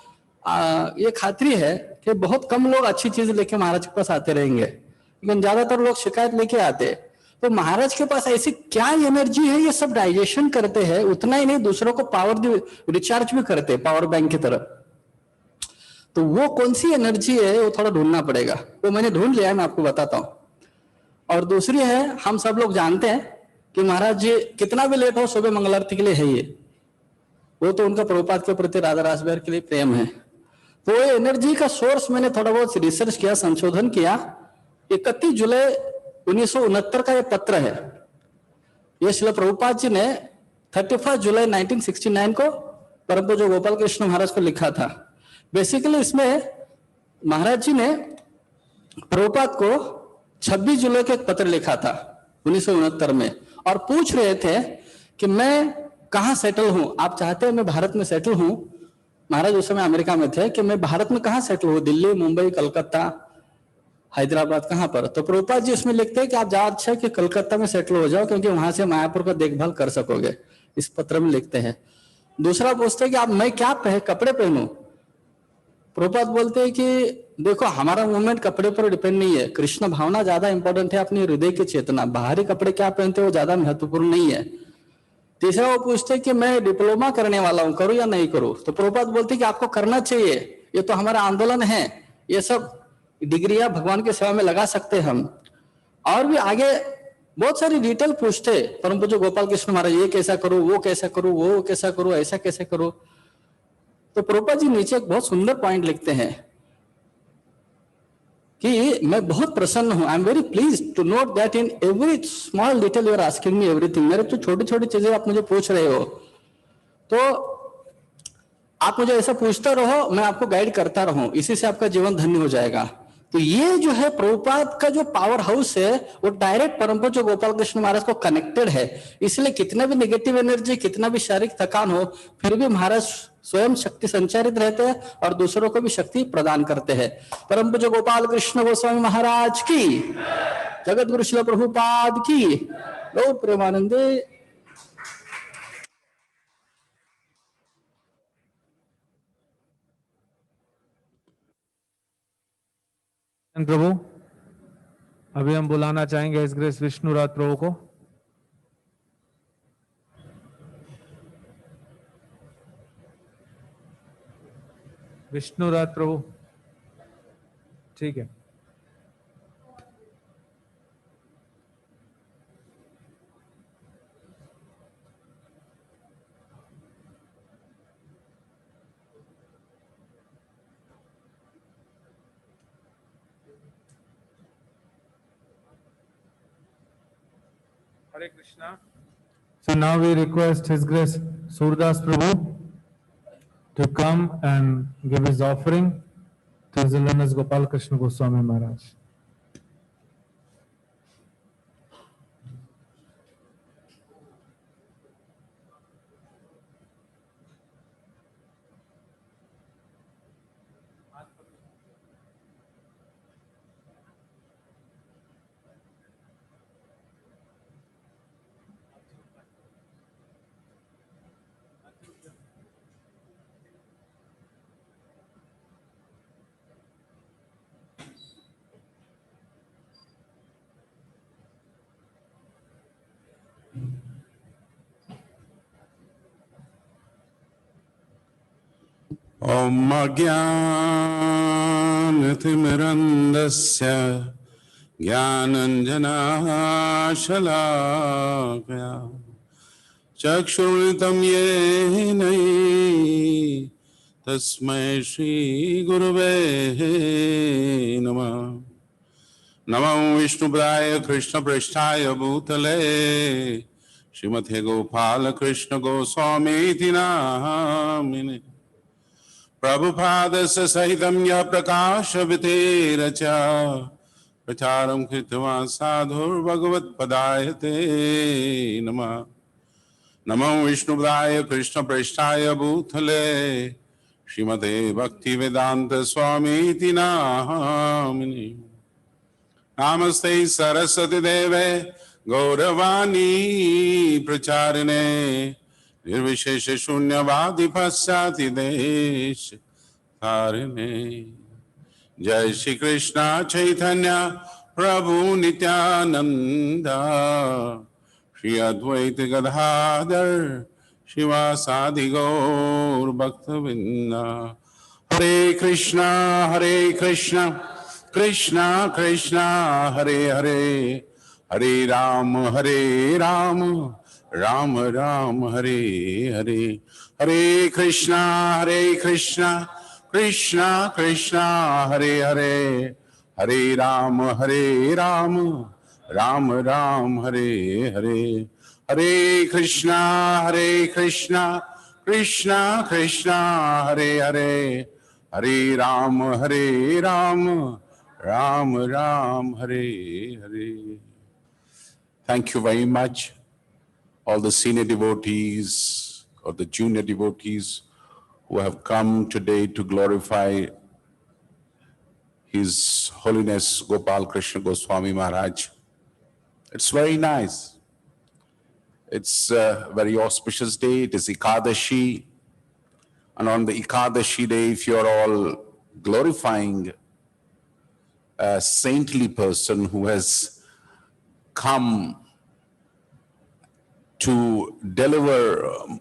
ये खातरी है कि बहुत कम लोग अच्छी चीज लेके महाराज के पास आते रहेंगे, लेकिन ज्यादातर लोग शिकायत लेके आते। तो महाराज के पास ऐसी क्या एनर्जी है, ये सब डाइजेशन करते हैं। उतना ही नहीं, दूसरों को पावर रिचार्ज भी करते हैं, पावर बैंक की तरह। तो वो कौन सी एनर्जी है वो थोड़ा ढूंढना पड़ेगा, वो मैंने ढूंढ लिया है, मैं आपको बताता हूँ। और दूसरी है, हम सब लोग जानते हैं कि महाराज जी कितना भी लेट हो सुबह मंगल आरती के लिए है ये, वो तो उनका प्रभुपाद के प्रति राधा रासबेर के लिए प्रेम है। तो ये एनर्जी का सोर्स मैंने थोड़ा बहुत रिसर्च किया, संशोधन किया। 31 जुलाई 1969 का ये पत्र है, ये श्रील प्रभुपाद जी ने 31 जुलाई 1969 को परम पूज्य गोपाल कृष्ण महाराज को लिखा था। बेसिकली इसमें महाराज जी ने प्रभुपाद को 26 जुलाई को एक पत्र लिखा था 1969 में, और पूछ रहे थे कि मैं कहाँ सेटल हूं, आप चाहते हैं मैं भारत में सेटल हूं। महाराज उस समय अमेरिका में थे कि मैं भारत में कहाँ सेटल हूं, दिल्ली, मुंबई, कलकत्ता, हैदराबाद, कहाँ पर। तो प्रभुपाद जी उसमें लिखते हैं कि आप ज्यादा अच्छा है कि कलकत्ता में सेटल हो जाओ, क्योंकि वहां से मायापुर का देखभाल कर सकोगे, इस पत्र में लिखते हैं। दूसरा पूछते हैं कि आप मैं क्या कपड़े पहनूं। प्रभुपाद बोलते हैं कि देखो हमारा मूवमेंट कपड़े पर डिपेंड नहीं है, कृष्ण भावना ज्यादा इंपॉर्टेंट है, अपनी हृदय की चेतना, बाहरी कपड़े क्या पहनते हो ज्यादा महत्वपूर्ण नहीं है। तीसरा वो पूछते हैं कि मैं डिप्लोमा करने वाला हूं, करूं या नहीं करूं। तो प्रभुपाद बोलते हैं कि आपको करना चाहिए, ये तो हमारा आंदोलन है, ये सब डिग्रियां भगवान की सेवा में लगा सकते हैं हम। और भी आगे बहुत सारी डिटेल पूछते परम पूज्य गोपाल कृष्ण महाराज, ये कैसा करूं, वो कैसा करूं, वो कैसा करूं, ऐसा कैसे करूं। तो प्रभुपाद जी नीचे एक बहुत सुंदर पॉइंट लिखते हैं कि मैं बहुत प्रसन्न हूं, I am very please to note that in every small detail you are asking me everything. मेरे तो छोटी छोटी चीजें आप मुझे पूछ रहे हो, तो आप मुझे ऐसा पूछते रहो, मैं आपको गाइड करता रहूं, इसी से आपका जीवन धन्य हो जाएगा। तो ये जो है प्रभुपाद का जो पावर हाउस है वो डायरेक्ट परम पूज्य गोपाल कृष्ण महाराज को कनेक्टेड है। इसलिए कितना भी नेगेटिव एनर्जी, कितना भी शारीरिक थकान हो, फिर भी महाराज स्वयं शक्ति संचारित रहते हैं और दूसरों को भी शक्ति प्रदान करते हैं। परम पूज्य गोपाल कृष्ण गोस्वामी महाराज की, जगत गुरु श्रील प्रभुपाद की, गौर प्रेमानंदे। प्रभु, अभी हम बुलाना चाहेंगे इस ग्रेस विष्णुराज प्रभु को। विष्णुराज प्रभु, ठीक है। Hare Krishna. So now we request His Grace Surdas Prabhu to come and give his offering to His Holiness Gopal Krishna Goswami Maharaj. ओम अज्ञानतिमिरन्दस्य ज्ञानञ्जनशलाकया चक्षुरुन्मिलितं येन तस्मै श्रीगुरवे नमः। नमो विष्णुपदाय कृष्णप्रेष्ठाय भूतले श्रीमते गोपाल कृष्ण गोस्वामीति नामिने। प्रभुपादस्य सहितं यः प्रकाशवितेरच प्रचारं कृतवान् साधुर्भगवत्पदाय ते नमः। नमो विष्णुपदाय कृष्णप्रेष्ठाय भूतले श्रीमते भक्तिवेदान्त स्वामीति नामिने। नमस्ते सरस्वती देवे गौरवाणी प्रचारिणे निर्विशेष शून्यवादी पश्चाति देश तारिणे। जय श्री कृष्ण चैतन्य प्रभु नित्यानंद श्री अद्वैत गदाधर शिवासादि गौर भक्तवृंद। Hare Krishna, Krishna Krishna, Hare Hare, Hare Ram, Ram Ram, Hare Hare. Hare Krishna, Krishna Krishna, Hare Hare, Hare Ram, Ram Ram, Hare Hare. Hare Krishna, Krishna Krishna, Hare Hare, Hare Ram, Ram Ram, Hare Hare. Thank you very much, all the senior devotees or the junior devotees who have come today to glorify His Holiness Gopal Krishna Goswami Maharaj. It's very nice. It's a very auspicious day. It is ISKCON. And on the ISKCON day, if you're all glorifying a saintly person who has come to deliver a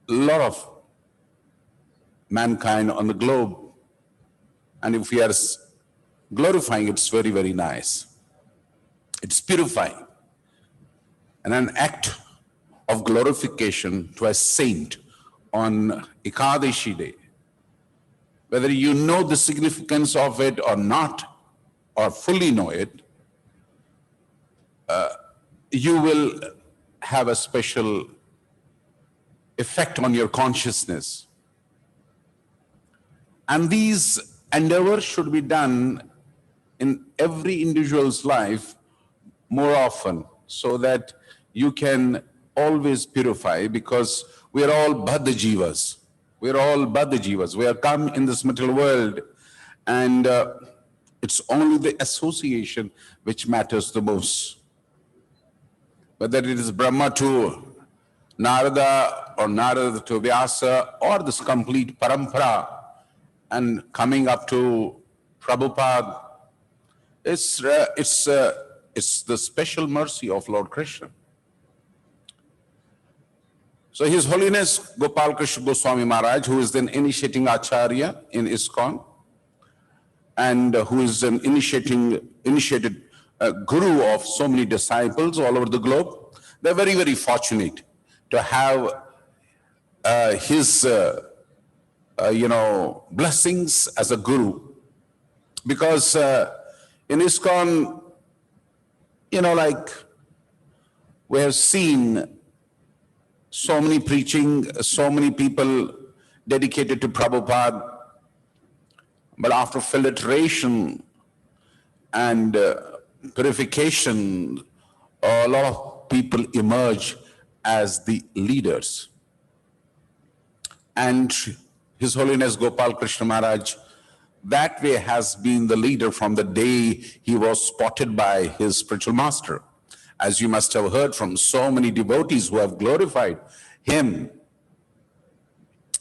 lot of mankind on the globe, and if we are glorifying, it's very, very nice. It's purifying. And an act of glorification to a saint on ISKCON day. Whether you know the significance of it or not, or fully know it, you will have a special effect on your consciousness. And these endeavors should be done in every individual's life more often, so that you can always purify, because we are all Baddha Jivas. We are all Baddha Jivas. We have come in this material world, and it's only the association which matters the most. Whether it is Brahma to Narada or Narada to Vyasa, or this complete parampara and coming up to Prabhupada, it's the special mercy of Lord Krishna. So His Holiness Gopal Krishna Goswami Maharaj, who is an initiating Acharya in ISKCON, and who is an initiated guru of so many disciples all over the globe, they're very, very fortunate to have his blessings as a guru. Because in ISKCON, we have seen so many preaching, so many people dedicated to Prabhupada, but after filtration and purification, a lot of people emerge as the leaders. And His Holiness Gopal Krishna Maharaj, that way has been the leader from the day he was spotted by his spiritual master. As you must have heard from so many devotees who have glorified him,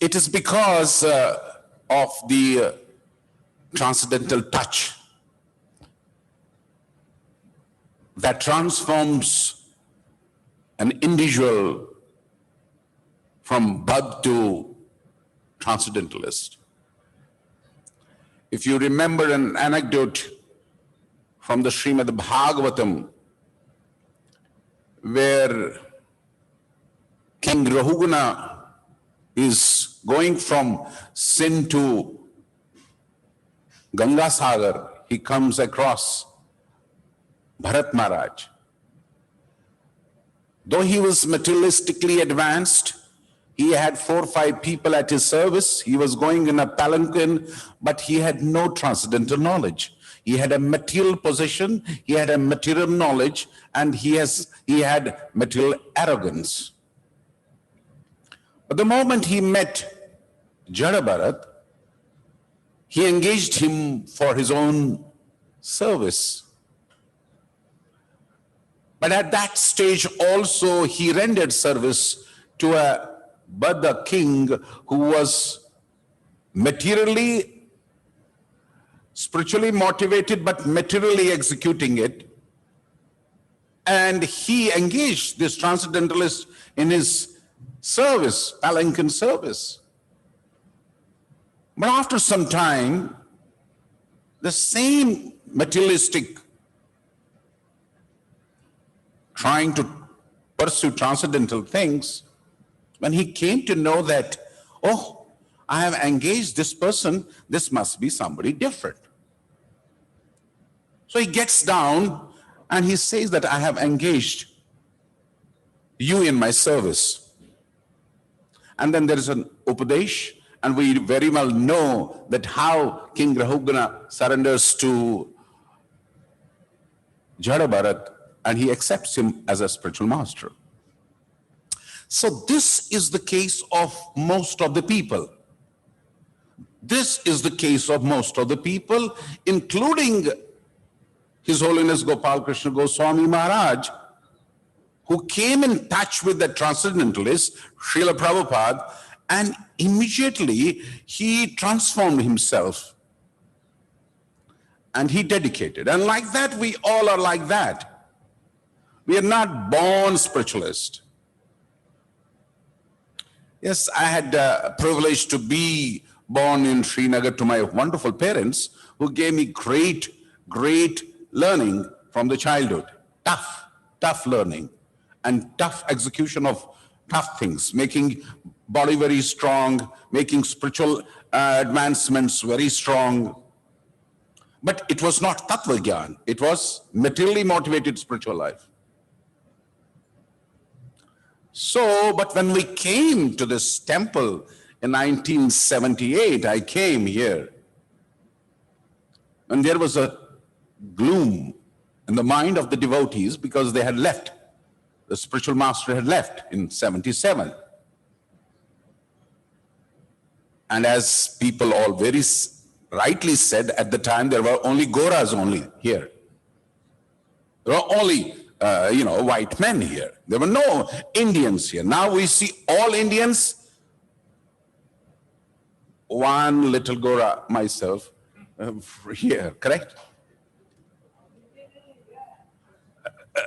it is because of the transcendental touch that transforms an individual from Bud to transcendentalist. If you remember an anecdote from the Srimad Bhagavatam, where King Rahugana is going from sin to Ganga Sagar, he comes across Bharat Maharaj. Though he was materialistically advanced, he had 4 or 5 people at his service, he was going in a palanquin, but he had no transcendental knowledge. He had a material position, he had a material knowledge, and he had material arrogance. But the moment he met Jada Bharat, he engaged him for his own service. But at that stage also he rendered service to a Buddha king who was materially, spiritually motivated, but materially executing it. And he engaged this transcendentalist in his service, palanquin service. But after some time, the same materialistic trying to pursue transcendental things, when he came to know that, oh, I have engaged this person, this must be somebody different. So he gets down and he says that I have engaged you in my service. And then there is an Upadesh, and we very well know that how King Rahugana surrenders to Jada Bharat and he accepts him as a spiritual master. So this is the case of most of the people. This is the case of most of the people, including His Holiness Gopal Krishna Goswami Maharaj, who came in touch with the transcendentalist, Srila Prabhupada, and immediately he transformed himself and he dedicated. And like that, we all are like that. We are not born spiritualists. Yes, I had the privilege to be born in Srinagar to my wonderful parents who gave me great learning from the childhood. Tough learning and tough execution of tough things, making body very strong, making spiritual advancements very strong. But it was not Tattva Gyan, it was materially motivated spiritual life. So, but when we came to this temple in 1978, I came here, and there was a gloom in the mind of the devotees because they had left. The spiritual master had left in 77. And as people all very rightly said, at the time there were only Goras only here. There were only white men here. There were no Indians here. Now we see all Indians. One little Gora, myself, here, correct?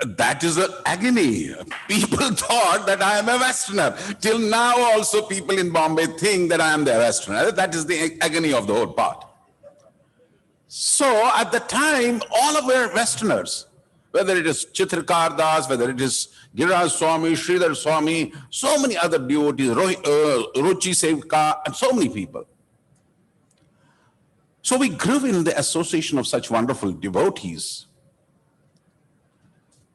That is an agony. People thought that I am a Westerner. Till now also people in Bombay think that I am the Westerner. That is the agony of the whole part. So at the time, all of our Westerners, whether it is Chitrakar Das, whether it is Giriraj Swami, Sridhar Swami, so many other devotees, Ruchi Sevka, and so many people. So we grew in the association of such wonderful devotees.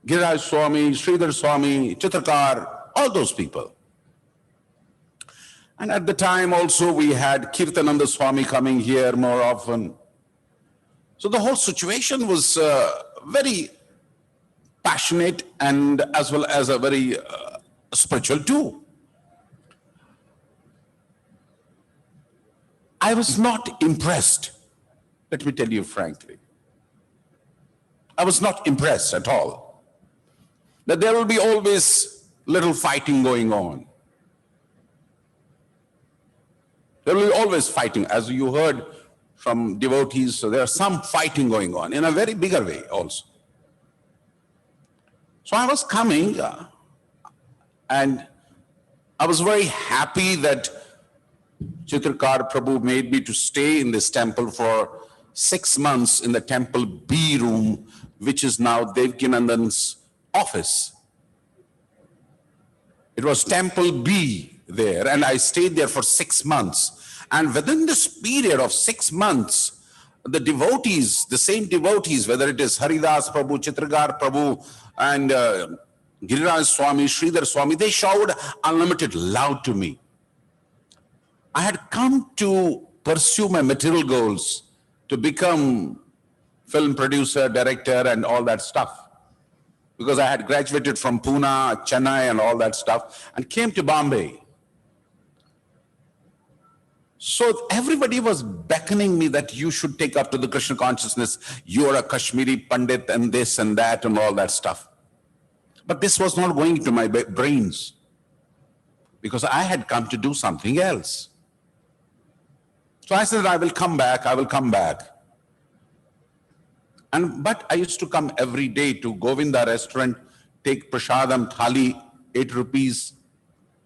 Giriraj Swami, Sridhar Swami, Chitrakar, all those people. And at the time also we had Kirtananda Swami coming here more often. So the whole situation was very passionate and as well as a very spiritual too. I was not impressed, let me tell you frankly. I was not impressed at all. That there will be always little fighting going on. There will be always fighting, as you heard from devotees, so there's some fighting going on in a very bigger way also. So I was coming and I was very happy that Chitrakar Prabhu made me to stay in this temple for 6 months in the temple B room, which is now Devkinandan's office. It was temple B there, and I stayed there for 6 months. And within this period of 6 months, the devotees, the same devotees, whether it is Haridas Prabhu, Chitrakar Prabhu, and Giriraj Swami, Sridhar Swami, they showed unlimited love to me. I had come to pursue my material goals, to become film producer, director, and all that stuff. Because I had graduated from Pune, Chennai, and all that stuff, and came to Bombay. So everybody was beckoning me that you should take up to the Krishna consciousness. You are a Kashmiri Pandit and this and that and all that stuff. But this was not going to my brains because I had come to do something else. So I said, I will come back. But I used to come every day to Govinda restaurant, take prasadam thali, 8 rupees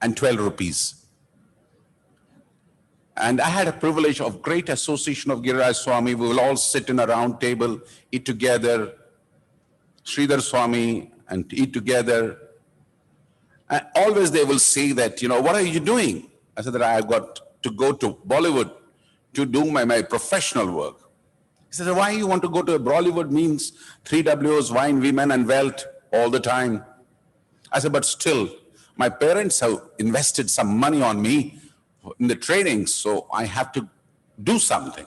and 12 rupees. And I had a privilege of great association of Giriraj Swami. We will all sit in a round table, eat together, Sridhar Swami, and eat together. And always they will say that, what are you doing? I said that I have got to go to Bollywood to do my professional work. He said, why you want to go to Bollywood? Means 3 Ws, wine, women, and wealth all the time. I said, but still, my parents have invested some money on me in the training, so I have to do something.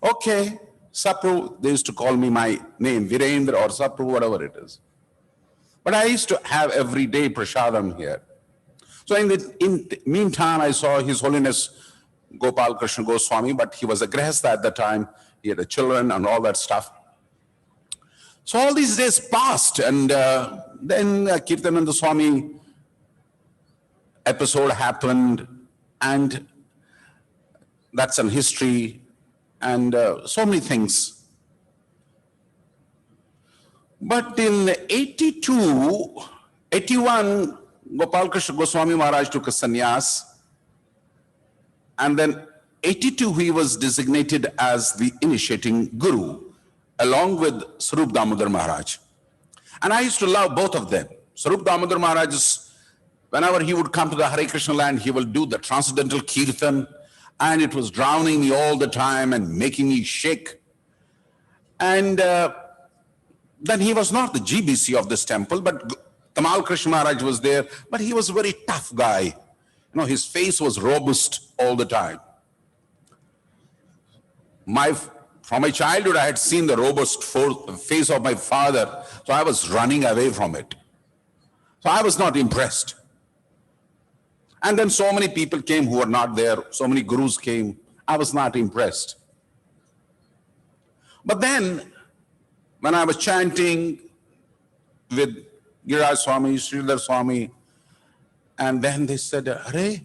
Okay, Sapru, they used to call me my name, Virendra or Sapru, whatever it is. But I used to have every day prasadam here. So in the meantime, I saw His Holiness Gopal Krishna Goswami, but he was a grihastha at the time. He had children and all that stuff. So all these days passed, and then Kirtananda Swami episode happened, and that's an history, and so many things. But in 81, Gopal Krishna Goswami Maharaj took a sannyas, and then 82 he was designated as the initiating guru, along with Sarup Damodar Maharaj. And I used to love both of them. Sarup Damodar Maharaj, whenever he would come to the Hare Krishna land, he will do the transcendental kirtan, and it was drowning me all the time and making me shake. And then he was not the GBC of this temple, but Tamal Krishna Maharaj was there, but he was a very tough guy. His face was robust all the time. From my childhood, I had seen the robust face of my father, so I was running away from it. So I was not impressed. And then so many people came who were not there, so many gurus came, I was not impressed. But then, when I was chanting with Giriraj Swami, Sridhar Swami, and then they said, Hare,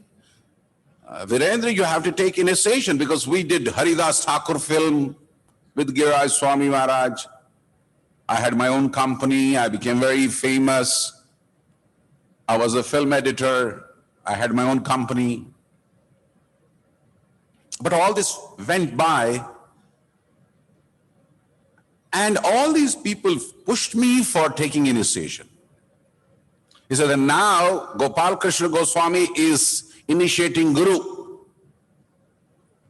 Virendra, you have to take initiation, because we did Haridas Thakur film with Giriraj Swami Maharaj. I had my own company, I became very famous. I was a film editor, I had my own company. But all this went by, and all these people pushed me for taking initiation. He said, and now Gopal Krishna Goswami is initiating guru.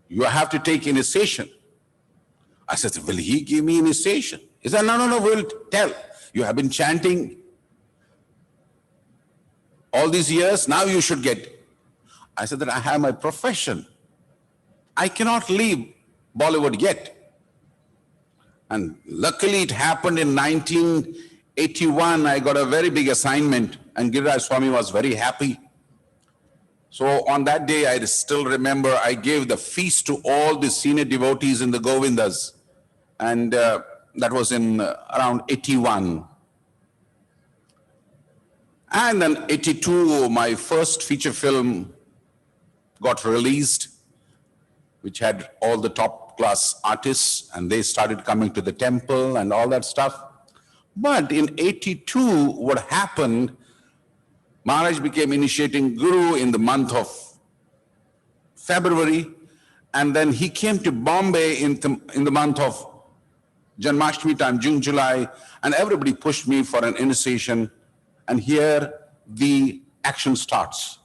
You have to take initiation. I said, will he give me initiation? He said, no, we'll tell. You have been chanting all these years, now you should get it. I said that I have my profession. I cannot leave Bollywood yet. And luckily it happened in 1981. I got a very big assignment, and Giriraj Swami was very happy. So on that day, I still remember I gave the feast to all the senior devotees in the Govindas. And that was in around 81. And then 82, my first feature film got released, which had all the top class artists, and they started coming to the temple and all that stuff. But in 82, what happened, Maharaj became initiating guru in the month of February, and then he came to Bombay in the month of Janmashtami time, June, July, and everybody pushed me for an initiation. And here the action starts.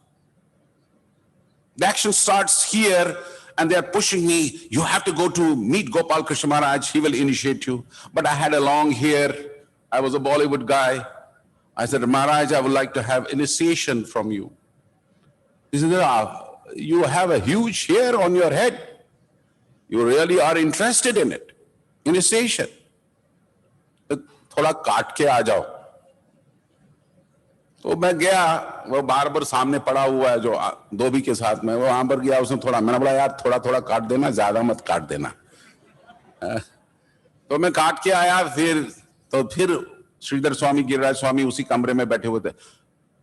The action starts here, and they are pushing me. You have to go to meet Gopal Krishna Maharaj. He will initiate you. But I had a long hair. I was a Bollywood guy. I said, Maharaj, I would like to have initiation from you. He said, you have a huge hair on your head. You really are interested in it. Initiation. थोड़ा काट के आ जाओ. तो मैं गया, वो बार सामने पड़ा हुआ है जो धोबी के साथ में, वो वहां पर गया, उसने थोड़ा, मैंने बोला यार थोड़ा थोड़ा काट देना, ज्यादा मत काट देना. तो मैं काट के आया, फिर श्रीधर स्वामी, गिरिराज स्वामी उसी कमरे में बैठे हुए थे.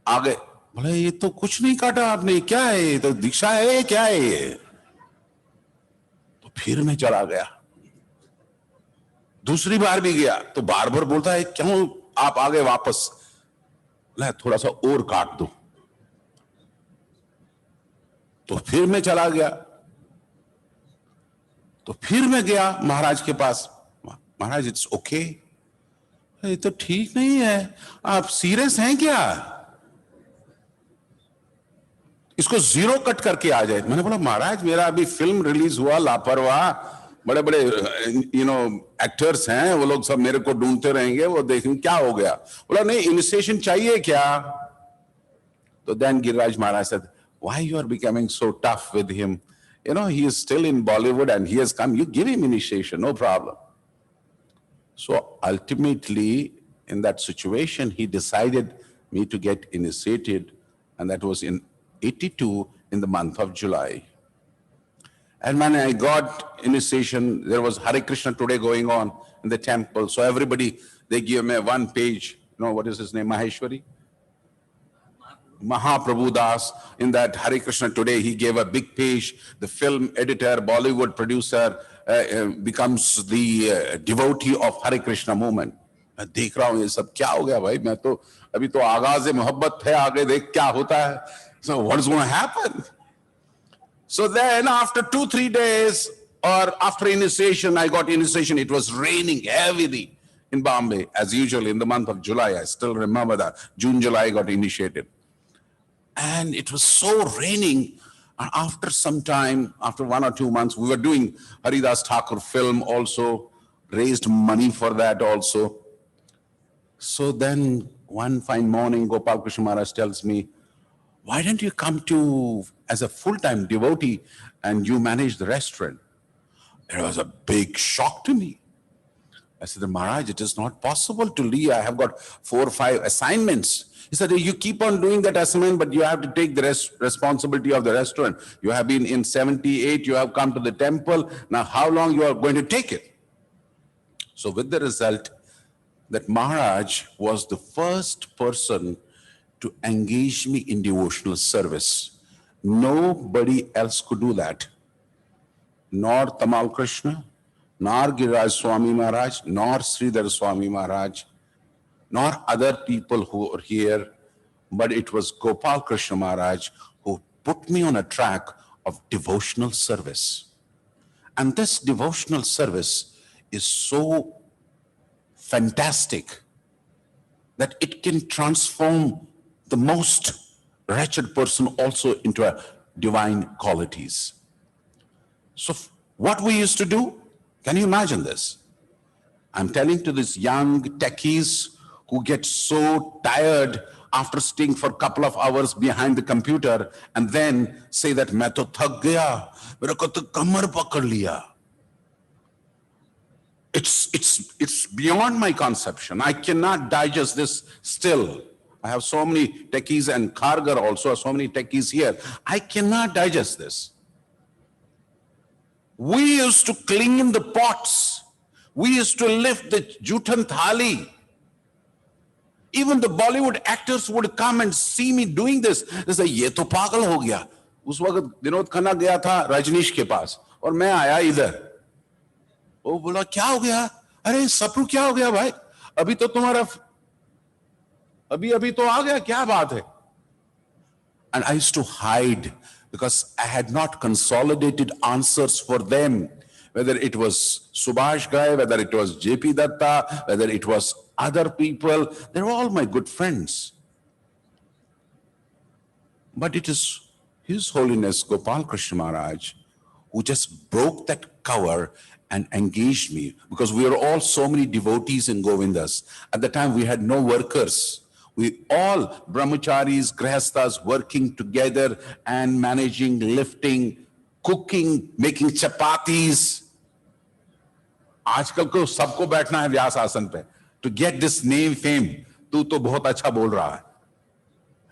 आगे बोले ये तो कुछ नहीं काटा आपने, क्या है ये, तो दीक्षा है, क्या है ये. तो फिर मैं चला गया. दूसरी बार भी गया तो बार बार बोलता है क्यों आप आगे वापस. थोड़ा सा और काट दो. तो फिर मैं चला गया. तो फिर मैं गया महाराज के पास, महाराज इट्स ओके, ये तो ठीक नहीं है, आप सीरियस हैं क्या, इसको जीरो कट करके आ जाए। मैंने बोला महाराज मेरा अभी फिल्म रिलीज हुआ लापरवाह, बड़े बड़े एक्टर्स हैं, वो लोग सब मेरे को ढूंढते रहेंगे, वो देखेंगे क्या हो गया। बोला नहीं इनिशिएशन चाहिए क्या। तो then Giriraj Maharaj said, why you are becoming so tough with him, you know he is still in Bollywood and he has come, you give him initiation, no problem. So ultimately in that situation he decided me to get initiated, and that was in 82 in the month of July. And when I got initiation, there was Hare Krishna today going on in the temple. So everybody, they give me one page, you know, what is his name, Maheshwari? Mahaprabhu Das, in that Hare Krishna today, he gave a big page. The film editor, Bollywood producer, becomes the devotee of Hare Krishna movement. मैं देख रहा हूँ ये सब क्या हो गया भाई, मैं तो अभी तो आगाज मोहब्बत है, आगे देख क्या होता है. So what is going to happen? So then after 2-3 days, or after initiation, I got initiation. It was raining heavily in Bombay, as usual in the month of July. I still remember that. June, July, I got initiated. And it was so raining. And after some time, after 1 or 2 months, we were doing Haridas Thakur film also, raised money for that also. So then one fine morning, Gopal Krishna Maharaj tells me, why don't you come to as a full-time devotee and you manage the restaurant? It was a big shock to me. I said, Maharaj, it is not possible to leave. I have got 4 or 5 assignments. He said, you keep on doing that assignment, but you have to take the responsibility of the restaurant. You have been in 78, you have come to the temple. Now, how long you are going to take it? So with the result that Maharaj was the first person to engage me in devotional service. Nobody else could do that. Nor Tamal Krishna, nor Giriraj Swami Maharaj, nor Sridhar Swami Maharaj, nor other people who are here, but it was Gopal Krishna Maharaj who put me on a track of devotional service. And this devotional service is so fantastic that it can transform the most wretched person also into a divine qualities. So what we used to do, can you imagine this? I'm telling to these young techies who get so tired after staying for a couple of hours behind the computer and then say that मैं तो थक गया, मेरे को तो कमर पकड़ लिया. It's beyond my conception. I cannot digest this still. I have so many techies and Khargar also, so many techies here. I cannot digest this. We used to cling in the pots. We used to lift the jutan thali. Even the Bollywood actors would come and see me doing this. They say, ये तो पागल हो गया. उस वक्त विनोद खन्ना गया था रजनीश के पास और मैं आया इधर. वो बोला क्या हो गया? अरे सपरू क्या हो गया भाई? अभी तो तुम्हारा अभी तो आ गया, क्या बात है? And I used to hide because I had not consolidated answers for them. Whether it was Subhash Ghai, whether it was JP Datta, whether it was other people, they were all my good friends. But it is His Holiness Gopal Krishna Maharaj who just broke that cover and engaged me, because we were all so many devotees in Govindas. At the time we had no workers. We all brahmacharis, grihasthas working together and managing, lifting, cooking, making chapatis. आजकल को सबको बैठना है व्यास आसन पे to get this name fame. तू तो बहुत अच्छा बोल रहा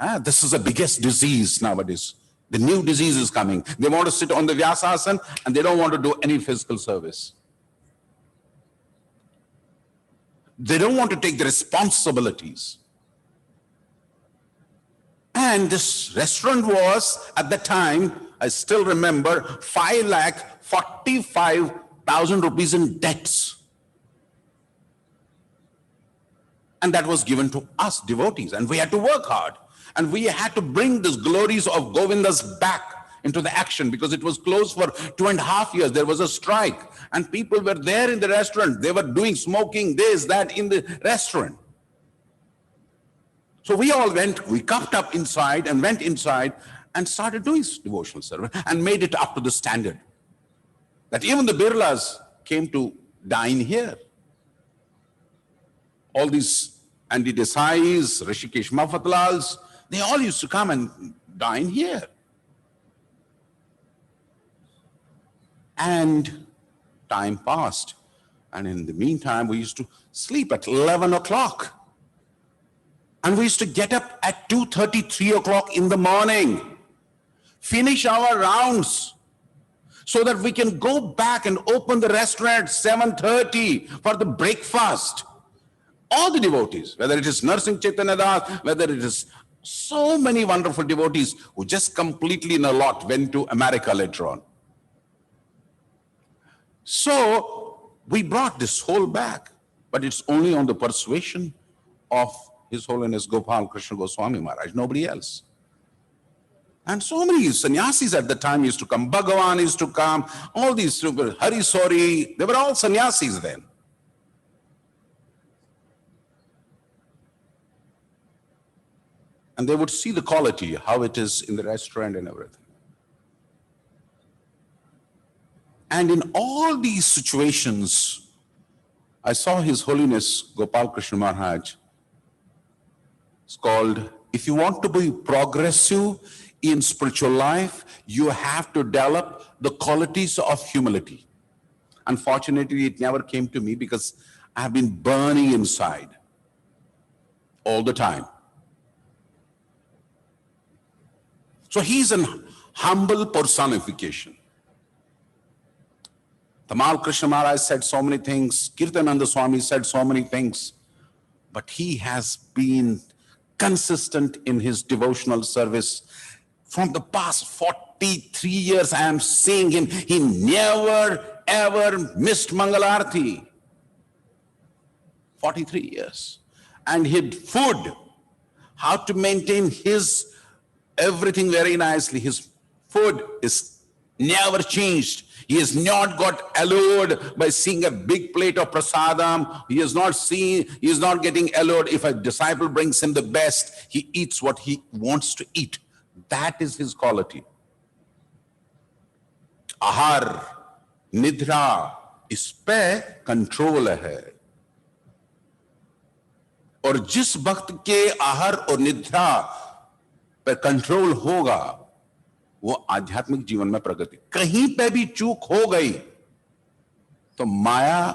है. This is the biggest disease nowadays. The new disease is coming. They want to sit on the Vyasa asana and they don't want to do any physical service. They don't want to take the responsibilities. And this restaurant was, at the time, I still remember, 5,45,000 rupees in debts. And that was given to us devotees, and we had to work hard. And we had to bring these glories of Govindas back into the action because it was closed for 2.5 years. There was a strike and people were there in the restaurant. They were doing smoking, this, that in the restaurant. So we all went, we cupped up inside and went inside and started doing devotional service and made it up to the standard that even the Birlas came to dine here. All these Andy Desais, Rishikesh Mafatlals, they all used to come and dine here. And time passed. And in the meantime, we used to sleep at 11 o'clock. And we used to get up at 2:30, 3 o'clock in the morning, finish our rounds, so that we can go back and open the restaurant at 7:30 for the breakfast. All the devotees, whether it is Narsingh Chaitanya Das, whether it is so many wonderful devotees who just completely in a lot went to America later on. So we brought this whole back, but it's only on the persuasion of His Holiness Gopal Krishna Goswami Maharaj, nobody else. And so many sannyasis at the time used to come. Bhagavan used to come, all these, Hari Sori, they were all sannyasis then. And they would see the quality, how it is in the restaurant and everything. And in all these situations, I saw His Holiness Gopal Krishna Maharaj. It's called, if you want to be progressive in spiritual life, you have to develop the qualities of humility. Unfortunately, it never came to me because I have been burning inside all the time. So he's an humble personification. Tamal Krishna Maharaj said so many things, Kirtananda Swami said so many things, but he has been consistent in his devotional service. From the past 43 years, I am seeing him. He never, ever missed Mangalarti. 43 years. And his food, how to maintain his everything very nicely. His food is never changed. He has not got allured by seeing a big plate of prasadam. He is not getting allured. If a disciple brings him the best, he eats what he wants to eat. That is his quality. Ahar, nidra, इस पे control है. और जिस भक्त के आहार और निद्रा पर कंट्रोल होगा, वो आध्यात्मिक जीवन में प्रगति. कहीं पे भी चूक हो गई तो माया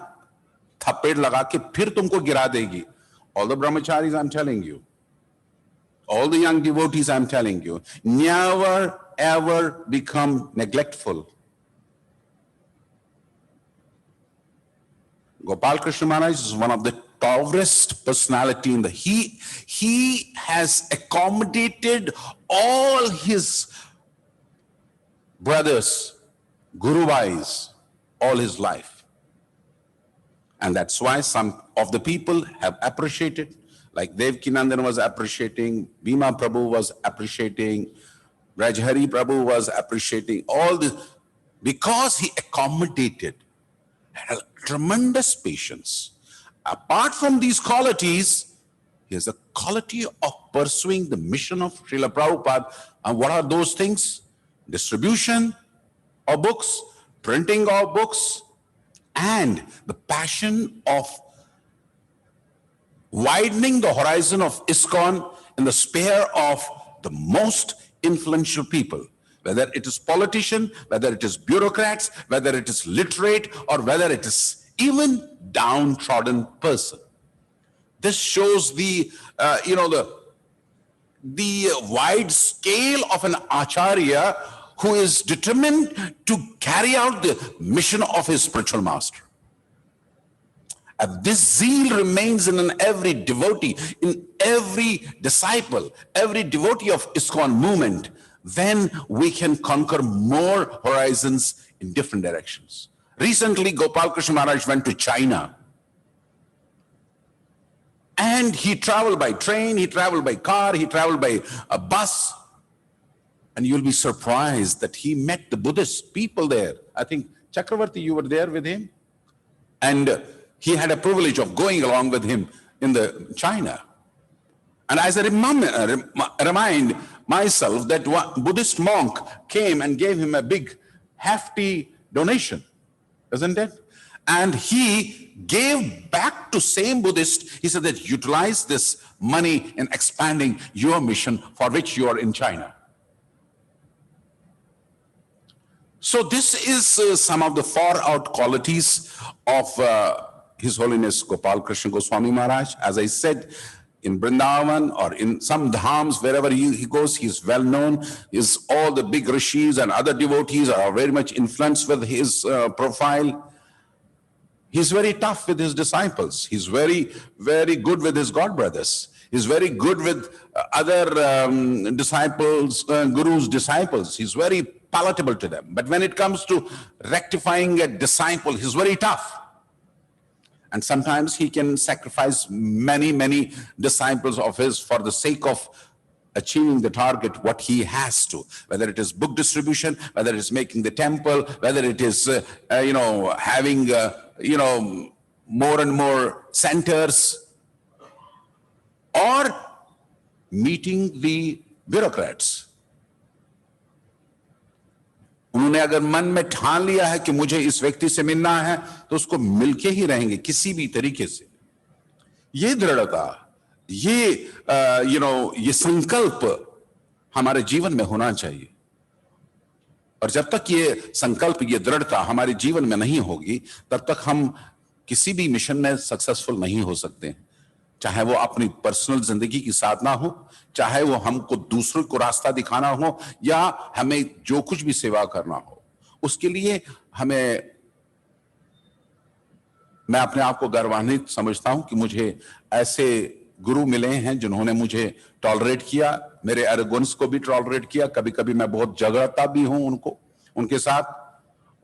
थप्पड़ लगा के फिर तुमको गिरा देगी. All the brahmacharis I'm telling you, all the young devotees I'm telling you, never ever become neglectful. Gopal Krishna Maharaj is one of the tallest personality in the. He has accommodated all his brothers, Guru Bhais, all his life. And that's why some of the people have appreciated, like Devkinandan was appreciating, Bhima Prabhu was appreciating, Rajhari Prabhu was appreciating, all this, because he accommodated, had a tremendous patience. Apart from these qualities, he has the quality of pursuing the mission of Srila Prabhupada. And what are those things? Distribution of books, printing of books, and the passion of widening the horizon of ISKCON in the sphere of the most influential people, whether it is politician, whether it is bureaucrats, whether it is literate, or whether it is even downtrodden person. This shows the wide scale of an acharya who is determined to carry out the mission of his spiritual master. And this zeal remains in every devotee, in every disciple, every devotee of ISKCON movement. Then we can conquer more horizons in different directions. Recently, Gopal Krishna Maharaj went to China. And he traveled by train, he traveled by car, he traveled by a bus. And you'll be surprised that he met the Buddhist people there. I think, Chakravarti, you were there with him? And he had a privilege of going along with him in the China. And as I remind myself that one Buddhist monk came and gave him a big, hefty donation, isn't it? And he gave back to same Buddhist. He said that utilize this money in expanding your mission for which you are in China. So this is some of the far out qualities of His Holiness Gopal Krishna Goswami Maharaj. As I said, in Vrindavan or in some dhams, wherever he goes, he's well known. All the big rishis and other devotees are very much influenced with his profile. He's very tough with his disciples. He's very, very good with his god brothers. He's very good with other disciples, Guru's disciples. He's very palatable to them. But when it comes to rectifying a disciple, he's very tough. And sometimes he can sacrifice many, many disciples of his for the sake of achieving the target, what he has to, whether it is book distribution, whether it is making the temple, whether it is, having, more and more centers, or meeting the bureaucrats. उन्होंने अगर मन में ठान लिया है कि मुझे इस व्यक्ति से मिलना है तो उसको मिलके ही रहेंगे किसी भी तरीके से. ये दृढ़ता, ये संकल्प हमारे जीवन में होना चाहिए. और जब तक ये संकल्प, ये दृढ़ता हमारे जीवन में नहीं होगी, तब तक हम किसी भी मिशन में सक्सेसफुल नहीं हो सकते. चाहे वो अपनी पर्सनल जिंदगी की साधना हो, चाहे वो हमको दूसरों को रास्ता दिखाना हो, या हमें जो कुछ भी सेवा करना हो, उसके लिए मैं अपने आप को गर्वान्वित समझता हूं कि मुझे ऐसे गुरु मिले हैं जिन्होंने मुझे टॉलरेट किया, मेरे एरोगेंस को भी टॉलरेट किया. कभी कभी मैं बहुत झगड़ता भी हूं उनके साथ,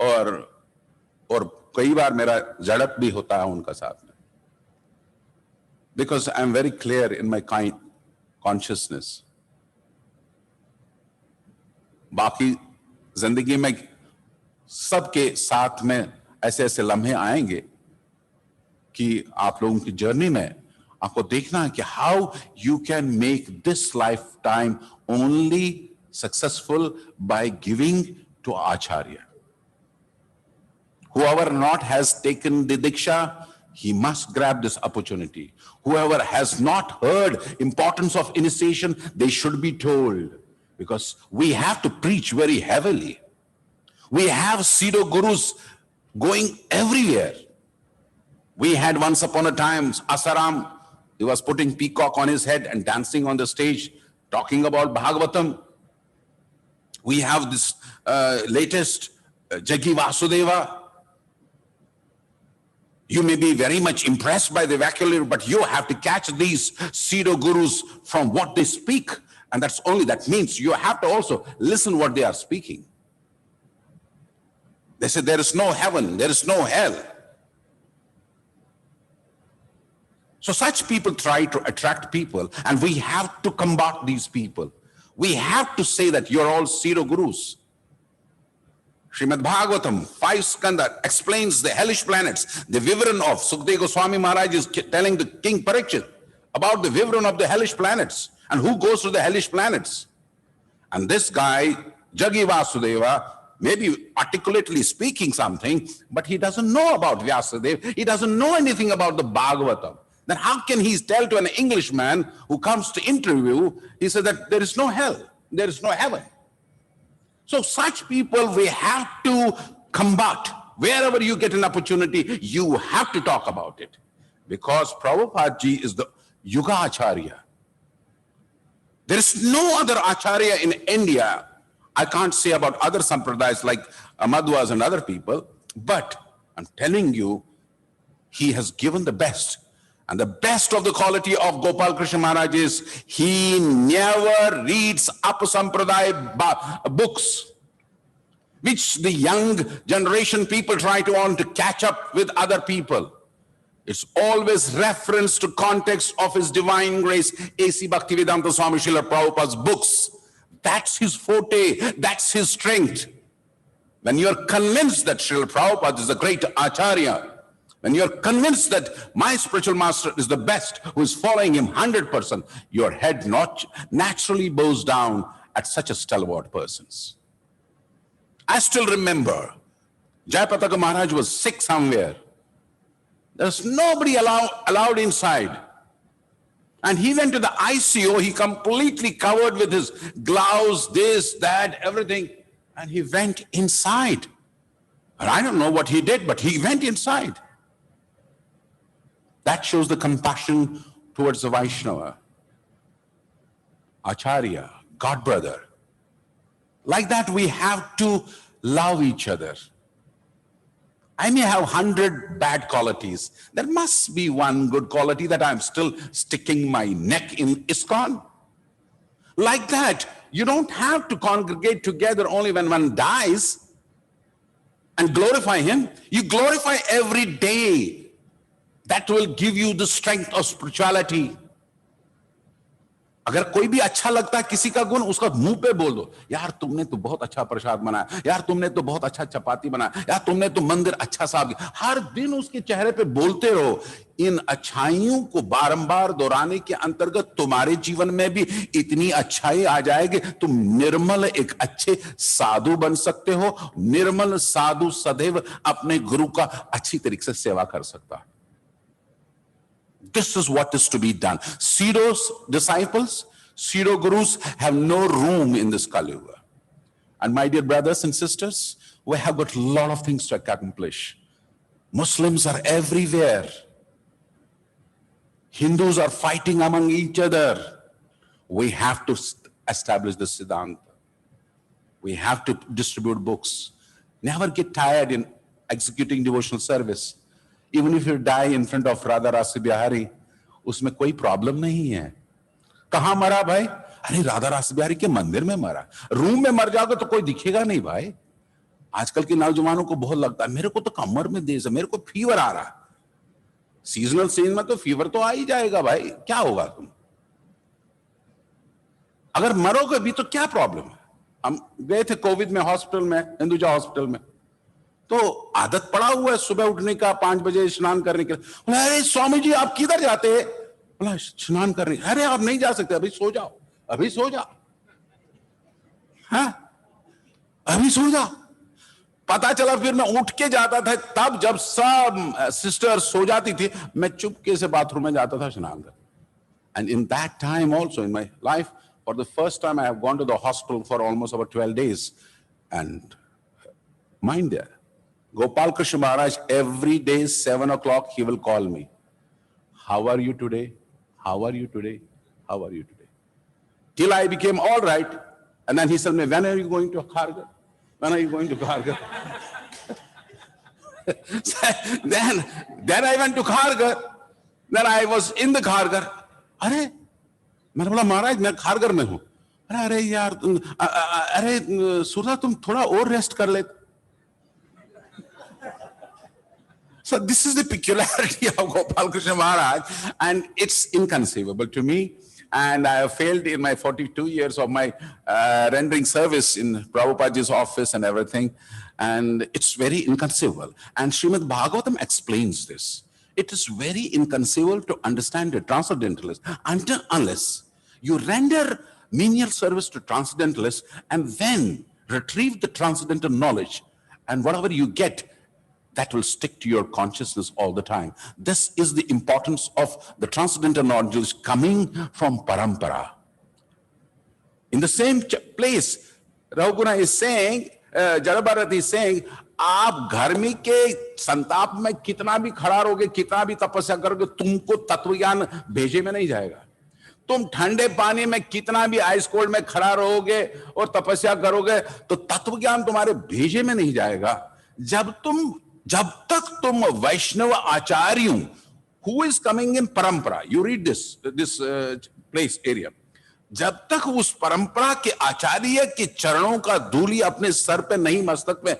और कई बार मेरा झड़प भी होता है उनका साथ में. Because I'm very clear in my consciousness. बाकी जिंदगी में सबके साथ में ऐसे ऐसे लम्हे आएंगे कि आप लोगों की जर्नी में आपको देखना है कि how you can make this lifetime only successful by giving to Acharya. Whoever not has taken the Diksha, he must grab this opportunity. Whoever has not heard importance of initiation, they should be told, because we have to preach very heavily. We have pseudo gurus going everywhere. We had once upon a time Asaram. He was putting peacock on his head and dancing on the stage, talking about Bhagavatam. We have this latest Jagi Vasudeva. You may be very much impressed by the vocabulary, but you have to catch these pseudo gurus from what they speak. And that means you have to also listen what they are speaking. They say there is no heaven, there is no hell. So such people try to attract people, and we have to combat these people. We have to say that you're all pseudo gurus. Srimad Bhagavatam, 5 Skanda, explains the hellish planets. The Vivaran of Sukadeva Goswami Maharaj is telling the King Parikshit about the Vivaran of the hellish planets and who goes to the hellish planets. And this guy, Jagi Vasudeva, may be articulately speaking something, but he doesn't know about Vyasadeva. He doesn't know anything about the Bhagavatam. Then how can he tell to an Englishman who comes to interview, he said that there is no hell, there is no heaven. So such people we have to combat. Wherever you get an opportunity, you have to talk about it. Because Prabhupada Ji is the Yuga Acharya. There is no other Acharya in India. I can't say about other sampradayas like Madhvas and other people, but I'm telling you, he has given the best. And the best of the quality of Gopal Krishna Maharaj is he never reads Apasampradaya books, which the young generation people try to want to catch up with other people. It's always reference to context of His Divine Grace, A.C. Bhaktivedanta Swami Srila Prabhupada's books. That's his forte. That's his strength. When you're convinced that Srila Prabhupada is a great Acharya, when you're convinced that my spiritual master is the best, who is following him 100%, your head not naturally bows down at such a stalwart persons. I still remember Jayapataka Maharaj was sick somewhere. There's nobody allowed inside. And he went to the ICU, he completely covered with his gloves, this, that, everything. And he went inside. And I don't know what he did, but he went inside. That shows the compassion towards the Vaishnava, Acharya, God brother. Like that, we have to love each other. I may have 100 bad qualities. There must be one good quality that I'm still sticking my neck in ISKCON. Like that, you don't have to congregate together only when one dies and glorify him. You glorify every day. That will give you the strength of spirituality. अगर कोई भी अच्छा लगता है किसी का गुण, उसका मुंह पे बोल दो, यार तुमने तो बहुत अच्छा प्रसाद बनाया, यार तुमने तो बहुत अच्छा चपाती बनाया, यार तुमने तो मंदिर अच्छा साफ किया। हर दिन उसके चेहरे पे बोलते रहो। इन अच्छाइयों को बारंबार दोहराने के अंतर्गत तुम्हारे जीवन में भी इतनी अच्छाई आ जाएगी, तुम निर्मल एक अच्छे साधु बन सकते हो। निर्मल साधु सदैव अपने गुरु का अच्छी तरीके से सेवा कर सकता है। This is what is to be done. Pseudo disciples, pseudo gurus have no room in this Kali Yuga. And my dear brothers and sisters, we have got a lot of things to accomplish. Muslims are everywhere. Hindus are fighting among each other. We have to establish the Siddhanta. We have to distribute books. Never get tired in executing devotional service. Even if you die in front of Radha Rasa Bihari, उसमें कोई problem नहीं है। कहां मरा भाई? अरे राधा रास बिहारी के मंदिर में मरा। रूम में मर जाओगे तो कोई दिखेगा नहीं भाई। आजकल के नौजवानों को बहुत लगता है मेरे को तो कमर में देश है, मेरे को फीवर आ रहा है। सीजनल सीजन में तो फीवर तो आ ही जाएगा भाई, क्या होगा तुम? अगर मरोगे भी तो क्या प्रॉब्लम है? हम गए थे कोविड में हॉस्पिटल में, हिंदुजा हॉस्पिटल में, तो आदत पड़ा हुआ है सुबह उठने का 5 बजे स्नान करने के लिए। अरे स्वामी जी आप किधर जाते हैं? बोला स्नान करने। अरे आप नहीं जा सकते, अभी सो जाओ, अभी सो जाओ, हाँ अभी सो जाओ। पता चला फिर मैं उठ के जाता था, तब जब सब सिस्टर सो जाती थी मैं चुपके से बाथरूम में जाता था स्नान कर। And in that time also in my life, for the first time I have gone to the hospital for almost about 12 days. And mind there, Gopal Krishna Maharaj, every day 7 o'clock he will call me. How are you today? How are you today? How are you today? Till I became all right. And then he said me, when are you going to Khargar? When are you going to Khargar? then I went to Khargar. Then I was in the Khargar. अरे मैंने बोला महाराज मैं खारगर में हूं। अरे यार अरे सुधा तुम थोड़ा और रेस्ट कर ले। So this is the peculiarity of Gopal Krishna Maharaj, and it's inconceivable to me. And I have failed in my 42 years of my rendering service in Prabhupada's office and everything. And it's very inconceivable. And Srimad Bhagavatam explains this. It is very inconceivable to understand a transcendentalist unless you render menial service to transcendentalists and then retrieve the transcendental knowledge, and whatever you get, that will stick to your consciousness all the time. This is the importance of the transcendental knowledge coming from parampara. In the same place, Raghuguna is saying, Jarabharat is saying, आप गर्मी के संताप में कितना भी खड़ा रहोगे, कितना भी तपस्या करोगे, तुमको तत्वज्ञान भेजे में नहीं जाएगा। तुम ठंडे पानी में कितना भी आइस कोल्ड में खड़ा रहोगे और तपस्या करोगे तो तत्वज्ञान तुम्हारे भेजे में नहीं जाएगा। जब तक तुम वैष्णव आचार्यों, who is coming in parampara, you read this place area, जब तक उस परंपरा के आचार्य के चरणों का धूलि अपने सर पे नहीं, मस्तक में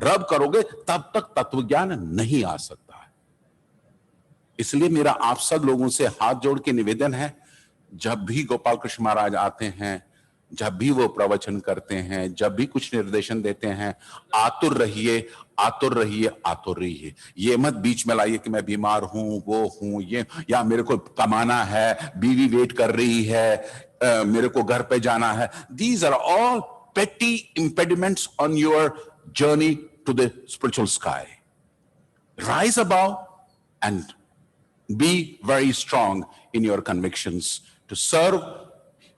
रब करोगे, तब तक तत्वज्ञान नहीं आ सकता है। इसलिए मेरा आप सब लोगों से हाथ जोड़ के निवेदन है, जब भी गोपाल कृष्ण महाराज आते हैं जब भी वो प्रवचन करते हैं, जब भी कुछ निर्देशन देते हैं, आतुर रहिए, आतुर रहिए, आतुर रहिए। ये मत बीच में लाइए कि मैं बीमार हूं, वो हूं, ये, या मेरे को कमाना है, बीवी वेट कर रही है, मेरे को घर पे जाना है। These are all petty impediments on your journey to the spiritual sky. Rise above and be very strong in your convictions to serve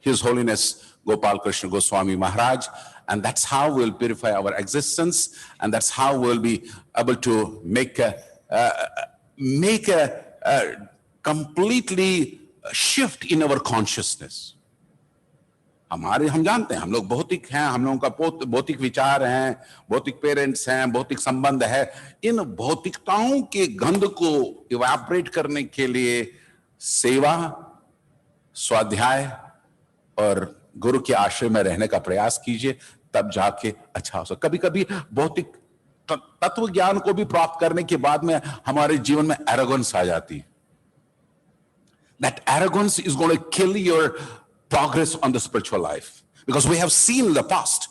His Holiness Gopal Krishna Goswami Maharaj, and that's how we'll purify our existence, and that's how we'll be able to make a completely shift in our consciousness. हम जानते हैं, हम लोग भौतिक हैं, हम लोगों का भौतिक विचार हैं, भौतिक पेरेंट्स हैं, भौतिक संबंध है। इन भौतिकताओं के गंध को इवैपोरेट करने के लिए सेवा, स्वाध्याय और गुरु के आश्रय में रहने का प्रयास कीजिए, तब जाके अच्छा हो सकता। कभी कभी भौतिक तत्व ज्ञान को भी प्राप्त करने के बाद में हमारे जीवन में एरोगेंस आ जाती है। That arrogance is going to kill your progress on the spiritual life, because we have seen in the past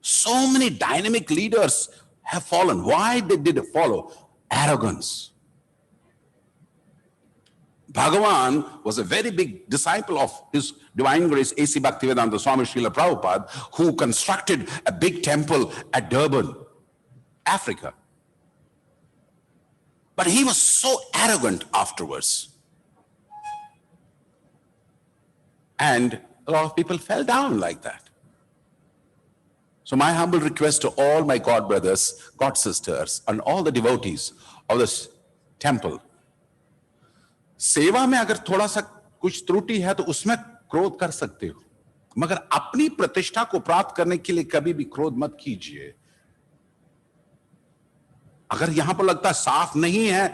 so many dynamic leaders have fallen. Why they did follow? Arrogance. Bhagavan was a very big disciple of His Divine Grace A.C. Bhaktivedanta Swami Srila Prabhupada, who constructed a big temple at Durban, Africa. But he was so arrogant afterwards. And a lot of people fell down like that. So my humble request to all my God brothers, God sisters, and all the devotees of this temple, सेवा में अगर थोड़ा सा कुछ त्रुटि है तो उसमें क्रोध कर सकते हो, मगर अपनी प्रतिष्ठा को प्राप्त करने के लिए कभी भी क्रोध मत कीजिए। अगर यहां पर लगता है साफ नहीं है,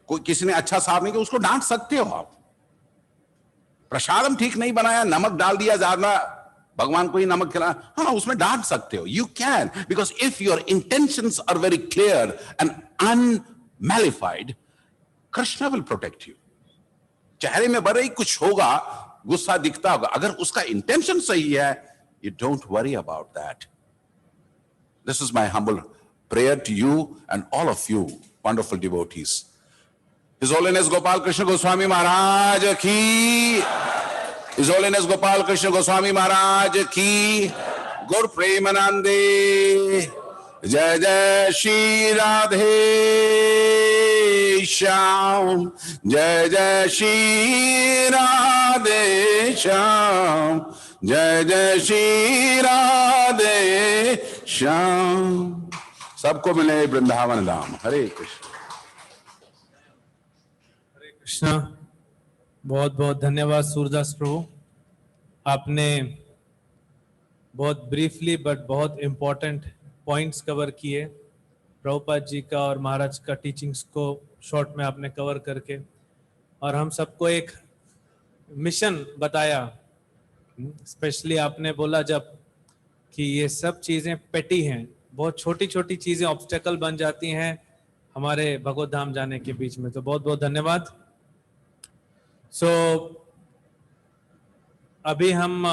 कोई किसी ने अच्छा साफ नहीं किया, उसको डांट सकते हो आप। प्रसादम ठीक नहीं बनाया, नमक डाल दिया ज्यादा, भगवान को ही नमक खिलाया, हाँ उसमें डांट सकते हो। You can, because if your intentions are very clear and unmalified, Krishna will protect you. चेहरे में भले ही कुछ होगा, गुस्सा दिखता होगा, अगर उसका इंटेंशन सही है, you don't worry about that. This is my humble prayer to you and all of you wonderful devotees. His Holiness Gopal Krishna Goswami Maharaj ki, His Holiness Gopal Krishna Goswami Maharaj ki, Gur Premanande, Jai Jai Shri Radhe Shyam, Jai Jai Shri Radhe Shyam, Jai Jai Shri Radhe Shyam. सबको मिले वृंदावन धाम। हरे कृष्ण। कृष्णा, बहुत बहुत धन्यवाद सूरदास प्रभु। आपने बहुत briefly but बहुत important points cover किए। प्रभुपाद जी का और महाराज का टीचिंग्स को शॉर्ट में आपने कवर करके और हम सबको एक मिशन बताया। स्पेशली आपने बोला जब कि ये सब चीज़ें पेटी हैं, बहुत छोटी छोटी चीज़ें ऑब्स्टेकल बन जाती हैं हमारे भगवत धाम जाने के बीच में। तो बहुत बहुत धन्यवाद। अभी हम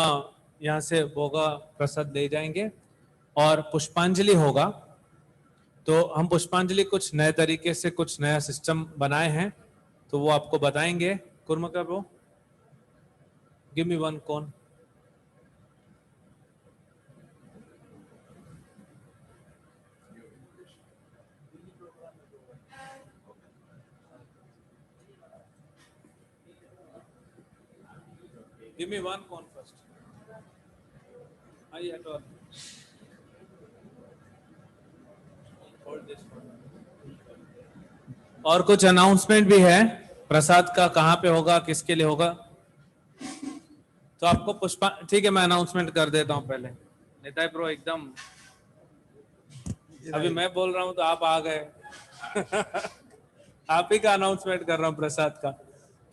यहाँ से भोगा प्रसाद ले जाएंगे और पुष्पांजलि होगा। तो हम पुष्पांजलि कुछ नए तरीके से, कुछ नया सिस्टम बनाए हैं, तो वो आपको बताएंगे। कुर्म का वो give me one cone. Give me one cone first. I at all. Hold this one. और कुछ अनाउंसमेंट भी है। प्रसाद का कहाँ पे होगा, किसके लिए होगा, तो आपको पुष्पा, ठीक है मैं अनाउंसमेंट कर देता हूँ पहले। नेताई प्रो एकदम, अभी मैं बोल रहा हूँ तो आप आ गए। आप ही का अनाउंसमेंट कर रहा हूँ प्रसाद का।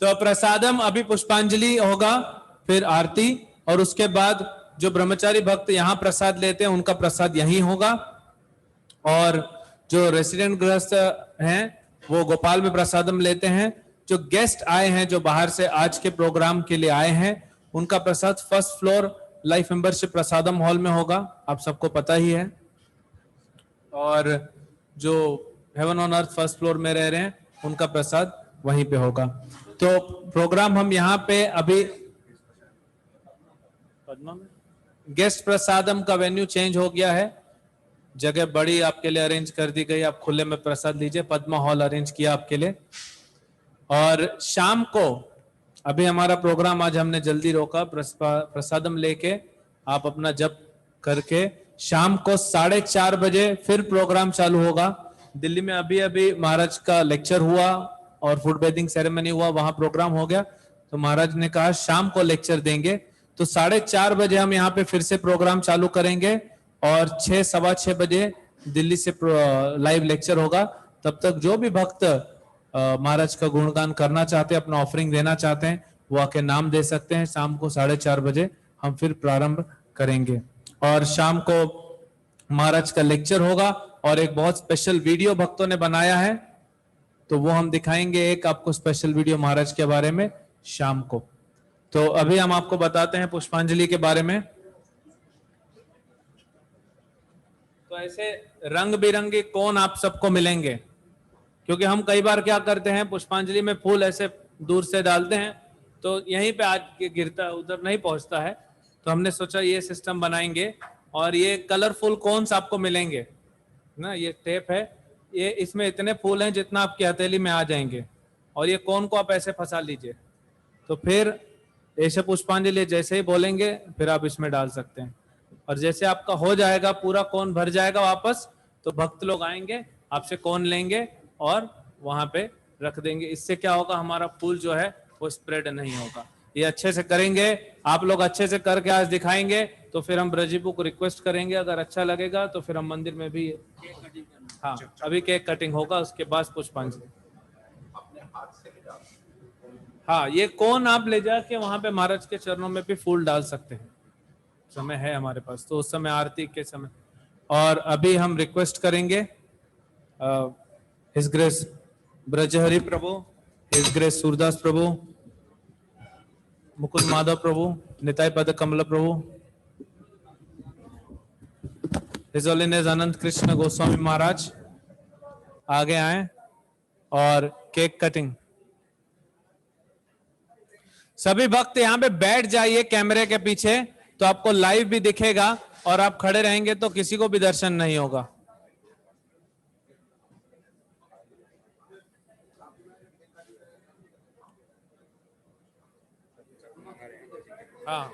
तो प्रसादम अभी पुष्पांजलि होगा, फिर आरती, और उसके बाद जो ब्रह्मचारी भक्त यहाँ प्रसाद लेते हैं उनका प्रसाद यहीं होगा, और जो रेसिडेंट गृहस्थ हैं वो गोपाल में प्रसादम लेते हैं। जो गेस्ट आए हैं, जो बाहर से आज के प्रोग्राम के लिए आए हैं, उनका प्रसाद फर्स्ट फ्लोर लाइफ मेंबरशिप प्रसादम हॉल में होगा, आप सबको पता ही है। और जो heaven on earth first floor में रह रहे हैं उनका प्रसाद वहीं पे होगा। तो प्रोग्राम हम यहाँ पे अभी गेस्ट प्रसादम का वेन्यू चेंज हो गया है, जगह बड़ी आपके लिए अरेंज कर दी गई, आप खुले में प्रसाद लीजिए, पद्मा हॉल अरेंज किया आपके लिए। और शाम को अभी हमारा प्रोग्राम आज हमने जल्दी रोका, प्रसादम लेके आप अपना जप करके शाम को 4:30 बजे फिर प्रोग्राम चालू होगा। दिल्ली में अभी अभी महाराज का लेक्चर हुआ और फूड बेदिंग सेरेमनी हुआ, वहां प्रोग्राम हो गया, तो महाराज ने कहा शाम को लेक्चर देंगे, तो 4:30 बजे हम यहाँ पे फिर से प्रोग्राम चालू करेंगे और 6, 6:15 बजे दिल्ली से लाइव लेक्चर होगा। तब तक जो भी भक्त महाराज का गुणगान करना चाहते हैं, अपना ऑफरिंग देना चाहते हैं, वो आके नाम दे सकते हैं। शाम को 4:30 बजे हम फिर प्रारंभ करेंगे और शाम को महाराज का लेक्चर होगा और एक बहुत स्पेशल वीडियो भक्तों ने बनाया है, तो वो हम दिखाएंगे एक आपको स्पेशल वीडियो महाराज के बारे में शाम को। तो अभी हम आपको बताते हैं पुष्पांजलि के बारे में। तो ऐसे रंग बिरंगे कोन आप सबको मिलेंगे, क्योंकि हम कई बार क्या करते हैं, पुष्पांजलि में फूल ऐसे दूर से डालते हैं तो यहीं पे आज गिरता, उधर नहीं पहुंचता है, तो हमने सोचा ये सिस्टम बनाएंगे और ये कलरफुल कोन्स आपको मिलेंगे ना। ये टेप है, ये इसमें इतने फूल हैं जितना आपकी हथेली में आ जाएंगे, और ये कोन को आप ऐसे फंसा लीजिए, तो फिर ऐसे पुष्पांजलि जैसे ही बोलेंगे फिर आप इसमें डाल सकते हैं, और जैसे आपका हो जाएगा, पूरा कोन भर जाएगा वापस, तो भक्त लोग आएंगे आपसे कोन लेंगे और वहां पे रख देंगे। इससे क्या होगा, हमारा फूल जो है वो स्प्रेड नहीं होगा। ये अच्छे से करेंगे, आप लोग अच्छे से करके आज दिखाएंगे, तो फिर हम ब्रजीपू को रिक्वेस्ट करेंगे, अगर अच्छा लगेगा तो फिर हम मंदिर में भी, हाँ अभी केक कटिंग होगा, उसके बाद पुष्पांजलि। हाँ, ये कोन आप ले जाके वहां पे महाराज के चरणों में भी फूल डाल सकते हैं, समय है हमारे पास, तो उस समय आरती के समय। और अभी हम रिक्वेस्ट करेंगे हिज ग्रेस ब्रजहरि प्रभु, हिज ग्रेस सूरदास प्रभु, मुकुंद माधव प्रभु, निताई पद कमल प्रभु, हिज होलिनेस अनंत कृष्ण गोस्वामी महाराज आगे आए और केक कटिंग। सभी भक्त यहाँ पे बैठ जाइए कैमरे के पीछे, तो आपको लाइव भी दिखेगा, और आप खड़े रहेंगे तो किसी को भी दर्शन नहीं होगा। हाँ,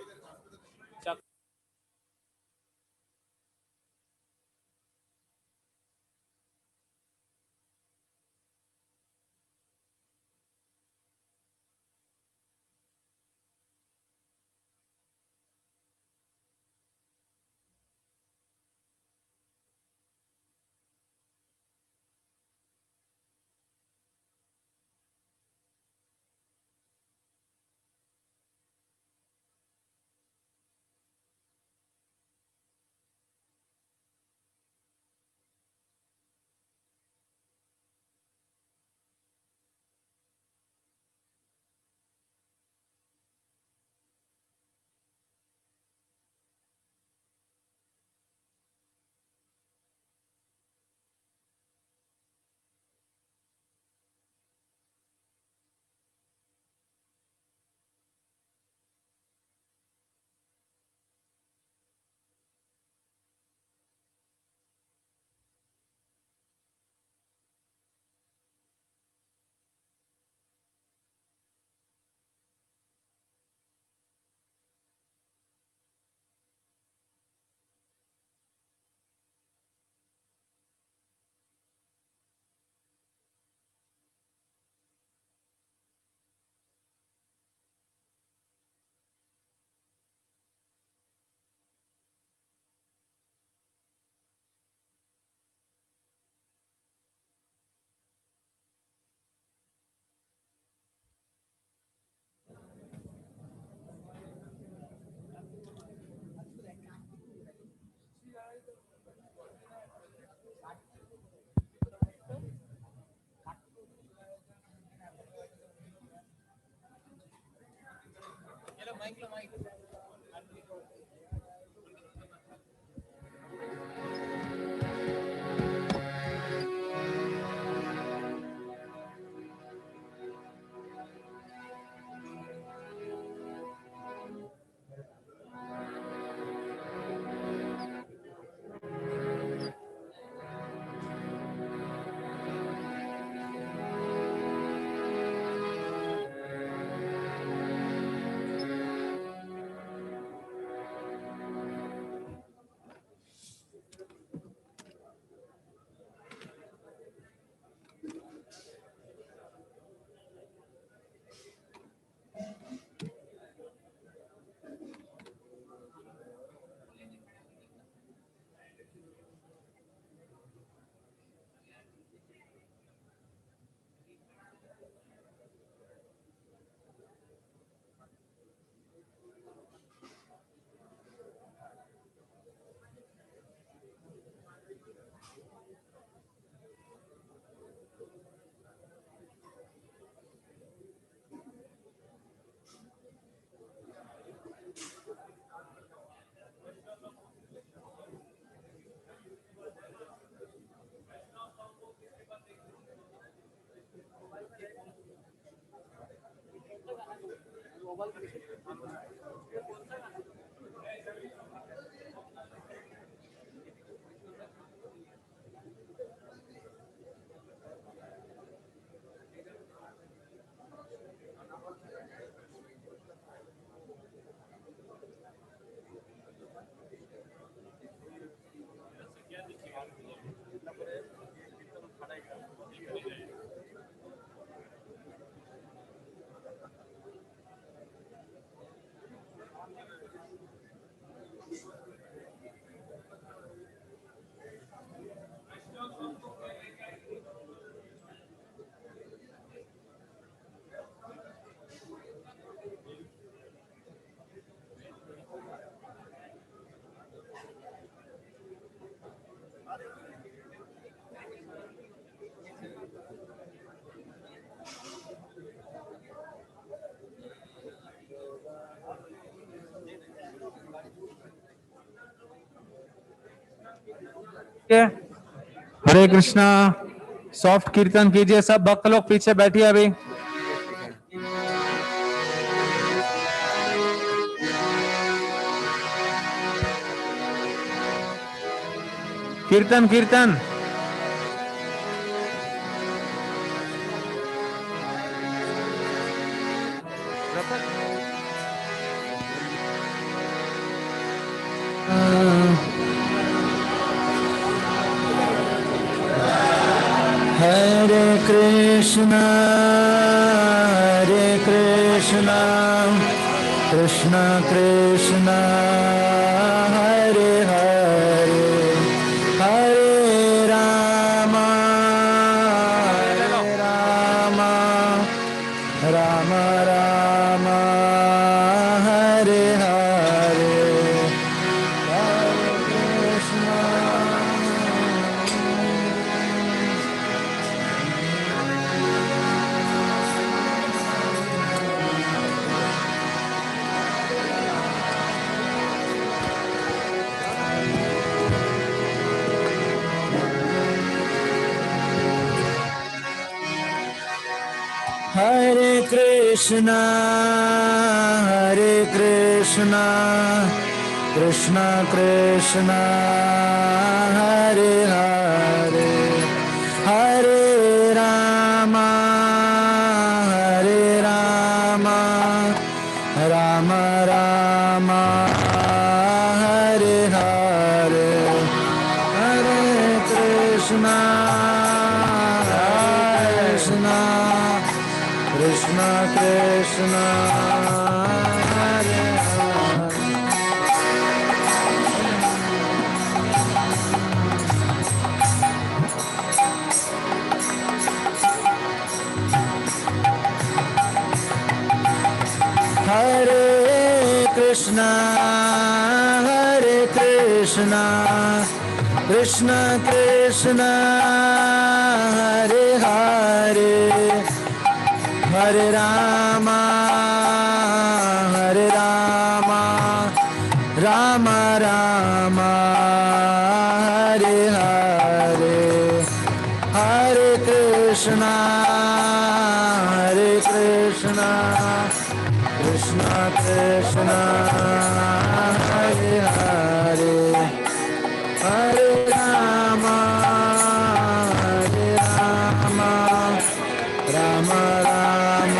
हरे कृष्णा। सॉफ्ट कीर्तन कीजिए, सब भक्त लोग पीछे बैठिए अभी। कीर्तन कीर्तन। हरे कृष्णा कृष्ण कृष्ण हरे हरे हरे राम राम राम हरे हरे हरे कृष्ण। हरे कृष्णा कृष्ण कृष्ण हरे हरे हरे राम राम राम हरे हरे हरे कृष्णा कृष्ण कृष्ण हरे हरे कृष्णा कृष्ण कृष्ण हरे हरे हरे राम राम राम हरे हरे हरे कृष्णा कृष्ण कृष्ण हरे हरे हरे राम राम राम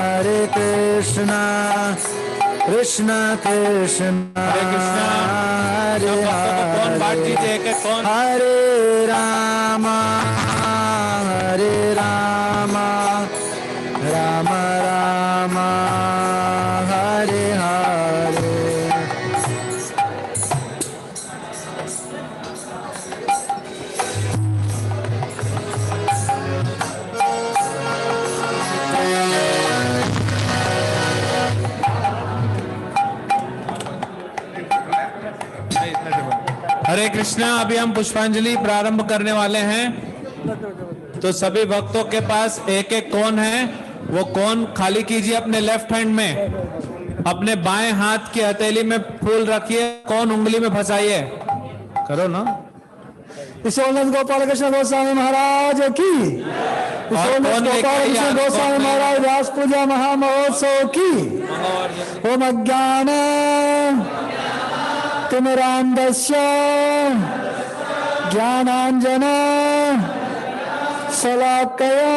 हरे कृष्णा कृष्ण कृष्ण हरे हरे हरे राम राम राम हरे हरे हरे कृष्णा। अभी हम पुष्पांजलि प्रारंभ करने वाले हैं, तो सभी भक्तों के पास एक एक कोन है, वो कोन खाली कीजिए अपने लेफ्ट हैंड में, अपने बाएं हाथ की हथेली में फूल रखिए, कोन उंगली में फंसाइए, करो ना। His Holiness Gopal Krishna Goswami Maharaj की, His Holiness Gopal Krishna Goswami Maharaj व्यास पूजा महामहोत्सव की, ओम अज्ञान तिमिरान्धस्य ज्ञानाञ्जन शलाकया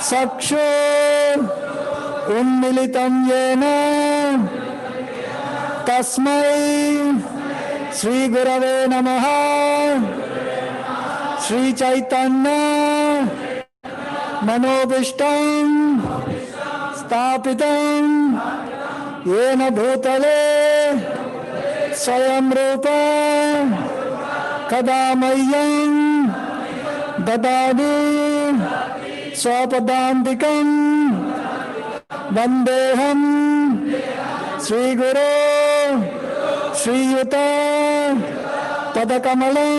चक्षु उन्मीलितं येन तस्मै श्री गुरवे नमः। श्री चैतन्य मनोभीष्टं स्थापितं येन भूतले स्वयं रूप कदा मह्यं ददाति स्वपदान्तिकं वन्देऽहं श्रीगुरो श्रीयुत पदकमलं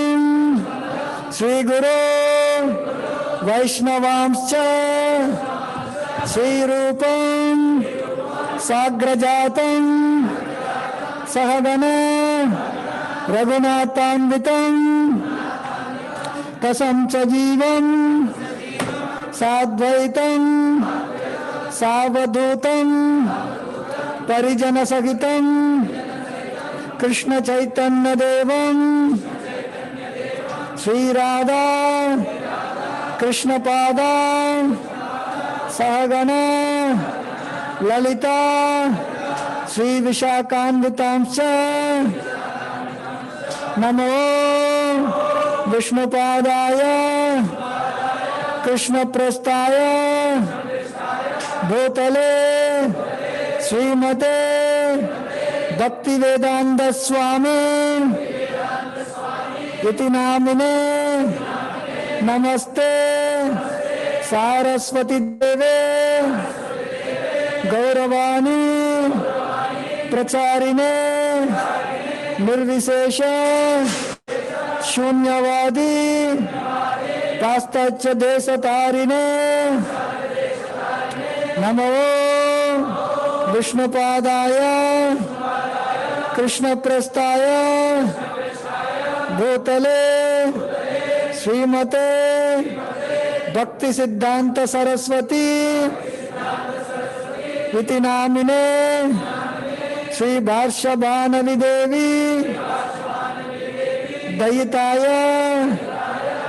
श्रीगुरो वैष्णवांश्च श्रीरूपं साग्रजातं सहगण रघुनाथान्वितं तसं सजीवं साद्वैतं सावधूतं परिजनसहितं कृष्ण चैतन्य देवं श्री राधा कृष्ण पादा सहगण ललिता श्री विशाखान्वितांश्च नमो विष्णुपादाय कृष्ण प्रस्थाय भूतले श्रीमते भक्ति वेदांत स्वामी इति नामिने नमस्ते सारस्वती देवे गौरवाणी प्रचारिणे निर्विशेष शून्यवादी पाश्चात्य देशतारिणे नमो विष्णुपादाय कृष्ण प्रस्थाय भूतले श्रीमते भक्ति सिद्धांत सरस्वती इति नामिने श्री भाष्य भानवी देवी दयिताय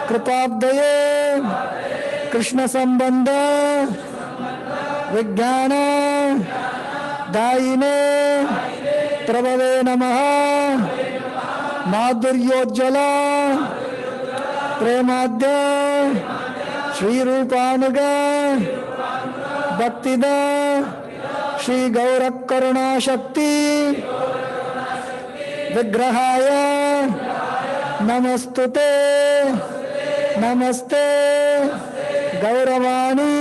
कृपाब्दये कृष्ण संबंध विज्ञान दायिने प्रभवे नमः। माधुर्योज्ज्वल प्रेमाद्य श्री रूपानुग भक्तिद श्री गौर करुणा शक्ति विग्रहाय नमस्तुते नमस्ते गौरवाणी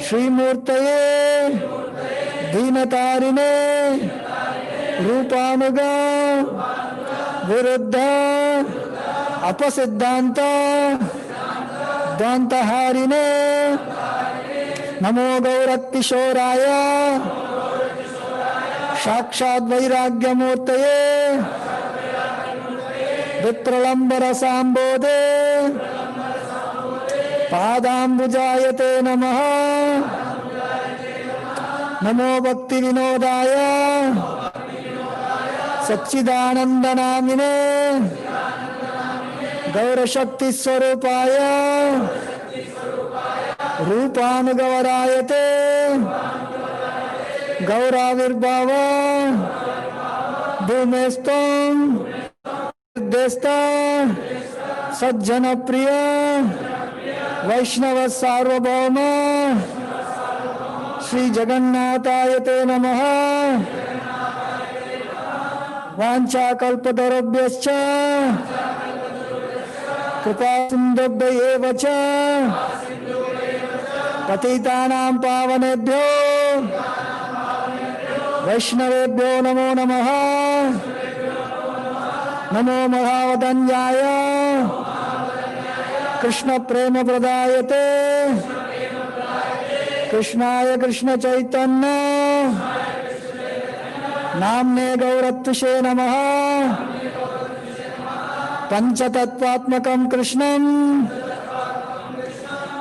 श्रीमूर्तये दीनतारिणे रूपानुग विरुद्ध अपसिद्धांत द्वंतहारिणे नमो गौरकिशोराय साक्षात् वैराग्यमूर्तये विप्रलंबर सांबोधे पादाम्बुजायते नमः। नमो भक्ति विनोदाय सच्चिदानंद नामिने गौरशक्ति स्वरूपाय रूपानुगवरायते गौराविर्भाव भूमेस्त्वं देस्ता सज्जन प्रिय वैष्णव सार्वभौम श्री जगन्नाथायते नमः। वाञ्छाकल्पतरुभ्यश्च कृपा सिन्धुभ्यैव च पतितानां पावनेभ्यो वैष्णवेभ्यो नमो नमः। नमो महावदन्याय कृष्ण प्रेम प्रदायते कृष्णाय कृष्ण चैतन्य नाम्ने गौरत्विषे नमः। पंचतत्वात्मकं कृष्णं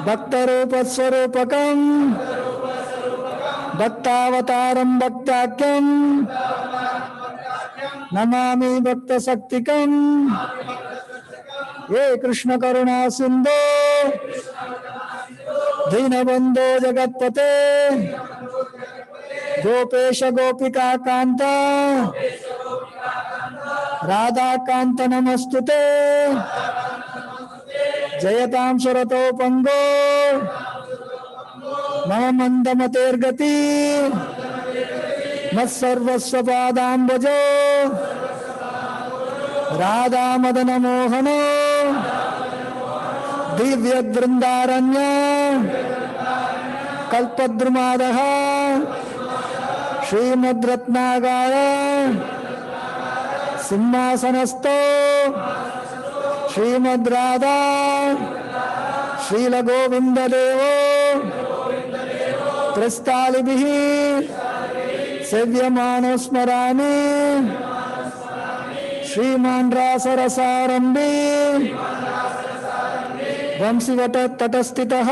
भक्तरूपस्वरूपकं भक्तावतारं भक्ताख्यं नमामि भक्तशक्तिकं हे कृष्ण करुणा सिंधु दीनबंधो जगत्पते गोपेश गोपिका कांत राधा कांत नमस्तुते जयतां सुरतो पंगो मम मंदमतेर्गति मत्सर्वस्व पादाम्बुजो राधा मदन मोहन दिव्य वृंदारण्य कल्पद्रुमादः श्रीमद्रत्नागार सिंहासनस्थो श्रीमद्राधा श्रीलगोविंददेवो प्रस्तालिभिः सेव्यमानो स्मरामि श्रीमान् रासरसारम्भी वंशीवट तटस्थितः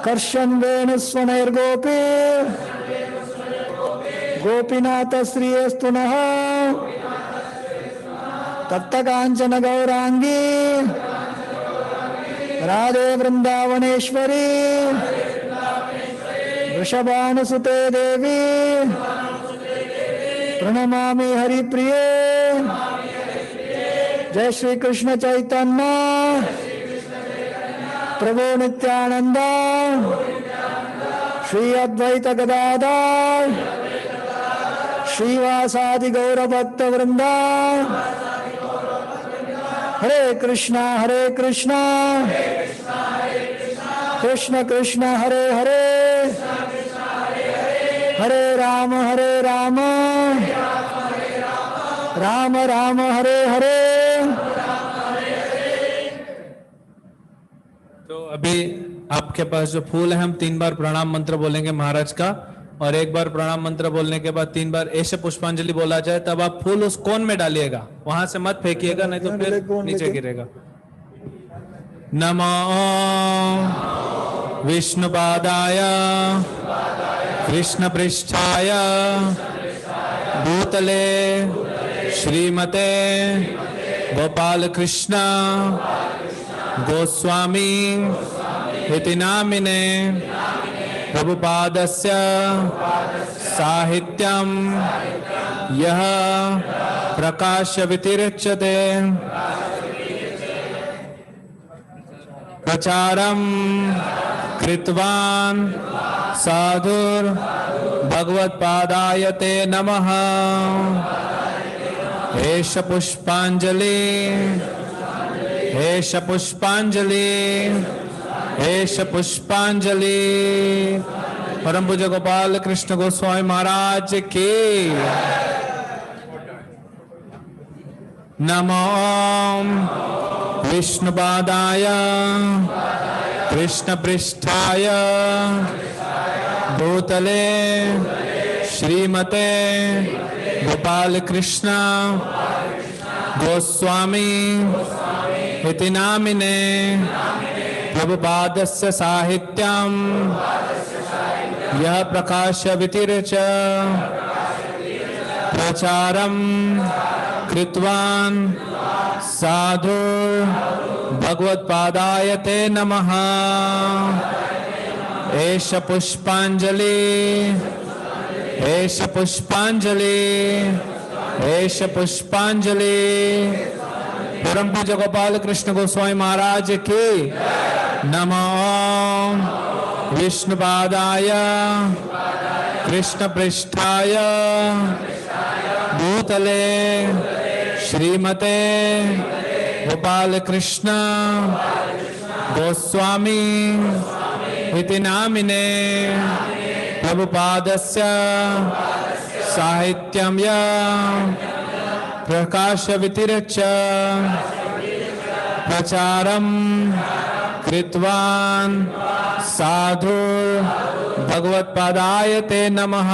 कर्षन् वेणुस्वनैर्गोपी गोपीनाथ श्रीयस्तु नः तप्तकाञ्चन गौरांगी राधे वृंदावनेश्वरी वृषभानुसुते देवी प्रणमामि हरिप्रिये जय श्री कृष्ण चैतन्य प्रभु नित्यानंद श्री अद्वैत गदाधर श्रीवासादि गौर भक्त वृंदा हरे कृष्णा कृष्ण कृष्ण हरे हरे हरे राम राम राम हरे हरे। तो अभी आपके पास जो फूल है, हम 3 बार प्रणाम मंत्र बोलेंगे महाराज का, और 1 बार प्रणाम मंत्र बोलने के बाद 3 बार ऐसे पुष्पांजलि बोला जाए, तब आप फूल उस कोन में डालिएगा, वहां से मत फेंकिएगा, नहीं तो फिर नीचे गिरेगा। नमो विष्णुपादाय कृष्ण पृष्ठाय भूतले श्रीमते गोपाल कृष्ण गोस्वामी इति नामिने प्रभुपादस्य साहित्यं यः प्रकाश्य वितिरिच्यते प्रचारं कृतवान् साधुर् भगवत्पादाय ते नमः। एष पुष्पांजलि एष पुष्पांजलि एष पुष्पांजलि। परम पूज्य गोपाल कृष्ण गोस्वामी महाराज की। नमो विष्णुपादाय कृष्ण पृष्ठाय भूतले श्रीमते गोपाल कृष्ण गोस्वामी इति नामिने प्रभुपादस्य साहित्यं यः प्रकाश्य वितिर्च प्रचारं कृतवान् साधु भगवत्पादाय ते नमः। एष पुष्पांजलि एष पुष्पांजलि एष पुष्पांजलि। परम पूज्य गोपाल कृष्ण गोस्वामी महाराज की। नमो विष्णुपादाय कृष्ण पृष्ठाय भूतले श्रीमते गोपाल कृष्ण गोस्वामी इति नामिने प्रभुपादस्य साहित्यं यः प्रकाश्य वितिरच्च प्रचारं कृतवान् साधु भगवत्पादाय ते नमः।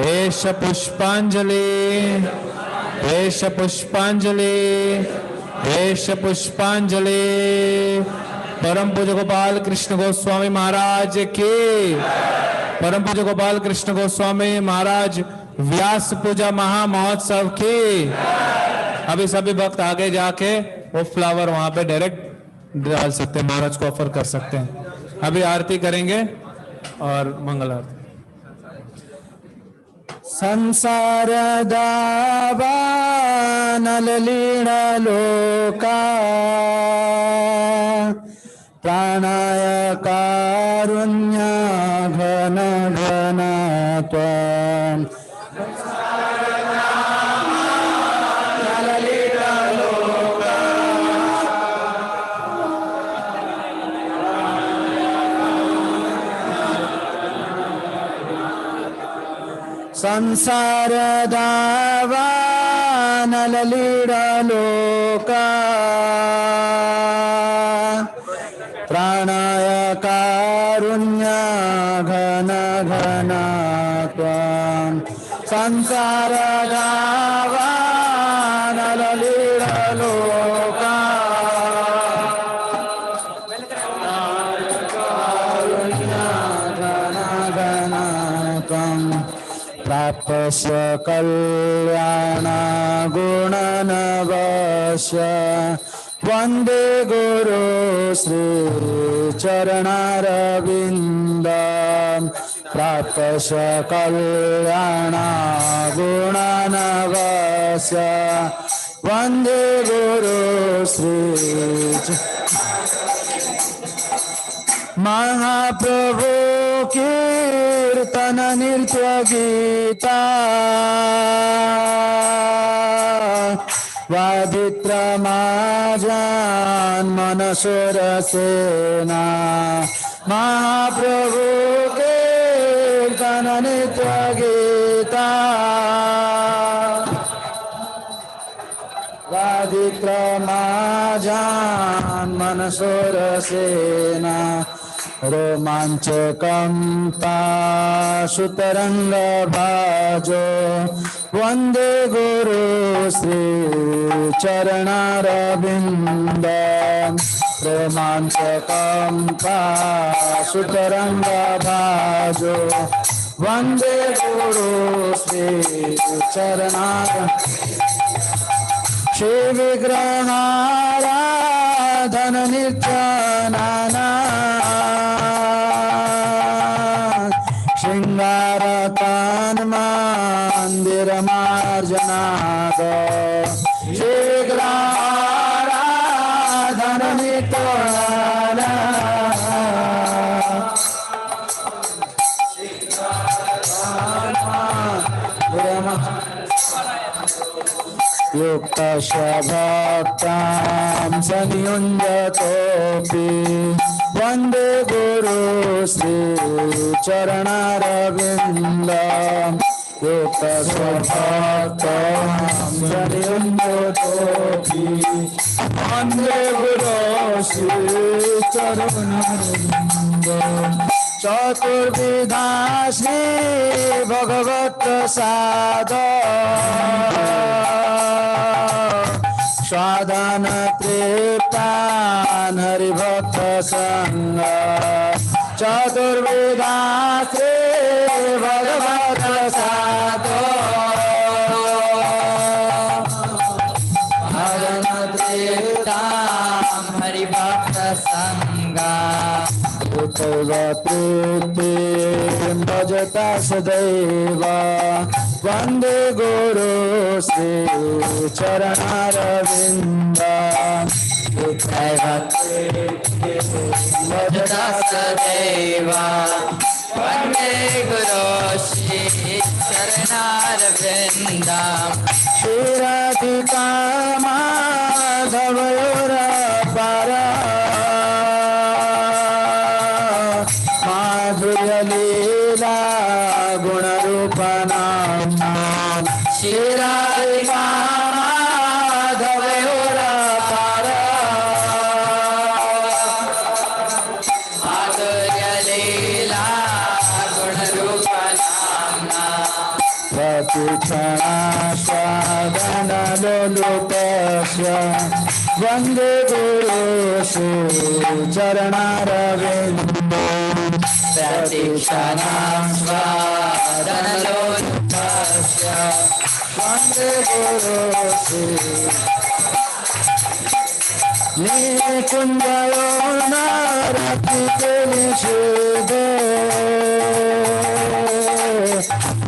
एष पुष्पांजलि वेश पुष्पांजलि, वेश पुष्पांजलि। परम पूज्य गोपाल कृष्ण गोस्वामी महाराज की, परम पूज्य गोपाल कृष्ण गोस्वामी महाराज व्यास पूजा महा महोत्सव की। अभी सभी भक्त आगे जाके वो फ्लावर वहां पे डायरेक्ट डाल सकते हैं, महाराज को ऑफर कर सकते हैं। अभी आरती करेंगे और मंगल आरती। संसार दावानल लीला लोका प्राणाय कारुण्य घन घन त्वम् संसार दावानल लीला लोका प्राणाय कारुण्य घन घन त्वम् संसार दावानल लीला लोका कारुण्य घन घन त्वम् प्राप्स्य कल्याण गुणनवस्य वन्दे गुरु श्री चरणारविन्दम् प्राप्स्य कल्याण गुणनवस्य वन्दे गुरु श्री महाप्रभु कीर्तन नृत्य गीता वादित्रमाजान मनसुर सेना महाप्रभु कीर्तन नृत्य गीता वादित्रमाजान मनसुर सेना रोमांचकं सुतरंगभाजो वंदे गुरु श्री चरणारविन्दम् रोमांचकं सुतरंगभाजो वंदे गुरु श्री चरणारविन्दम् श्री विग्रहाराधन नित्यानना श्रृंगारतान मंदिर मार्जनाद श्री विग्रहाराधन नित्यानना युक्तस्य भक्तां संयुञ्जतोऽपि वन्दे गुरु श्री चरणारविन्दम् युक्तस्य भक्तां संयुञ्जतोऽपि वन्दे गुरु श्री चरणारविन्दम् चतुर्विधा श्री भगवत प्रसाद स्वादन तृप्तान हरिभक्त संग चतुर्विधा श्री भगवत प्रसाद स्वादन तृप्तान हरिभक्त संग तृप्ति भजता सदैव वन्दे गुरु श्री चरणारविन्दम् भजता सदैव वन्दे गुरु श्री चरणारविन्दम् श्रीराधिका माधवयोरपारा लीला गुणरूपनाम्ना श्रीराधिका माधवयोरपारा माधुर्य लीला गुणरूपनाम्ना प्रतिक्षणास्वादनलोलुपस्य वन्दे गुरुषु चरणारविन्दं प्रतिक्षणास्वादनलोलुपस्य वन्दे गुरुषु निकुञ्जयो नारतिनिषेधे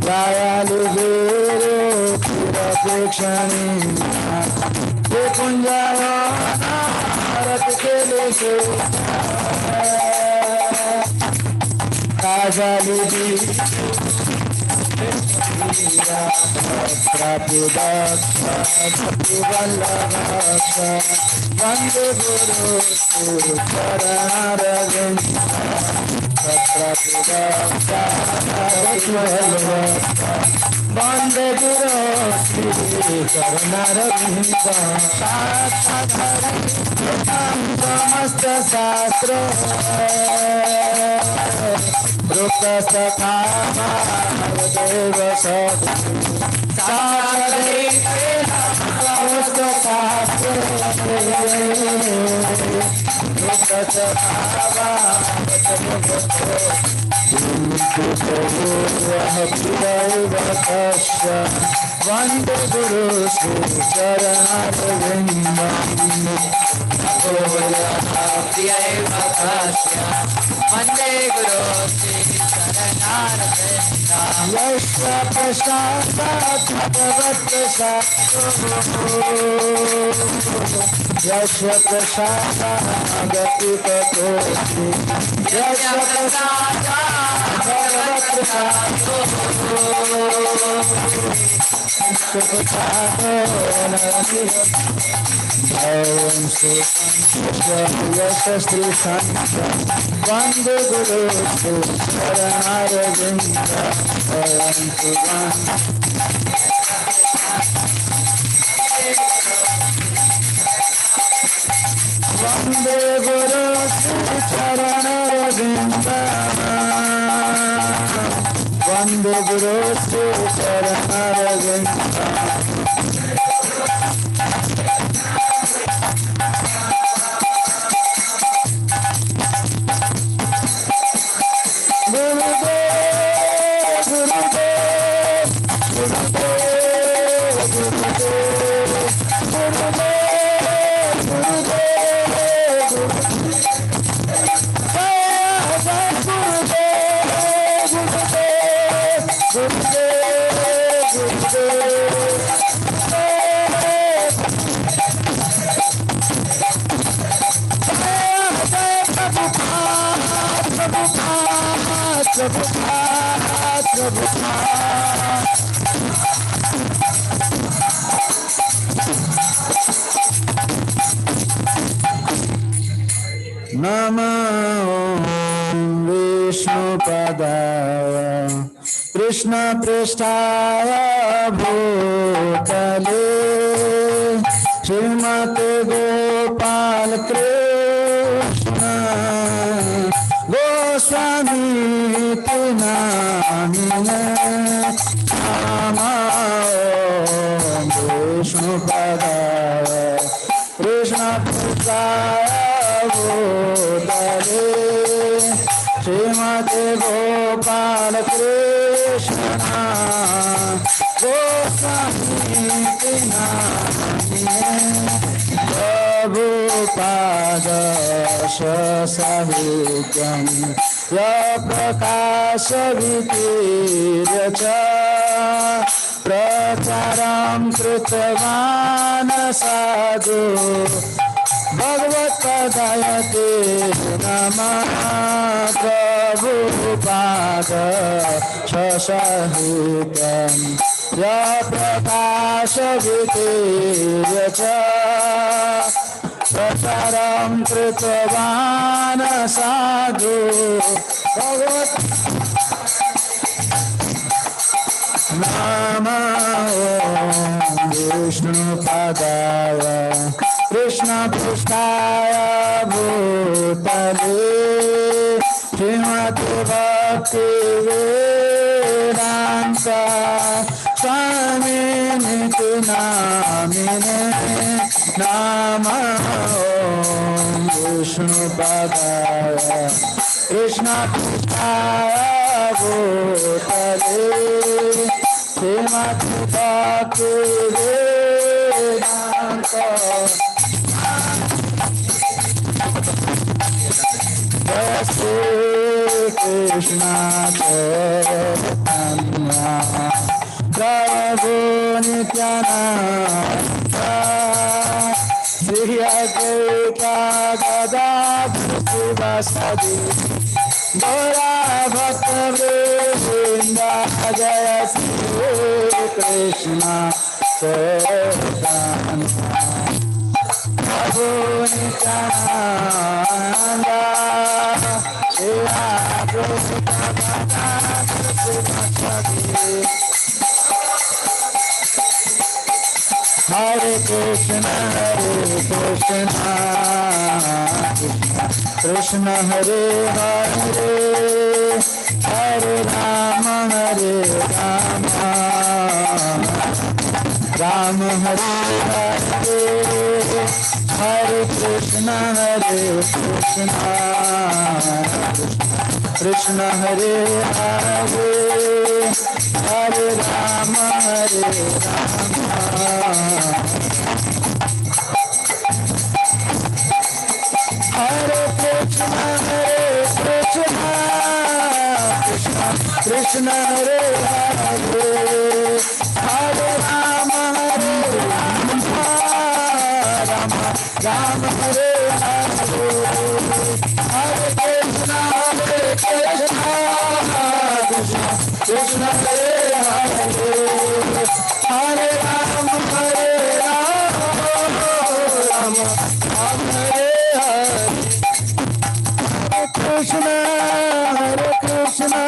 दयालुगुरु चिरपेक्षणी निकुञ्जयो नारतिनिषेधे काजलिदी वन्दे गुरु वन्दे गुरु चरणारविन्द समस्त शास्त्र रूपसखा देव समस्त शास्त्र वन्दे गुरु चरणारविन्दं वन्दे गुरु यस्य प्रसादात् भगवत्प्रसादो यस्य प्रसादात् गतिपतोऽस्ति यस्य प्रसादात् भगवत्प्रसादो सुखसादो यशस्त्री वन्दे गुरु चरणारविन्द वन्दे गुरु चरणारविन्द वन्दे गुरु चरणारविन्द नमो विष्णुपदाय कृष्णपृष्ठाय भूतले श्रीमते गोपाल कृष्ण गोस्वामी नामिने नमो विष्णुपदाय कृष्णपृष्ठाय भूतले श्रीमते गोपाल कृष्ण गोस्वामी प्रभुपाद साहित्यं प्रकाश वितीर्य प्रचारं कृतवान् साधु भगवत्पदायते नमः प्रभुपाद सहितं प्रकाश वितीर्य प्रचारं कृतवान् साधु भगवत् नमो विष्णुपदाय कृष्णपृष्ठाय भूतले श्रीमद् भक्तिवेदान्त स्वामी नित्य नामिने नमः ओम विष्णु पदाय कृष्ण कृष्णाय भूतले श्रीमद् भक्ति वेदांत जय श्री कृष्ण चैतन्य प्रभु नित्यानंद श्री अद्वैता गदाधर शिवासादि गौरा भक्त वृंद जय श्री कृष्ण चैतन्य प्रभु Nityanand Shri Advaita Gadadhar शिवासादि Hare Krishna, Krishna Hare Hare, Hare Rama, Rama Hare Hare, Hare Krishna, Krishna Hare Hare, Hare Rama, Hare Krishna, Krishna Hare Hare, Hare Rama, Rama Hare Hare, Hare Krishna, Krishna Hare Hare, Hare Rama, Rama Hare Hare. Krishna, Hare Krishna,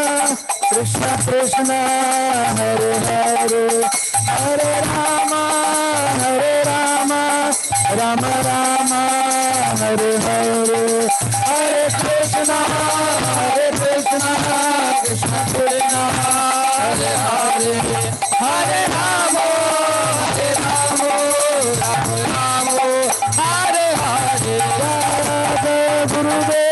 Krishna Krishna, Hare Hare, Hare Rama, Rama Rama, Hare Hare, Hare Krishna, Krishna Krishna, Hare Hare, Hare Rama, Rama Rama, Hare Hare, Gurudev,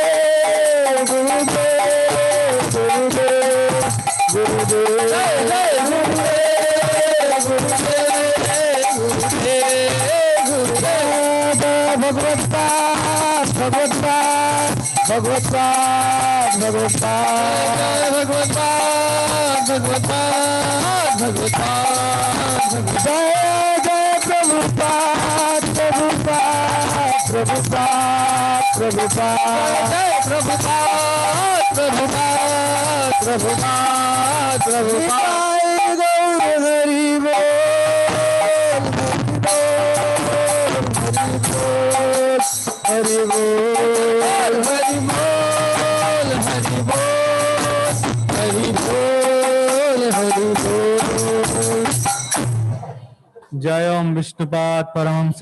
जय ओम Vishnupada Paramahamsa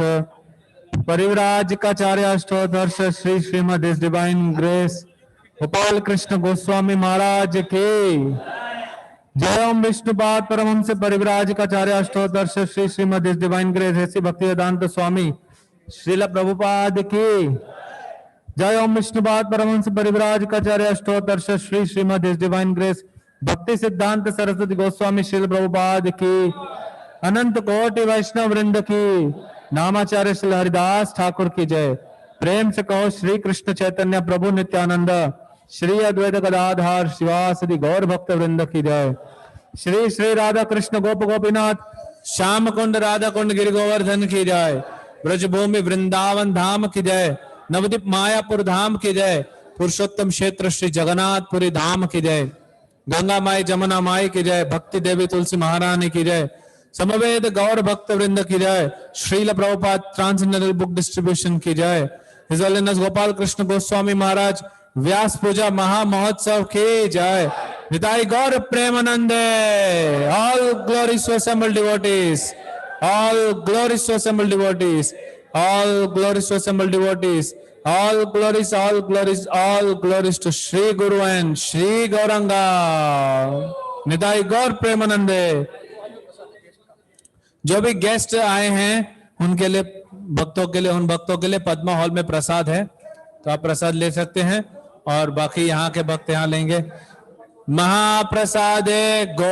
Parivrajakacharya Ashtottarashata Shri Srimad his divine grace Gopal Krishna Goswami Maharaj के जय ओम Vishnupada Paramahamsa Parivrajakacharya Ashtottarashata Shri Srimad his divine grace A C Bhakti Vedanta Swami Srila Prabhupada की जय ओम Vishnupada Paramahamsa Parivrajakacharya Ashtottarashata Shri Srimad his divine grace Bhakti Siddhanta Saraswati Goswami Srila Prabhupada की अनंत कोटि वैष्णव वृंद की नामाचार्य श्री हरिदास ठाकुर की जय। प्रेम से कहो श्री कृष्ण चैतन्य प्रभु नित्यानंद श्री अद्वैत गदाधर शिवासदि गौर भक्त वृंद की जय। श्री श्री राधा कृष्ण गोप गोपीनाथ श्याम कुंड राधा कुंड गिरि गोवर्धन की जय। ब्रजभूमि वृंदावन धाम की जय। नवदीप मायापुर धाम की जय। पुरुषोत्तम क्षेत्र श्री जगन्नाथपुरी धाम की जय। गंगा माई जमुना माई की जय। भक्ति देवी तुलसी महारानी की जय। समवेद गौर भक्त वृंद की जय। Srila Prabhupada transcendental book distribution की जय। हिज होलिनेस गोपाल कृष्ण गोस्वामी महाराज व्यास पूजा महा महोत्सव की जय। निताई गौर प्रेमानंदे। All glories to assembled devotees, all glories to assembled devotees, all glories to assembled devotees, all glories, all glories, all glories to Shri Guru and Shri Gauranga. Nidai Gaur Premanande. जो भी guest आए हैं उनके लिए, भक्तों के लिए, उन भक्तों के लिए पद्मा हॉल में प्रसाद है, तो आप प्रसाद ले सकते हैं और बाकी यहाँ के भक्त यहाँ लेंगे। महाप्रसादे गो